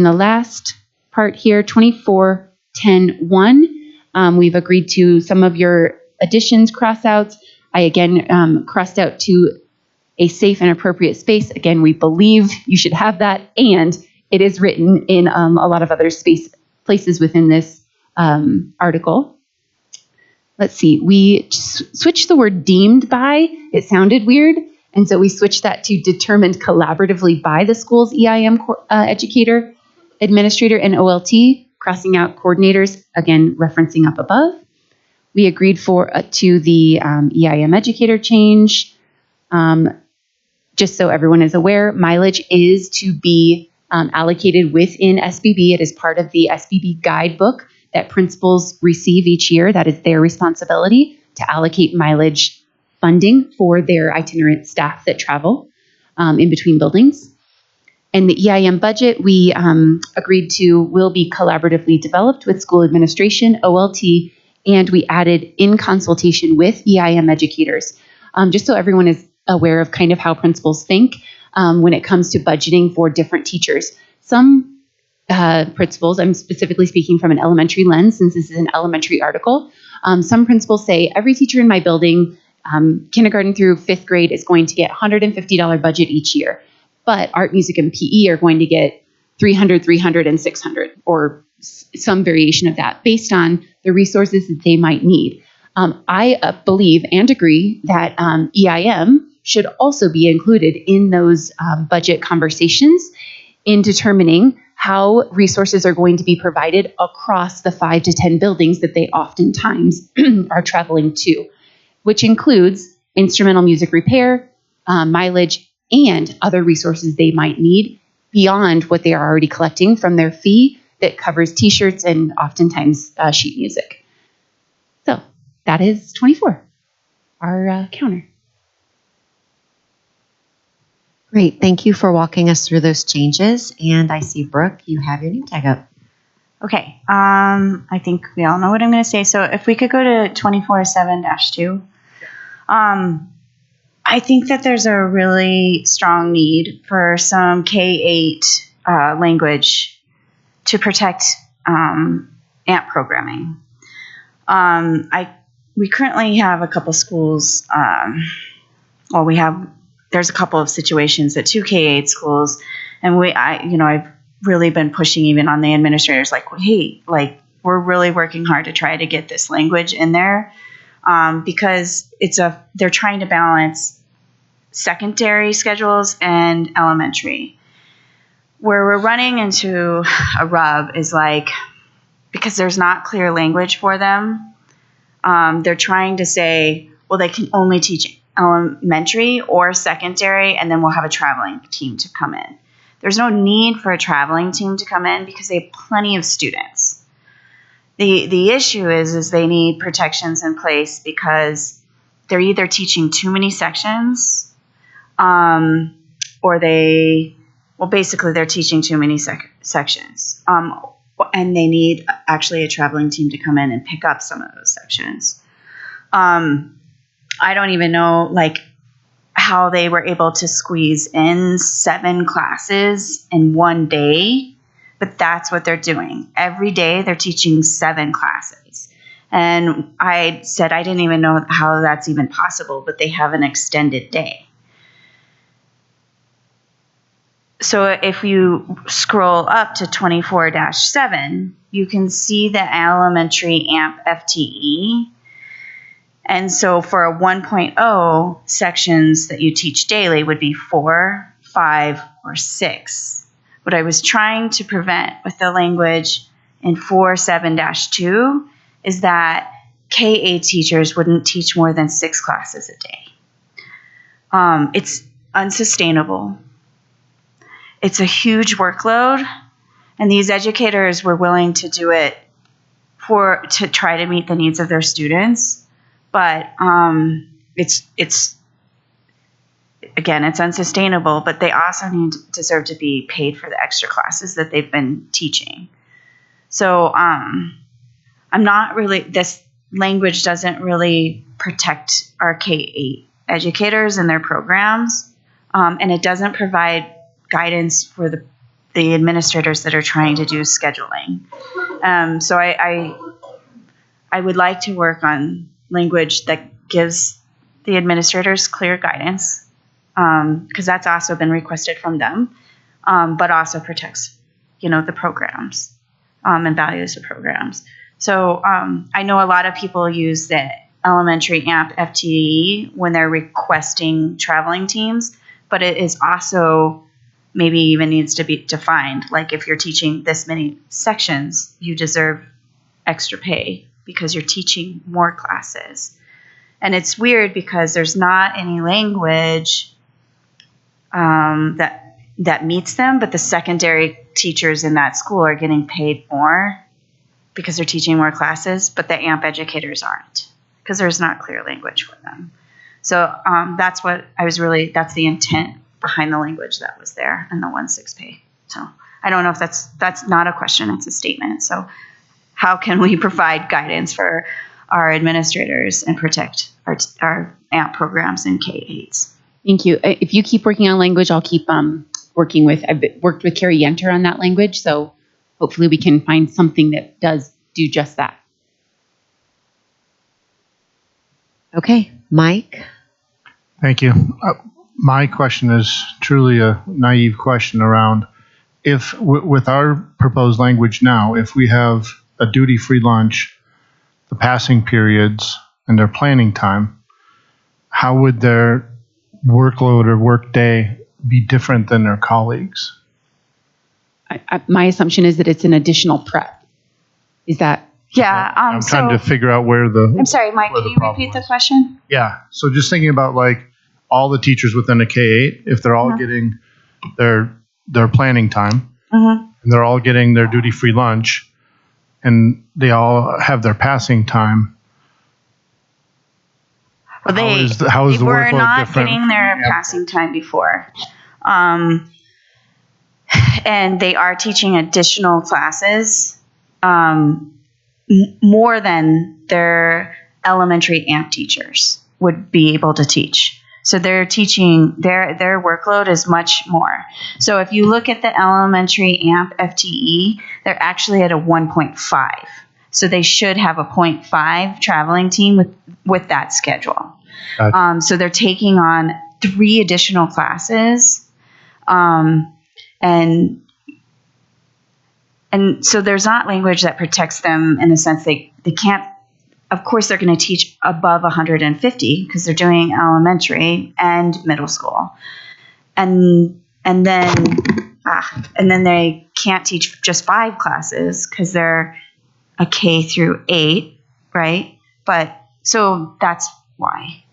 the last part here, 24.10.1, we've agreed to some of your additions, crossouts. I again crossed out to a safe and appropriate space. Again, we believe you should have that, and it is written in a lot of other places within this article. Let's see, we switched the word deemed by. It sounded weird, and so we switched that to determined collaboratively by the school's EIM educator, administrator, and OLT, crossing out coordinators, again, referencing up above. We agreed to the EIM educator change. Just so everyone is aware, mileage is to be allocated within SBB. It is part of the SBB guidebook that principals receive each year. That is their responsibility to allocate mileage funding for their itinerant staff that travel in between buildings. And the EIM budget we agreed to will be collaboratively developed with school administration, OLT, and we added in consultation with EIM educators. Just so everyone is aware of kind of how principals think when it comes to budgeting for different teachers. Some principals, I'm specifically speaking from an elementary lens since this is an elementary article, some principals say every teacher in my building, kindergarten through 5th grade, is going to get $150 budget each year. But art, music, and PE are going to get $300, $300, and $600, or some variation of that based on the resources that they might need. I believe and agree that EIM should also be included in those budget conversations in determining how resources are going to be provided across the 5 to 10 buildings that they oftentimes are traveling to, which includes instrumental music repair, mileage, and other resources they might need beyond what they are already collecting from their fee that covers t-shirts and oftentimes sheet music. So that is 24, our counter. Great. Thank you for walking us through those changes. And I see, Brooke, you have your name tag up. Okay. I think we all know what I'm going to say. So if we could go to 24-7-2. I think that there's a really strong need for some K-8 language to protect AMP programming. We currently have a couple schools. There's a couple of situations at 2 K-8 schools, and I've really been pushing even on the administrators, like, hey, like, we're really working hard to try to get this language in there, because they're trying to balance secondary schedules and elementary. Where we're running into a rub is like, because there's not clear language for them, they're trying to say, well, they can only teach elementary or secondary, and then we'll have a traveling team to come in. There's no need for a traveling team to come in because they have plenty of students. The issue is they need protections in place because they're either teaching too many sections, or basically they're teaching too many sections. And they need actually a traveling team to come in and pick up some of those sections. I don't even know like how they were able to squeeze in 7 classes in one day, but that's what they're doing. Every day they're teaching 7 classes. And I said I didn't even know how that's even possible, but they have an extended day. So if you scroll up to 24-7, you can see the elementary AMP FTE. And so for a 1.0, sections that you teach daily would be 4, 5, or 6. What I was trying to prevent with the language in 4.7-2 is that K-8 teachers wouldn't teach more than 6 classes a day. It's unsustainable. It's a huge workload, and these educators were willing to do it to try to meet the needs of their students. But it's unsustainable, but they also deserve to be paid for the extra classes that they've been teaching. So this language doesn't really protect our K-8 educators and their programs, and it doesn't provide guidance for the administrators that are trying to do scheduling. So I would like to work on language that gives the administrators clear guidance, because that's also been requested from them, but also protects, the programs and values the programs. So I know a lot of people use the elementary AMP FTE when they're requesting traveling teams, but it is also maybe even needs to be defined. Like if you're teaching this many sections, you deserve extra pay because you're teaching more classes. And it's weird because there's not any language that meets them, but the secondary teachers in that school are getting paid more because they're teaching more classes, but the AMP educators aren't because there's not clear language for them. So that's the intent behind the language that was there in the 1.6 pay. So I don't know if that's not a question, it's a statement. So how can we provide guidance for our administrators and protect our AMP programs in K-8s? Thank you. If you keep working on language, I'll keep working with, I've worked with Carrie Yenter on that language, so hopefully we can find something that does do just that. Okay, Mike? Thank you. My question is truly a naive question around if, with our proposed language now, if we have a duty-free lunch, the passing periods, and their planning time, how would their workload or workday be different than their colleagues? My assumption is that it's an additional prep. Is that? Yeah. I'm trying to figure out where the. I'm sorry, Mike, can you repeat the question? Yeah. So just thinking about like, all the teachers within a K-8, if they're all getting their planning time, and they're all getting their duty-free lunch, and they all have their passing time. Well, how is the were workload not different? getting their passing time before. And they are teaching additional classes more than their elementary AMP teachers would be able to teach. So they're teaching, their workload is much more. So if you look at the elementary AMP FTE, they're actually at a 1.5. So they should have a 0.5 traveling team with that schedule. So they're taking on 3 additional classes. And so there's not language that protects them in the sense they can't, of course they're going to teach above 150 because they're doing elementary and middle school. And then they can't teach just 5 classes because they're a K through 8, right? But so that's why.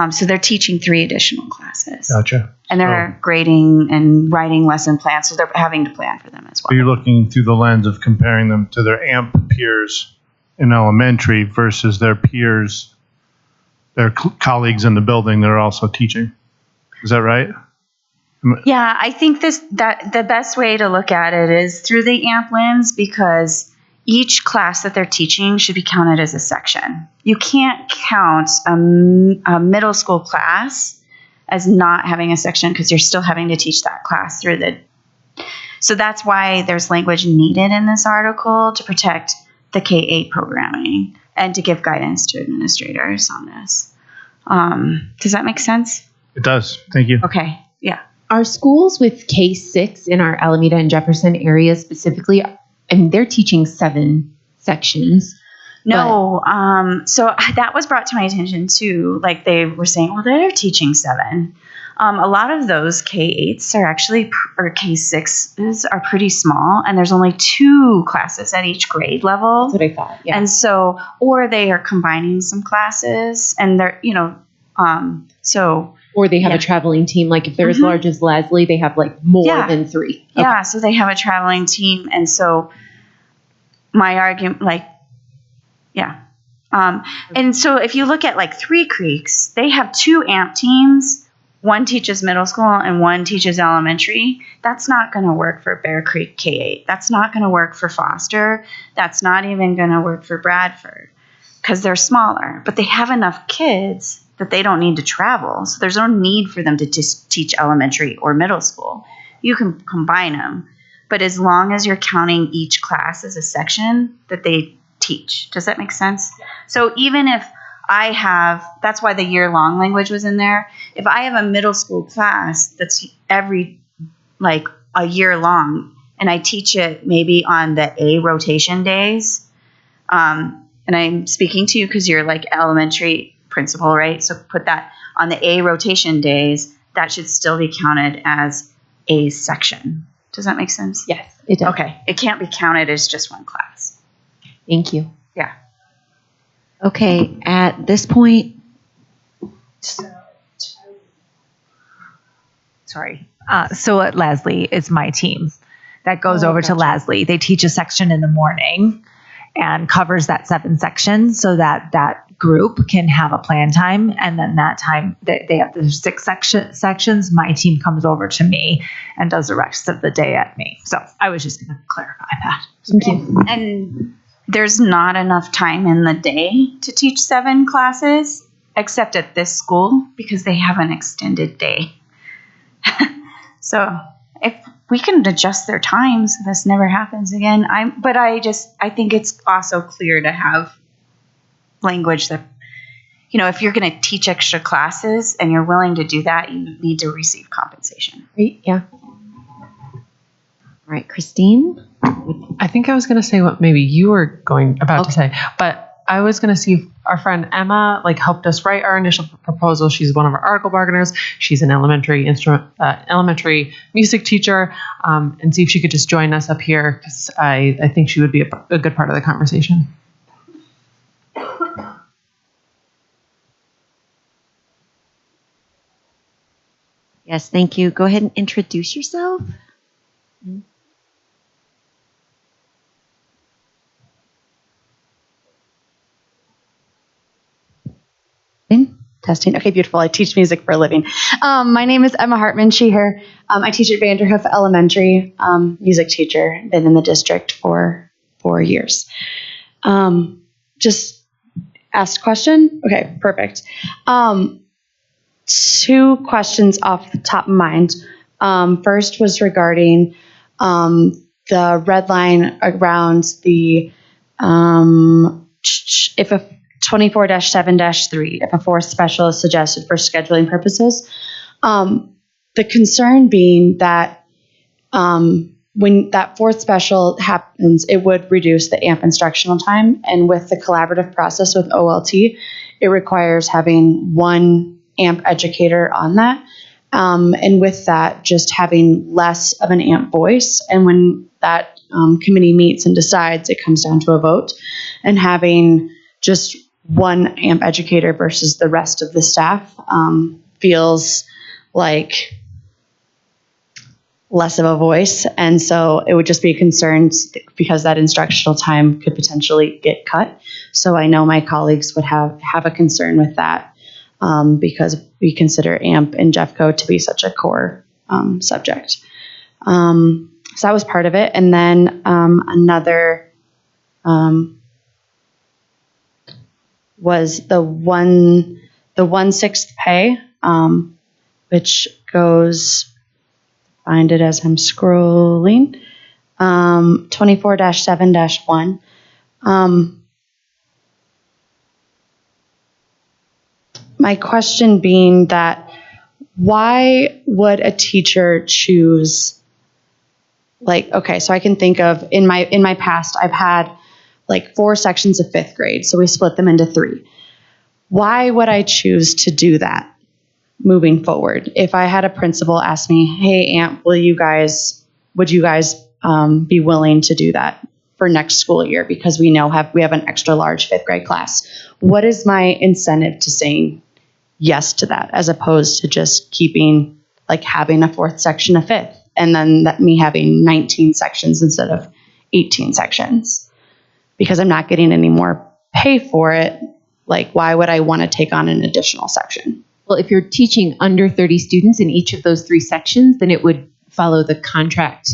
So they're teaching 3 additional classes. Gotcha. And they're grading and writing lesson plans, so they're having to plan for them as well. So you're looking through the lens of comparing them to their AMP peers in elementary versus their peers, their colleagues in the building that are also teaching. Is that right? Yeah, I think that the best way to look at it is through the AMP lens, because each class that they're teaching should be counted as a section. You can't count a middle school class as not having a section because you're still having to teach that class through the. So that's why there's language needed in this article to protect the K-8 programming and to give guidance to administrators on this. Does that make sense? It does. Thank you. Okay. Yeah. Our schools with K-6 in our Alameda and Jefferson areas specifically, I mean, they're teaching 7 sections. No, so that was brought to my attention too. Like they were saying, well, they're teaching 7. A lot of those K-8s are actually, or K-6s are pretty small, and there's only 2 classes at each grade level. That's what I thought. Yeah. And so, or they are combining some classes, and they're, so. Or they have a traveling team. Like if they're as large as Leslie, they have like more than 3. Okay. Yeah, so they have a traveling team, and so my argument, and so if you look at like 3 Creeks, they have 2 AMP teams. One teaches middle school and one teaches elementary. That's not going to work for Bear Creek K-8. That's not going to work for Foster. That's not even going to work for Bradford because they're smaller. But they have enough kids that they don't need to travel. So there's no need for them to just teach elementary or middle school. You can combine them. But as long as you're counting each class as a section that they teach. Does that make sense? So even if I have, that's why the year-long language was in there. If I have a middle school class that's every, like a year long, and I teach it maybe on the A rotation days, and I'm speaking to you because you're like elementary principal, right? So put that on the A rotation days, that should still be counted as a section. Does that make sense? Yes, it does. Okay. It can't be counted as just one class. Thank you. Yeah. Okay, at this point, Sorry. So at Leslie is my team that goes over to Leslie. They teach a section in the morning and covers that 7 sections so that that group can have a plan time. And then that time they have the 6 sections. My team comes over to me and does the rest of the day at me. So I was just going to clarify that. Thank you. And there's not enough time in the day to teach 7 classes, except at this school because they have an extended day. So if we can adjust their times, this never happens again. I think it's also clear to have language that, if you're going to teach extra classes and you're willing to do that, you need to receive compensation. Right. Yeah. All right, Christine. I think I was going to say what maybe you were about to say, but I was going to see if our friend Emma helped us write our initial proposal. She's one of our article bargainers. She's an elementary music teacher, and see if she could just join us up here because I think she would be a good part of the conversation. Yes, thank you. Go ahead and introduce yourself. Testing. Okay, beautiful. I teach music for a living. My name is Emma Hartman, she, her. I teach at Vanderhoof Elementary, music teacher, been in the district for 4 years. Just asked a question? Okay, perfect. 2 questions off the top of mind. First was regarding the red line around the, if a 24-7-3, if a fourth special is suggested for scheduling purposes. The concern being that when that fourth special happens, it would reduce the AMP instructional time. And with the collaborative process with OLT, it requires having one AMP educator on that. And with that, just having less of an AMP voice. And when that committee meets and decides, it comes down to a vote. And having just one AMP educator versus the rest of the staff feels like less of a voice. And so it would just be a concern because that instructional time could potentially get cut. So I know my colleagues would have a concern with that because we consider AMP and Jeffco to be such a core subject. So that was part of it. And then another was the 1/6 pay, which goes, find it as I'm scrolling, 24-7-1. My question being that why would a teacher choose, like, okay, so I can think of in my past, I've had like 4 sections of 5th grade. So we split them into 3. Why would I choose to do that moving forward? If I had a principal ask me, hey, AMP, would you guys be willing to do that for next school year? Because we have an extra large 5th grade class. What is my incentive to saying yes to that, as opposed to just keeping, like, having a 4th section of 5th and then me having 19 sections instead of 18 sections? Because I'm not getting any more pay for it. Like, why would I want to take on an additional section? Well, if you're teaching under 30 students in each of those 3 sections, then it would follow the contract.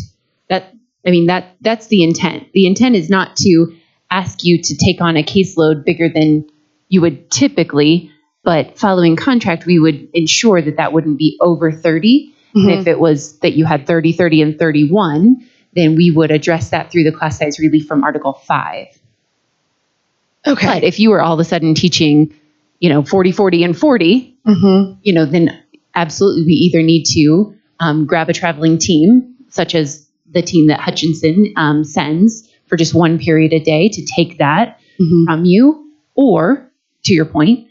That's the intent. The intent is not to ask you to take on a caseload bigger than you would typically, but following contract, we would ensure that that wouldn't be over 30. Mm-hmm. And if it was that you had 30, 30, and 31, then we would address that through the class size relief from Article 5. Okay. But if you were all of a sudden teaching, 40, 40, and 40, mm-hmm. Then absolutely we either need to grab a traveling team, such as the team that Hutchinson sends for just one period a day to take that mm-hmm. from you, or, to your point,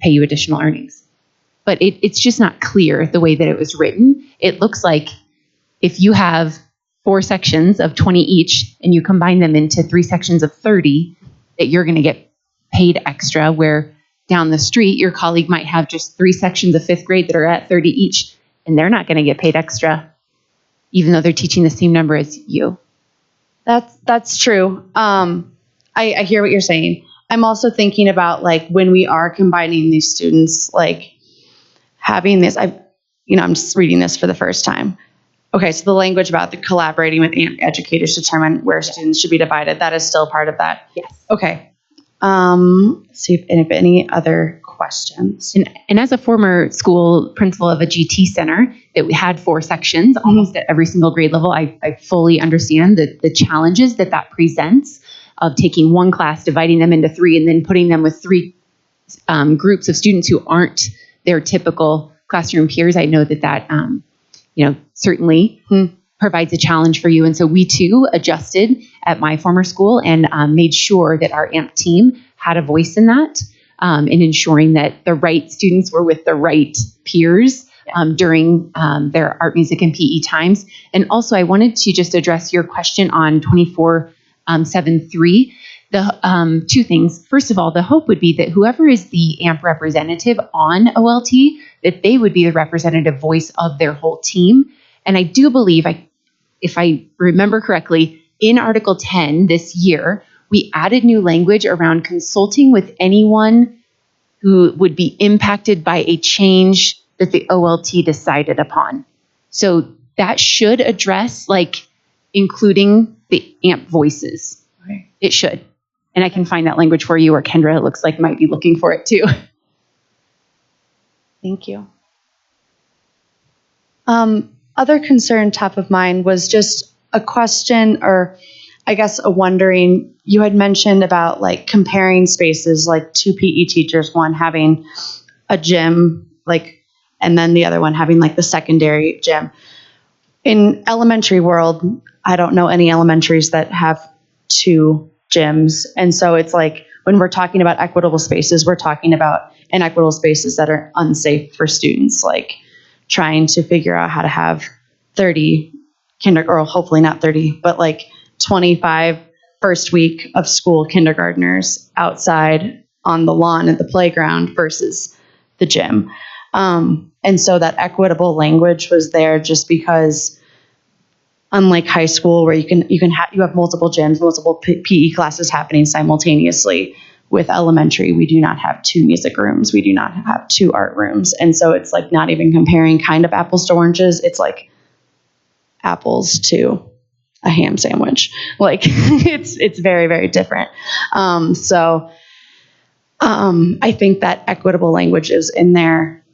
pay you additional earnings. But it's just not clear the way that it was written. It looks like if you have 4 sections of 20 each, and you combine them into 3 sections of 30, that you're going to get paid extra, where down the street, your colleague might have just 3 sections of 5th grade that are at 30 each, and they're not going to get paid extra, even though they're teaching the same number as you. That's true. I hear what you're saying. I'm also thinking about, like, when we are combining these students, like having this, I'm just reading this for the first time. Okay, so the language about the collaborating with educators to determine where students should be divided, that is still part of that? Yes. Okay. See if any other questions. And as a former school principal of a GT center that we had 4 sections almost at every single grade level, I fully understand the challenges that presents of taking one class, dividing them into 3, and then putting them with 3 groups of students who aren't their typical classroom peers. I know that certainly provides a challenge for you. And so we too adjusted at my former school and made sure that our AMP team had a voice in that, in ensuring that the right students were with the right peers during their art, music, and PE times. And also I wanted to just address your question on 24-7-3. The 2 things. First of all, the hope would be that whoever is the AMP representative on OLT that they would be the representative voice of their whole team. And I do believe, if I remember correctly, in Article 10 this year, we added new language around consulting with anyone who would be impacted by a change that the OLT decided upon. So that should address, like, including the AMP voices. Right. It should. And I can find that language for you, or Kendra, it looks like, might be looking for it too. Thank you. Other concern top of mind was just a question, or I guess a wondering. You had mentioned about like comparing spaces, like two PE teachers, one having a gym, like, and then the other one having like the secondary gym. In elementary world, I don't know any elementaries that have two gyms. And so it's like, when we're talking about equitable spaces, we're talking about inequitable spaces that are unsafe for students, like trying to figure out how to have 30 or hopefully not 30, but like 25 first week of school kindergartners outside on the lawn at the playground versus the gym. And so that equitable language was there just because, unlike high school where you have multiple gyms, multiple PE classes happening simultaneously, with elementary, we do not have two music rooms. We do not have two art rooms. And so it's like not even comparing kind of apples to oranges. It's like apples to a ham sandwich. Like it's very, very different. So I think that equitable language is in there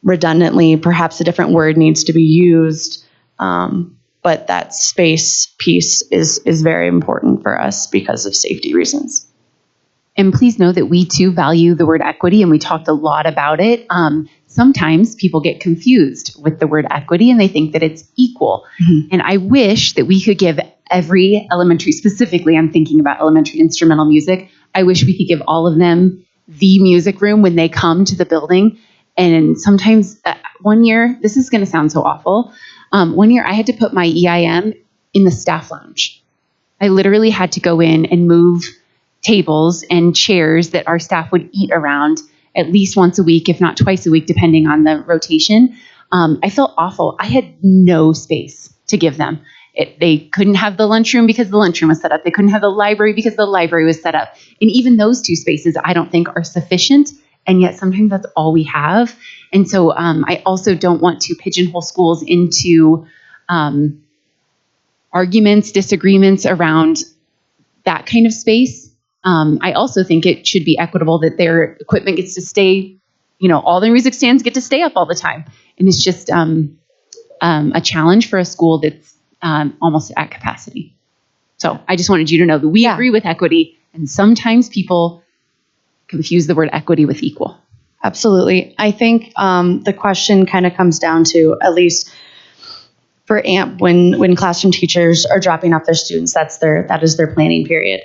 redundantly. Perhaps a different word needs to be used. But that space piece is very important for us because of safety reasons. And please know that we too value the word equity, and we talked a lot about it. Sometimes people get confused with the word equity and they think that it's equal. Mm-hmm. And I wish that we could give every elementary, specifically I'm thinking about elementary instrumental music, I wish we could give all of them the music room when they come to the building. And sometimes one year, this is going to sound so awful, one year I had to put my EIM in the staff lounge. I literally had to go in and move tables and chairs that our staff would eat around at least once a week, if not twice a week, depending on the rotation. I felt awful. I had no space to give them. They couldn't have the lunchroom because the lunchroom was set up. They couldn't have the library because the library was set up. And even those two spaces, I don't think are sufficient. And yet sometimes that's all we have. And so I also don't want to pigeonhole schools into arguments, disagreements around that kind of space. I also think it should be equitable that their equipment gets to stay, all their music stands get to stay up all the time. And it's just a challenge for a school that's almost at capacity. So I just wanted you to know that we agree with equity, and sometimes people confuse the word equity with equal. Absolutely. I think the question kind of comes down to, at least for AMP, when classroom teachers are dropping off their students, that is their planning period.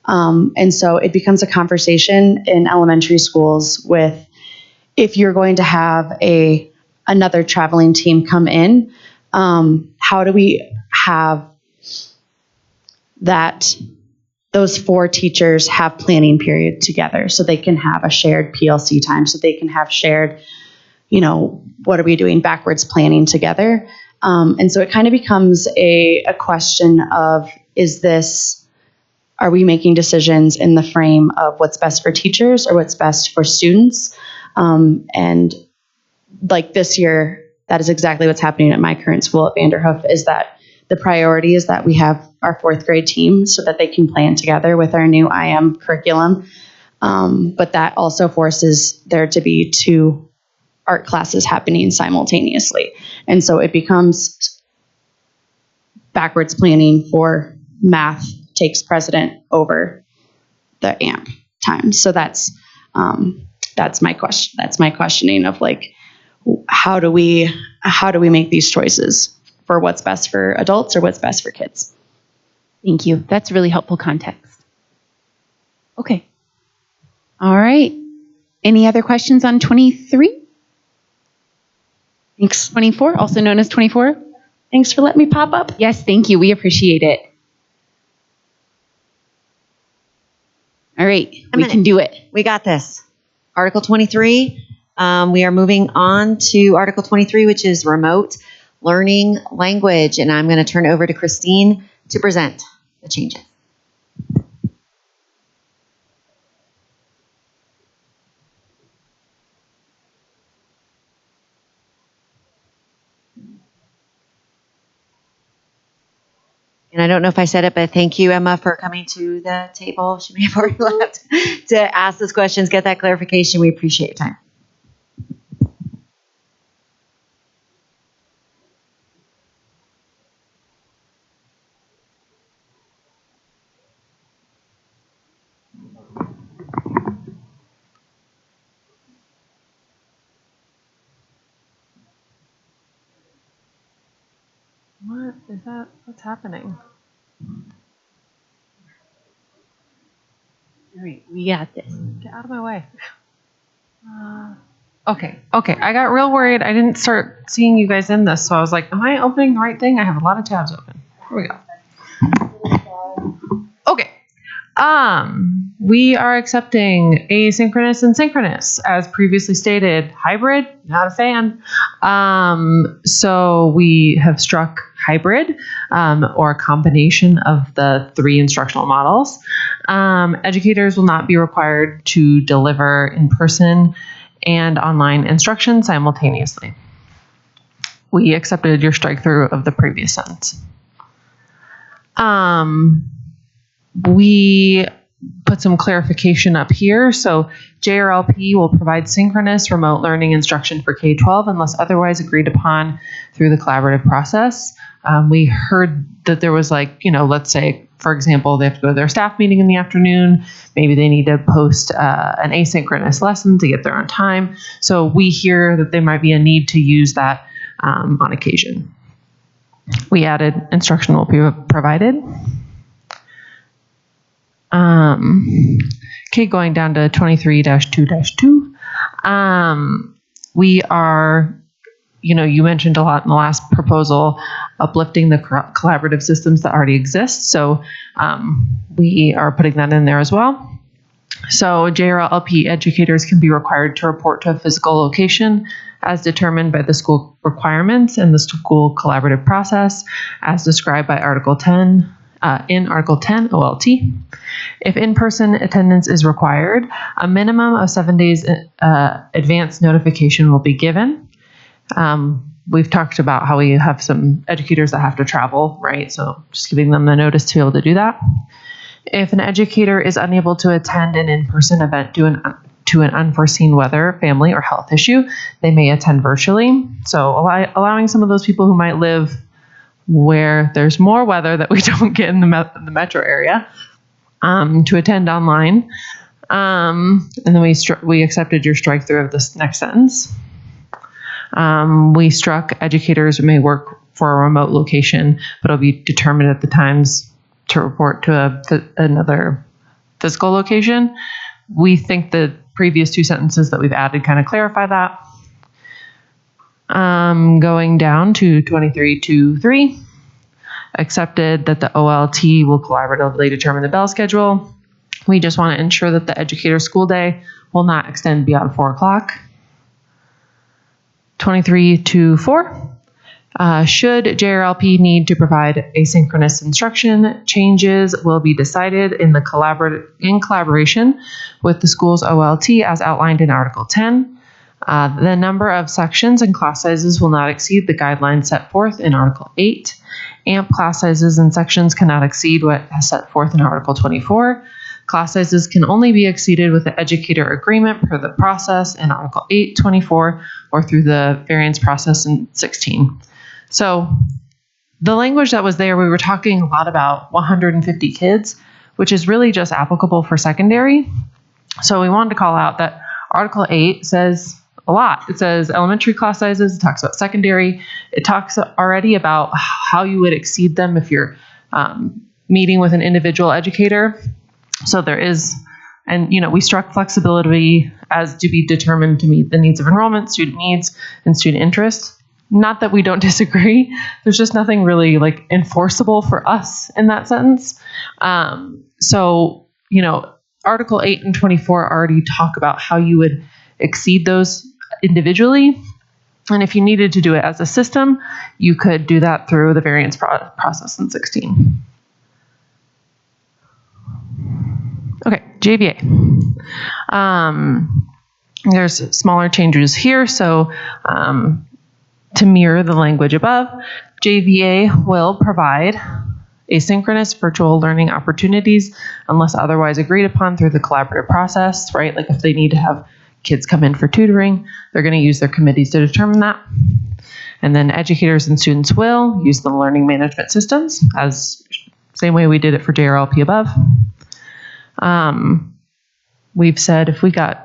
And so it becomes a conversation in elementary schools with, if you're going to have another traveling team come in, how do we have those four teachers have planning period together so they can have a shared PLC time, so they can have shared, what are we doing backwards planning together? And so it kind of becomes a question of, are we making decisions in the frame of what's best for teachers or what's best for students? And like this year, that is exactly what's happening at my current school at Vanderhoof, is that the priority is that we have our fourth grade team so that they can plan together with our new IM curriculum. But that also forces there to be two art classes happening simultaneously. And so it becomes backwards planning for math takes precedent over the AMP time. So that's my question. That's my questioning of like, how do we make these choices for what's best for adults or what's best for kids? Thank you. That's really helpful context. Okay. All right. Any other questions on 23? Thanks. 24, also known as 24. Thanks for letting me pop up. Yes, thank you. We appreciate it. All right, we can do it. We got this. Article 23, We are moving on to Article 23, which is remote learning language. And I'm going to turn over to Christine to present the changes. And I don't know if I said it, but thank you, Emma, for coming to the table. She may have already left to ask those questions, get that clarification. We appreciate your time. What is that? What's happening? All right, we got this. Get out of my way. Okay. I got real worried. I didn't start seeing you guys in this, so I was like, am I opening the right thing? I have a lot of tabs open. Here we go. Okay. We are accepting asynchronous and synchronous. As previously stated, hybrid, not a fan. So we have struck hybrid, or a combination of the 3 instructional models. Educators will not be required to deliver in-person and online instruction simultaneously. We accepted your strike through of the previous sentence. We put some clarification up here. So JRLP will provide synchronous remote learning instruction for K-12 unless otherwise agreed upon through the collaborative process. We heard that there was let's say, for example, they have to go to their staff meeting in the afternoon. Maybe they need to post an asynchronous lesson to get there on time. So we hear that there might be a need to use that on occasion. We added instruction will be provided. Okay, going down to 23-2-2. We are, you mentioned a lot in the last proposal, uplifting the collaborative systems that already exist. So we are putting that in there as well. So JRLP educators can be required to report to a physical location as determined by the school requirements and the school collaborative process as described by Article 10. In Article 10 OLT. If in-person attendance is required, a minimum of 7 days advance notification will be given. We've talked about how we have some educators that have to travel, right? So just giving them the notice to be able to do that. If an educator is unable to attend an in-person event due to an unforeseen weather, family, or health issue, they may attend virtually. So allowing some of those people who might live where there's more weather that we don't get in the metro area to attend online. And then we accepted your strike through of this next sentence. We struck educators may work for a remote location, but it'll be determined at the times to report to another physical location. We think the previous 2 sentences that we've added kind of clarify that. Going down to 23-2-3, accepted that the OLT will collaboratively determine the bell schedule. We just want to ensure that the educator school day will not extend beyond 4 o'clock. 23-4, should JRLP need to provide asynchronous instruction, changes will be decided in collaboration with the school's OLT as outlined in Article 10. The number of sections and class sizes will not exceed the guidelines set forth in Article 8. AMP class sizes and sections cannot exceed what is set forth in Article 24. Class sizes can only be exceeded with the educator agreement per the process in Article 8, 24, or through the variance process in 16. So the language that was there, we were talking a lot about 150 kids, which is really just applicable for secondary. So we wanted to call out that Article 8 says a lot. It says elementary class sizes, it talks about secondary, it talks already about how you would exceed them if you're meeting with an individual educator. So there is, and we struck flexibility as to be determined to meet the needs of enrollment, student needs, and student interest. Not that we don't disagree, there's just nothing really enforceable for us in that sentence. So Article 8 and 24 already talk about how you would exceed those individually. And if you needed to do it as a system, you could do that through the variance process in 16. Okay, JVA. There's smaller changes here. So to mirror the language above, JVA will provide asynchronous virtual learning opportunities unless otherwise agreed upon through the collaborative process, right? Like if they need to have kids come in for tutoring, they're going to use their committees to determine that. And then educators and students will use the learning management systems as same way we did it for JRLP above. We've said if we got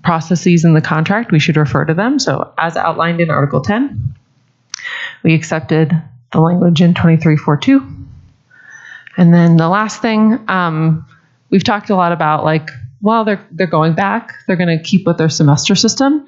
processes in the contract, we should refer to them. So as outlined in Article 10, we accepted the language in 2342. And then the last thing, we've talked a lot about like, well, they're going back, they're going to keep with their semester system.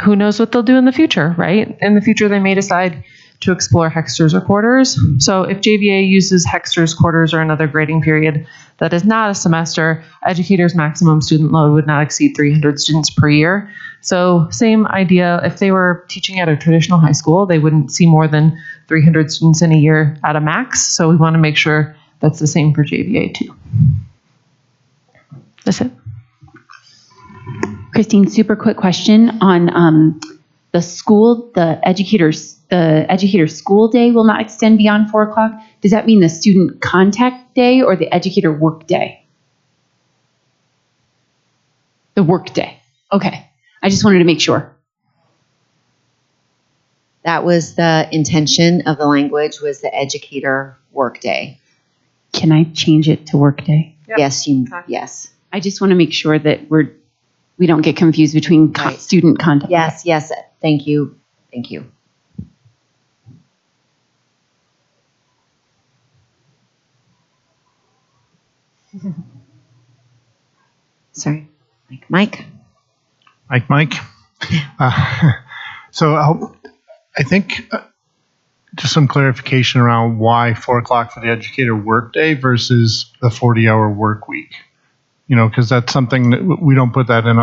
Who knows what they'll do in the future, right? In the future, they may decide to explore Hexters or quarters. So if JVA uses Hexters, quarters, or another grading period that is not a semester, educators' maximum student load would not exceed 300 students per year. So same idea, if they were teaching at a traditional high school, they wouldn't see more than 300 students in a year at a max. So we want to make sure that's the same for JVA too. That's it. Christine, super quick question on the school, the educator's school day will not extend beyond 4 o'clock. Does that mean the student contact day or the educator work day? The work day. Okay. I just wanted to make sure. That was the intention of the language, was the educator work day. Can I change it to work day? Yep. Yes. I just want to make sure that we don't get confused between student contact. Yes. Thank you. Sorry. Mike. So I think just some clarification around why 4 o'clock for the educator workday versus the 40-hour work week. You know, because that's something that we don't put that in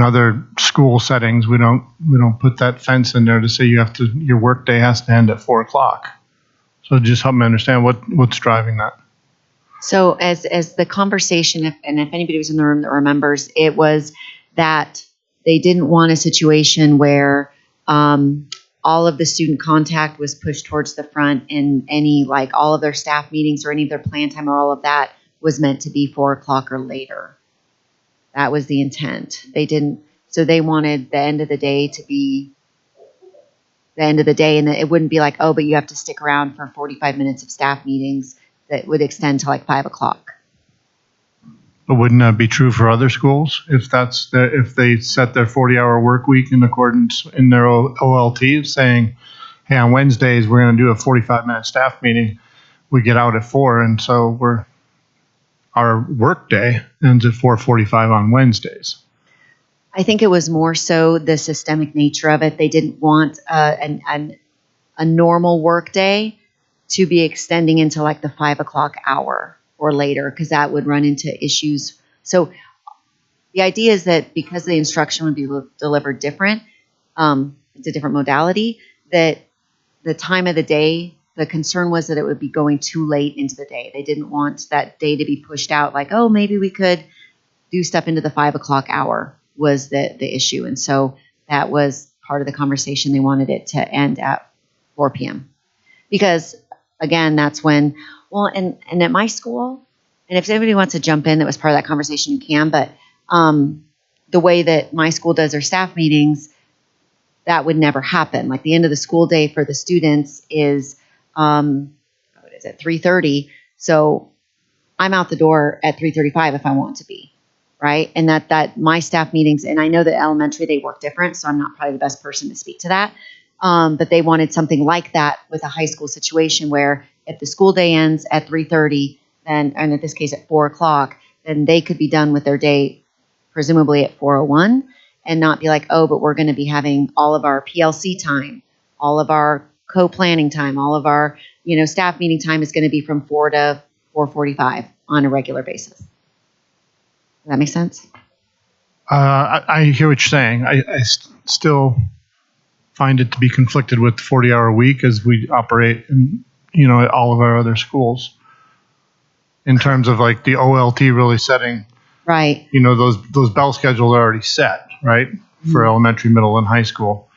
other school settings. We don't put that fence in there to say your workday has to end at 4 o'clock. So just help me understand what's driving that. So as the conversation, if anybody was in the room that remembers, it was that they didn't want a situation where all of the student contact was pushed towards the front and any, like all of their staff meetings or any of their plan time or all of that was meant to be 4 o'clock or later. That was the intent. So they wanted the end of the day to be the end of the day, and it wouldn't be like, oh, but you have to stick around for 45 minutes of staff meetings that would extend to like 5 o'clock. But wouldn't that be true for other schools if they set their 40-hour work week in accordance in their OLT, saying, hey, on Wednesdays we're going to do a 45-minute staff meeting. We get out at 4, and so our work day ends at 4:45 on Wednesdays. I think it was more so the systemic nature of it. They didn't want a normal work day to be extending into like the 5 o'clock hour or later, because that would run into issues. So the idea is that because the instruction would be delivered different, it's a different modality, that the time of the day, the concern was that it would be going too late into the day. They didn't want that day to be pushed out like, oh, maybe we could do stuff into the 5 o'clock hour was the issue. And so that was part of the conversation. They wanted it to end at 4 p.m. Because, again, that's when, well, and at my school, and if anybody wants to jump in that was part of that conversation, you can, but the way that my school does their staff meetings, that would never happen. Like the end of the school day for the students is, 3:30. So I'm out the door at 3:35 if I want to be, right? And that my staff meetings, and I know that elementary, they work different, so I'm not probably the best person to speak to that. But they wanted something like that with a high school situation where if the school day ends at 3:30, then, and in this case at 4 o'clock, then they could be done with their day presumably at 4:01 and not be like, oh, but we're going to be having all of our PLC time, all of our co-planning time, all of our, staff meeting time is going to be from 4 to 4:45 on a regular basis. Does that make sense? I hear what you're saying. I still find it to be conflicted with the 40-hour week as we operate in, at all of our other schools. In terms of like the OLT really setting, Right. Those bell schedules are already set, right, for elementary, middle, and high school.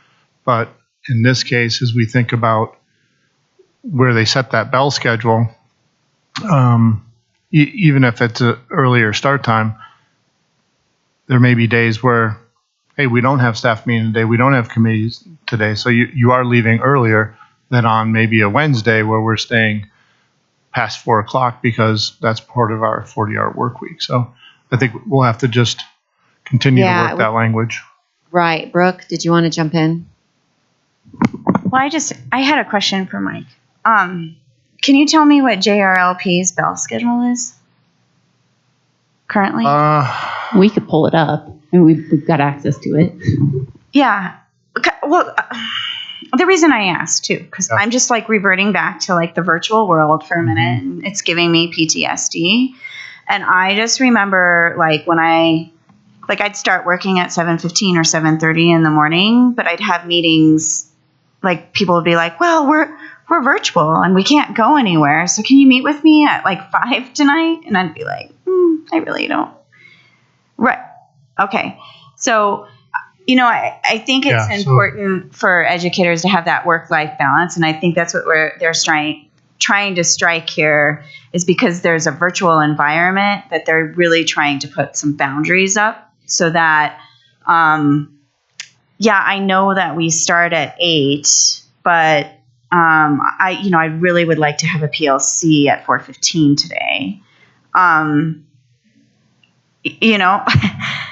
But in this case, as we think about where they set that bell schedule, even if it's an earlier start time, there may be days where, hey, we don't have staff meeting today, we don't have committees today, so you are leaving earlier than on maybe a Wednesday where we're staying past 4 o'clock because that's part of our 40-hour work week. So I think we'll have to just continue to work that language. Right. Brooke, did you want to jump in? Well, I had a question for Mike. Can you tell me what JRLP's bell schedule is currently? We could pull it up, and we've got access to it. Yeah. Well, the reason I asked too, because I'm just like reverting back to like the virtual world for a minute, and it's giving me PTSD. And I just remember like when I'd start working at 7:15 or 7:30 in the morning, but I'd have meetings. Like people would be like, "Well, we're virtual and we can't go anywhere. So can you meet with me at like 5 tonight?" And I'd be like, "I really don't." Right. Okay. So, I think it's important for educators to have that work-life balance. And I think that's what they're trying to strike here, is because there's a virtual environment that they're really trying to put some boundaries up so that, I know that we start at 8, but I really would like to have a PLC at 4:15 today.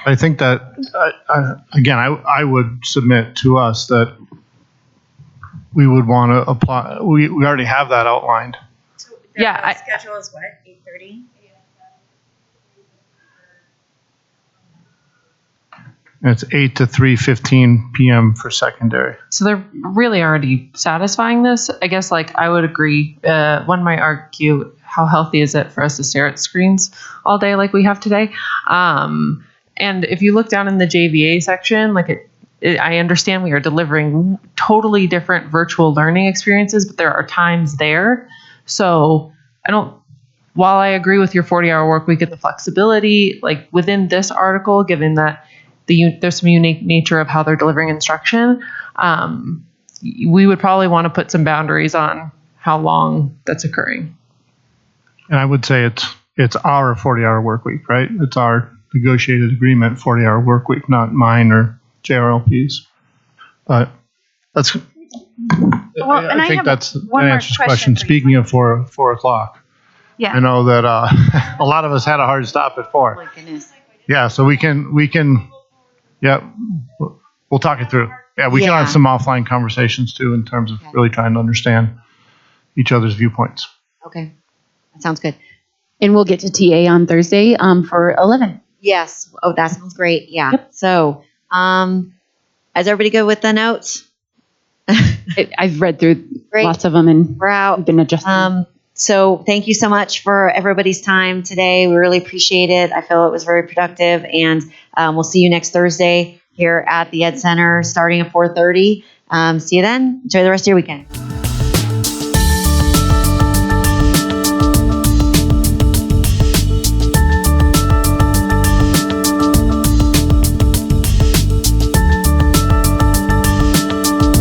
I think that, again, I would submit to us that we would want to apply, we already have that outlined. The schedule is what, 8:30? It's 8 to 3:15 p.m. for secondary. So they're really already satisfying this. I guess I would agree. One might argue, how healthy is it for us to stare at screens all day like we have today? And if you look down in the JVA section, I understand we are delivering totally different virtual learning experiences, but there are times there. So while I agree with your 40-hour work week and the flexibility, within this article, given that there's some unique nature of how they're delivering instruction, we would probably want to put some boundaries on how long that's occurring. And I would say it's our 40-hour work week, right? It's our negotiated agreement 40-hour work week, not mine or JRLP's. But that's. I think that answers the question. Speaking of 4 o'clock, I know that a lot of us had a hard stop at 4. Oh my goodness. Yeah, so we can. Yeah, we'll talk it through. Yeah, we can have some offline conversations too in terms of really trying to understand each other's viewpoints. Okay, that sounds good. And we'll get to TA on Thursday for 11. Yes. Oh, that sounds great. Yeah. Yep. So, is everybody good with the notes? I've read through lots of them, and we're out. We've been adjusting. So thank you so much for everybody's time today. We really appreciate it. I feel it was very productive, and we'll see you next Thursday here at the Ed Center starting at 4:30. See you then. Enjoy the rest of your weekend.